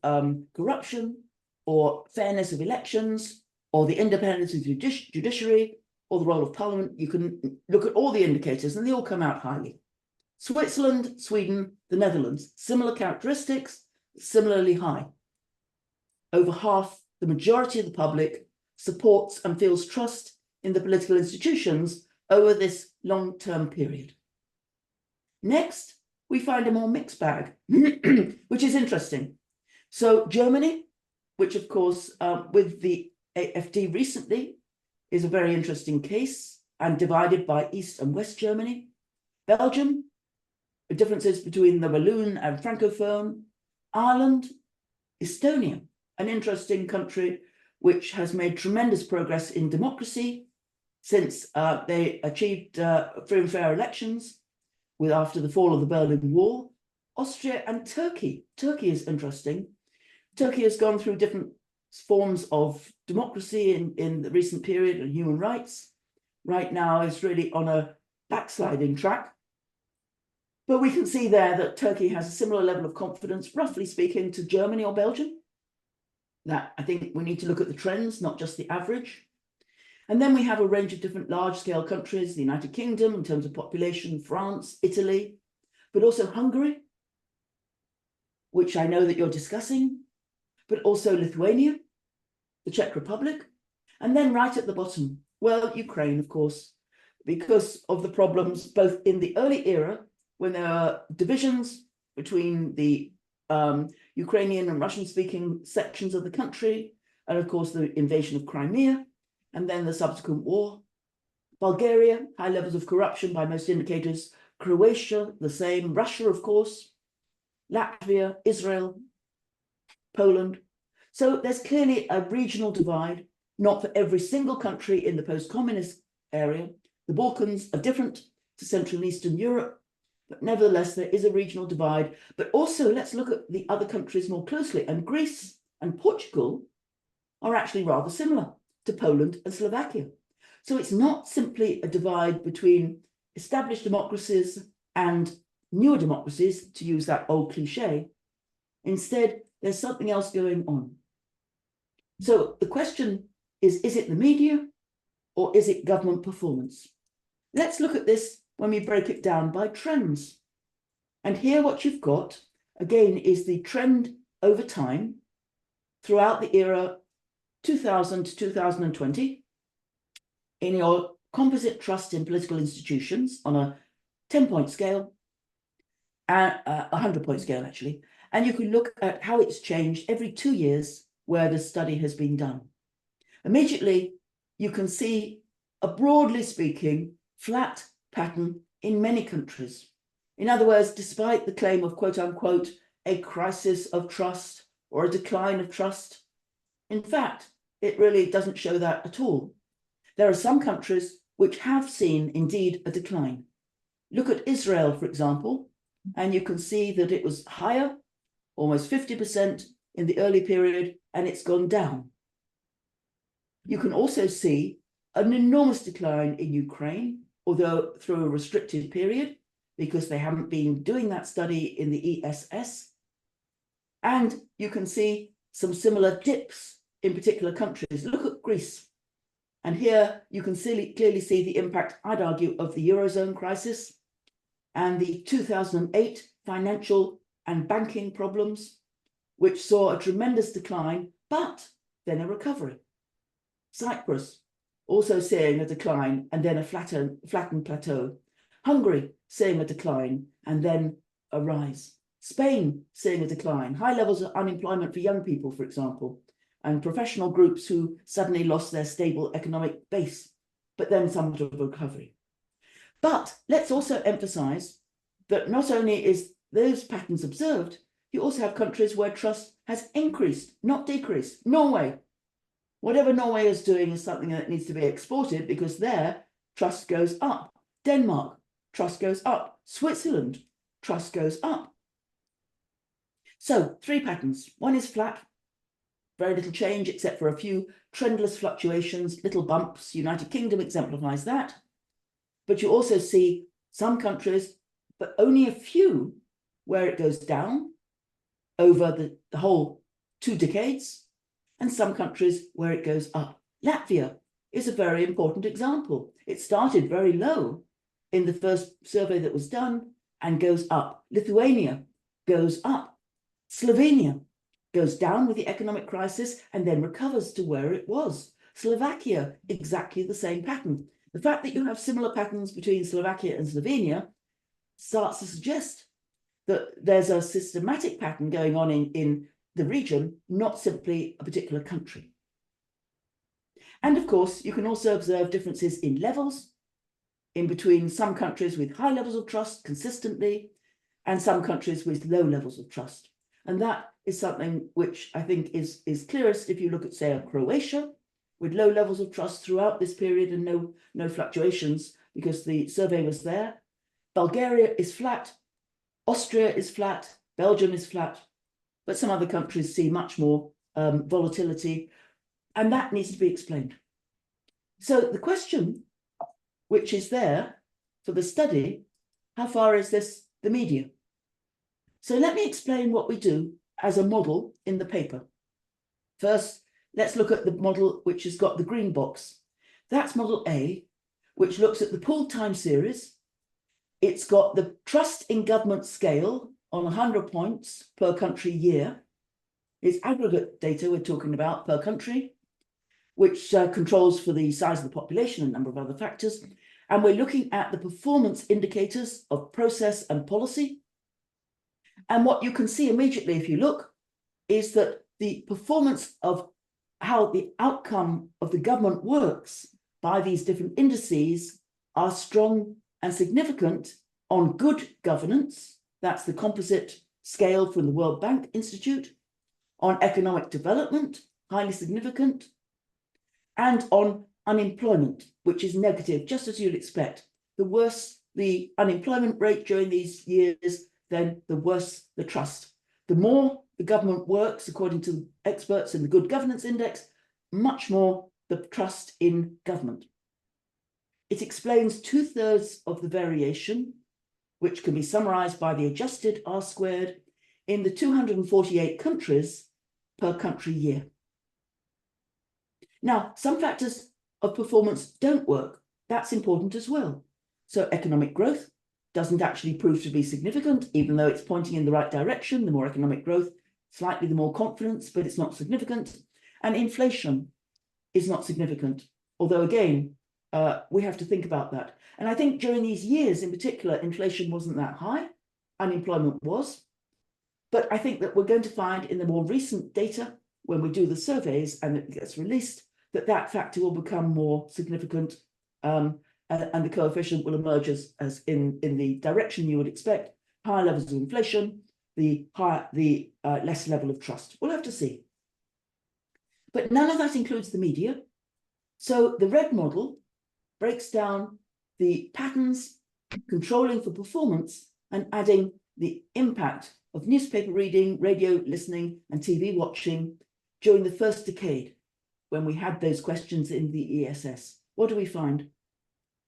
corruption, or fairness of elections, or the independence of the judiciary, or the role of parliament. You can look at all the indicators and they all come out highly. Switzerland, Sweden, the Netherlands, similar characteristics, similarly high. Over half, the majority of the public supports and feels trust in the political institutions over this long-term period. Next, we find a more mixed bag, which is interesting. So Germany, which of course, with the AfD recently, is a very interesting case and divided by East and West Germany. Belgium, the differences between the Walloon and Francophone. Ireland, Estonia, an interesting country which has made tremendous progress in democracy since they achieved free and fair elections after the fall of the Berlin Wall. Austria and Turkey. Turkey is interesting. Turkey has gone through different forms of democracy in the recent period and human rights. Right now is really on a backsliding track. But we can see there that Turkey has a similar level of confidence, roughly speaking, to Germany or Belgium. That I think we need to look at the trends, not just the average. And then we have a range of different large-scale countries, the United Kingdom in terms of population, France, Italy, but also Hungary, which I know that you're discussing, but also Lithuania, the Czech Republic, and then right at the bottom, well, Ukraine, of course, because of the problems both in the early era, when there are divisions between the Ukrainian and Russian-speaking sections of the country, and of course the invasion of Crimea, and then the subsequent war. Bulgaria, high levels of corruption by most indicators. Croatia, the same. Russia, of course. Latvia, Israel, Poland. So there's clearly a regional divide, not for every single country in the post-communist area. The Balkans are different to Central and Eastern Europe, but nevertheless, there is a regional divide. But also, let's look at the other countries more closely. And Greece and Portugal are actually rather similar to Poland and Slovakia. So it's not simply a divide between established democracies and newer democracies, to use that old cliche. Instead, there's something else going on. So the question is it the media or is it government performance? Let's look at this when we break it down by trends. And here what you've got, again, is the trend over time throughout the era 2000 to 2020 in your composite trust in political institutions on a 10-point scale, and a 100-point scale, actually. And you can look at how it's changed every 2 years where the study has been done. Immediately, you can see a broadly speaking flat pattern in many countries. In other words, despite the claim of quote unquote, a crisis of trust or a decline of trust, in fact, it really doesn't show that at all. There are some countries which have seen indeed a decline. Look at Israel, for example, and you can see that it was higher, almost 50% in the early period, and it's gone down. You can also see an enormous decline in Ukraine, although through a restricted period, because they haven't been doing that study in the ESS. And you can see some similar dips in particular countries. Look at Greece. And here you can clearly see the impact, I'd argue, of the Eurozone crisis and the 2008 financial and banking problems, which saw a tremendous decline, but then a recovery. Cyprus, also seeing a decline and then a flattened plateau. Hungary, seeing a decline and then a rise. Spain, seeing a decline, high levels of unemployment for young people, for example, and professional groups who suddenly lost their stable economic base, but then somewhat of a recovery. But let's also emphasize that not only is those patterns observed, you also have countries where trust has increased, not decreased. Norway. Whatever Norway is doing is something that needs to be exported because there trust goes up. Denmark, trust goes up. Switzerland, trust goes up. So 3 patterns. One is flat, very little change except for a few trendless fluctuations, little bumps. United Kingdom exemplifies that. But you also see some countries, but only a few, where it goes down over the whole 2 decades, and some countries where it goes up. Latvia is a very important example. It started very low in the first survey that was done and goes up. Lithuania goes up. Slovenia goes down with the economic crisis and then recovers to where it was. Slovakia, exactly the same pattern. The fact that you have similar patterns between Slovakia and Slovenia starts to suggest that there's a systematic pattern going on in the region, not simply a particular country. And of course, you can also observe differences in levels in between some countries with high levels of trust consistently and some countries with low levels of trust. And that is something which I think is clearest if you look at, say, Croatia, with low levels of trust throughout this period and no fluctuations because the survey was there. Bulgaria is flat, Austria is flat, Belgium is flat, but some other countries see much more volatility, and that needs to be explained. So the question which is there for the study, how far is this the media? So let me explain what we do as a model in the paper. First, let's look at the model which has got the green box. That's model A, which looks at the pooled time series. It's got the trust in government scale on 100 points per country year. It's aggregate data we're talking about per country, which controls for the size of the population and a number of other factors. And we're looking at the performance indicators of process and policy. And what you can see immediately if you look is that the performance of how the outcome of the government works by these different indices are strong and significant on good governance. That's the composite scale from the World Bank Institute. On economic development, highly significant. And on unemployment, which is negative, just as you'd expect. The worse the unemployment rate during these years, then the worse the trust. The more the government works, according to experts in the Good Governance Index, much more the trust in government. It explains 2/3 of the variation, which can be summarized by the adjusted R squared, in the 248 countries per country year. Now, some factors of performance don't work. That's important as well. So economic growth doesn't actually prove to be significant, even though it's pointing in the right direction. The more economic growth, slightly the more confidence, but it's not significant. And inflation is not significant, although again, we have to think about that. And I think during these years in particular, inflation wasn't that high, unemployment was. But I think that we're going to find in the more recent data, when we do the surveys and it gets released, that that factor will become more significant, and the coefficient will emerge as in the direction you would expect: higher levels of inflation, the less level of trust. We'll have to see. But none of that includes the media. So the red model breaks down the patterns controlling for performance and adding the impact of newspaper reading, radio listening, and TV watching during the first decade, when we had those questions in the ESS. What do we find?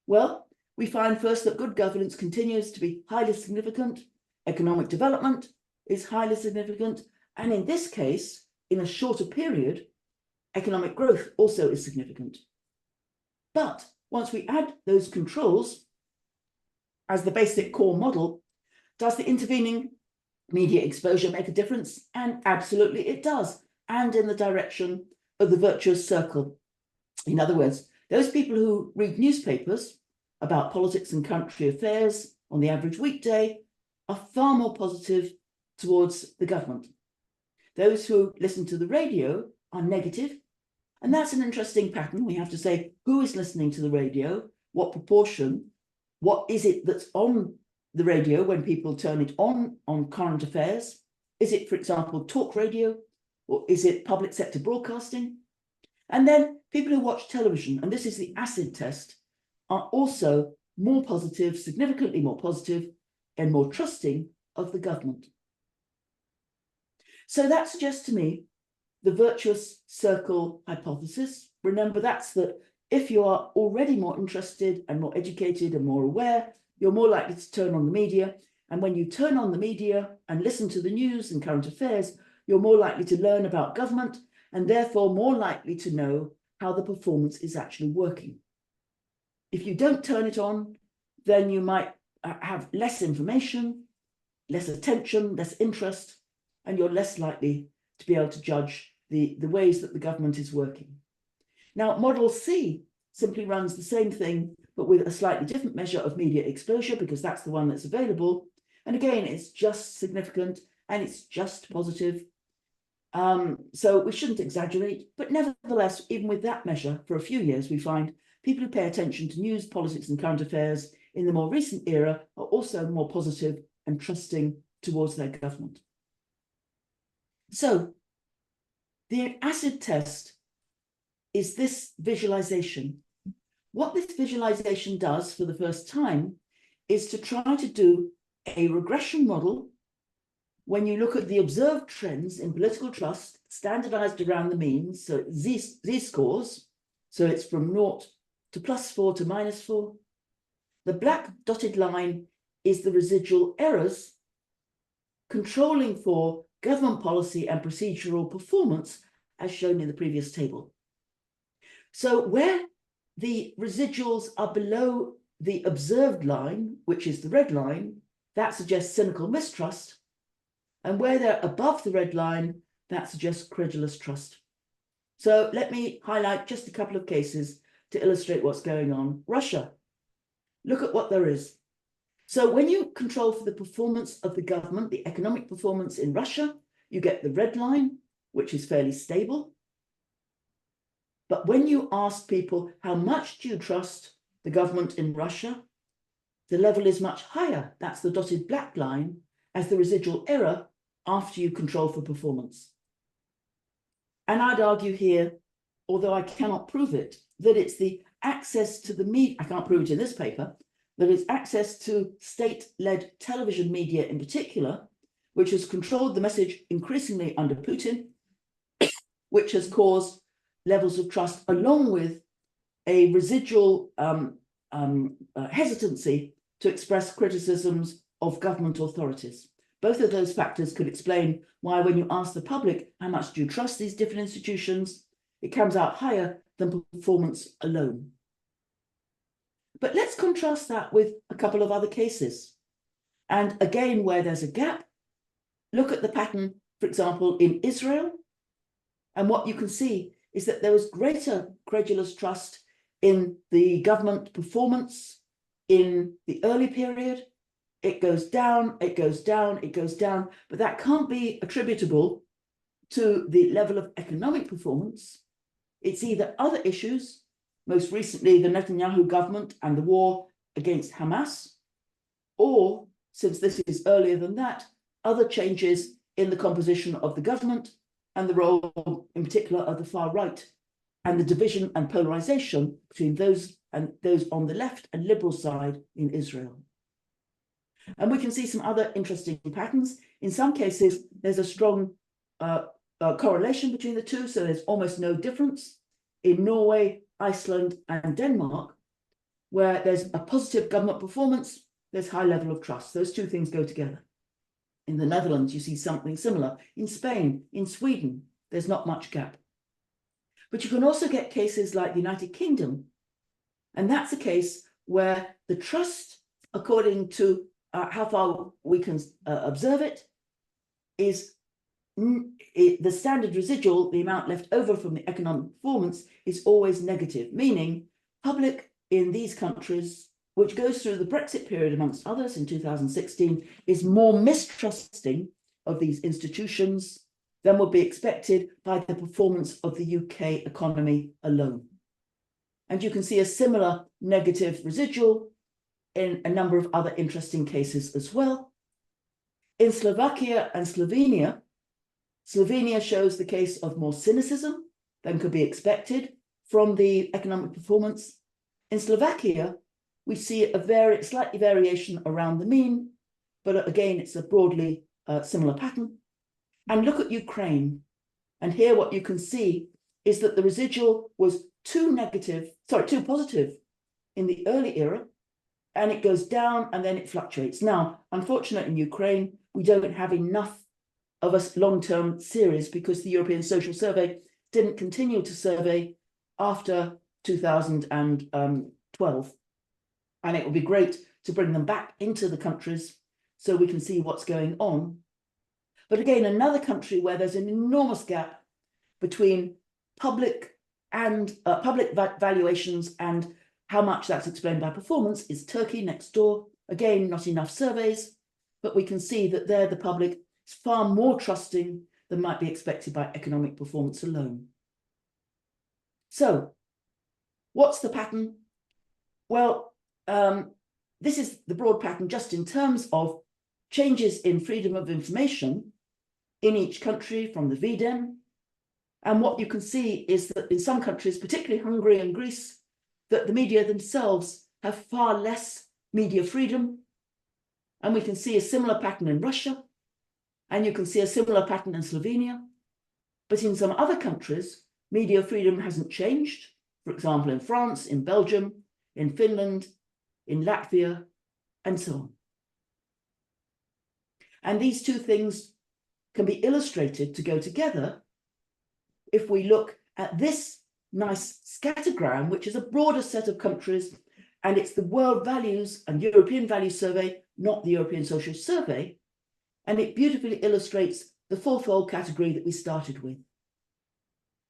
Well, we find first that good governance continues to be highly significant, economic development is highly significant, and in this case, in a shorter period, economic growth also is significant. But once we add those controls as the basic core model, does the intervening media exposure make a difference? And absolutely it does, and in the direction of the virtuous circle. In other words, those people who read newspapers about politics and country affairs on the average weekday are far more positive towards the government. Those who listen to the radio are negative, and that's an interesting pattern. We have to say, who is listening to the radio, what proportion, what is it that's on the radio when people turn it on current affairs? Is it, for example, talk radio, or is it public sector broadcasting? And then people who watch television, and this is the acid test, are also more positive, significantly more positive, and more trusting of the government. So that suggests to me the virtuous circle hypothesis. Remember, that's that if you are already more interested and more educated and more aware, you're more likely to turn on the media. And when you turn on the media and listen to the news and current affairs, you're more likely to learn about government and therefore more likely to know how the performance is actually working. If you don't turn it on, then you might have less information, less attention, less interest, and you're less likely to be able to judge the ways that the government is working. Now, Model C simply runs the same thing, but with a slightly different measure of media exposure, because that's the one that's available. And again, it's just significant and it's just positive. So we shouldn't exaggerate, but nevertheless, even with that measure, for a few years, we find people who pay attention to news, politics, and current affairs in the more recent era are also more positive and trusting towards their government. So the acid test is this visualization. What this visualization does for the first time is to try to do a regression model when you look at the observed trends in political trust, standardized around the means, so z-scores, so it's from 0 to +4 to -4. The black dotted line is the residual errors controlling for government policy and procedural performance, as shown in the previous table. So where the residuals are below the observed line, which is the red line, that suggests cynical mistrust. And where they're above the red line, that suggests credulous trust. So let me highlight just a couple of cases to illustrate what's going on. Russia, look at what there is. So when you control for the performance of the government, the economic performance in Russia, you get the red line, which is fairly stable. But when you ask people, how much do you trust the government in Russia? The level is much higher. That's the dotted black line as the residual error after you control for performance. And I'd argue here, although I cannot prove it, that it's the access to the media, I can't prove it in this paper, that it's access to state-led television media in particular, which has controlled the message increasingly under Putin, which has caused levels of trust along with a residual hesitancy to express criticisms of government authorities. Both of those factors could explain why when you ask the public how much do you trust these different institutions, it comes out higher than performance alone. But let's contrast that with a couple of other cases. And again, where there's a gap, look at the pattern, for example, in Israel. And what you can see is that there was greater credulous trust in the government performance in the early period. It goes down, it goes down, it goes down, but that can't be attributable to the level of economic performance. It's either other issues, most recently the Netanyahu government and the war against Hamas, or, since this is earlier than that, other changes in the composition of the government and the role in particular of the far right and the division and polarization between those on the left and liberal side in Israel. And we can see some other interesting patterns. In some cases, there's a strong correlation between the two, so there's almost no difference. In Norway, Iceland, and Denmark, where there's a positive government performance, there's high level of trust. Those two things go together. In the Netherlands, you see something similar. In Spain, in Sweden, there's not much gap. But you can also get cases like the United Kingdom, and that's a case where the trust, according to how far we can observe it, is the standard residual, the amount left over from the economic performance, is always negative, meaning public in these countries, which goes through the Brexit period amongst others in 2016, is more mistrusting of these institutions than would be expected by the performance of the UK economy alone. And you can see a similar negative residual in a number of other interesting cases as well. In Slovakia and Slovenia, Slovenia shows the case of more cynicism than could be expected from the economic performance. In Slovakia, we see a slightly variation around the mean, but again, it's a broadly similar pattern. And look at Ukraine. And here what you can see is that the residual was too positive in the early era, and it goes down and then it fluctuates. Now, unfortunately in Ukraine, we don't have enough of a long-term series because the European Social Survey didn't continue to survey after 2012. And it would be great to bring them back into the countries so we can see what's going on. But again, another country where there's an enormous gap between public valuations and how much that's explained by performance is Turkey next door. Again, not enough surveys, but we can see that there the public is far more trusting than might be expected by economic performance alone. So, what's the pattern? Well, this is the broad pattern just in terms of changes in freedom of information in each country from the VDEM. And what you can see is that in some countries, particularly Hungary and Greece, that the media themselves have far less media freedom. And we can see a similar pattern in Russia, and you can see a similar pattern in Slovenia. But in some other countries, media freedom hasn't changed. For example, in France, in Belgium, in Finland, in Latvia, and so on. And these two things can be illustrated to go together if we look at this nice scattergram, which is a broader set of countries, and it's the World Values and European Values Survey, not the European Social Survey, and it beautifully illustrates the fourfold category that we started with.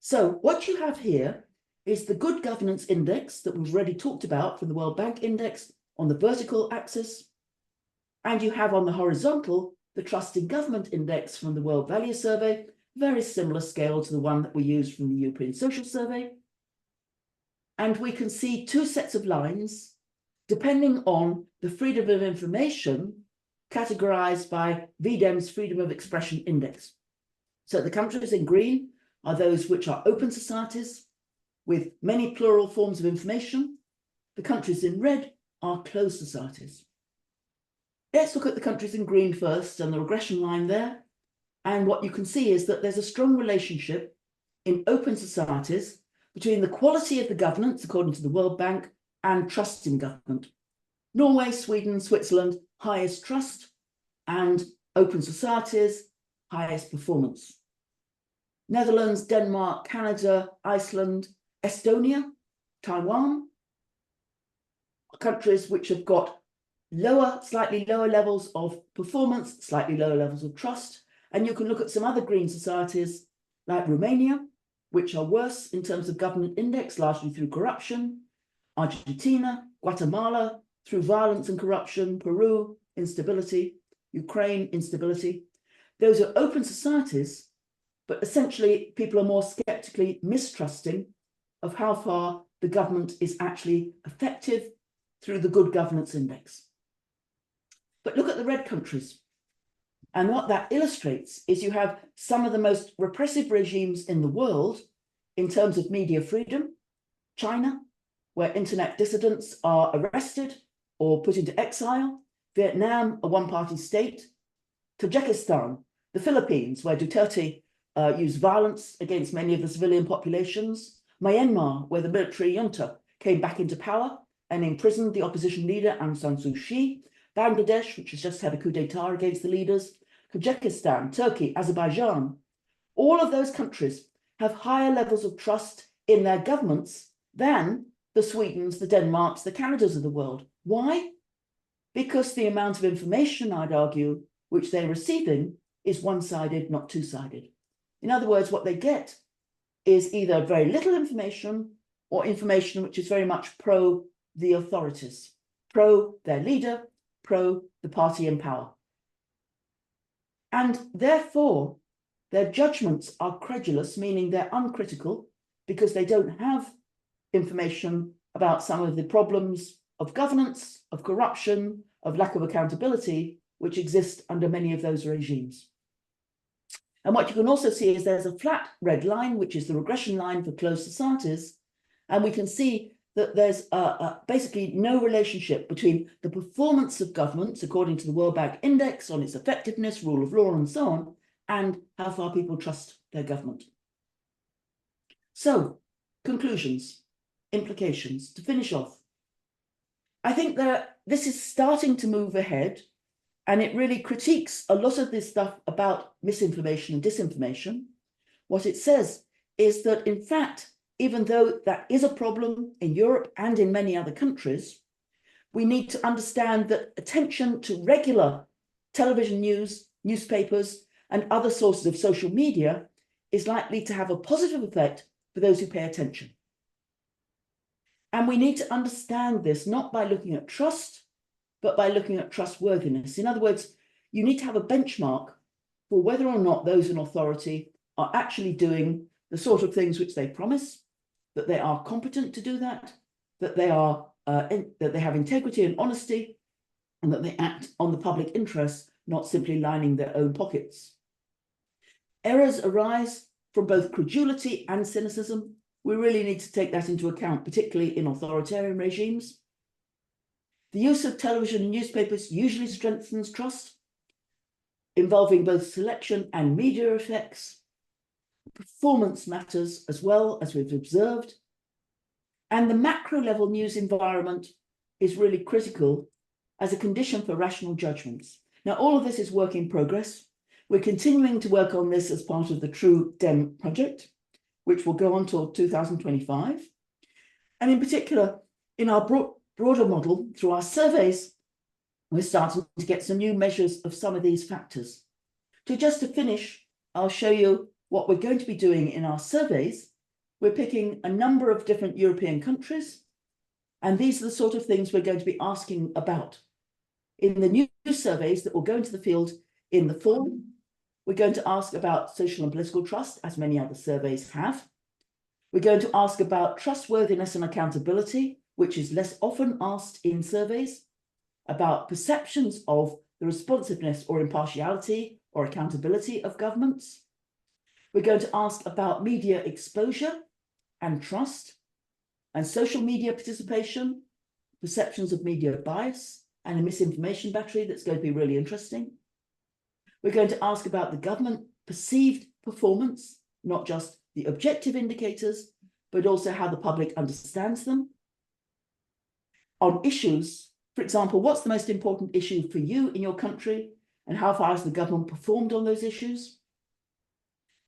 So what you have here is the Good Governance Index that we've already talked about from the World Bank Index on the vertical axis, and you have on the horizontal the Trust in Government Index from the World Values Survey, very similar scale to the one that we used from the European Social Survey. And we can see two sets of lines depending on the freedom of information categorized by VDEM's Freedom of Expression Index. So the countries in green are those which are open societies with many plural forms of information. The countries in red are closed societies. Let's look at the countries in green first and the regression line there. And what you can see is that there's a strong relationship in open societies between the quality of the governance, according to the World Bank, and trust in government. Norway, Sweden, Switzerland, highest trust, and open societies, highest performance. Netherlands, Denmark, Canada, Iceland, Estonia, Taiwan, countries which have got slightly lower levels of performance, slightly lower levels of trust. And you can look at some other green societies like Romania, which are worse in terms of government index, largely through corruption, Argentina, Guatemala, through violence and corruption, Peru, instability, Ukraine, instability. Those are open societies, but essentially people are more skeptically mistrusting of how far the government is actually effective through the good governance index. But look at the red countries. And what that illustrates is you have some of the most repressive regimes in the world in terms of media freedom. China, where internet dissidents are arrested or put into exile. Vietnam, a one-party state. Tajikistan, the Philippines, where Duterte used violence against many of the civilian populations. Myanmar, where the military junta came back into power and imprisoned the opposition leader Aung San Suu Kyi. Bangladesh, which has just had a coup d'etat against the leaders. Kazakhstan, Turkey, Azerbaijan. All of those countries have higher levels of trust in their governments than the Swedens, the Denmarks, the Canadas of the world. Why? Because the amount of information, I'd argue, which they're receiving is one-sided, not two-sided. In other words, what they get is either very little information or information which is very much pro the authorities, pro their leader, pro the party in power. And therefore, their judgments are credulous, meaning they're uncritical because they don't have information about some of the problems of governance, of corruption, of lack of accountability, which exist under many of those regimes. And what you can also see is there's a flat red line, which is the regression line for closed societies. And we can see that there's basically no relationship between the performance of governments, according to the World Bank Index, on its effectiveness, rule of law, and so on, and how far people trust their government. So, conclusions, implications. To finish off, I think that this is starting to move ahead, and it really critiques a lot of this stuff about misinformation and disinformation. What it says is that, in fact, even though that is a problem in Europe and in many other countries, we need to understand that attention to regular television news, newspapers, and other sources of social media is likely to have a positive effect for those who pay attention. And we need to understand this not by looking at trust, but by looking at trustworthiness. In other words, you need to have a benchmark for whether or not those in authority are actually doing the sort of things which they promise, that they are competent to do that, that they are that they have integrity and honesty, and that they act on the public interest, not simply lining their own pockets. Errors arise from both credulity and cynicism. We really need to take that into account, particularly in authoritarian regimes. The use of television and newspapers usually strengthens trust, involving both selection and media effects. Performance matters as well, as we've observed. And the macro level news environment is really critical as a condition for rational judgments. Now, all of this is work in progress. We're continuing to work on this as part of the TRUEDEM project, which will go on till 2025. And in particular, in our broader model, through our surveys, we're starting to get some new measures of some of these factors. Just to finish, I'll show you what we're going to be doing in our surveys. We're picking a number of different European countries, and these are the sort of things we're going to be asking about. In the new surveys that will go into the field in the fall, we're going to ask about social and political trust, as many other surveys have. We're going to ask about trustworthiness and accountability, which is less often asked in surveys, about perceptions of the responsiveness or impartiality or accountability of governments. We're going to ask about media exposure and trust, and social media participation, perceptions of media bias, and a misinformation battery that's going to be really interesting. We're going to ask about the government perceived performance, not just the objective indicators, but also how the public understands them. On issues, for example, what's the most important issue for you in your country? and how far has the government performed on those issues.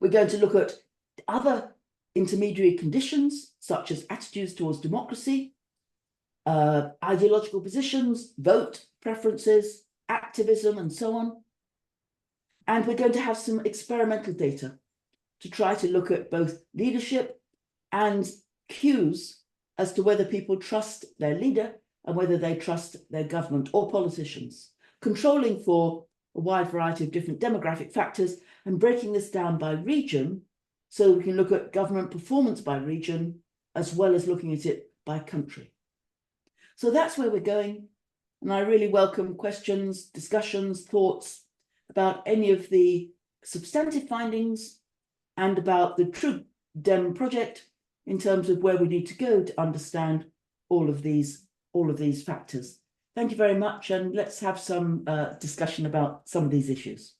We're going to look at other intermediary conditions, such as attitudes towards democracy, ideological positions, vote preferences, activism, and so on. And we're going to have some experimental data to try to look at both leadership and cues as to whether people trust their leader and whether they trust their government or politicians, controlling for a wide variety of different demographic factors and breaking this down by region so we can look at government performance by region as well as looking at it by country. So that's where we're going. And I really welcome questions, discussions, thoughts about any of the substantive findings and about the TRUEDEM project in terms of where we need to go to understand all of these factors. Thank you very much, and let's have some discussion about some of these issues.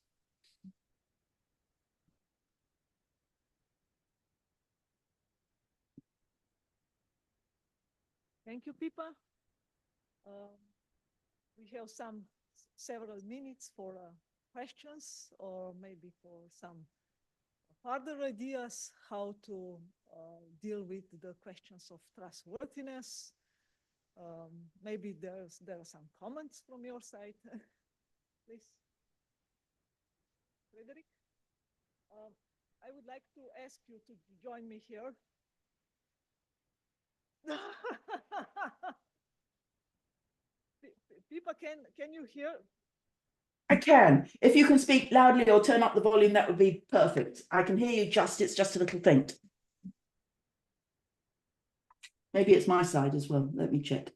Thank you, Pippa. We have several minutes for questions or maybe for some further ideas how to deal with the questions of trustworthiness. Maybe there are some comments from your side. Please. Frederick, I would like to ask you to join me here. Pippa, can you hear? I can. If you can speak loudly or turn up the volume, that would be perfect. I can hear you it's just a little faint. Maybe it's my side as well. Let me check.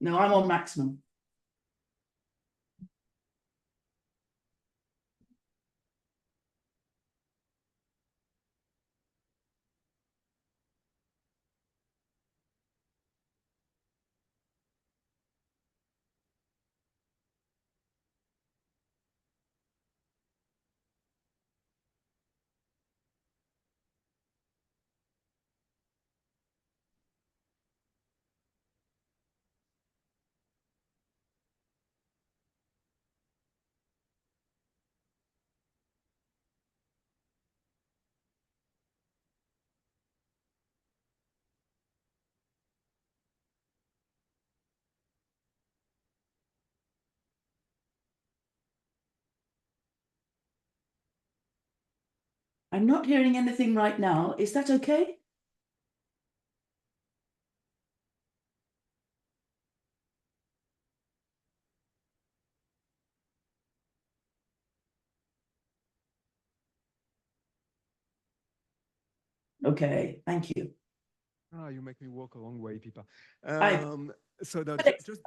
No, I'm on maximum. I'm not hearing anything right now. Is that okay? Okay, thank you. You make me walk a long way, Pippa. I- So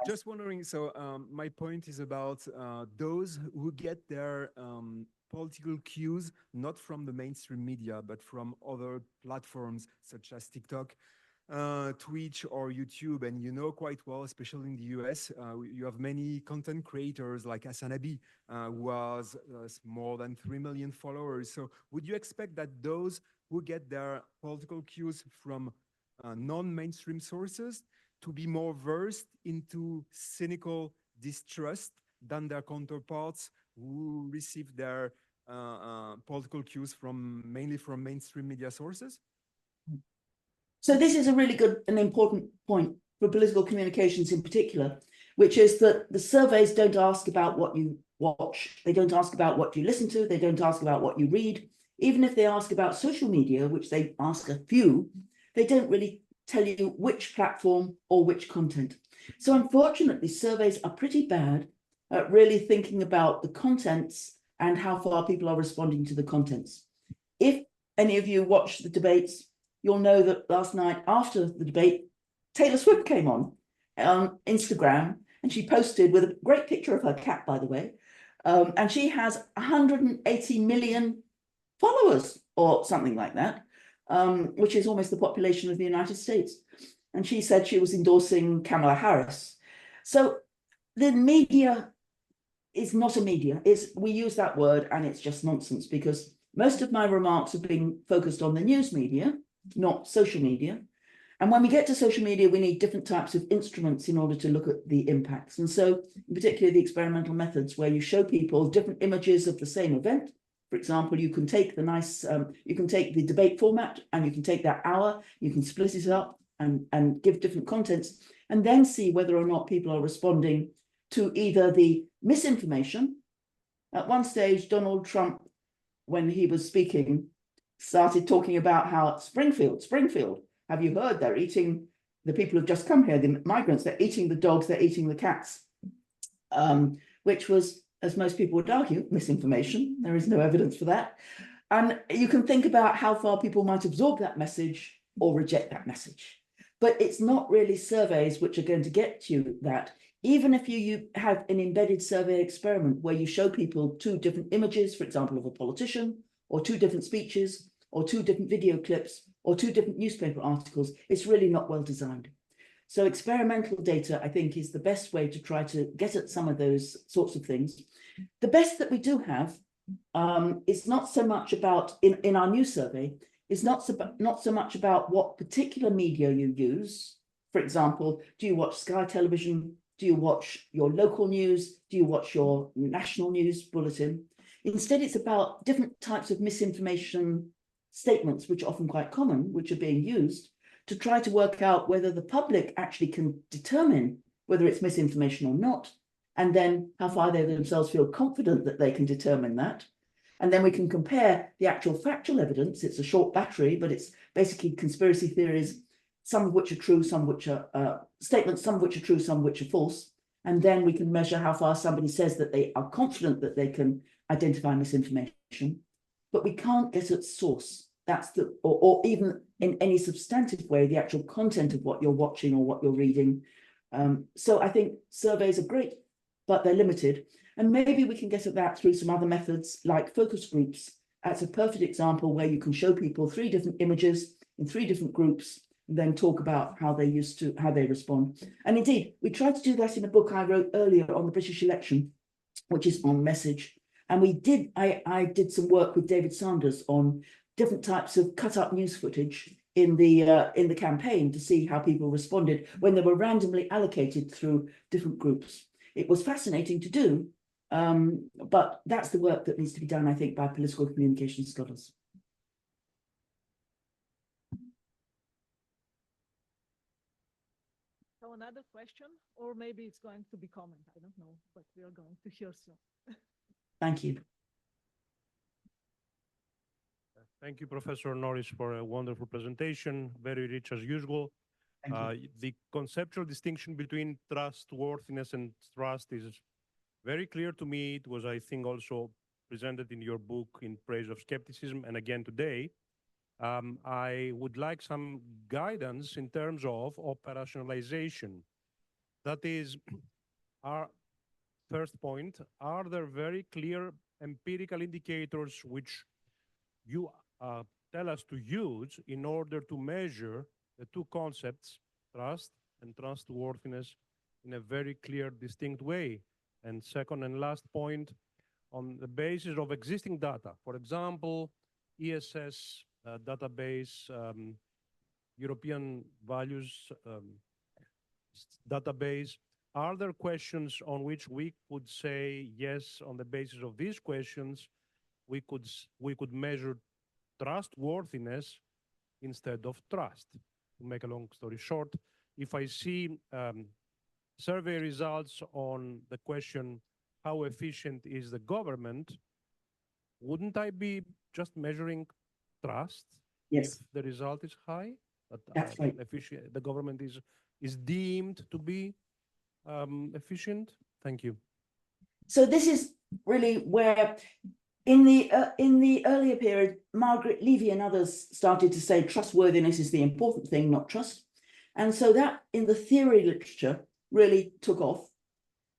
just wondering, my point is about those who get their political cues not from the mainstream media, but from other platforms such as TikTok, Twitch or YouTube. And you know quite well, especially in the US, you have many content creators like Asanabi, who has more than 3 million followers. So would you expect that those who get their political cues from non-mainstream sources to be more versed into cynical distrust than their counterparts who receive their political cues mainly from mainstream media sources? So this is a really good and important point for political communications in particular, which is that the surveys don't ask about what you watch. They don't ask about what you listen to. They don't ask about what you read. Even if they ask about social media, which they ask a few, they don't really tell you which platform or which content. So unfortunately, surveys are pretty bad at really thinking about the contents and how far people are responding to the contents. If any of you watch the debates, you'll know that last night after the debate, Taylor Swift came on Instagram, and she posted with a great picture of her cat, by the way, and she has 180 million followers or something like that, which is almost the population of the United States. And she said she was endorsing Kamala Harris. So the media is not a media. We use that word and it's just nonsense, because most of my remarks have been focused on the news media, not social media. And when we get to social media, we need different types of instruments in order to look at the impacts. And so particularly the experimental methods where you show people different images of the same event. For example, you can take you can take the debate format and you can take that hour, you can split it up and give different contents and then see whether or not people are responding to either the misinformation. At one stage, Donald Trump, when he was speaking, started talking about how Springfield, have you heard they're eating, the people who've just come here, the migrants, they're eating the dogs, they're eating the cats, which was, as most people would argue, misinformation. There is no evidence for that. And you can think about how far people might absorb that message or reject that message. But it's not really surveys which are going to get you that. Even if you have an embedded survey experiment where you show people two different images, for example, of a politician, or two different speeches, or two different video clips, or two different newspaper articles, it's really not well designed. So experimental data, I think, is the best way to try to get at some of those sorts of things. The best that we do have is not so much about, in our new survey, is not so much about what particular media you use. For example, do you watch Sky Television? Do you watch your local news? Do you watch your national news bulletin? Instead, it's about different types of misinformation statements, which are often quite common, which are being used to try to work out whether the public actually can determine whether it's misinformation or not, and then how far they themselves feel confident that they can determine that. And then we can compare the actual factual evidence. It's a short battery, but it's basically conspiracy theories, some of which are true, some which are statements, some of which are true, some of which are false. And then we can measure how far somebody says that they are confident that they can identify misinformation, but we can't get at source. That's the, or even in any substantive way, the actual content of what you're watching or what you're reading. So I think surveys are great, but they're limited. And maybe we can get at that through some other methods like focus groups. That's a perfect example where you can show people 3 different images in 3 different groups, and then talk about how they respond. And indeed, we tried to do that in a book I wrote earlier on the British election, which is on message. And I did some work with David Sanders on different types of cut up news footage in the campaign to see how people responded when they were randomly allocated through different groups. It was fascinating to do, but that's the work that needs to be done, I think, by political communication scholars. So another question, or maybe it's going to be comment, I don't know, but we are going to hear soon. Thank you. Thank you, Professor Norris, for a wonderful presentation, very rich as usual. The conceptual distinction between trustworthiness and trust is very clear to me. It was, I think, also presented in your book In Praise of Skepticism, and again today. I would like some guidance in terms of operationalization. That is, our first point, are there very clear empirical indicators which you tell us to use in order to measure the 2 concepts, trust and trustworthiness, in a very clear, distinct way? And second and last point, on the basis of existing data, for example, ESS database, European values database, are there questions on which we could say, yes, on the basis of these questions, we could measure trustworthiness instead of trust? To make a long story short, if I see survey results on the question, how efficient is the government, wouldn't I be just measuring trust? Yes. If the result is high, That's right. The government is deemed to be efficient? Thank you. So this is really where, in the earlier period, Margaret Levy and others started to say trustworthiness is the important thing, not trust. And so that in the theory literature really took off.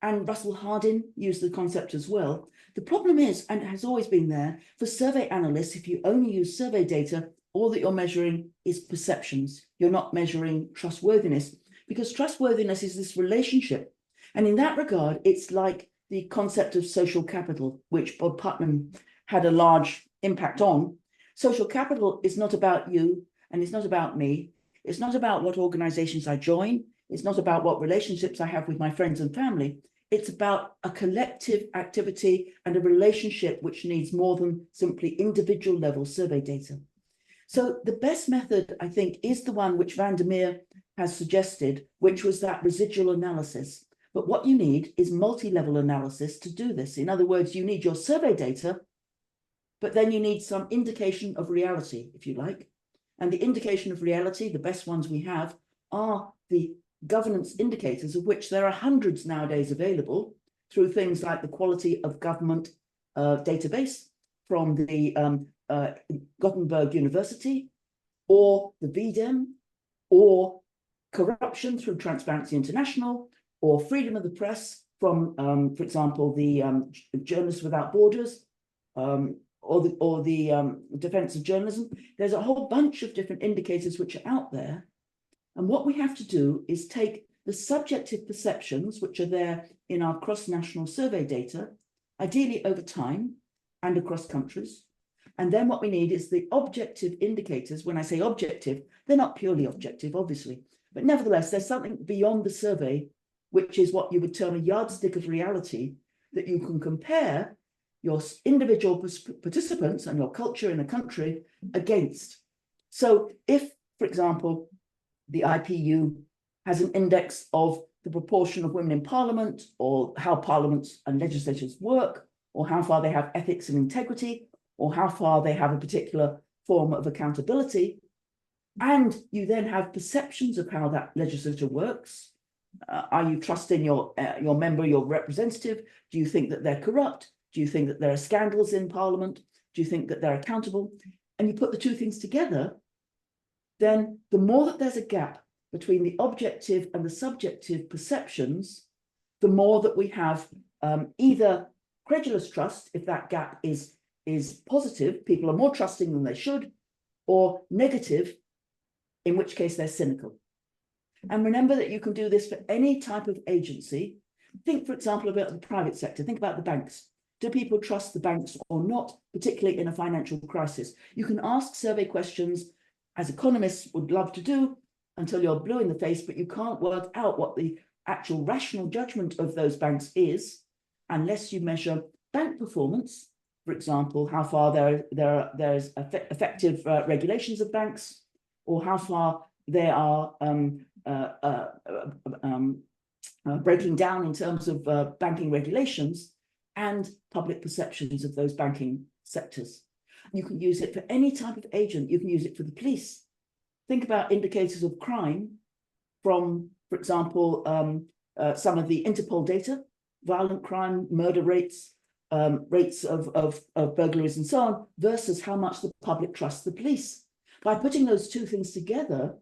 And Russell Hardin used the concept as well. The problem is, and it has always been there, for survey analysts, if you only use survey data, all that you're measuring is perceptions. You're not measuring trustworthiness, because trustworthiness is this relationship. And in that regard, it's like the concept of social capital, which Bob Putnam had a large impact on. Social capital is not about you, and it's not about me. It's not about what organizations I join. It's not about what relationships I have with my friends and family. It's about a collective activity and a relationship which needs more than simply individual level survey data. So the best method, I think, is the one which Van der Meer has suggested, which was that residual analysis. But what you need is multi-level analysis to do this. In other words, you need your survey data, but then you need some indication of reality, if you like. And the indication of reality, the best ones we have, are the governance indicators, of which there are hundreds nowadays available through things like the Quality of Government database from the Gothenburg University, or the VDEM, or corruption through Transparency International, or freedom of the press from, for example, the Journalists Without Borders, or the Defense of Journalism. There's a whole bunch of different indicators which are out there. And what we have to do is take the subjective perceptions, which are there in our cross-national survey data, ideally over time and across countries. And then what we need is the objective indicators. When I say objective, they're not purely objective, obviously, but nevertheless, there's something beyond the survey, which is what you would term a yardstick of reality, that you can compare your individual participants and your culture in a country against. So if, for example, the IPU has an index of the proportion of women in parliament, or how parliaments and legislatures work, or how far they have ethics and integrity, or how far they have a particular form of accountability, and you then have perceptions of how that legislature works. Are you trusting your member, your representative? Do you think that they're corrupt? Do you think that there are scandals in parliament? Do you think that they're accountable? And you put the two things together, then the more that there's a gap between the objective and the subjective perceptions, the more that we have either credulous trust, if that gap is positive, people are more trusting than they should, or negative, in which case they're cynical. And remember that you can do this for any type of agency. Think, for example, about the private sector. Think about the banks. Do people trust the banks or not, particularly in a financial crisis? You can ask survey questions, as economists would love to do, until you're blue in the face, but you can't work out what the actual rational judgment of those banks is unless you measure bank performance. For example, how far there's effective regulations of banks, or how far they are breaking down in terms of banking regulations and public perceptions of those banking sectors. You can use it for any type of agent. You can use it for the police. Think about indicators of crime from, for example, some of the Interpol data, violent crime, murder rates, rates of burglaries and so on, versus how much the public trusts the police. By putting those two things together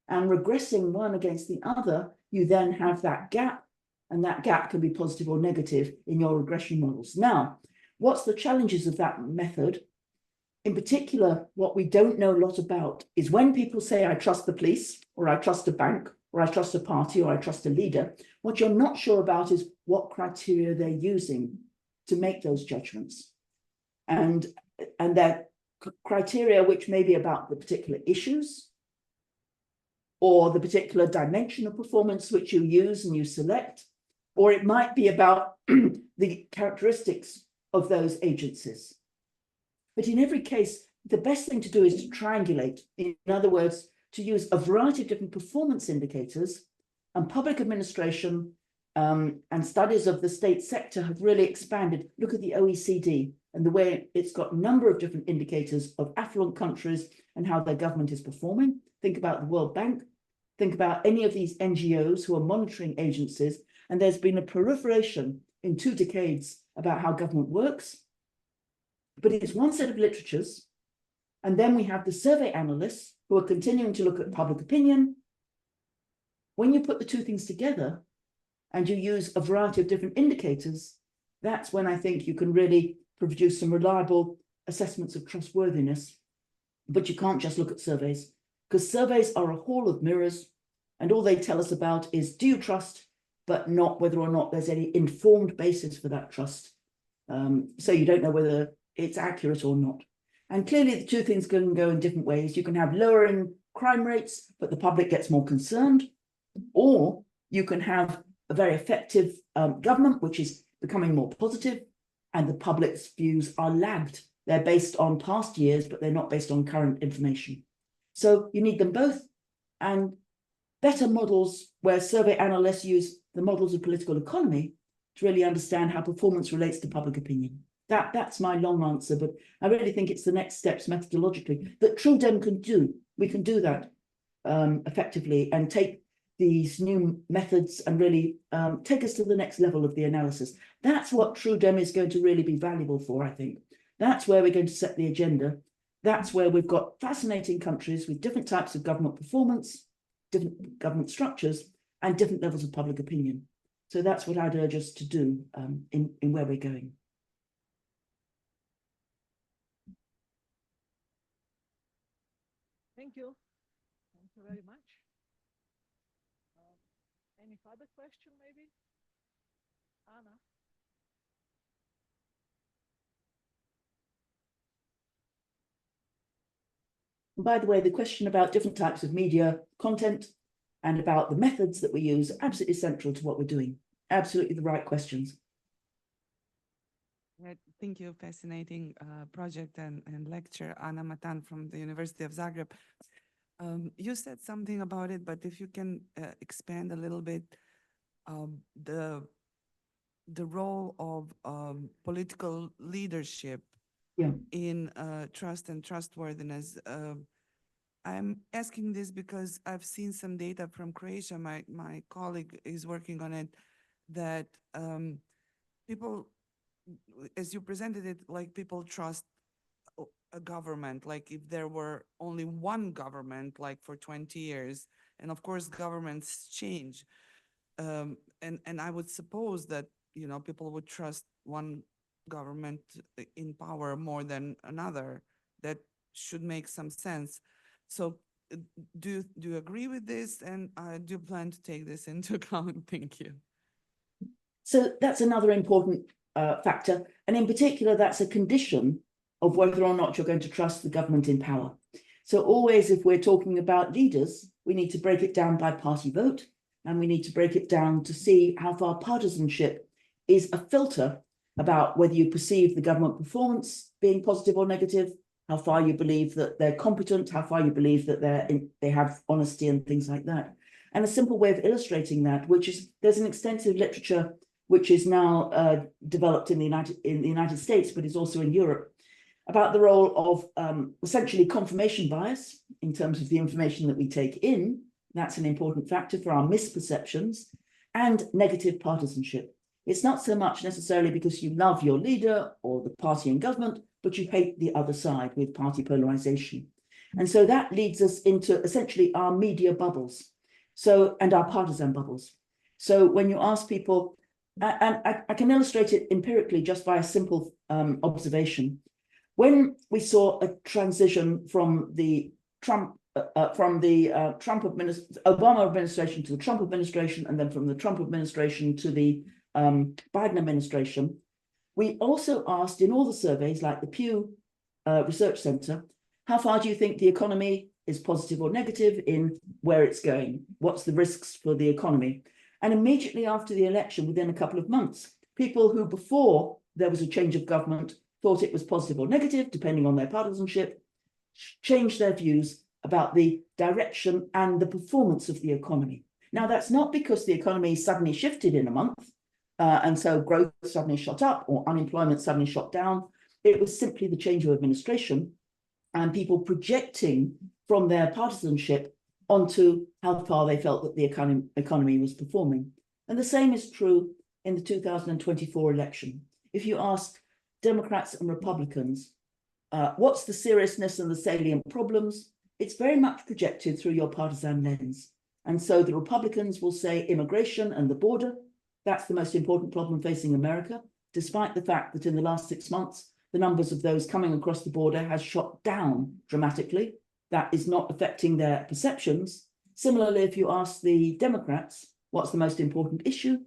and regressing one against the other, you then have that gap, and that gap can be positive or negative in your regression models. Now, what's the challenges of that method? In particular, what we don't know a lot about is when people say, I trust the police, or I trust a bank, or I trust a party, or I trust a leader, what you're not sure about is what criteria they're using to make those judgments. And that criteria which may be about the particular issues, or the particular dimension of performance which you use and you select, or it might be about the characteristics of those agencies. But in every case, the best thing to do is to triangulate. In other words, to use a variety of different performance indicators, and public administration and studies of the state sector have really expanded. Look at the OECD and the way it's got a number of different indicators of affluent countries and how their government is performing. Think about the World Bank. Think about any of these NGOs who are monitoring agencies. And there's been a proliferation in 2 decades about how government works. But it's one set of literatures. And then we have the survey analysts who are continuing to look at public opinion. When you put the two things together and you use a variety of different indicators, that's when I think you can really produce some reliable assessments of trustworthiness. But you can't just look at surveys, because surveys are a hall of mirrors, and all they tell us about is, do you trust, but not whether or not there's any informed basis for that trust. So you don't know whether it's accurate or not. And clearly the two things can go in different ways. You can have lowering crime rates, but the public gets more concerned, or you can have a very effective government, which is becoming more positive, and the public's views are lagged. They're based on past years, but they're not based on current information. So you need them both, and better models where survey analysts use the models of political economy to really understand how performance relates to public opinion. That's my long answer, but I really think it's the next steps methodologically that TRUEDEM can do. We can do that effectively and take these new methods and really take us to the next level of the analysis. That's what TRUEDEM is going to really be valuable for, I think. That's where we're going to set the agenda. That's where we've got fascinating countries with different types of government performance, different government structures, and different levels of public opinion. So that's what I'd urge us to do in where we're going. Thank you. Thank you very much. Any further question, maybe? Anna? By the way, the question about different types of media content and about the methods that we use are absolutely central to what we're doing. Absolutely the right questions. Thank you. Fascinating project and lecture. Anna Matan from the University of Zagreb. You said something about it, but if you can expand a little bit, the role of political leadership in trust and trustworthiness. I'm asking this because I've seen some data from Croatia. My colleague is working on it, that people, as you presented it, like people trust a government, like if there were only one government, like for 20 years, and of course governments change. And I would suppose that, you know, people would trust one government in power more than another. That should make some sense. So do you agree with this? And do you plan to take this into account? Thank you. So that's another important factor. And in particular, that's a condition of whether or not you're going to trust the government in power. So always, if we're talking about leaders, we need to break it down by party vote, and we need to break it down to see how far partisanship is a filter about whether you perceive the government performance being positive or negative, how far you believe that they're competent, how far you believe that they have honesty and things like that. And a simple way of illustrating that, which is there's an extensive literature which is now developed in the United States, but is also in Europe, about the role of essentially confirmation bias in terms of the information that we take in. That's an important factor for our misperceptions, and negative partisanship. It's not so much necessarily because you love your leader or the party in government, but you hate the other side with party polarization. And so that leads us into essentially our media bubbles, and our partisan bubbles. So when you ask people, and I can illustrate it empirically just by a simple observation. When we saw a transition from the Obama administration to the Trump administration, and then from the Trump administration to the Biden administration, we also asked in all the surveys, like the Pew Research Center, how far do you think the economy is positive or negative in where it's going? What's the risks for the economy? And immediately after the election, within a couple of months, people who before there was a change of government thought it was positive or negative, depending on their partisanship, changed their views about the direction and the performance of the economy. Now, that's not because the economy suddenly shifted in a month, and so growth suddenly shot up or unemployment suddenly shot down. It was simply the change of administration and people projecting from their partisanship onto how far they felt that the economy was performing. And the same is true in the 2024 election. If you ask Democrats and Republicans, what's the seriousness and the salient problems? It's very much projected through your partisan lens. And so the Republicans will say immigration and the border, that's the most important problem facing America, despite the fact that in the last 6 months, the numbers of those coming across the border has shot down dramatically. That is not affecting their perceptions. Similarly, if you ask the Democrats, what's the most important issue?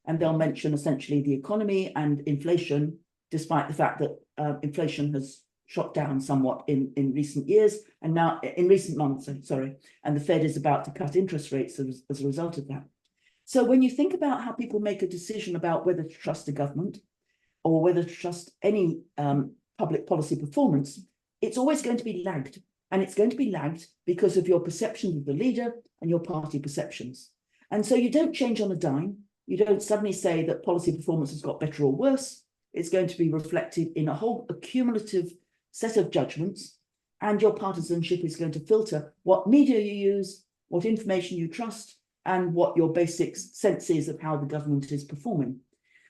And they'll mention essentially the economy and inflation, despite the fact that inflation has shot down somewhat in recent years, and now in recent months, sorry, and the Fed is about to cut interest rates as a result of that. So when you think about how people make a decision about whether to trust a government or whether to trust any public policy performance, it's always going to be lagged. And it's going to be lagged because of your perception of the leader and your party perceptions. And so you don't change on a dime. You don't suddenly say that policy performance has got better or worse. It's going to be reflected in a whole accumulative set of judgments, and your partisanship is going to filter what media you use, what information you trust, and what your basic sense is of how the government is performing.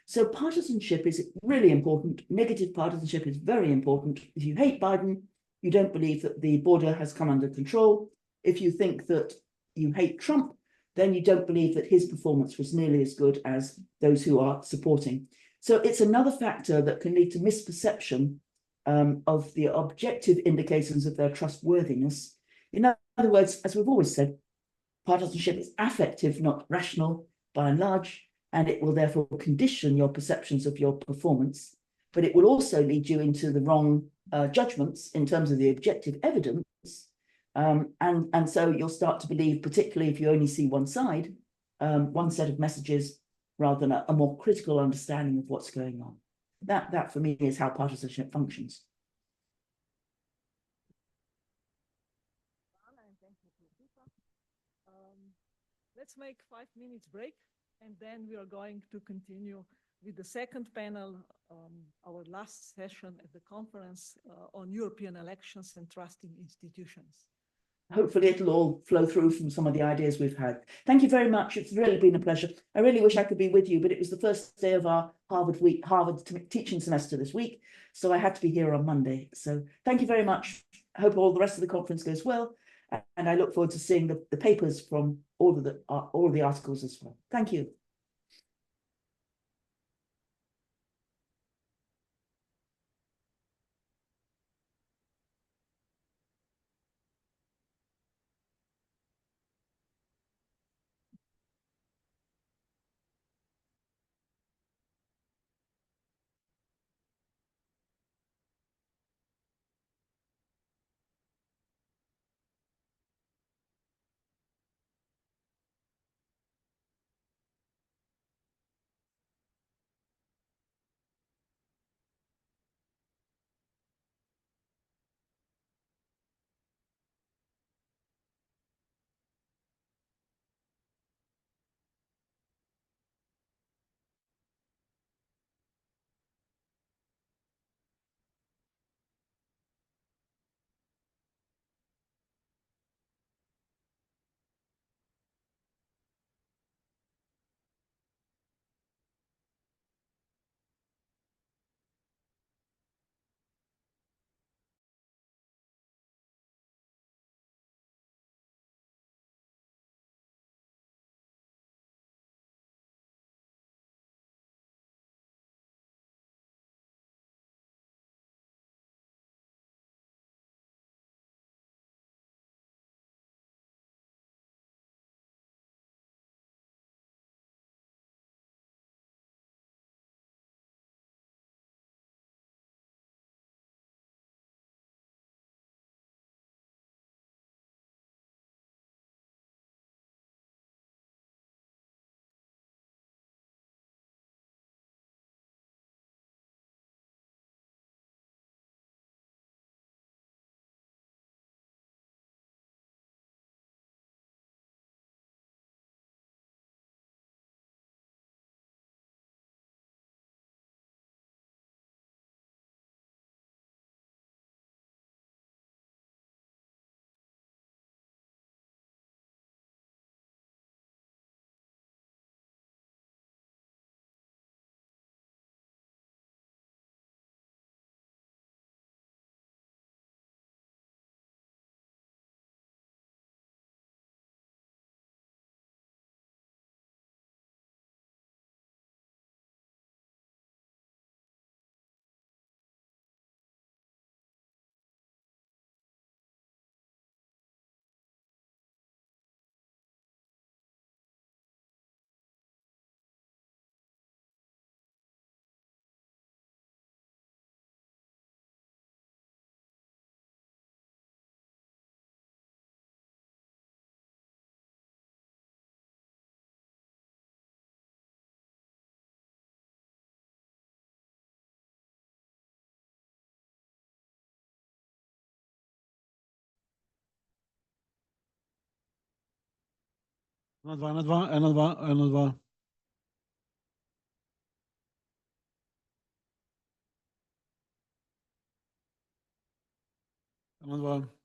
So partisanship is really important. Negative partisanship is very important. If you hate Biden, you don't believe that the border has come under control. If you think that you hate Trump, then you don't believe that his performance was nearly as good as those who are supporting. So it's another factor that can lead to misperception of the objective indicators of their trustworthiness. In other words, as we've always said, partisanship is affective, not rational, by and large, and it will therefore condition your perceptions of your performance. But it will also lead you into the wrong judgments in terms of the objective evidence. And so you'll start to believe, particularly if you only see one side, one set of messages, rather than a more critical understanding of what's going on. That for me is how partisanship functions. Let's make 5 minutes break, and then we are going to continue with the second panel, our last session at the conference on European elections and trusting institutions. Hopefully it'll all flow through from some of the ideas we've had. Thank you very much. It's really been a pleasure. I really wish I could be with you, but it was the first day of our Harvard teaching semester this week, so I had to be here on Monday. So thank you very much. I hope all the rest of the conference goes well, and I look forward to seeing the papers from all of the articles as well. Thank you. Ena, dva, ena, dva, ena, dva, ena, dva. Ena, dva.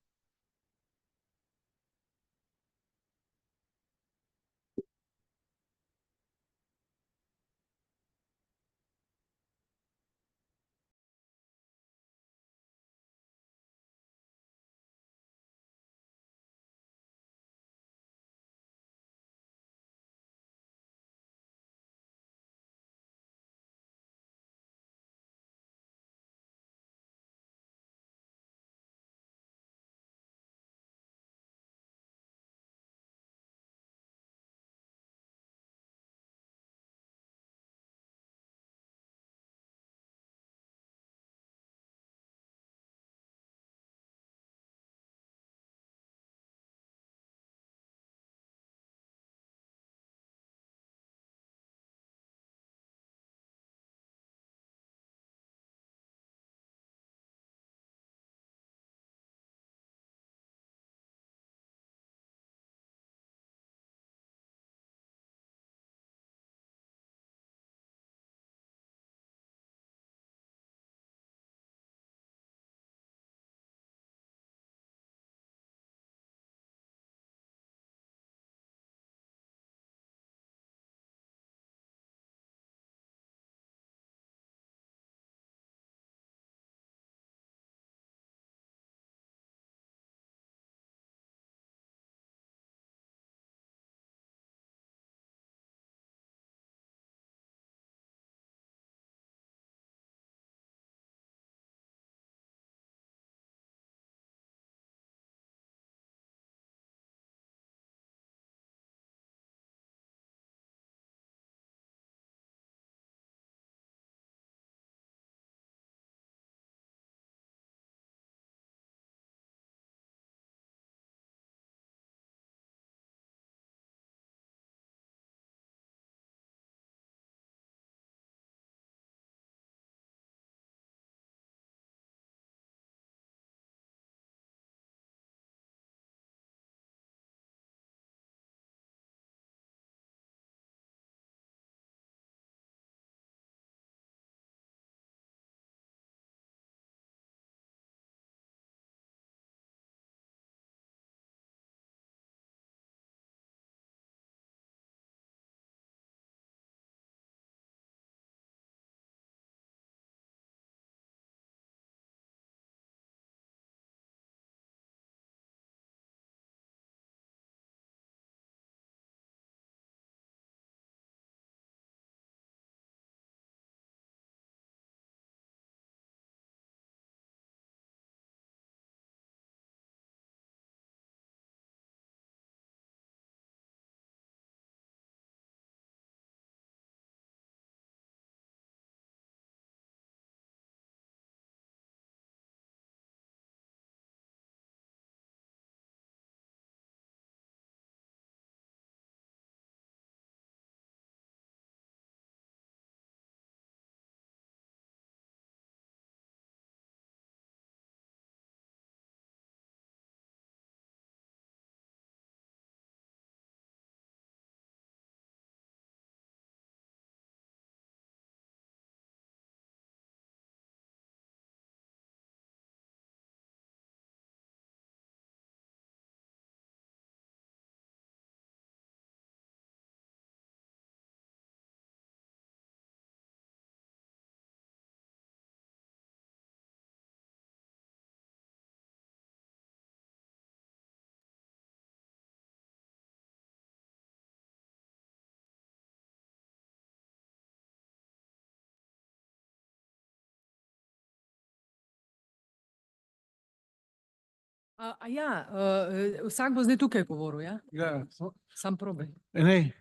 Vsak bo zdaj tukaj govoril, ja? Ja. Sam probaj. Ene.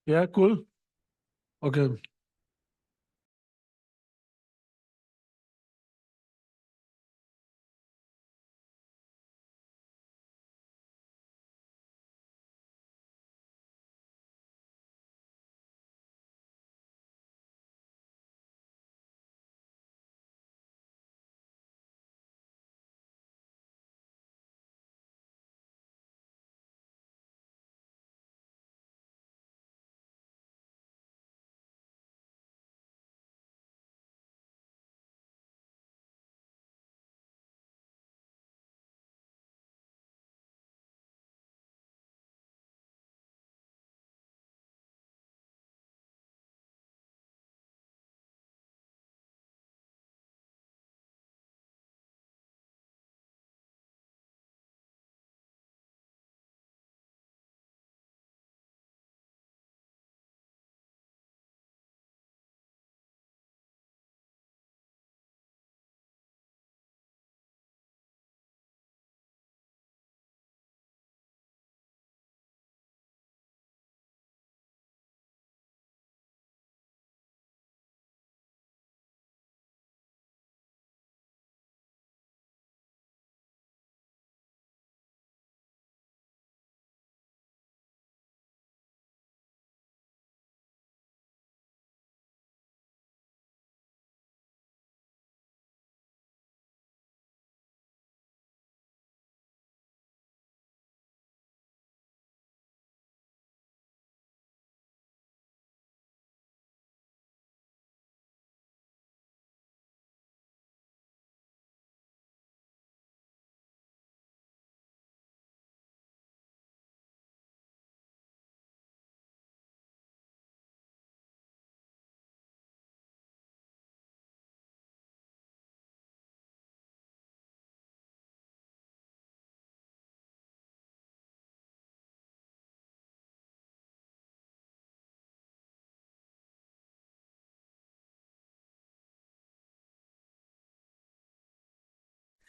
Ja, cool. Okay.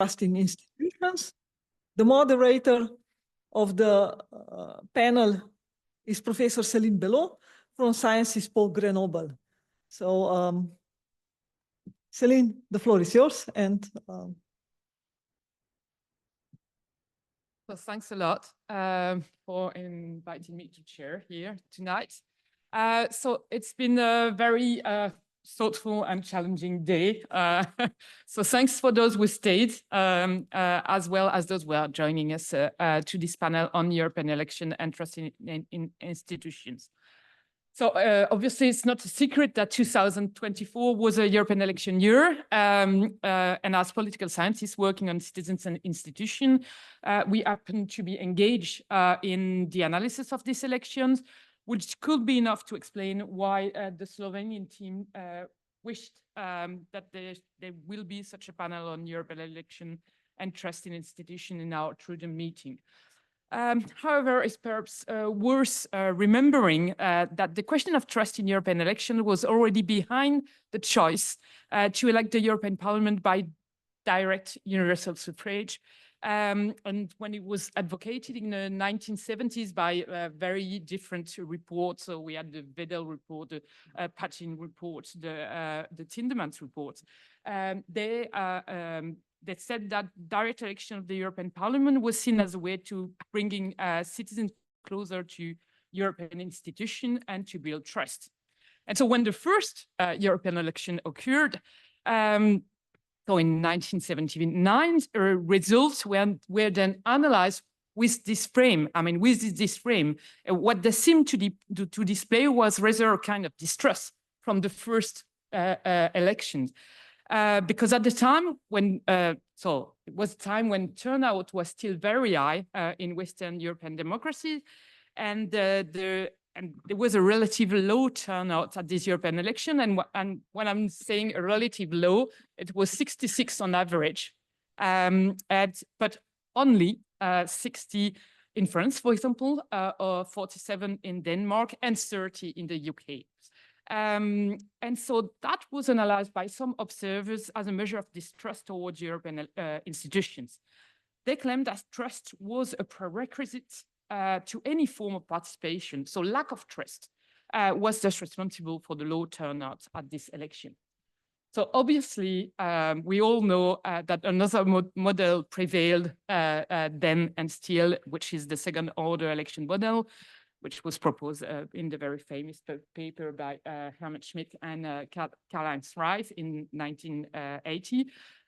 trust in institutions. The moderator of the panel is Professor Céline Belot from Sciences Po Grenoble. So Céline, the floor is yours. And so thanks a lot for inviting me to chair here tonight. So it's been a very thoughtful and challenging day. So thanks for those who stayed, as well as those who are joining us to this panel on European election and trust in institutions. So obviously, it's not a secret that 2024 was a European election year. And as political scientists working on citizens and institutions, we happen to be engaged in the analysis of these elections, which could be enough to explain why the Slovenian team wished that there will be such a panel on European election and trust in institutions in our TRUEDEM meeting. However, it's perhaps worth remembering that the question of trust in European election was already behind the choice to elect the European Parliament by direct universal suffrage. And when it was advocated in the 1970s by very different reports, so we had the Vedel report, the Patchin report, the Tindemans report, they said that direct election of the European Parliament was seen as a way to bringing citizens closer to European institutions and to build trust. And so when the first European election occurred, so in 1979, results were then analyzed with this frame. I mean, with this frame, what they seemed to display was rather a kind of distrust from the first elections. Because at the time when, so it was a time when turnout was still very high in Western European democracies, and there was a relatively low turnout at this European election. And when I'm saying a relative low, it was 66 on average, but only 60 in France, for example, or 47 in Denmark and 30 in the UK. And so that was analyzed by some observers as a measure of distrust towards European institutions. They claimed that trust was a prerequisite to any form of participation. So lack of trust was thus responsible for the low turnout at this election. So obviously, we all know that another model prevailed then and still, which is the second order election model, which was proposed in the very famous paper by Helmut Schmidt and Karl-Heinz Reif in 1980.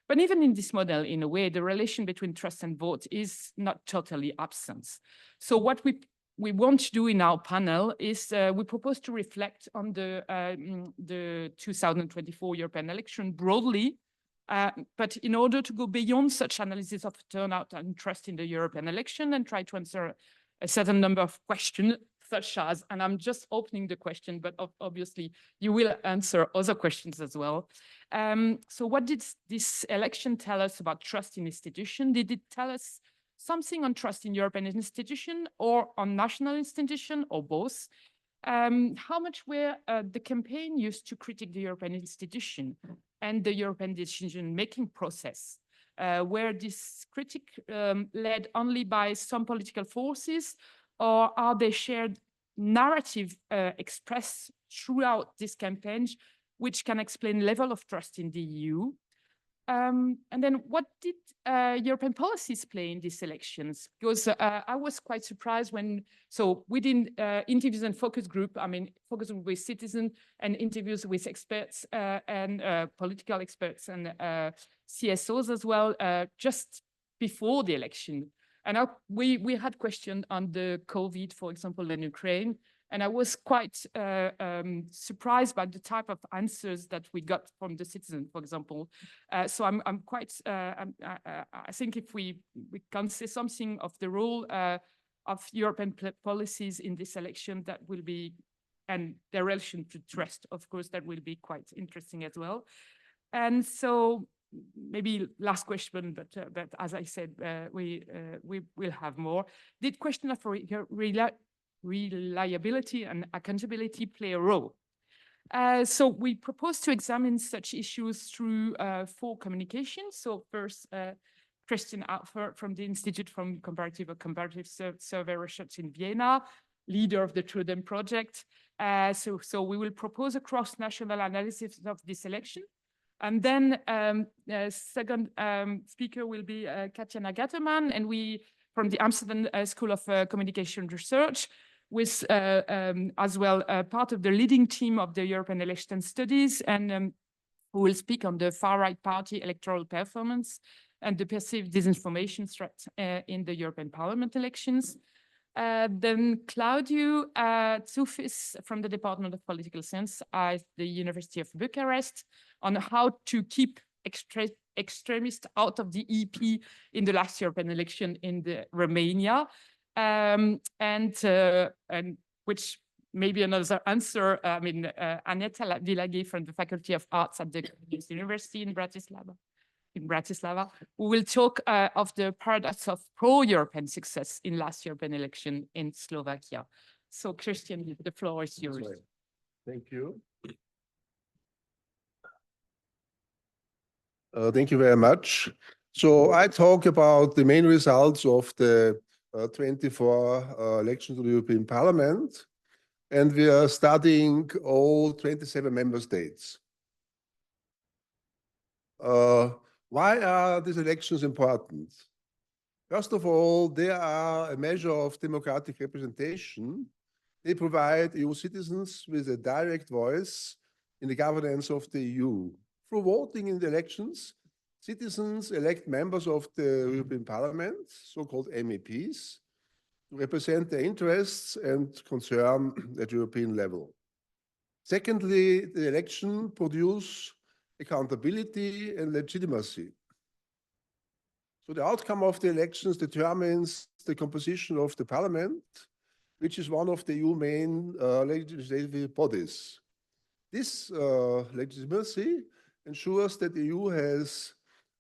But even in this model, in a way, the relation between trust and vote is not totally absent. So what we want to do in our panel is we propose to reflect on the 2024 European election broadly, but in order to go beyond such analysis of turnout and trust in the European election and try to answer a certain number of questions, such as, and I'm just opening the question, but obviously you will answer other questions as well. So what did this election tell us about trust in institutions? Did it tell us something on trust in European institutions or on national institutions or both? How much were the campaign used to critique the European institution and the European decision-making process? Were this critique led only by some political forces, or are they shared narrative expressed throughout this campaign, which can explain level of trust in the EU? And then what did European policies play in these elections? Because I was quite surprised when, so within interviews and focus group, I mean, focus with citizens and interviews with experts and political experts and CSOs as well, just before the election. And we had questions on the COVID, for example, in Ukraine. And I was quite surprised by the type of answers that we got from the citizens, for example. So I'm quite, I think if we can say something of the role of European policies in this election, that will be, and their relation to trust, of course, that will be quite interesting as well. And so maybe last question, but as I said, we will have more. Did question of reliability and accountability play a role? So we propose to examine such issues through 4 communications. So first, Christian Haerpfer from the Institute for Comparative Survey Research in Vienna, leader of the TRUEDEM project. So we will propose a cross-national analysis of this election. And then the second speaker will be Katjana Gatterman, and we from the Amsterdam School of Communication Research, with as well part of the leading team of the European election studies, and who will speak on the far-right party electoral performance and the perceived disinformation threat in the European Parliament elections. Then Claudiu Tsufis from the Department of Political Science at the University of Bucharest on how to keep extremists out of the EP in the last European election in Romania. And which maybe another answer, Aneta Vilaghi from the Faculty of Arts at the University in Bratislava, who will talk of the paradox of pro-European success in last European election in Slovakia. So Christian, the floor is yours. Right. Thank you. Thank you very much. So I talk about the main results of the 24 elections to the European Parliament, and we are studying all 27 member states. Why are these elections important? First of all, they are a measure of democratic representation. They provide EU citizens with a direct voice in the governance of the EU. Through voting in the elections, citizens elect members of the European Parliament, so-called MEPs, to represent their interests and concern at European level. Secondly, the election produce accountability and legitimacy. So the outcome of the elections determines the composition of the Parliament, which is one of the EU main legislative bodies. This legitimacy ensures that the EU has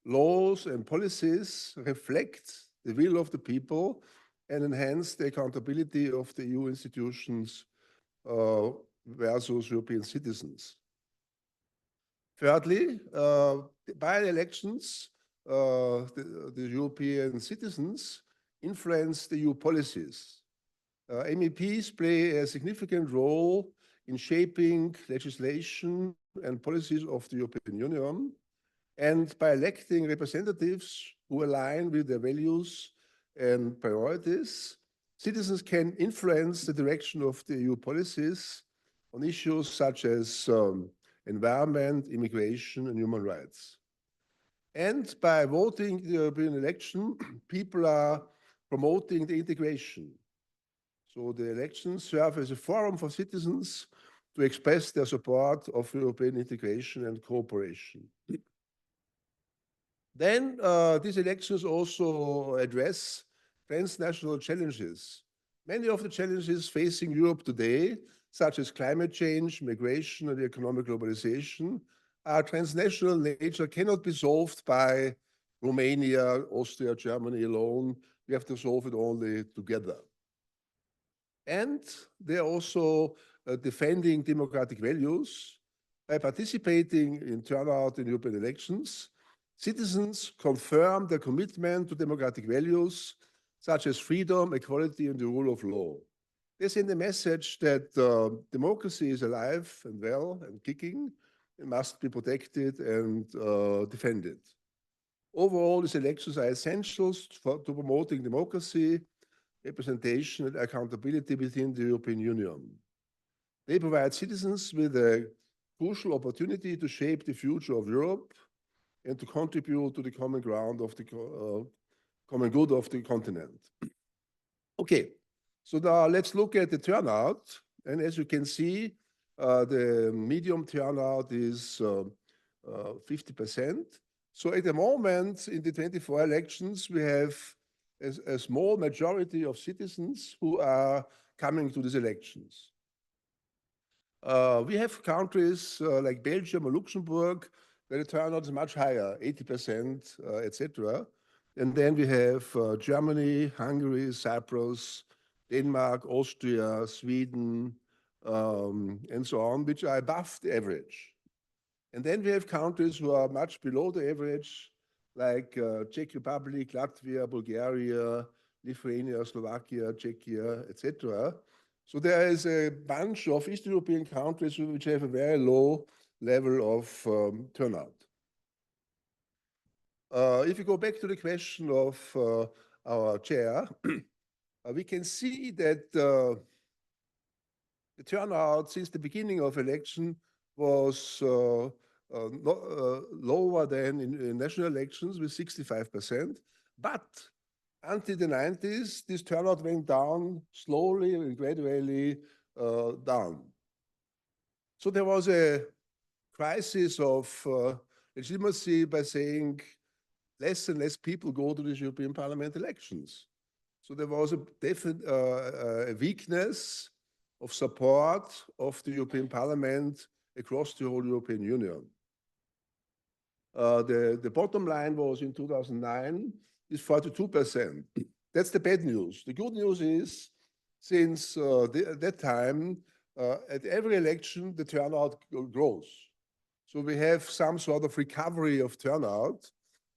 laws and policies reflect the will of the people and enhance the accountability of the EU institutions versus European citizens. Thirdly, by the elections, the European citizens influence the EU policies. MEPs play a significant role in shaping legislation and policies of the European Union, and by electing representatives who align with their values and priorities, citizens can influence the direction of the EU policies on issues such as environment, immigration, and human rights. And by voting in the European election, people are promoting the integration. So the elections serve as a forum for citizens to express their support of European integration and cooperation. Then these elections also address transnational challenges. Many of the challenges facing Europe today, such as climate change, migration, and economic globalization, are transnational nature, cannot be solved by Romania, Austria, Germany alone. We have to solve it only together. And they are also defending democratic values. By participating in turnout in European elections, citizens confirm their commitment to democratic values, such as freedom, equality, and the rule of law. They send a message that democracy is alive and well and kicking. It must be protected and defended. Overall, these elections are essential to promoting democracy, representation, and accountability within the European Union. They provide citizens with a crucial opportunity to shape the future of Europe and to contribute to the common ground of the common good of the continent. Okay, so now let's look at the turnout. And as you can see, the medium turnout is 50%. So at the moment in the 24 elections, we have a small majority of citizens who are coming to these elections. We have countries like Belgium or Luxembourg where the turnout is much higher, 80%, etc. And then we have Germany, Hungary, Cyprus, Denmark, Austria, Sweden, and so on, which are above the average. And then we have countries who are much below the average, like Czech Republic, Latvia, Bulgaria, Lithuania, Slovakia, Czechia, etc. So there is a bunch of Eastern European countries which have a very low level of turnout. If you go back to the question of our chair, we can see that the turnout since the beginning of election was lower than in national elections with 65%, but until the 90s, this turnout went down slowly and gradually down. So there was a crisis of legitimacy by saying less and less people go to the European Parliament elections. So there was a definite a weakness of support of the European Parliament across the whole European Union. The bottom line was in 2009 is 42%. That's the bad news. The good news is since that time, at every election, the turnout grows. So we have some sort of recovery of turnout.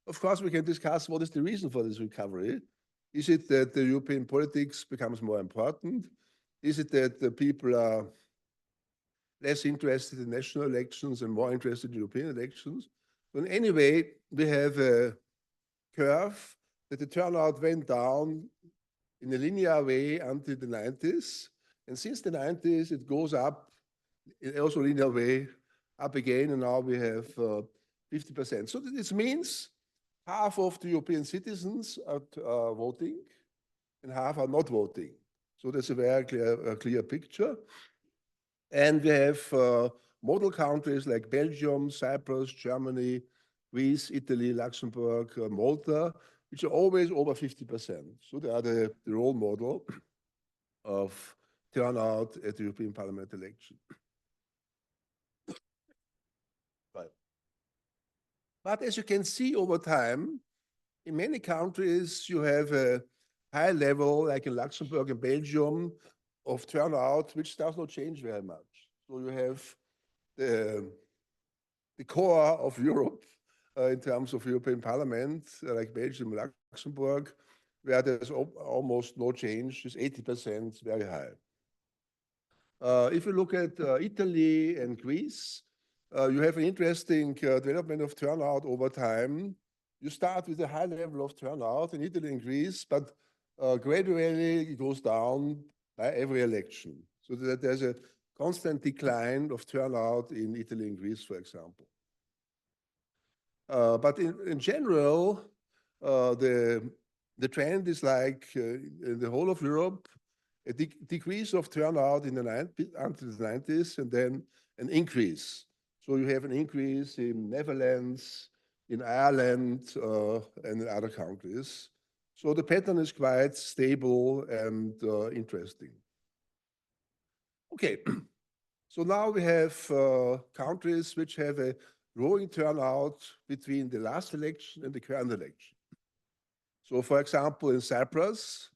Of course, we can discuss what is the reason for this recovery. Is it that the European politics becomes more important? Is it that the people are less interested in national elections and more interested in European elections? But anyway, we have a curve that the turnout went down in a linear way until the 90s. And since the 90s, it goes up in also linear way up again. And now we have 50%. So this means half of the European citizens are voting and half are not voting. So that's a very clear picture. And we have model countries like Belgium, Cyprus, Germany, Greece, Italy, Luxembourg, Malta, which are always over 50%. So they are the role model of turnout at the European Parliament election. But as you can see over time, in many countries, you have a high level, like in Luxembourg and Belgium, of turnout, which does not change very much. So you have the core of Europe in terms of European Parliament, like Belgium, Luxembourg, where there's almost no change, it's 80%, very high. If you look at Italy and Greece, you have an interesting development of turnout over time. You start with a high level of turnout in Italy and Greece, but gradually it goes down by every election. So that there's a constant decline of turnout in Italy and Greece, for example. But in general, the trend is like in the whole of Europe, a decrease of turnout in the until the 90s, and then an increase. So you have an increase in Netherlands, in Ireland, and in other countries. So the pattern is quite stable and interesting. Okay, so now we have countries which have a growing turnout between the last election and the current election. So for example, in Cyprus,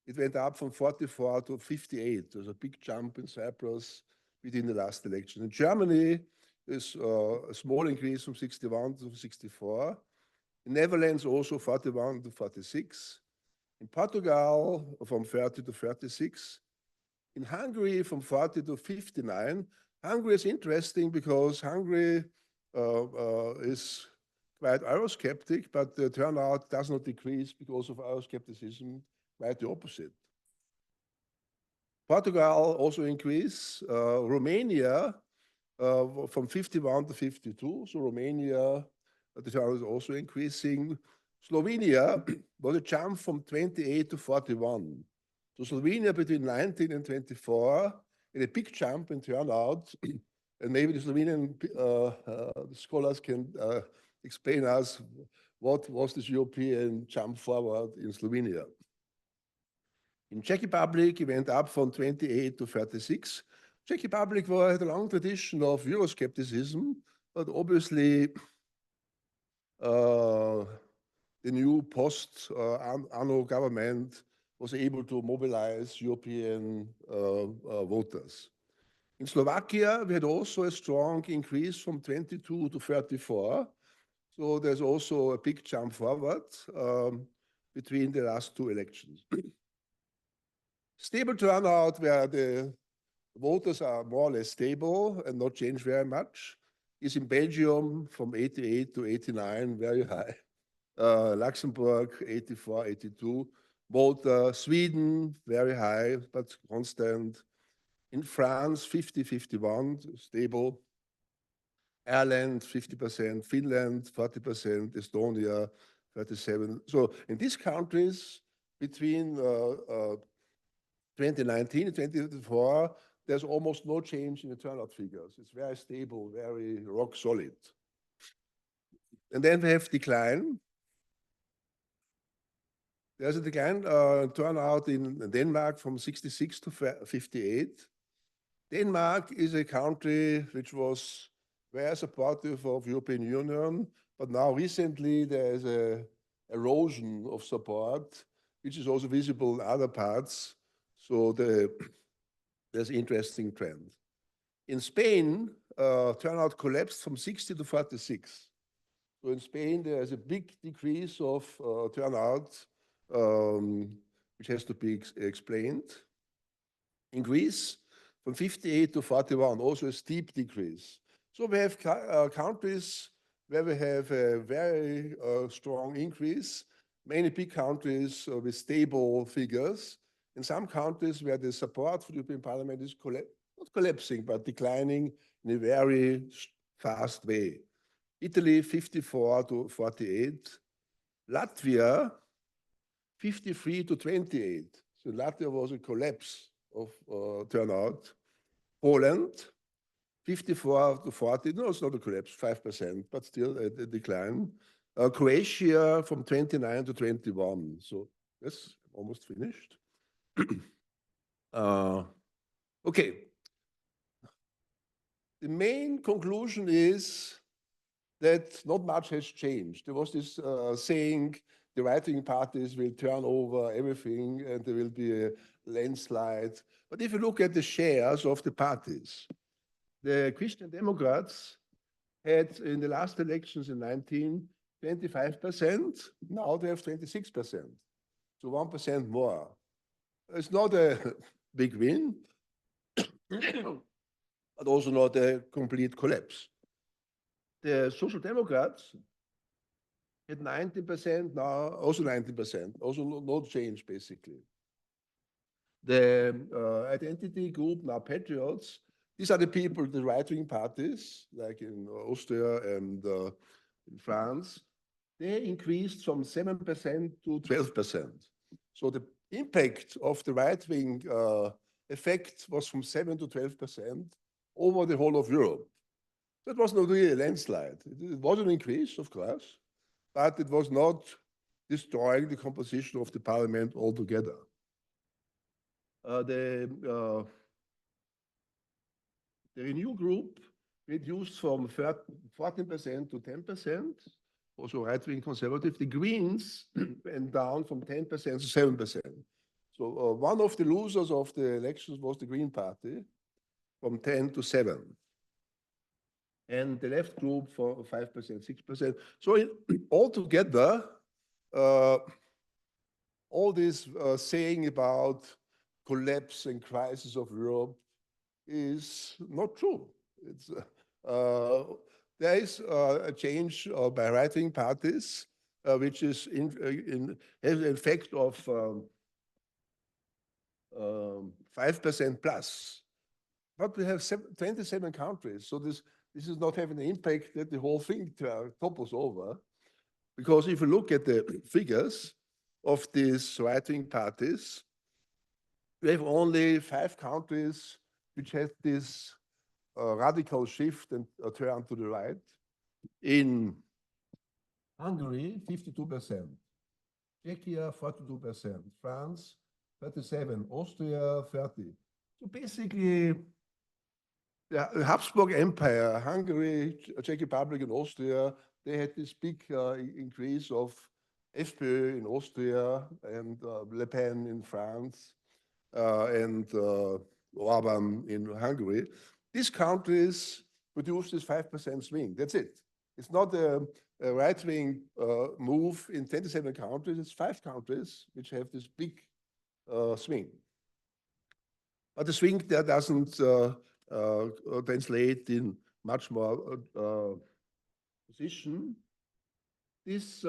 it went up from 44 to 58. There's a big jump in Cyprus within the last election. In Germany, there's a small increase from 61 to 64. In Netherlands, also 41 to 46. In Portugal, from 30 to 36. In Hungary, from 40 to 59. Hungary is interesting because Hungary is quite Eurosceptic, but the turnout does not decrease because of Euroscepticism, quite the opposite. Portugal also increased. Romania, from 51 to 52. So Romania, the turnout is also increasing. Slovenia was a jump from 28 to 41. So Slovenia between 19 and 24 had a big jump in turnout. And maybe the Slovenian scholars can explain us what was this European jump forward in Slovenia. In Czech Republic, it went up from 28 to 36. Czech Republic had a long tradition of Euroscepticism, but obviously the new post-ANO government was able to mobilize European voters. In Slovakia, we had also a strong increase from 22 to 34. So there's also a big jump forward between the last two elections. Stable turnout where the voters are more or less stable and not change very much is in Belgium from 88 to 89, very high. Luxembourg, 84, 82. Malta, Sweden, very high, but constant. In France, 50, 51, stable. Ireland, 50%, Finland, 40%, Estonia, 37. So in these countries, between 2019 and 2024, there's almost no change in the turnout figures. It's very stable, very rock solid. And then we have decline. There's a decline turnout in Denmark from 66 to 58. Denmark is a country which was very supportive of European Union, but now recently there is a erosion of support, which is also visible in other parts. So there's an interesting trend. In Spain, turnout collapsed from 60 to 46. So in Spain, there is a big decrease of turnout, which has to be explained. In Greece, from 58 to 41, also a steep decrease. So we have countries where we have a very strong increase, many big countries with stable figures, and some countries where the support for the European Parliament is not collapsing, but declining in a very fast way. Italy, 54 to 48. Latvia, 53 to 28. So Latvia was a collapse of turnout. Poland, 54 to 40. No, it's not a collapse, 5%, but still a decline. Croatia from 29 to 21. So that's almost finished. Okay. The main conclusion is that not much has changed. There was this saying, the right-wing parties will turn over everything and there will be a landslide. But if you look at the shares of the parties, the Christian Democrats had in the last elections in 19, 25%. Now they have 26%. So 1% more. It's not a big win, but also not a complete collapse. The Social Democrats had 19%, now also 19%, also no change basically. The identity group, now Patriots, these are the people, the right-wing parties, like in Austria and in France, they increased from 7% to 12%. So the impact of the right-wing effect was from 7 to 12% over the whole of Europe. That was not really a landslide. It was an increase, of course, but it was not destroying the composition of the parliament altogether. The Renew group reduced from 14% to 10%, also right-wing conservative. The Greens went down from 10% to 7%. So one of the losers of the elections was the Green Party, from 10 to 7. And the left group for 5%, 6%. So altogether, all this saying about collapse and crisis of Europe is not true. It's, there is a change by right-wing parties, which is has an effect of 5% plus. But we have 27 countries, so this is not having an impact that the whole thing topples over. Because if you look at the figures of these right-wing parties, we have only 5 countries which have this radical shift and turn to the right. In Hungary, 52%, Czechia, 42%, France, 37%, Austria, 30%. So basically, the Habsburg Empire, Hungary, Czech Republic, and Austria, they had this big increase of FPÖ in Austria and Le Pen in France and Orban in Hungary. These countries produce this 5% swing. That's it. It's not a a right-wing move in 27 countries. It's 5 countries which have this big swing. But the swing there doesn't translate in much more position. This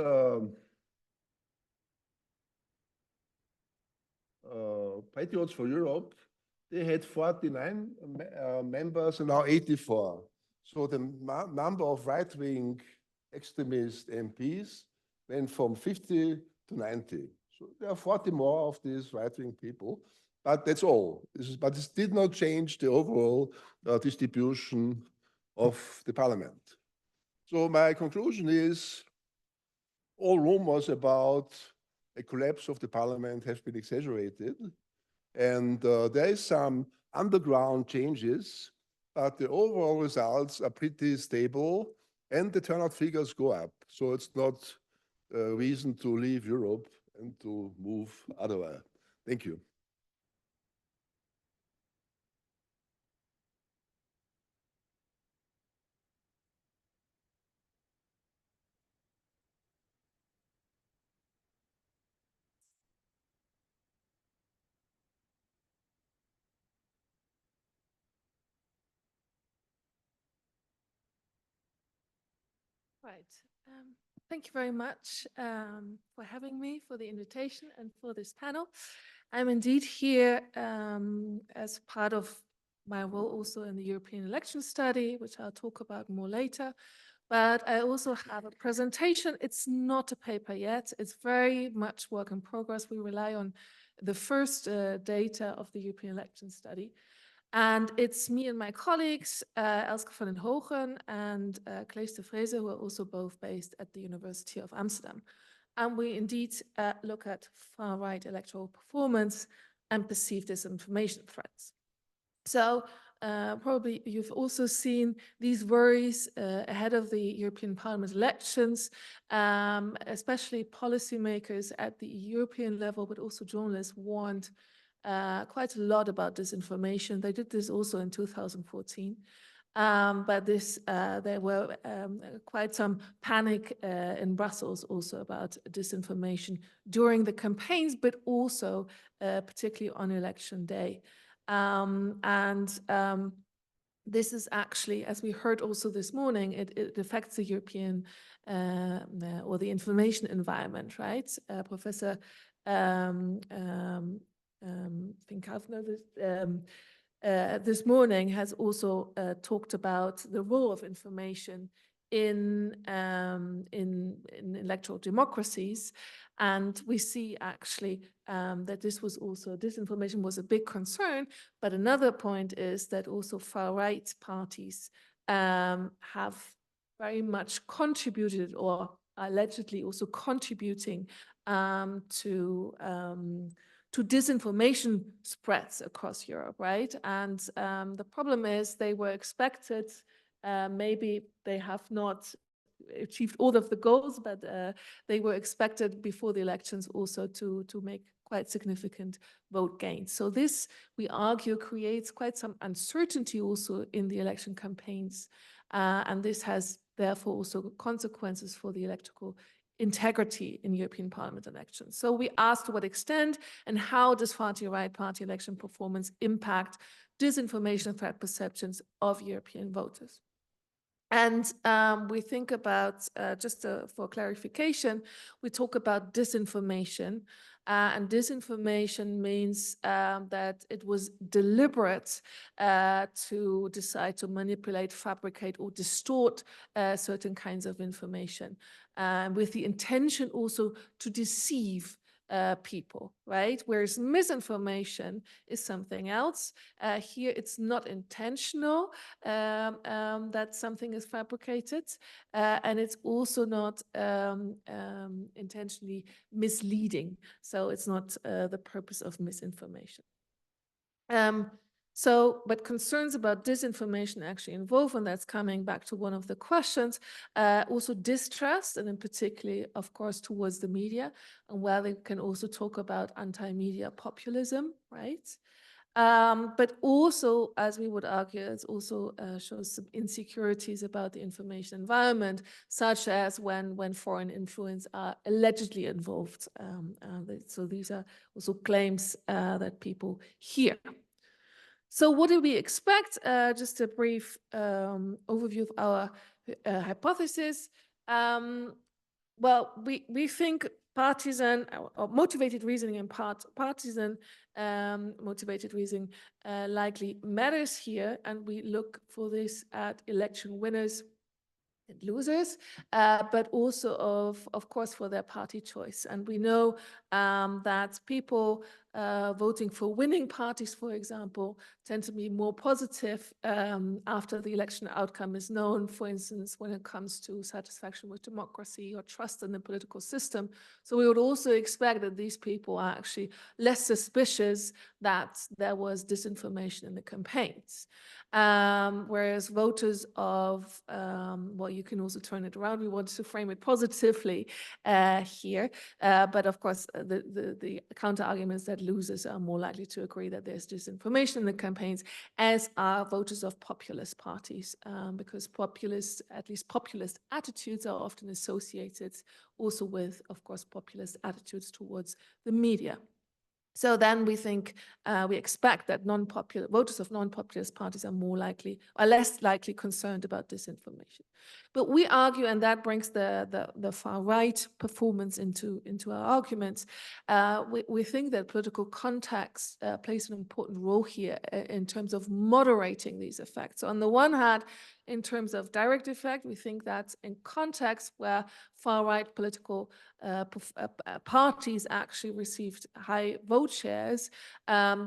Patriots for Europe, they had 49 members and now 84. So the number of right-wing extremist MPs went from 50 to 90. So there are 40 more of these right-wing people, but that's all. But this did not change the overall distribution of the parliament. So my conclusion is all rumors about a collapse of the parliament have been exaggerated. And there is some underground changes, but the overall results are pretty stable and the turnout figures go up. So it's not a reason to leave Europe and to move otherwise. Thank you. Right. Thank you very much for having me, for the invitation, and for this panel. I'm indeed here as part of my role also in the European election study, which I'll talk about more later. But I also have a presentation. It's not a paper yet. It's very much work in progress. We rely on the first data of the European election study. And it's me and my colleagues, Elske van den Hoogen and Claes de Vreese, who are also both based at the University of Amsterdam. And we indeed look at far-right electoral performance and perceived disinformation threats. So probably you've also seen these worries ahead of the European Parliament elections, especially policymakers at the European level, but also journalists warned quite a lot about disinformation. They did this also in 2014. But there were quite some panic in Brussels also about disinformation during the campaigns, but also particularly on election day. This is actually, as we heard also this morning, it affects the European or the information environment, right? Professor Fink-Hafner this morning has also talked about the role of information in electoral democracies, and we see actually that disinformation was a big concern. But another point is that also far-right parties have very much contributed, or allegedly also contributing to disinformation spreads across Europe, right? And the problem is they were expected, maybe they have not achieved all of the goals, but they were expected before the elections also to make quite significant vote gains. So this, we argue, creates quite some uncertainty also in the election campaigns. And this has therefore also consequences for the electoral integrity in European Parliament elections. So we asked to what extent and how does far-right party election performance impact disinformation threat perceptions of European voters. And we think about, just for clarification, we talk about disinformation. And disinformation means that it was deliberate to decide to manipulate, fabricate, or distort certain kinds of information, with the intention also to deceive people, right? Whereas misinformation is something else. Here it's not intentional that something is fabricated, and it's also not intentionally misleading. So it's not the purpose of misinformation. But concerns about disinformation actually involve, and that's coming back to one of the questions, also distrust, and in particular, of course, towards the media, and where they can also talk about anti-media populism, right? But also, as we would argue, it also shows some insecurities about the information environment, such as when foreign influence are allegedly involved. So these are also claims that people hear. So what do we expect? Just a brief overview of our hypothesis. Well, we think partisan or motivated reasoning and partisan motivated reasoning likely matters here, and we look for this at election winners and losers, but also of course for their party choice. And we know that people voting for winning parties, for example, tend to be more positive after the election outcome is known, for instance, when it comes to satisfaction with democracy or trust in the political system. So we would also expect that these people are actually less suspicious that there was disinformation in the campaigns. Whereas voters of, well, you can also turn it around. We want to frame it positively here. But of course, the counter argument is that losers are more likely to agree that there's disinformation in the campaigns, as are voters of populist parties, because populist, at least populist attitudes are often associated also with, of course, populist attitudes towards the media. So then we think, we expect that voters of non-populist parties are less likely concerned about disinformation. But we argue, and that brings the far right performance into our arguments, we think that political context plays an important role here in terms of moderating these effects. So on the one hand, in terms of direct effect, we think that in context where far-right political parties actually received high vote shares,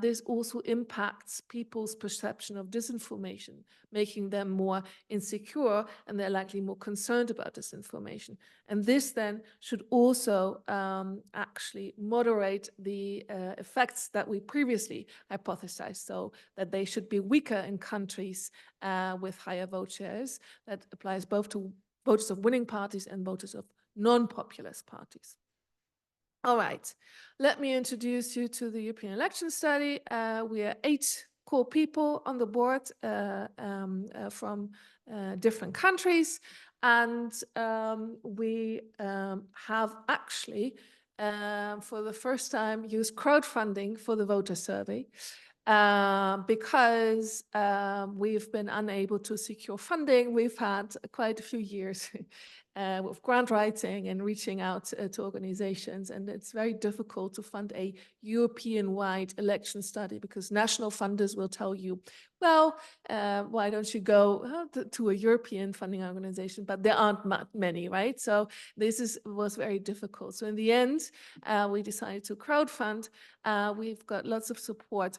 this also impacts people's perception of disinformation, making them more insecure, and they're likely more concerned about disinformation. And this then should also actually moderate the effects that we previously hypothesized, so that they should be weaker in countries with higher vote shares. That applies both to voters of winning parties and voters of non-populist parties. All right, let me introduce you to the European election study. We are 8 core people on the board from different countries, and we have actually, for the first time, used crowdfunding for the voter survey. Because we've been unable to secure funding. We've had quite a few years with grant writing and reaching out to organizations, and it's very difficult to fund a European-wide election study because national funders will tell you, well, why don't you go to a European funding organization? But there aren't many, right? So this was very difficult. So in the end, we decided to crowdfund. We've got lots of support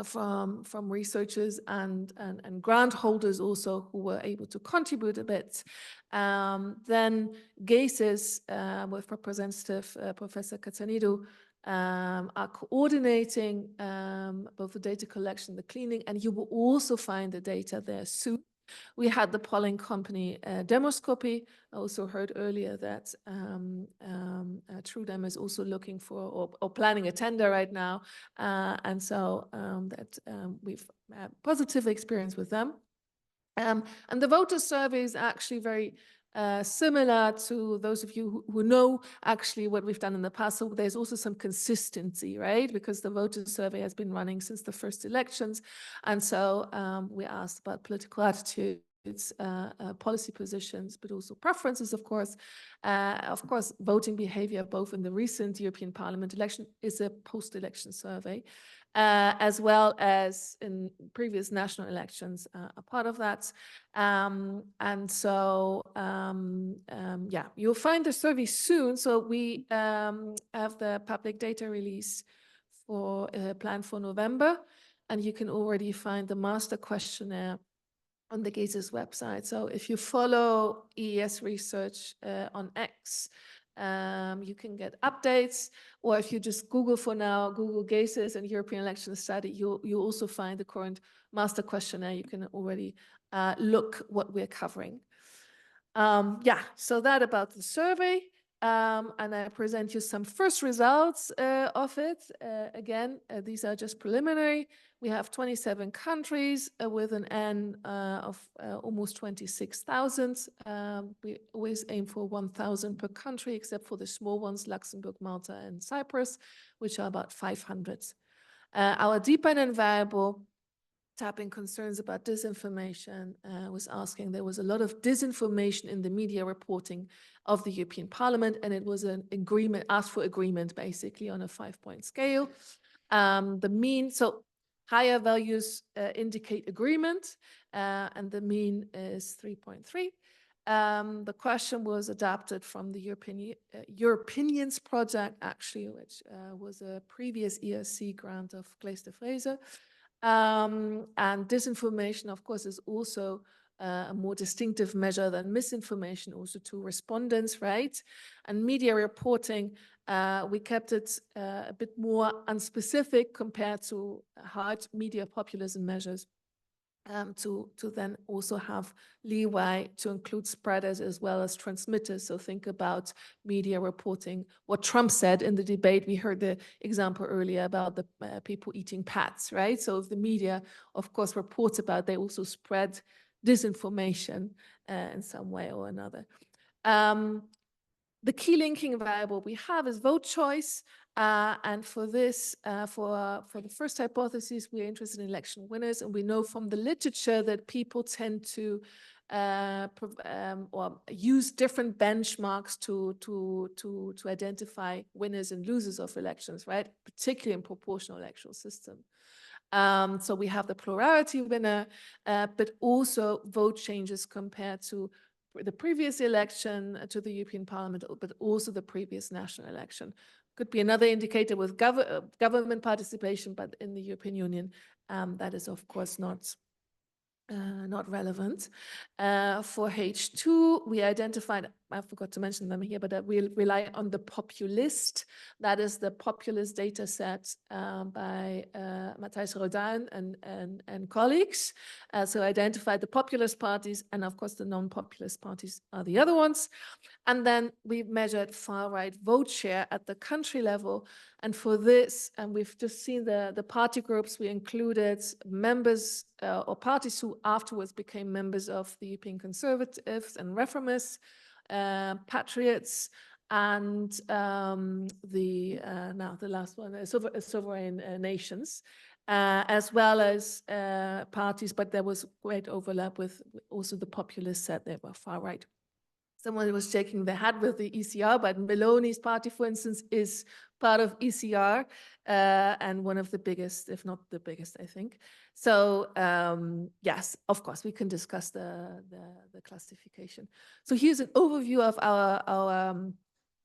from researchers and grant holders also, who were able to contribute a bit. Then GACES with Representative Professor Katsanidou are coordinating both the data collection, the cleaning, and you will also find the data there soon. We had the polling company Demoscopy. I also heard earlier that TRUEDEM is also looking for or planning a tender right now. And so we've had positive experience with them. And the voter survey is actually very similar to those of you who know actually what we've done in the past. So there's also some consistency, right? Because the voter survey has been running since the first elections. And so we asked about political attitudes, policy positions, but also preferences, of course. Voting behavior, both in the recent European Parliament election, is a post-election survey, as well as in previous national elections, a part of that. And so, yeah, you'll find the survey soon. So we have the public data release for planned for November, and you can already find the master questionnaire on the GACES website. So if you follow EES research on X, you can get updates, or if you just Google for now, Google GACES and European Election Study, you'll also find the current master questionnaire. You can already look what we're covering. Yeah, so that about the survey. and I present you some first results of it. Again, these are just preliminary. We have 27 countries with an N of almost 26,000. We always aim for 1,000 per country, except for the small ones, Luxembourg, Malta, and Cyprus, which are about 500. Our dependent variable, tapping concerns about disinformation, was asking, there was a lot of disinformation in the media reporting of the European Parliament, and it was an agreement, asked for agreement basically on a 5-point scale. The mean, so higher values indicate agreement, and the mean is 3.3. The question was adapted from the Europinions project, actually, which was a previous ERC grant of Claes de Vreese. And disinformation, of course, is also a more distinctive measure than misinformation, also to respondents, right? And media reporting, we kept it a bit more unspecific compared to hard media populism measures, to then also have leeway to include spreaders as well as transmitters. So think about media reporting. What Trump said in the debate, we heard the example earlier about the people eating pats, right? So if the media, of course, reports about, they also spread disinformation in some way or another. The key linking variable we have is vote choice. And for this, for the first hypothesis, we're interested in election winners. And we know from the literature that people tend to or use different benchmarks to identify winners and losers of elections, right? Particularly in proportional electoral system. So we have the plurality winner, but also vote changes compared to the previous election to the European Parliament, but also the previous national election. Could be another indicator with government participation, but in the European Union, that is, of course, not relevant. For H2, we identified, I forgot to mention them here, but we rely on the populist. That is the populist data set by Matthijs Roduin and colleagues. So identified the populist parties, and of course the non-populist parties are the other ones. And then we measured far-right vote share at the country level. And for this, and we've just seen the party groups, we included members or parties who afterwards became members of the European Conservatives and Reformists, Patriots, and now the last one, sovereign nations, as well as parties, but there was great overlap with also the populist set. They were far right. Someone was shaking their head with the ECR, but Meloni's party, for instance, is part of ECR and one of the biggest, if not the biggest, I think. So yes, of course, we can discuss the classification. So here's an overview of our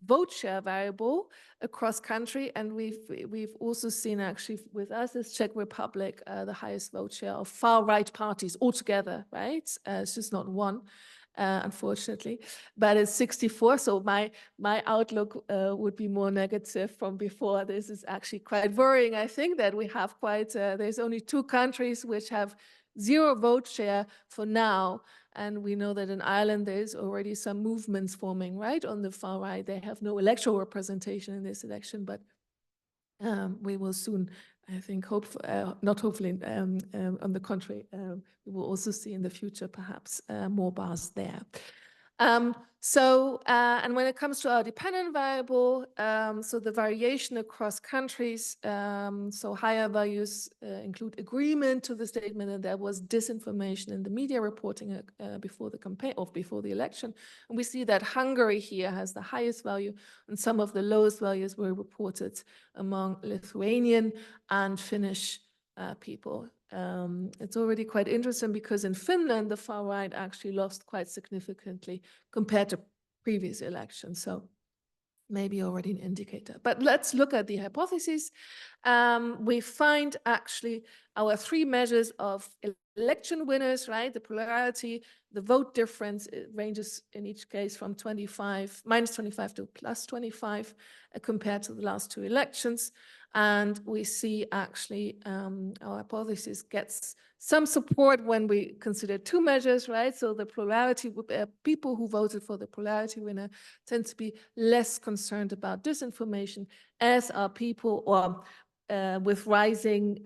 vote share variable across country, and we've also seen actually with us as Czech Republic the highest vote share of far right parties altogether, right? It's just not one. Unfortunately, but it's 64. So my outlook would be more negative from before. This is actually quite worrying. I think that we have quite, there's only 2 countries which have 0 vote share for now. And we know that in Ireland, there's already some movements forming, right? On the far right, they have no electoral representation in this election, but we will soon, I think, not hopefully, on the contrary, we will also see in the future perhaps more bars there. And when it comes to our dependent variable, so the variation across countries, so higher values include agreement to the statement that there was disinformation in the media reporting before the campaign or before the election. And we see that Hungary here has the highest value, and some of the lowest values were reported among Lithuanian and Finnish people. It's already quite interesting because in Finland, the far right actually lost quite significantly compared to previous elections. So maybe already an indicator. But let's look at the hypotheses. We find actually our 3 measures of election winners, right? The plurality, the vote difference, it ranges in each case from -25 to +25 compared to the last 2 elections. And we see actually our hypothesis gets some support when we consider two measures, right? So the plurality, people who voted for the plurality winner tend to be less concerned about disinformation, as are people or with rising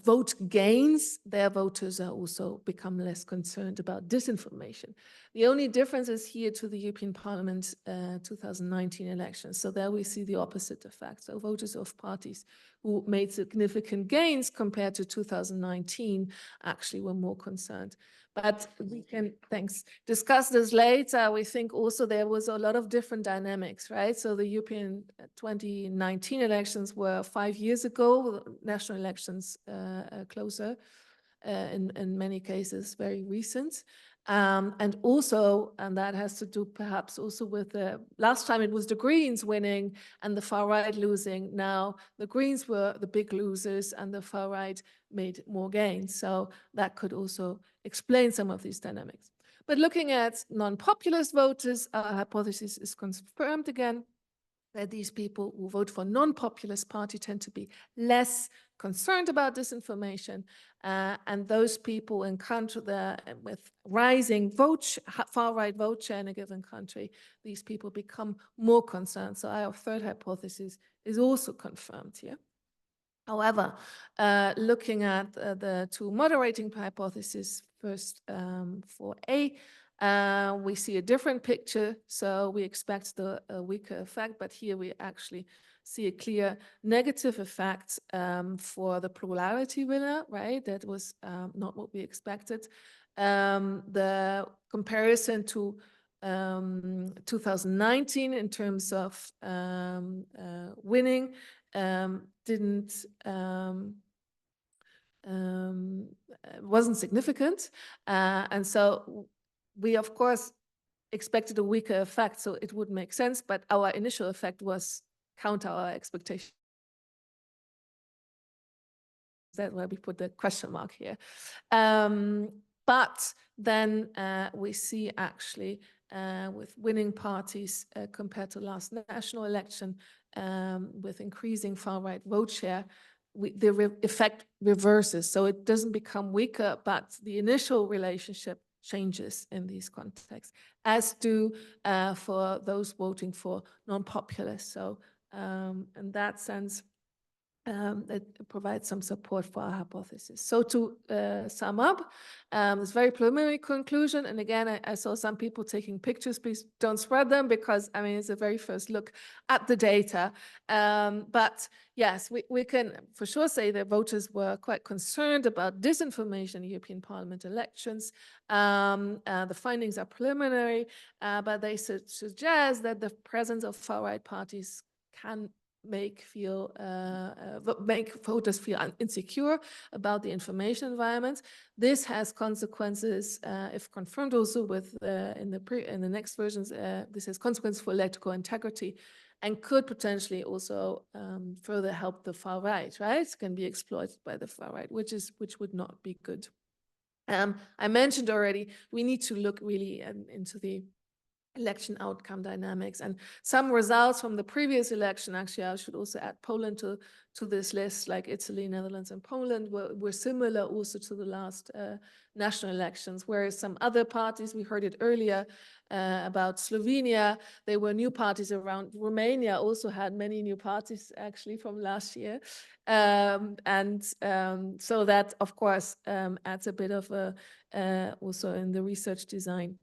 vote gains, their voters are also become less concerned about disinformation. The only difference is here to the European Parliament 2019 elections. So there we see the opposite effect. So voters of parties who made significant gains compared to 2019 actually were more concerned. But we can, thanks, discuss this later. We think also there was a lot of different dynamics, right? So the European 2019 elections were 5 years ago, national elections closer, in many cases very recent. And also, and that has to do perhaps also with the last time it was the Greens winning and the far right losing. Now the Greens were the big losers and the far right made more gains. So that could also explain some of these dynamics. But looking at non-populist voters, our hypothesis is confirmed again, that these people who vote for non-populist party tend to be less concerned about disinformation, and those people in country with rising far-right vote share in a given country, these people become more concerned. So our third hypothesis is also confirmed here. However, looking at the two moderating hypotheses, first for A, we see a different picture. So we expect a weaker effect, but here we actually see a clear negative effect for the plurality winner, right? That was not what we expected. The comparison to 2019 in terms of winning wasn't significant. And so we, of course, expected a weaker effect, so it would make sense, but our initial effect was counter our expectation. That's why we put the question mark here. But then we see actually with winning parties compared to last national election, with increasing far-right vote share, the effect reverses. So it doesn't become weaker, but the initial relationship changes in these contexts, as do for those voting for non-populist. So in that sense, it provides some support for our hypothesis. So to sum up, this very preliminary conclusion, and again, I saw some people taking pictures, please don't spread them, because I mean, it's a very first look at the data. But yes, we can for sure say that voters were quite concerned about disinformation in European Parliament elections. The findings are preliminary, but they suggest that the presence of far-right parties can make voters feel insecure about the information environment. This has consequences, if confirmed also with in the next versions, this has consequences for electoral integrity, and could potentially also further help the far right, right? It can be exploited by the far right, which would not be good. I mentioned already, we need to look really into the election outcome dynamics, and some results from the previous election. Actually, I should also add Poland to this list, like Italy, Netherlands, and Poland were similar also to the last national elections, whereas some other parties, we heard it earlier about Slovenia, there were new parties around. Romania also had many new parties actually from last year. So that, of course, adds a bit of also in the research design.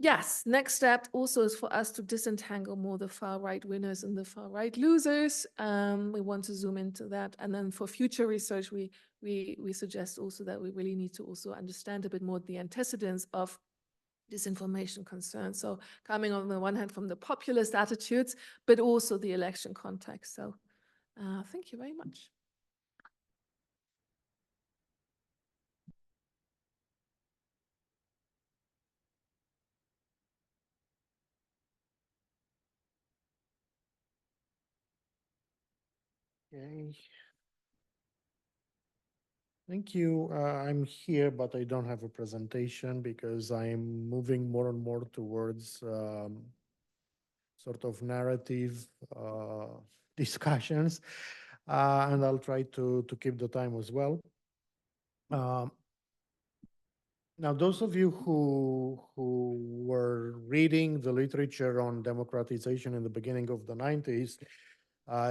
Yes, next step also is for us to disentangle more the far-right winners and the far-right losers. We want to zoom into that. And then for future research, we suggest also that we really need to also understand a bit more the antecedents of disinformation concerns. So coming on the one hand from the populist attitudes, but also the election context. So thank you very much. Okay. Thank you. I'm here, but I don't have a presentation because I'm moving more and more towards sort of narrative discussions, and I'll try to keep the time as well. Now, those of you who were reading the literature on democratization in the beginning of the 90s,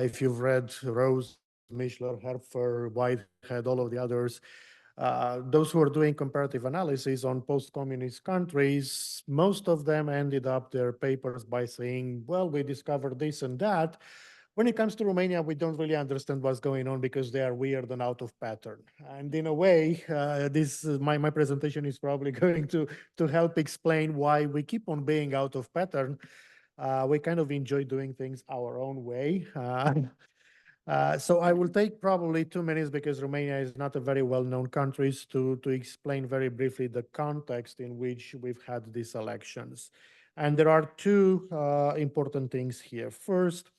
if you've read Rose, Mischler, Haerpfer, Whitehead, all of the others, those who are doing comparative analysis on post-communist countries, most of them ended up their papers by saying, well, we discovered this and that. When it comes to Romania, we don't really understand what's going on because they are weird and out of pattern. And in a way, my presentation is probably going to help explain why we keep on being out of pattern. We kind of enjoy doing things our own way. So I will take probably 2 minutes because Romania is not a very well-known country to explain very briefly the context in which we've had these elections. And there are two important things here. First,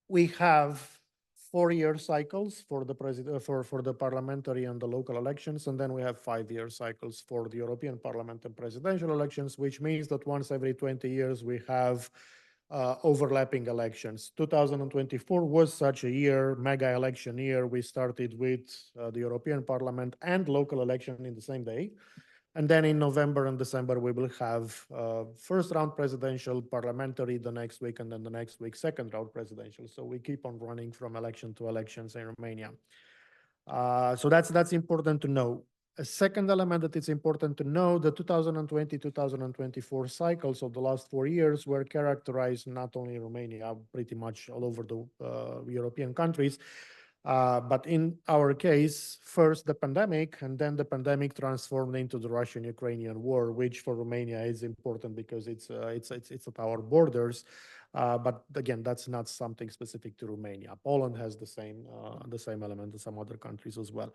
we have 4-year cycles for the for the parliamentary and the local elections, and then we have 5-year cycles for the European Parliament and presidential elections, which means that once every 20 years we have overlapping elections. 2024 was such a year, mega election year. We started with the European Parliament and local election in the same day. And then in November and December, we will have first round presidential, parliamentary the next week, and then the next week, second round presidential. So we keep on running from election to elections in Romania. So that's important to know. A second element that it's important to know, the 2020-2024 cycles of the last 4 years were characterized not only in Romania, pretty much all over the European countries, but in our case, first the pandemic, and then the pandemic transformed into the Russian-Ukrainian war, which for Romania is important because it's at our borders. But again, that's not something specific to Romania. Poland has the same element as some other countries as well.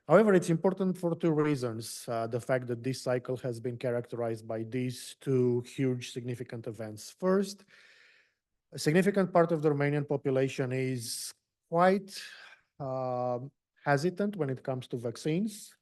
However, it's important for two reasons. The fact that this cycle has been characterized by these two huge significant events. First, a significant part of the Romanian population is quite hesitant when it comes to vaccines,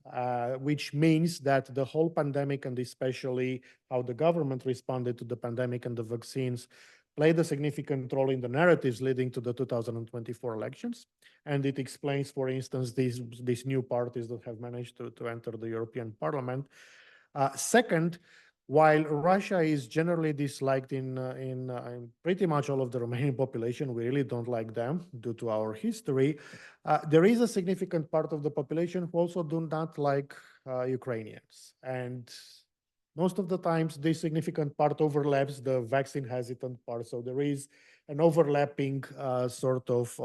which means that the whole pandemic and especially how the government responded to the pandemic and the vaccines played a significant role in the narratives leading to the 2024 elections. And it explains, for instance, these new parties that have managed to enter the European Parliament. Second, while Russia is generally disliked in pretty much all of the Romanian population, we really don't like them due to our history. There is a significant part of the population who also do not like Ukrainians. And most of the times, this significant part overlaps the vaccine hesitant part. So there is an overlapping sort of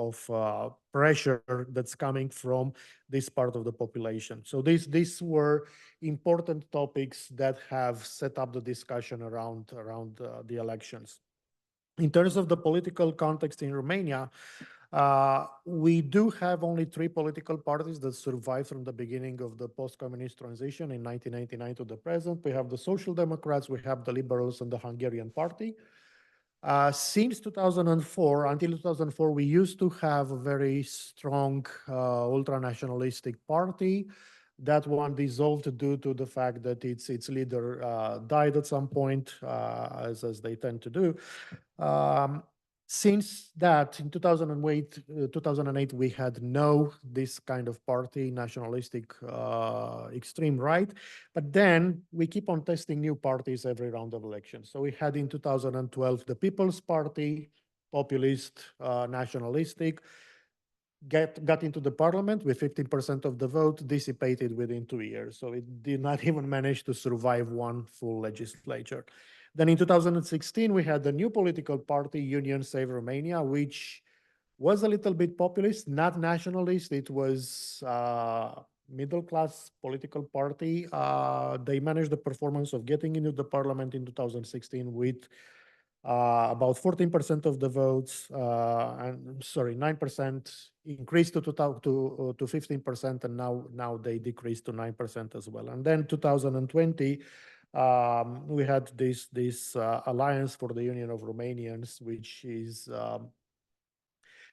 pressure that's coming from this part of the population. So these were important topics that have set up the discussion around the elections. In terms of the political context in Romania, we do have only 3 political parties that survived from the beginning of the post-communist transition in 1999 to the present. We have the Social Democrats, we have the Liberals, and the Hungarian Party. Since 2004, until 2004, we used to have a very strong ultra-nationalistic party. That one dissolved due to the fact that its leader died at some point, as they tend to do. Since that, in 2008, we had no this kind of party, nationalistic extreme right. But then we keep on testing new parties every round of elections. So we had in 2012 the People's Party, populist, nationalistic, got into the parliament with 15% of the vote, dissipated within 2 years. So it did not even manage to survive one full legislature. Then in 2016, we had the new political party, Union Save Romania, which was a little bit populist, not nationalist. It was middle-class political party. They managed the performance of getting into the parliament in 2016 with about 14% of the votes, 9% increased to 15%, and now they decreased to 9% as well. And then 2020, we had this Alliance for the Union of Romanians, which is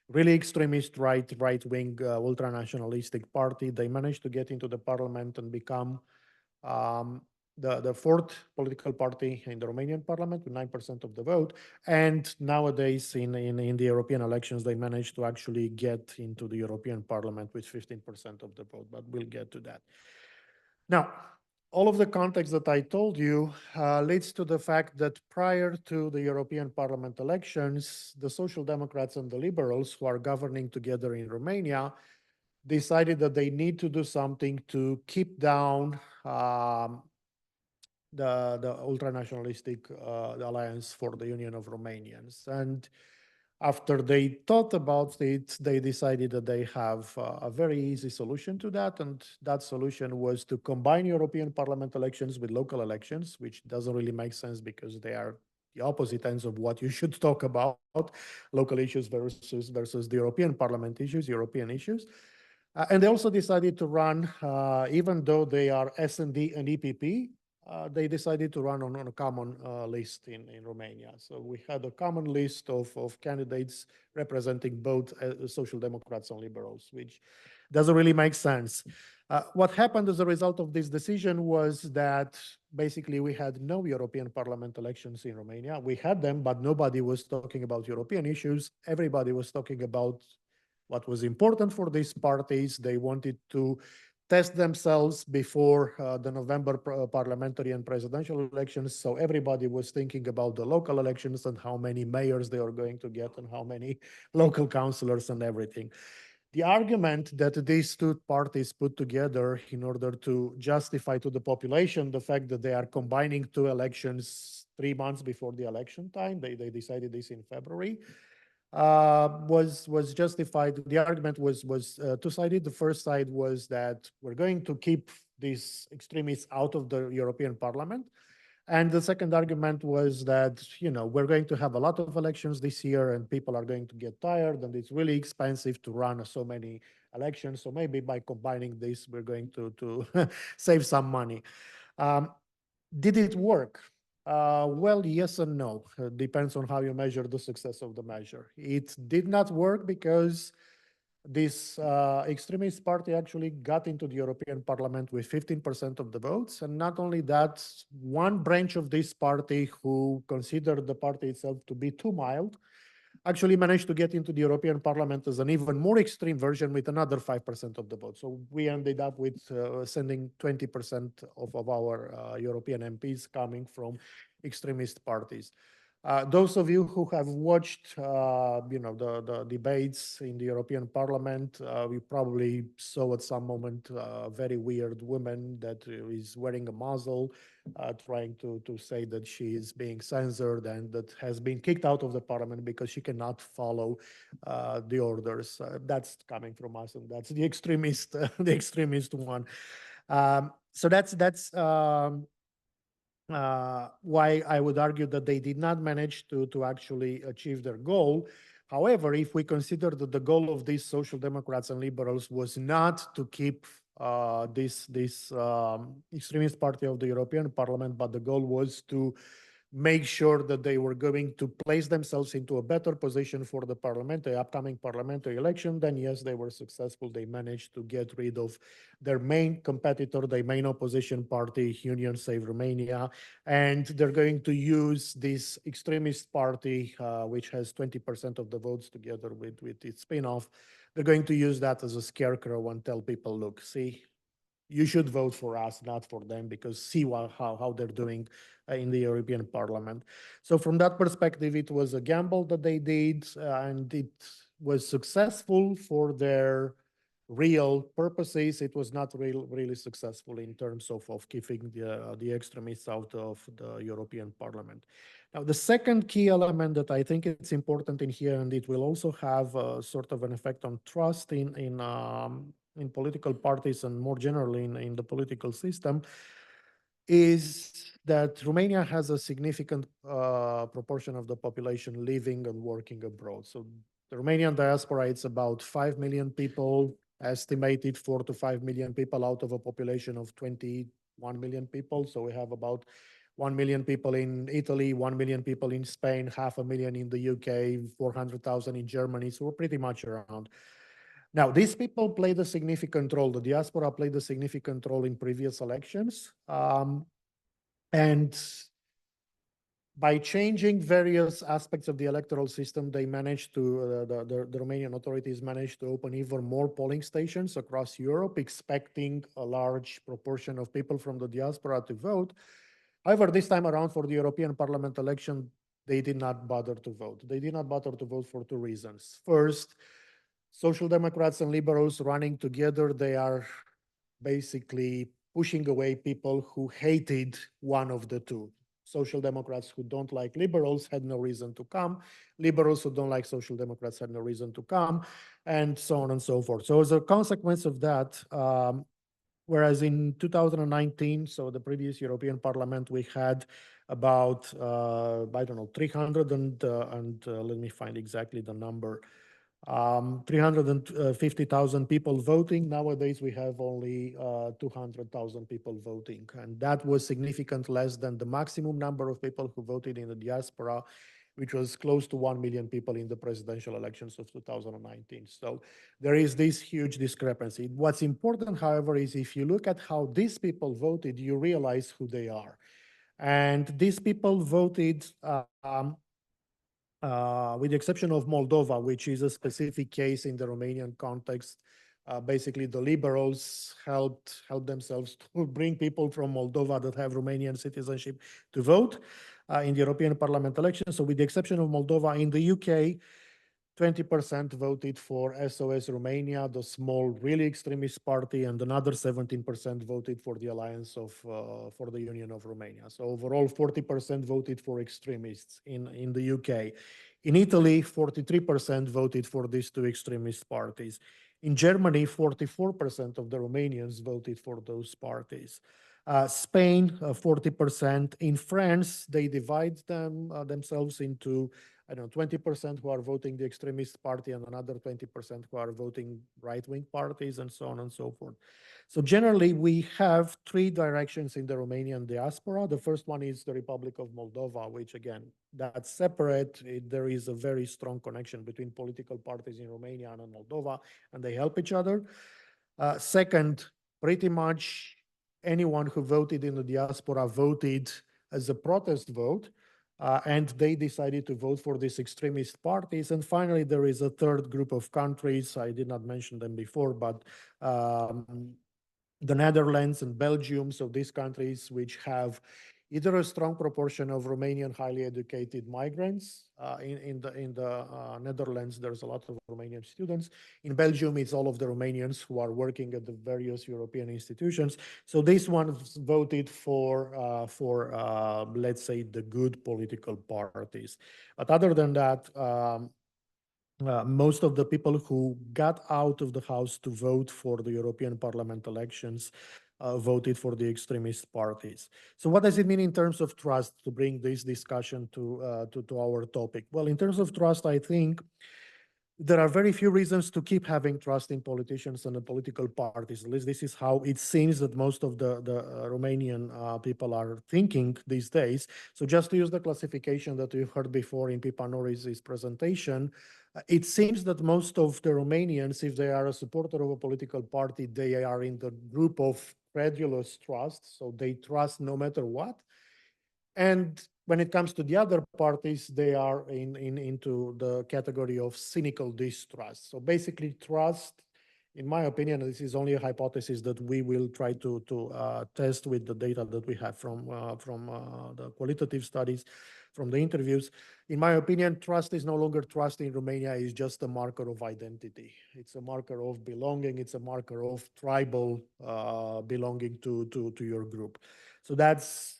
really extremist right-wing ultra-nationalistic party. They managed to get into the parliament and become the fourth political party in the Romanian parliament with 9% of the vote. And nowadays in the European elections, they managed to actually get into the European parliament with 15% of the vote, but we'll get to that. Now, all of the context that I told you leads to the fact that prior to the European Parliament elections, the Social Democrats and the Liberals, who are governing together in Romania, decided that they need to do something to keep down the ultra-nationalistic Alliance for the Union of Romanians. And after they thought about it, they decided that they have a very easy solution to that. And that solution was to combine European Parliament elections with local elections, which doesn't really make sense because they are the opposite ends of what you should talk about, local issues versus the European Parliament issues, European issues. And they also decided to run, even though they are S&D and EPP, they decided to run on a common list in Romania. So we had a common list of candidates representing both Social Democrats and Liberals, which doesn't really make sense. What happened as a result of this decision was that basically we had no European Parliament elections in Romania. We had them, but nobody was talking about European issues. Everybody was talking about what was important for these parties. They wanted to test themselves before the November parliamentary and presidential elections. So everybody was thinking about the local elections and how many mayors they are going to get and how many local councillors and everything. The argument that these two parties put together in order to justify to the population the fact that they are combining two elections 3 months before the election time, they decided this in February, was justified. The argument was two-sided. The first side was that we're going to keep these extremists out of the European Parliament. And the second argument was that, we're going to have a lot of elections this year and people are going to get tired and it's really expensive to run so many elections. So maybe by combining this, we're going to save some money. Did it work? Well, yes and no. Depends on how you measure the success of the measure. It did not work because this extremist party actually got into the European Parliament with 15% of the votes. And not only that, one branch of this party who considered the party itself to be too mild actually managed to get into the European Parliament as an even more extreme version with another 5% of the vote. So we ended up with sending 20% of our European MPs coming from extremist parties. Those of you who have watched, the debates in the European Parliament, we probably saw at some moment a very weird woman that is wearing a muzzle, trying to say that she is being censored and that has been kicked out of the parliament because she cannot follow the orders. That's coming from us, and that's the extremist, the extremist one. So that's why I would argue that they did not manage to actually achieve their goal. However, if we consider that the goal of these Social Democrats and Liberals was not to keep this extremist party of the European Parliament, but the goal was to make sure that they were going to place themselves into a better position for the upcoming parliamentary election, then yes, they were successful. They managed to get rid of their main competitor, their main opposition party, Union Save Romania, and they're going to use this extremist party, which has 20% of the votes together with its spin-off. They're going to use that as a scarecrow and tell people, look, see, you should vote for us, not for them, because see how they're doing in the European Parliament. So from that perspective, it was a gamble that they did, and it was successful for their real purposes. It was not really successful in terms of keeping the extremists out of the European Parliament. Now, the second key element that I think it's important in here, and it will also have sort of an effect on trust in political parties and more generally in the political system, is that Romania has a significant proportion of the population living and working abroad. So the Romanian diaspora, it's about 5 million people, estimated 4 to 5 million people out of a population of 21 million people. So we have about 1 million people in Italy, 1 million people in Spain, 500,000 in the UK, 400,000 in Germany. So we're pretty much around. Now, these people played a significant role. The diaspora played a significant role in previous elections. And by changing various aspects of the electoral system, they managed to, the Romanian authorities managed to open even more polling stations across Europe, expecting a large proportion of people from the diaspora to vote. However, this time around for the European Parliament election, they did not bother to vote. They did not bother to vote for two reasons. First, Social Democrats and Liberals running together, they are basically pushing away people who hated one of the two. Social Democrats who don't like liberals had no reason to come. Liberals who don't like Social Democrats had no reason to come, and so on and so forth. So as a consequence of that, whereas in 2019, so the previous European Parliament, we had about, I don't know, 300 and let me find exactly the number, 350,000 people voting. Nowadays, we have only 200,000 people voting. And that was significant less than the maximum number of people who voted in the diaspora, which was close to 1 million people in the presidential elections of 2019. So there is this huge discrepancy. What's important, however, is if you look at how these people voted, you realize who they are. And these people voted with the exception of Moldova, which is a specific case in the Romanian context. Basically, the liberals helped themselves to bring people from Moldova that have Romanian citizenship to vote in the European Parliament elections. So with the exception of Moldova, in the UK, 20% voted for SOS Romania, the small, really extremist party, and another 17% voted for the Alliance for the Union of Romania. So overall, 40% voted for extremists in the UK. In Italy, 43% voted for these two extremist parties. In Germany, 44% of the Romanians voted for those parties. Spain, 40%. In France, they divide themselves into, I don't know, 20% who are voting the extremist party and another 20% who are voting right-wing parties, and so on and so forth. So generally, we have three directions in the Romanian diaspora. The first one is the Republic of Moldova, which again, that's separate. There is a very strong connection between political parties in Romania and Moldova, and they help each other. Second, pretty much anyone who voted in the diaspora voted as a protest vote. And they decided to vote for these extremist parties. And finally, there is a third group of countries. I did not mention them before, but the Netherlands and Belgium, so these countries which have either a strong proportion of Romanian highly educated migrants. In the Netherlands, there's a lot of Romanian students. In Belgium, it's all of the Romanians who are working at the various European institutions. So these ones voted for let's say, the good political parties. But other than that, most of the people who got out of the house to vote for the European Parliament elections voted for the extremist parties. So what does it mean in terms of trust, to bring this discussion to our topic? Well, in terms of trust, I think there are very few reasons to keep having trust in politicians and the political parties. At least this is how it seems that most of the Romanian people are thinking these days. So just to use the classification that we've heard before in Pipa Norris's presentation, it seems that most of the Romanians, if they are a supporter of a political party, they are in the group of credulous trust, so they trust no matter what. And when it comes to the other parties, they are into the category of cynical distrust. So basically, trust, in my opinion, this is only a hypothesis that we will try to test with the data that we have from the qualitative studies, from the interviews. In my opinion, trust is no longer trust in Romania. It's just a marker of identity. It's a marker of belonging. It's a marker of tribal belonging to your group. So that's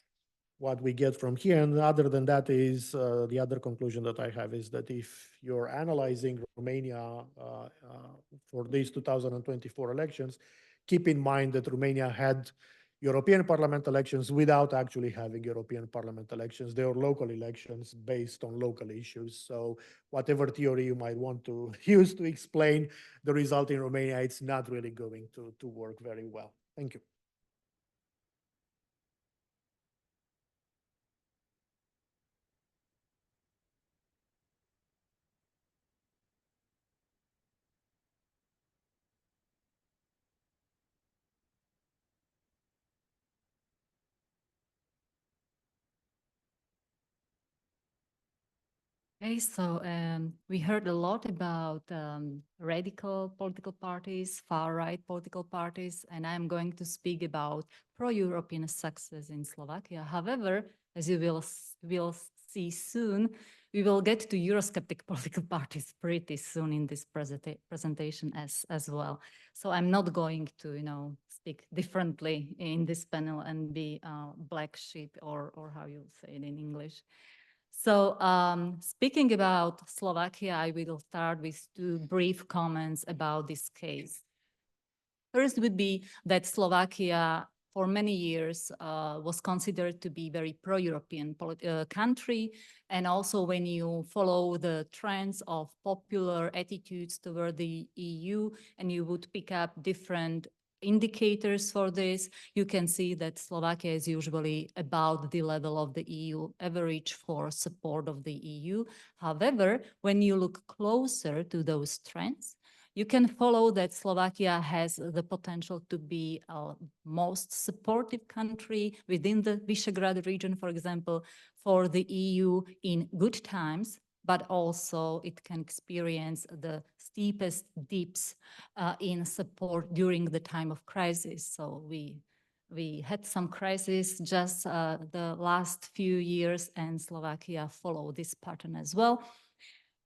what we get from here. And other than that is the other conclusion that I have is that if you're analyzing Romania for these 2024 elections, keep in mind that Romania had European Parliament elections without actually having European Parliament elections. They were local elections based on local issues. So whatever theory you might want to use to explain the result in Romania, it's not really going to work very well. Thank you. Okay, so we heard a lot about radical political parties, far-right political parties, and I'm going to speak about pro-European success in Slovakia. However, as you will see soon, we will get to Eurosceptic political parties pretty soon in this presentation as well. So I'm not going to, speak differently in this panel and be black sheep or how you say it in English. So speaking about Slovakia, I will start with 2 brief comments about this case. First would be that Slovakia for many years was considered to be very pro-European country. And also when you follow the trends of popular attitudes toward the EU and you would pick up different indicators for this, you can see that Slovakia is usually about the level of the EU average for support of the EU. However, when you look closer to those trends, you can follow that Slovakia has the potential to be a most supportive country within the Visegrad region, for example, for the EU in good times, but also it can experience the steepest dips in support during the time of crisis. So we had some crisis just the last few years, and Slovakia followed this pattern as well.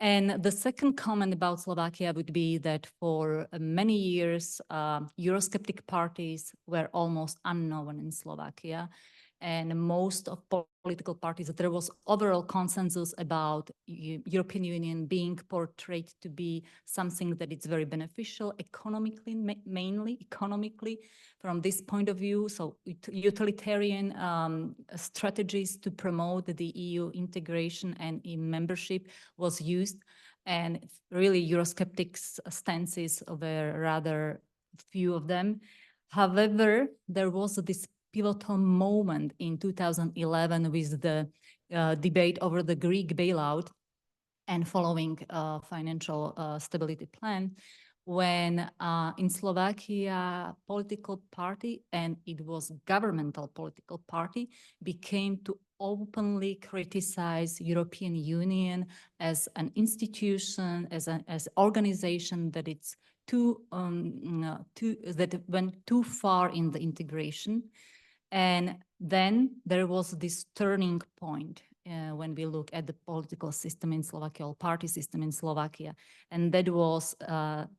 And the second comment about Slovakia would be that for many years, Eurosceptic parties were almost unknown in Slovakia. And most of political parties, there was overall consensus about European Union being portrayed to be something that is very beneficial economically, mainly economically from this point of view. So utilitarian strategies to promote the EU integration and in membership was used. And really Eurosceptics stances were rather few of them. However, there was this pivotal moment in 2011 with the debate over the Greek bailout and following financial stability plan, when in Slovakia, political party, and it was governmental political party, became to openly criticize European Union as an institution, as organization that it's that went too far in the integration. And then there was this turning point when we look at the political system in Slovakia, or party system in Slovakia. And that was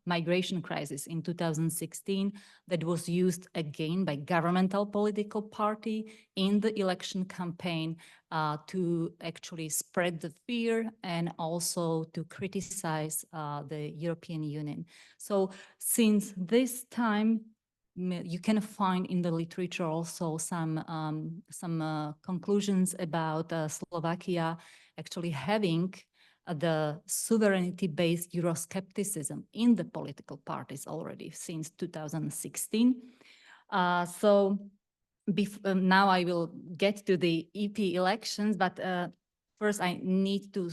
migration crisis in 2016 that was used again by governmental political party in the election campaign to actually spread the fear and also to criticize the European Union. So since this time, you can find in the literature also some conclusions about Slovakia actually having the sovereignty-based Euroscepticism in the political parties already since 2016. So now I will get to the EP elections, but first, I need to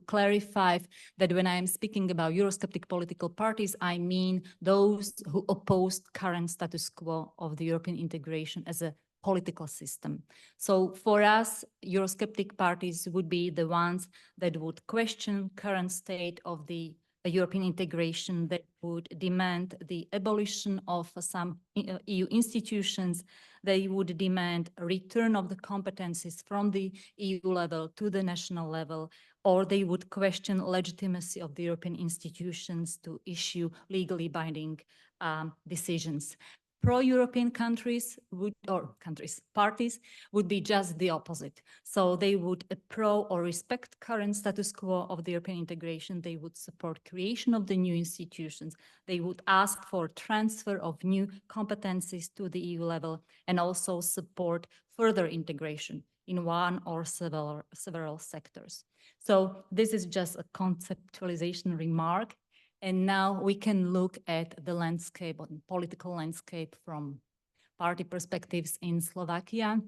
clarify that when I am speaking about Eurosceptic political parties, I mean those who opposed current status quo of the European integration as a political system. So for us, Eurosceptic parties would be the ones that would question current state of the European integration, that would demand the abolition of some EU institutions. They would demand a return of the competencies from the EU level to the national level, or they would question legitimacy of the European institutions to issue legally binding decisions. Pro-European countries parties would be just the opposite. So they would pro or respect current status quo of the European integration. They would support creation of the new institutions. They would ask for transfer of new competencies to the EU level and also support further integration in one or several sectors. So this is just a conceptualization remark. And now we can look at the landscape, political landscape from party perspectives in Slovakia.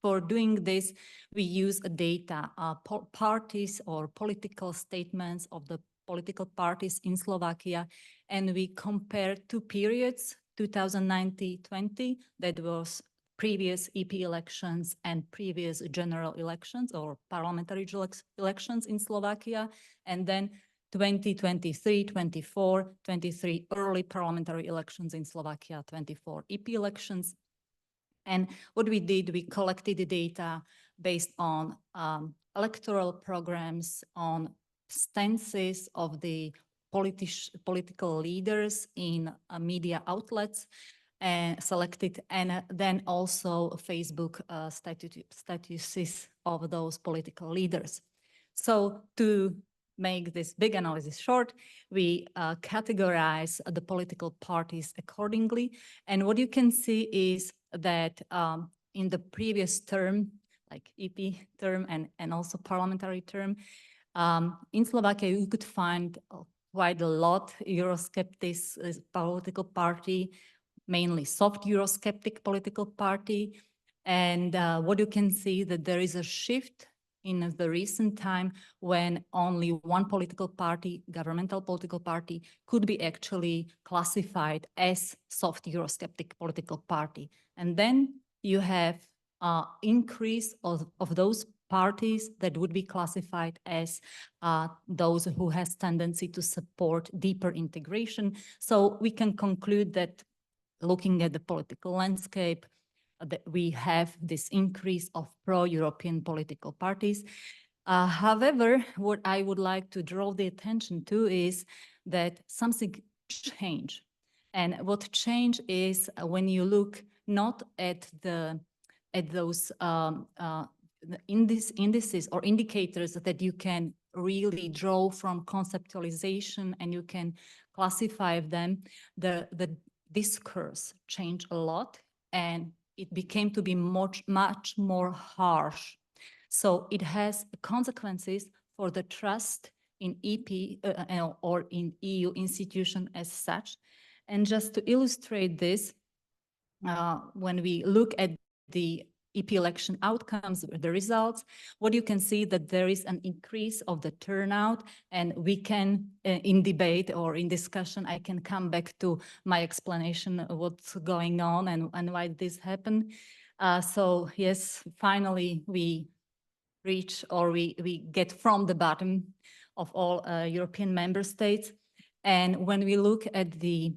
For doing this, we use data, parties or political statements of the political parties in Slovakia, and we compare 2 periods, 2019-20, that was previous EP elections and previous general elections or parliamentary elections in Slovakia, and then 2023, 24, 23 early parliamentary elections in Slovakia, 24 EP elections. And what we did, we collected the data based on electoral programs, on stances of the political leaders in media outlets, and selected, and then also Facebook statuses of those political leaders. So to make this big analysis short, we categorize the political parties accordingly. And what you can see is that in the previous term, like EP term and also parliamentary term, in Slovakia, you could find quite a lot Eurosceptic political party, mainly soft Eurosceptic political party. And what you can see that there is a shift in the recent time when only one political party, governmental political party, could be actually classified as soft Eurosceptic political party. And then you have increase of those parties that would be classified as those who has tendency to support deeper integration. So we can conclude that looking at the political landscape, that we have this increase of pro-European political parties. However, what I would like to draw the attention to is that something changed. And what changed is when you look not at those indices or indicators that you can really draw from conceptualization and you can classify them, the discourse changed a lot, and it became to be much more harsh. So it has consequences for the trust in EP or in EU institution as such. And just to illustrate this, when we look at the EP election outcomes, the results, what you can see that there is an increase of the turnout, and we can, in debate or in discussion, I can come back to my explanation of what's going on and why this happened. So yes, finally we reach, or we get from the bottom of all European member states. And when we look at the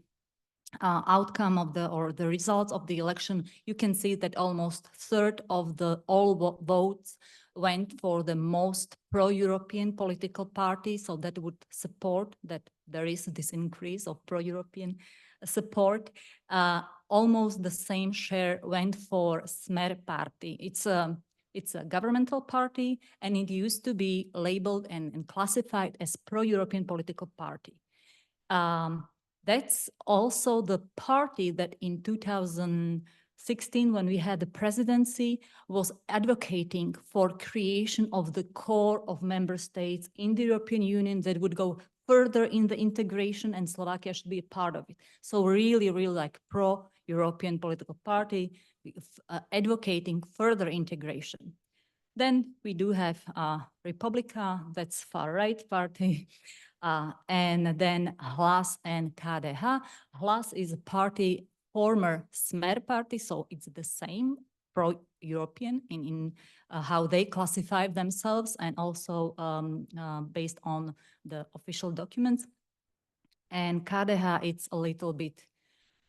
outcome of the results of the election, you can see that almost a third of all votes went for the most pro-European political party. So that would support that there is this increase of pro-European support. Almost the same share went for Smer party. It's a governmental party, and it used to be labeled and classified as pro-European political party. That's also the party that in 2016, when we had the presidency, was advocating for creation of the core of member states in the European Union that would go further in the integration, and Slovakia should be a part of it. So really, really like pro-European political party advocating further integration. Then we do have Republika, that's far-right party. And then Hlas and KDH. Hlas is a party, former Smer party, so it's the same, pro-European in how they classify themselves, and also based on the official documents. And KDH, it's a little bit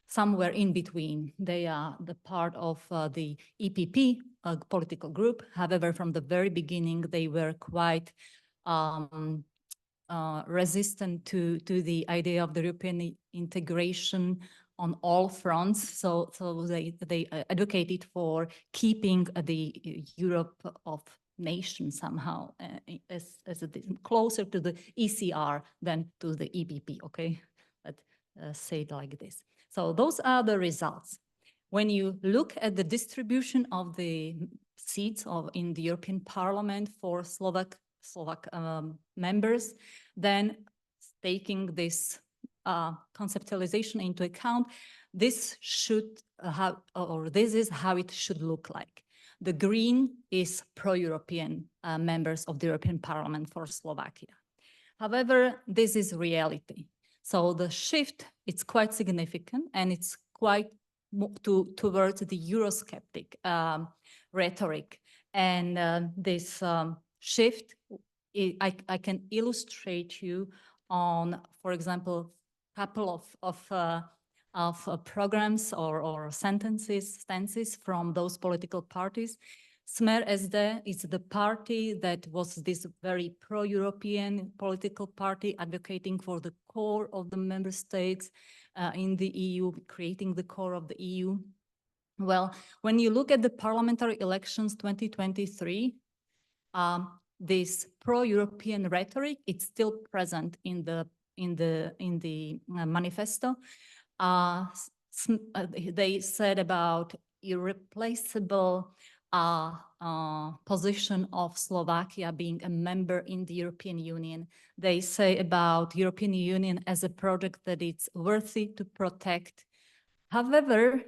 somewhere in between. They are the part of the EPP political group. However, from the very beginning, they were quite resistant to the idea of the European integration on all fronts. So they advocated for keeping the Europe of nations somehow as closer to the ECR than to the EPP. Okay, let's say it like this. So those are the results. When you look at the distribution of the seats in the European Parliament for Slovak members, then taking this conceptualization into account, this is how it should look like. The green is pro-European members of the European Parliament for Slovakia. However, this is reality. So the shift, it's quite significant, and it's quite towards the Eurosceptic rhetoric. And this shift, I can illustrate you on, for example, couple of programs or stances from those political parties. Smer SD is the party that was this very pro-European political party advocating for the core of the member states in the EU, creating the core of the EU. Well, when you look at the parliamentary elections 2023, this pro-European rhetoric, it's still present in the manifesto. They said about irreplaceable position of Slovakia being a member in the European Union. They say about European Union as a project that it's worthy to protect. However,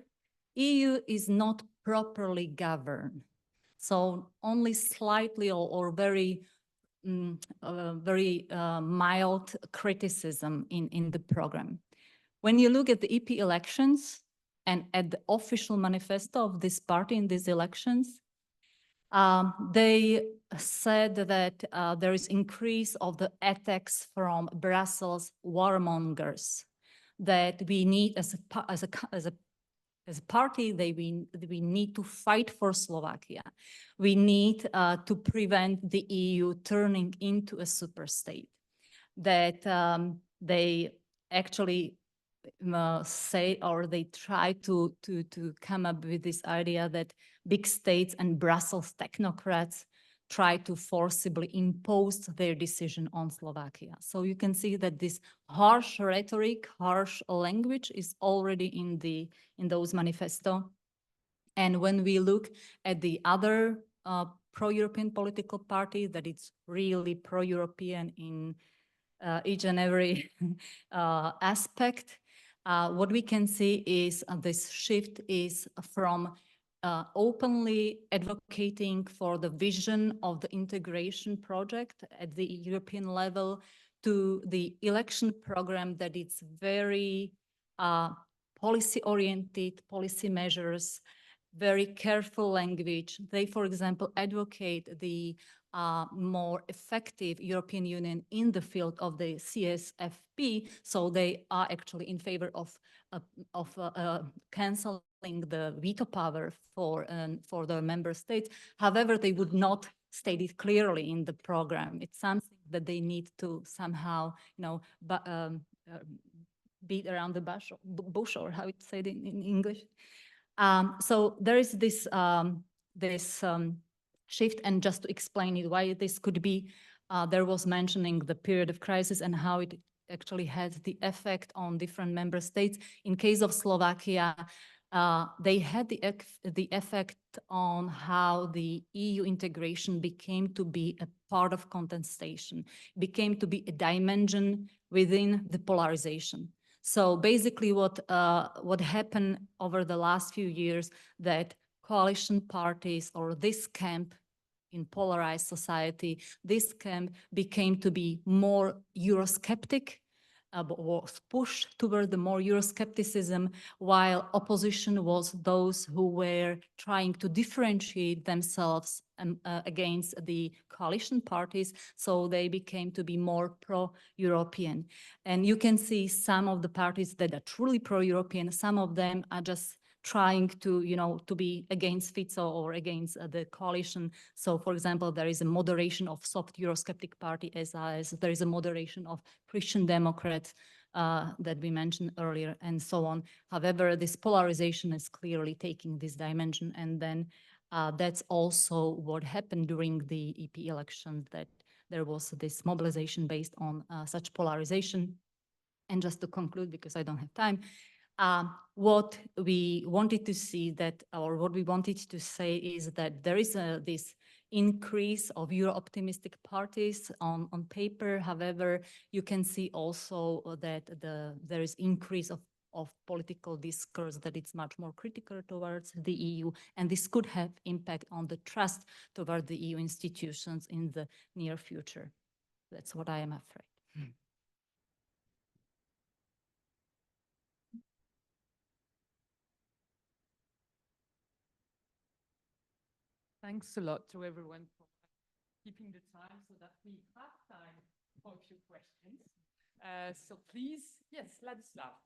EU is not properly governed. So only slightly or very mild criticism in the program. When you look at the EP elections and at the official manifesto of this party in these elections, they said that there is increase of the attacks from Brussels warmongers, that we need as a party, we need to fight for Slovakia. We need to prevent the EU turning into a super state. That they actually say, or they try to come up with this idea that big states and Brussels technocrats try to forcibly impose their decision on Slovakia. So you can see that this harsh rhetoric, harsh language is already in those manifesto. And when we look at the other pro-European political party, that it's really pro-European in each and every aspect, what we can see is this shift is from openly advocating for the vision of the integration project at the European level to the election program that it's very policy-oriented, policy measures, very careful language. They, for example, advocate the more effective European Union in the field of the CSFP. So they are actually in favor of canceling the veto power for the member states. However, they would not state it clearly in the program. It's something that they need to somehow, beat around the bush, or how it's said in English. So there is this shift, and just to explain it, why this could be, there was mentioning the period of crisis and how it actually had the effect on different member states. In case of Slovakia, they had the effect on how the EU integration became to be a part of contestation, became to be a dimension within the polarization. So basically what happened over the last few years, that coalition parties or this camp in polarized society, this camp became to be more Eurosceptic, was pushed toward the more Euroscepticism, while opposition was those who were trying to differentiate themselves against the coalition parties, so they became to be more pro-European. And you can see some of the parties that are truly pro-European, some of them are just trying to, to be against Fico or against the coalition. So, for example, there is a moderation of soft Eurosceptic party, as there is a moderation of Christian Democrats that we mentioned earlier, and so on. However, this polarization is clearly taking this dimension, and then that's also what happened during the EP elections, that there was this mobilization based on such polarization. And just to conclude, because I don't have time, what we wanted to see or what we wanted to say is that there is this increase of Euro-optimistic parties on paper. However, you can see also that there is increase of political discourse, that it's much more critical towards the EU, and this could have impact on the trust toward the EU institutions in the near future. That's what I am afraid. Thanks a lot to everyone for keeping the time so that we have time for a few questions. So please, yes, Ladislav.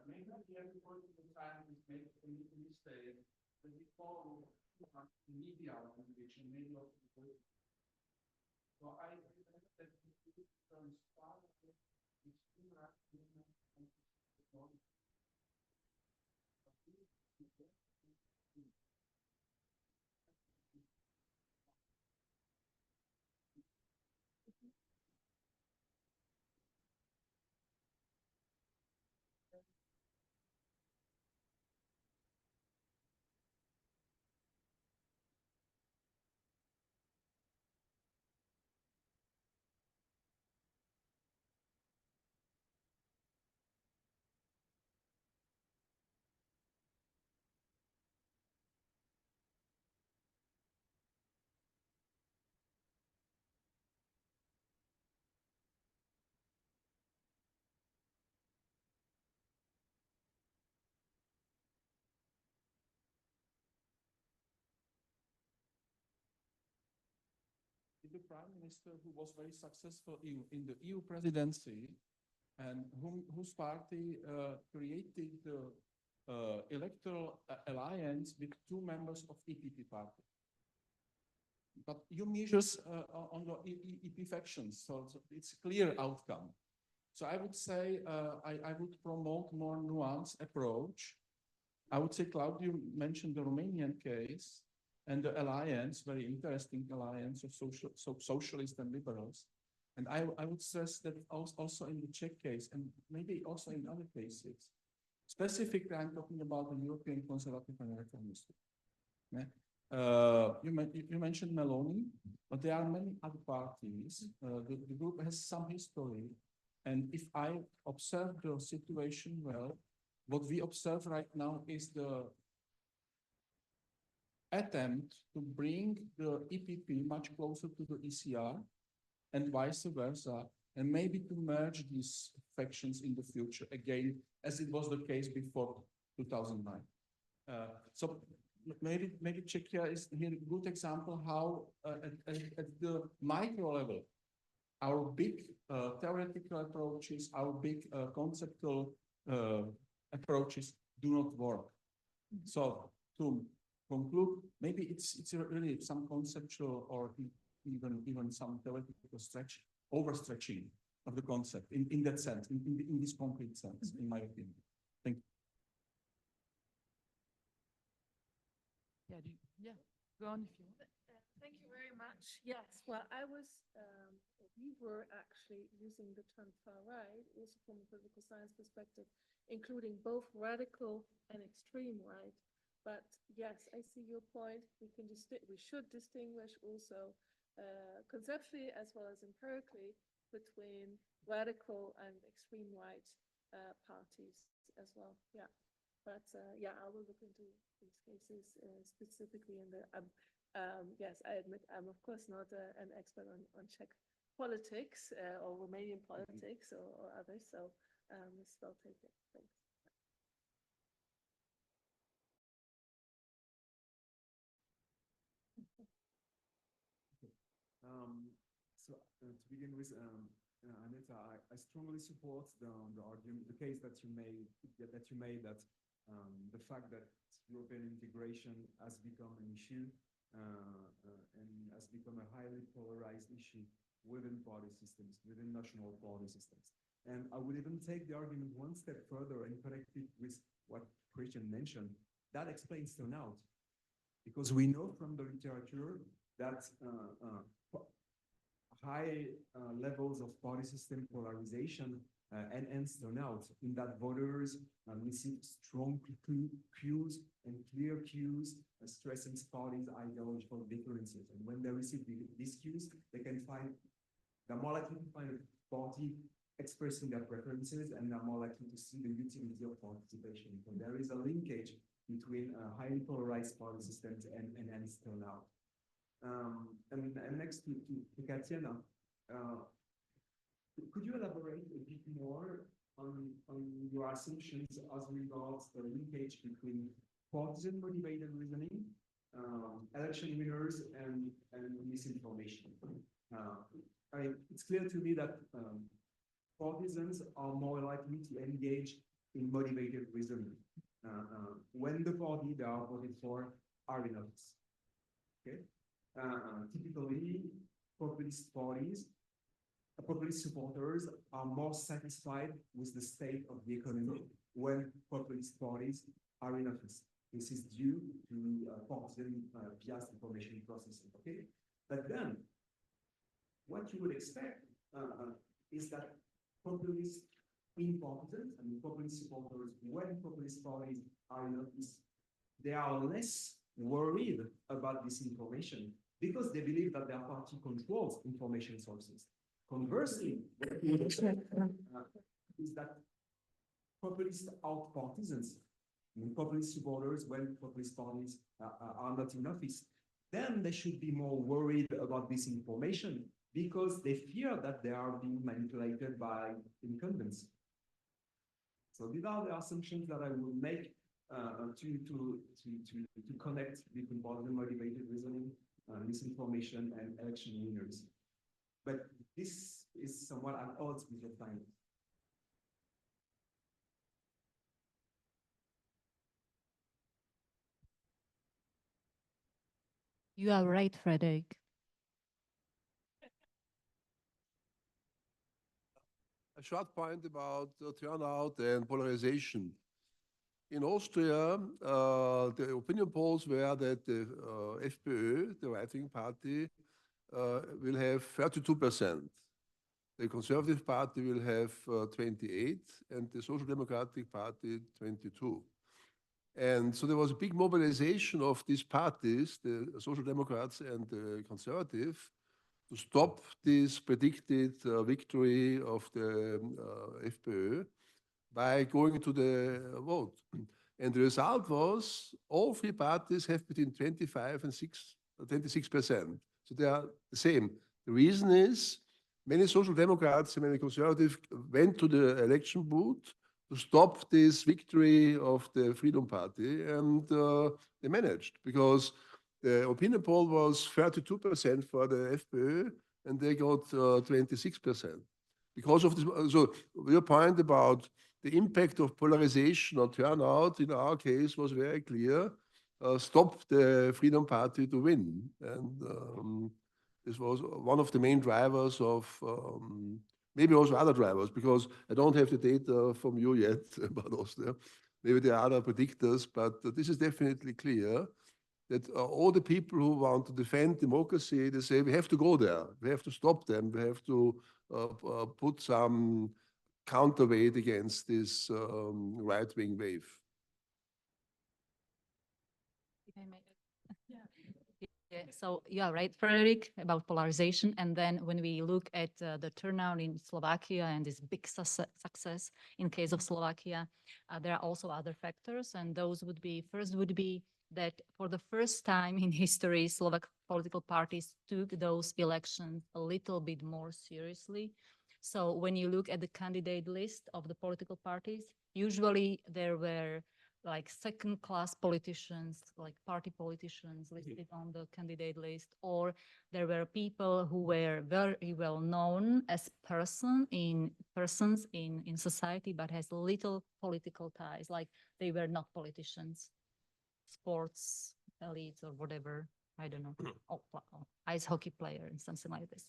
Maybe every political scientist makes a mistake that we follow media language and many of the politics. So I remember that the terms part of it is the prime minister who was very successful in the EU presidency and whose party created the electoral alliance with two members of EPP party. But you measures on the EP factions, so it's a clear outcome. So I would say I would promote more nuanced approach. I would say Claudio mentioned the Romanian case and the alliance, very interesting alliance of socialists and liberals. And I would stress that also in the Czech case, and maybe also in other cases, specifically I'm talking about the European Conservative and Reformist. Yeah? You mentioned Meloni, but there are many other parties. The group has some history. And if I observe the situation well, what we observe right now is the attempt to bring the EPP much closer to the ECR and vice versa, and maybe to merge these factions in the future again, as it was the case before 2009. So maybe Czechia is here a good example how at the micro level, our big theoretical approaches, our big conceptual approaches do not work. So to conclude, maybe it's really some conceptual or even some theoretical overstretching of the concept in that sense, in this concrete sense, in my opinion. Thank you. Yeah, go on if you want. Thank you very much. Yes, well, we were actually using the term far right, also from a political science perspective, including both radical and extreme right. But yes, I see your point. We should distinguish also conceptually as well as empirically between radical and extreme right parties as well. Yeah, but yeah, I will look into these cases specifically in the. Yes, I admit I'm of course not an expert on Czech politics or Romanian politics or others, so I'll take it. Thanks. So to begin with, Aneta, I strongly support the argument, the case that you made that the fact that European integration has become an issue and has become a highly polarized issue within party systems, within national party systems. And I would even take the argument one step further and connect it with what Christian mentioned. That explains turnout, because we know from the literature that high levels of party system polarization enhance turnout, in that voters receive strong cues and clear cues stressing parties' ideological differences. And when they receive these cues, they're more likely to find a party expressing their preferences and are more likely to see the utility of participation. So there is a linkage between highly polarized party systems and enhanced turnout. And next to Katyana, could you elaborate a bit more on your assumptions as regards the linkage between partisan motivated reasoning, election winners, and misinformation? It's clear to me that partisans are more likely to engage in motivated reasoning when the party they are voted for are in office. Okay, typically populist supporters are more satisfied with the state of the economy when populist parties are in office. This is due to partisan biased information processing. Okay, but then what you would expect is that populist partisans and populist supporters, when populist parties are in office, they are less worried about this information because they believe that their party controls information sources. Conversely, what you would expect is that populist out-partisans, populist supporters, when populist parties are not in office, then they should be more worried about this information because they fear that they are being manipulated by incumbents. So these are the assumptions that I will make to connect between partisan motivated reasoning, misinformation, and election winners. But this is somewhat at odds with your findings. You are right, Frederick. A short point about turnout and polarization. In Austria, the opinion polls were that the FPÖ, the right-wing party, will have 32%. The Conservative Party will have 28%, and the Social Democratic Party 22%. And so there was a big mobilization of these parties, the Social Democrats and the Conservative, to stop this predicted victory of the FPÖ by going to the vote. And the result was all three parties have between 25 and 26%. So they are the same. The reason is many Social Democrats and many Conservatives went to the election booth to stop this victory of the Freedom Party, and they managed because the opinion poll was 32% for the FPÖ, and they got 26%. Because of this, so your point about the impact of polarization on turnout, in our case, was very clear. Stop the Freedom Party to win. And this was one of the main drivers of, maybe also other drivers, because I don't have the data from you yet about Austria. Maybe there are other predictors, but this is definitely clear that all the people who want to defend democracy, they say we have to go there, we have to stop them, we have to put some counterweight against this right-wing wave. Yeah, so you are right, Frederick, about polarization. And then when we look at the turnout in Slovakia and this big success in case of Slovakia, there are also other factors. And those would be, first would be that for the first time in history, Slovak political parties took those elections a little bit more seriously. So when you look at the candidate list of the political parties, usually there were like second-class politicians, like party politicians listed on the candidate list, or there were people who were very well known as persons in society, but has little political ties, like they were not politicians, sports elites or whatever, I don't know, ice hockey player and something like this.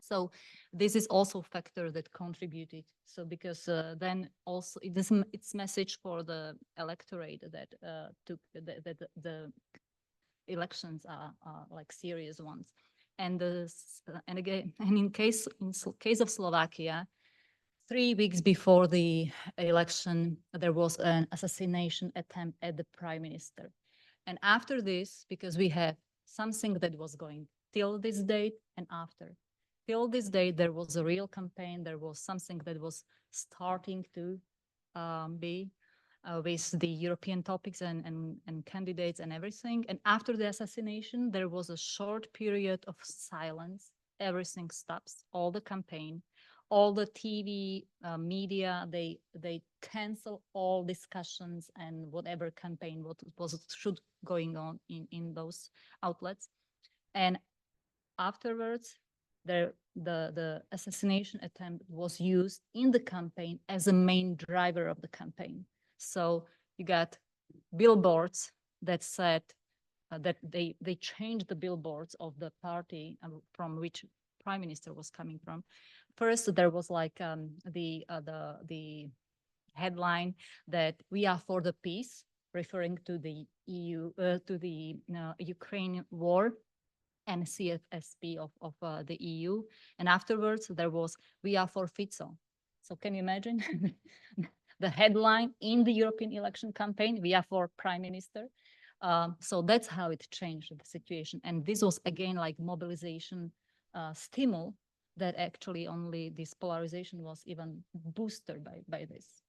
So this is also a factor that contributed. So because then also it's message for the electorate that the elections are like serious ones. And again, and in case of Slovakia, 3 weeks before the election, there was an assassination attempt at the prime minister. And after this, because we have something that was going till this date and after. till this day, there was a real campaign. There was something that was starting to be with the European topics and candidates and everything. And after the assassination, there was a short period of silence. Everything stops, all the campaign, all the TV media, they cancel all discussions and whatever campaign what should going on in those outlets. And afterwards, the assassination attempt was used in the campaign as a main driver of the campaign. So you got billboards that said that they changed the billboards of the party from which prime minister was coming from. First, there was like the headline that we are for the peace, referring to the EU, to the Ukraine war, and CFSP of the EU. And afterwards, there was we are for Fico. So can you imagine the headline in the European election campaign? We are for prime minister. So that's how it changed the situation. And this was again like mobilization stimul that actually only this polarization was even boosted by this.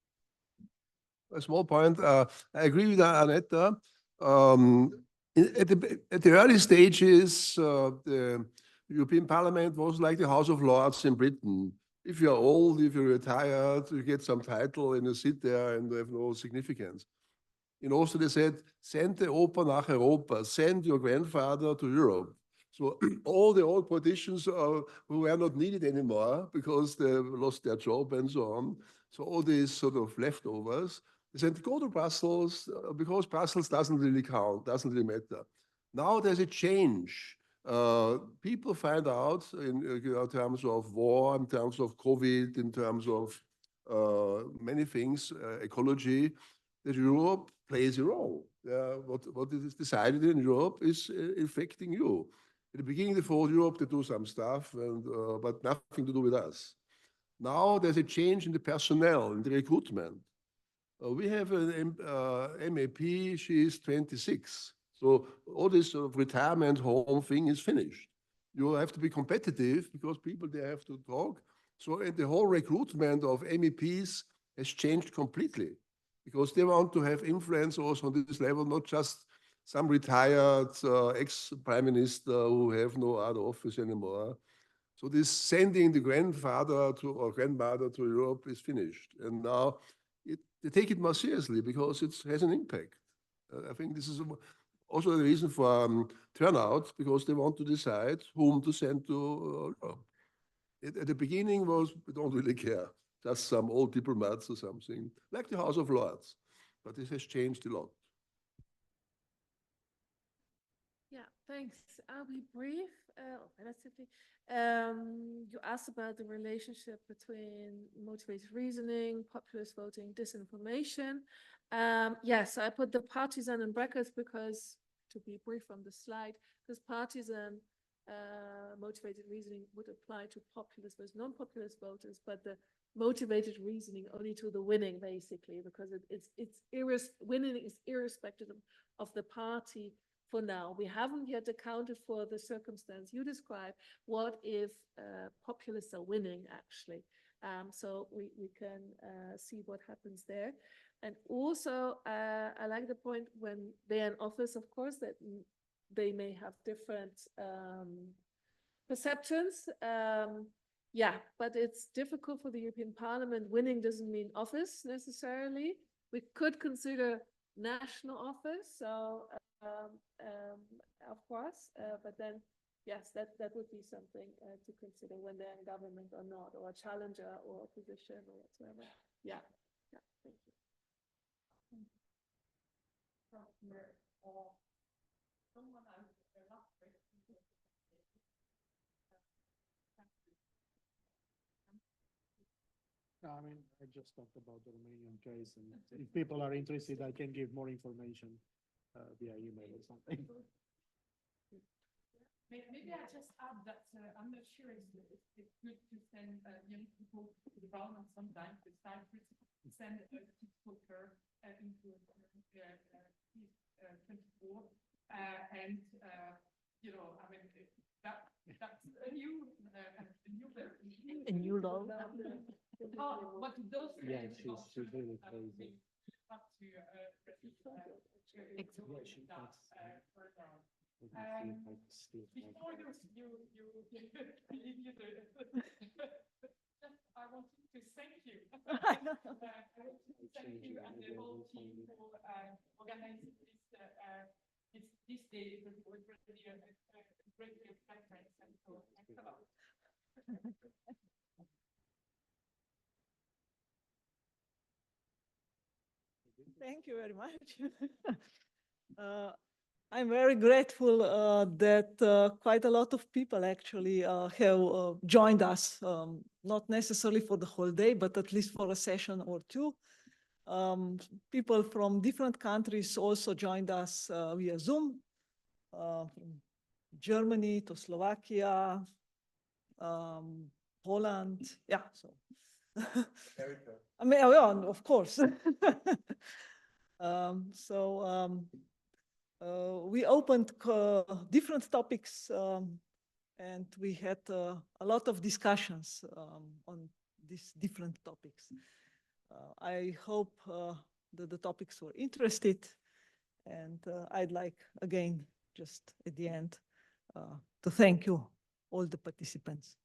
A small point. I agree with Aneta. At the early stages, the European Parliament was like the House of Lords in Britain. If you're old, if you're retired, you get some title and you sit there and you have no significance. In Austria, they said, send the Opa nach Europa, send your grandfather to Europe. So all the old politicians who were not needed anymore because they lost their job and so on. So all these sort of leftovers, they said, go to Brussels because Brussels doesn't really count, doesn't really matter. Now there's a change. People find out in terms of war, in terms of COVID, in terms of many things, ecology, that Europe plays a role. What is decided in Europe is affecting you. At the beginning, they thought Europe to do some stuff, but nothing to do with us. Now there's a change in the personnel, in the recruitment. We have an MAP, she is 26. So all this sort of retirement home thing is finished. You have to be competitive because people, they have to talk. So the whole recruitment of MEPs has changed completely because they want to have influence also on this level, not just some retired ex-prime minister who have no other office anymore. So this sending the grandfather or grandmother to Europe is finished. And now they take it more seriously because it has an impact. I think this is also the reason for turnout, because they want to decide whom to send to Europe. At the beginning we don't really care, just some old diplomats or something, like the House of Lords. But this has changed a lot. Yeah, thanks. I'll be brief, relatively. You asked about the relationship between motivated reasoning, populist voting, disinformation. Yes, I put the partisan in brackets because, to be brief on the slide, because partisan motivated reasoning would apply to populist versus non-populist voters, but the motivated reasoning only to the winning, basically, because winning is irrespective of the party. For now, we haven't yet accounted for the circumstance you described. What if populists are winning, actually? So we can see what happens there. And also, I like the point when they're in office, of course, that they may have different perceptions. Yeah, but it's difficult for the European Parliament. Winning doesn't mean office necessarily. We could consider national office, so of course, but then yes, that would be something to consider when they're in government or not, or a challenger or opposition or whatsoever. Yeah, yeah, thank you. I mean, I just talked about the Romanian case, and if people are interested, I can give more information via email or something. Maybe I just add that I'm not sure it's good to send young people to the parliament sometimes. It's time to send a TikTok curve into 24, and you know, I mean that's a new kind of know. But those Yeah, she's really crazy. Before you I wanted to thank you. I want to thank you and the whole team for organizing this day. It was really a great conference, and so thanks a lot. Thank you very much. I'm very grateful that quite a lot of people actually have joined us, not necessarily for the whole day, but at least for a session or two. People from different countries also joined us via Zoom, from Germany to Slovakia, Poland, yeah, so. I mean, yeah, of course. We opened different topics and we had a lot of discussions on these different topics. I hope that the topics were interested, and I'd like again, just at the end, to thank you, all the participants.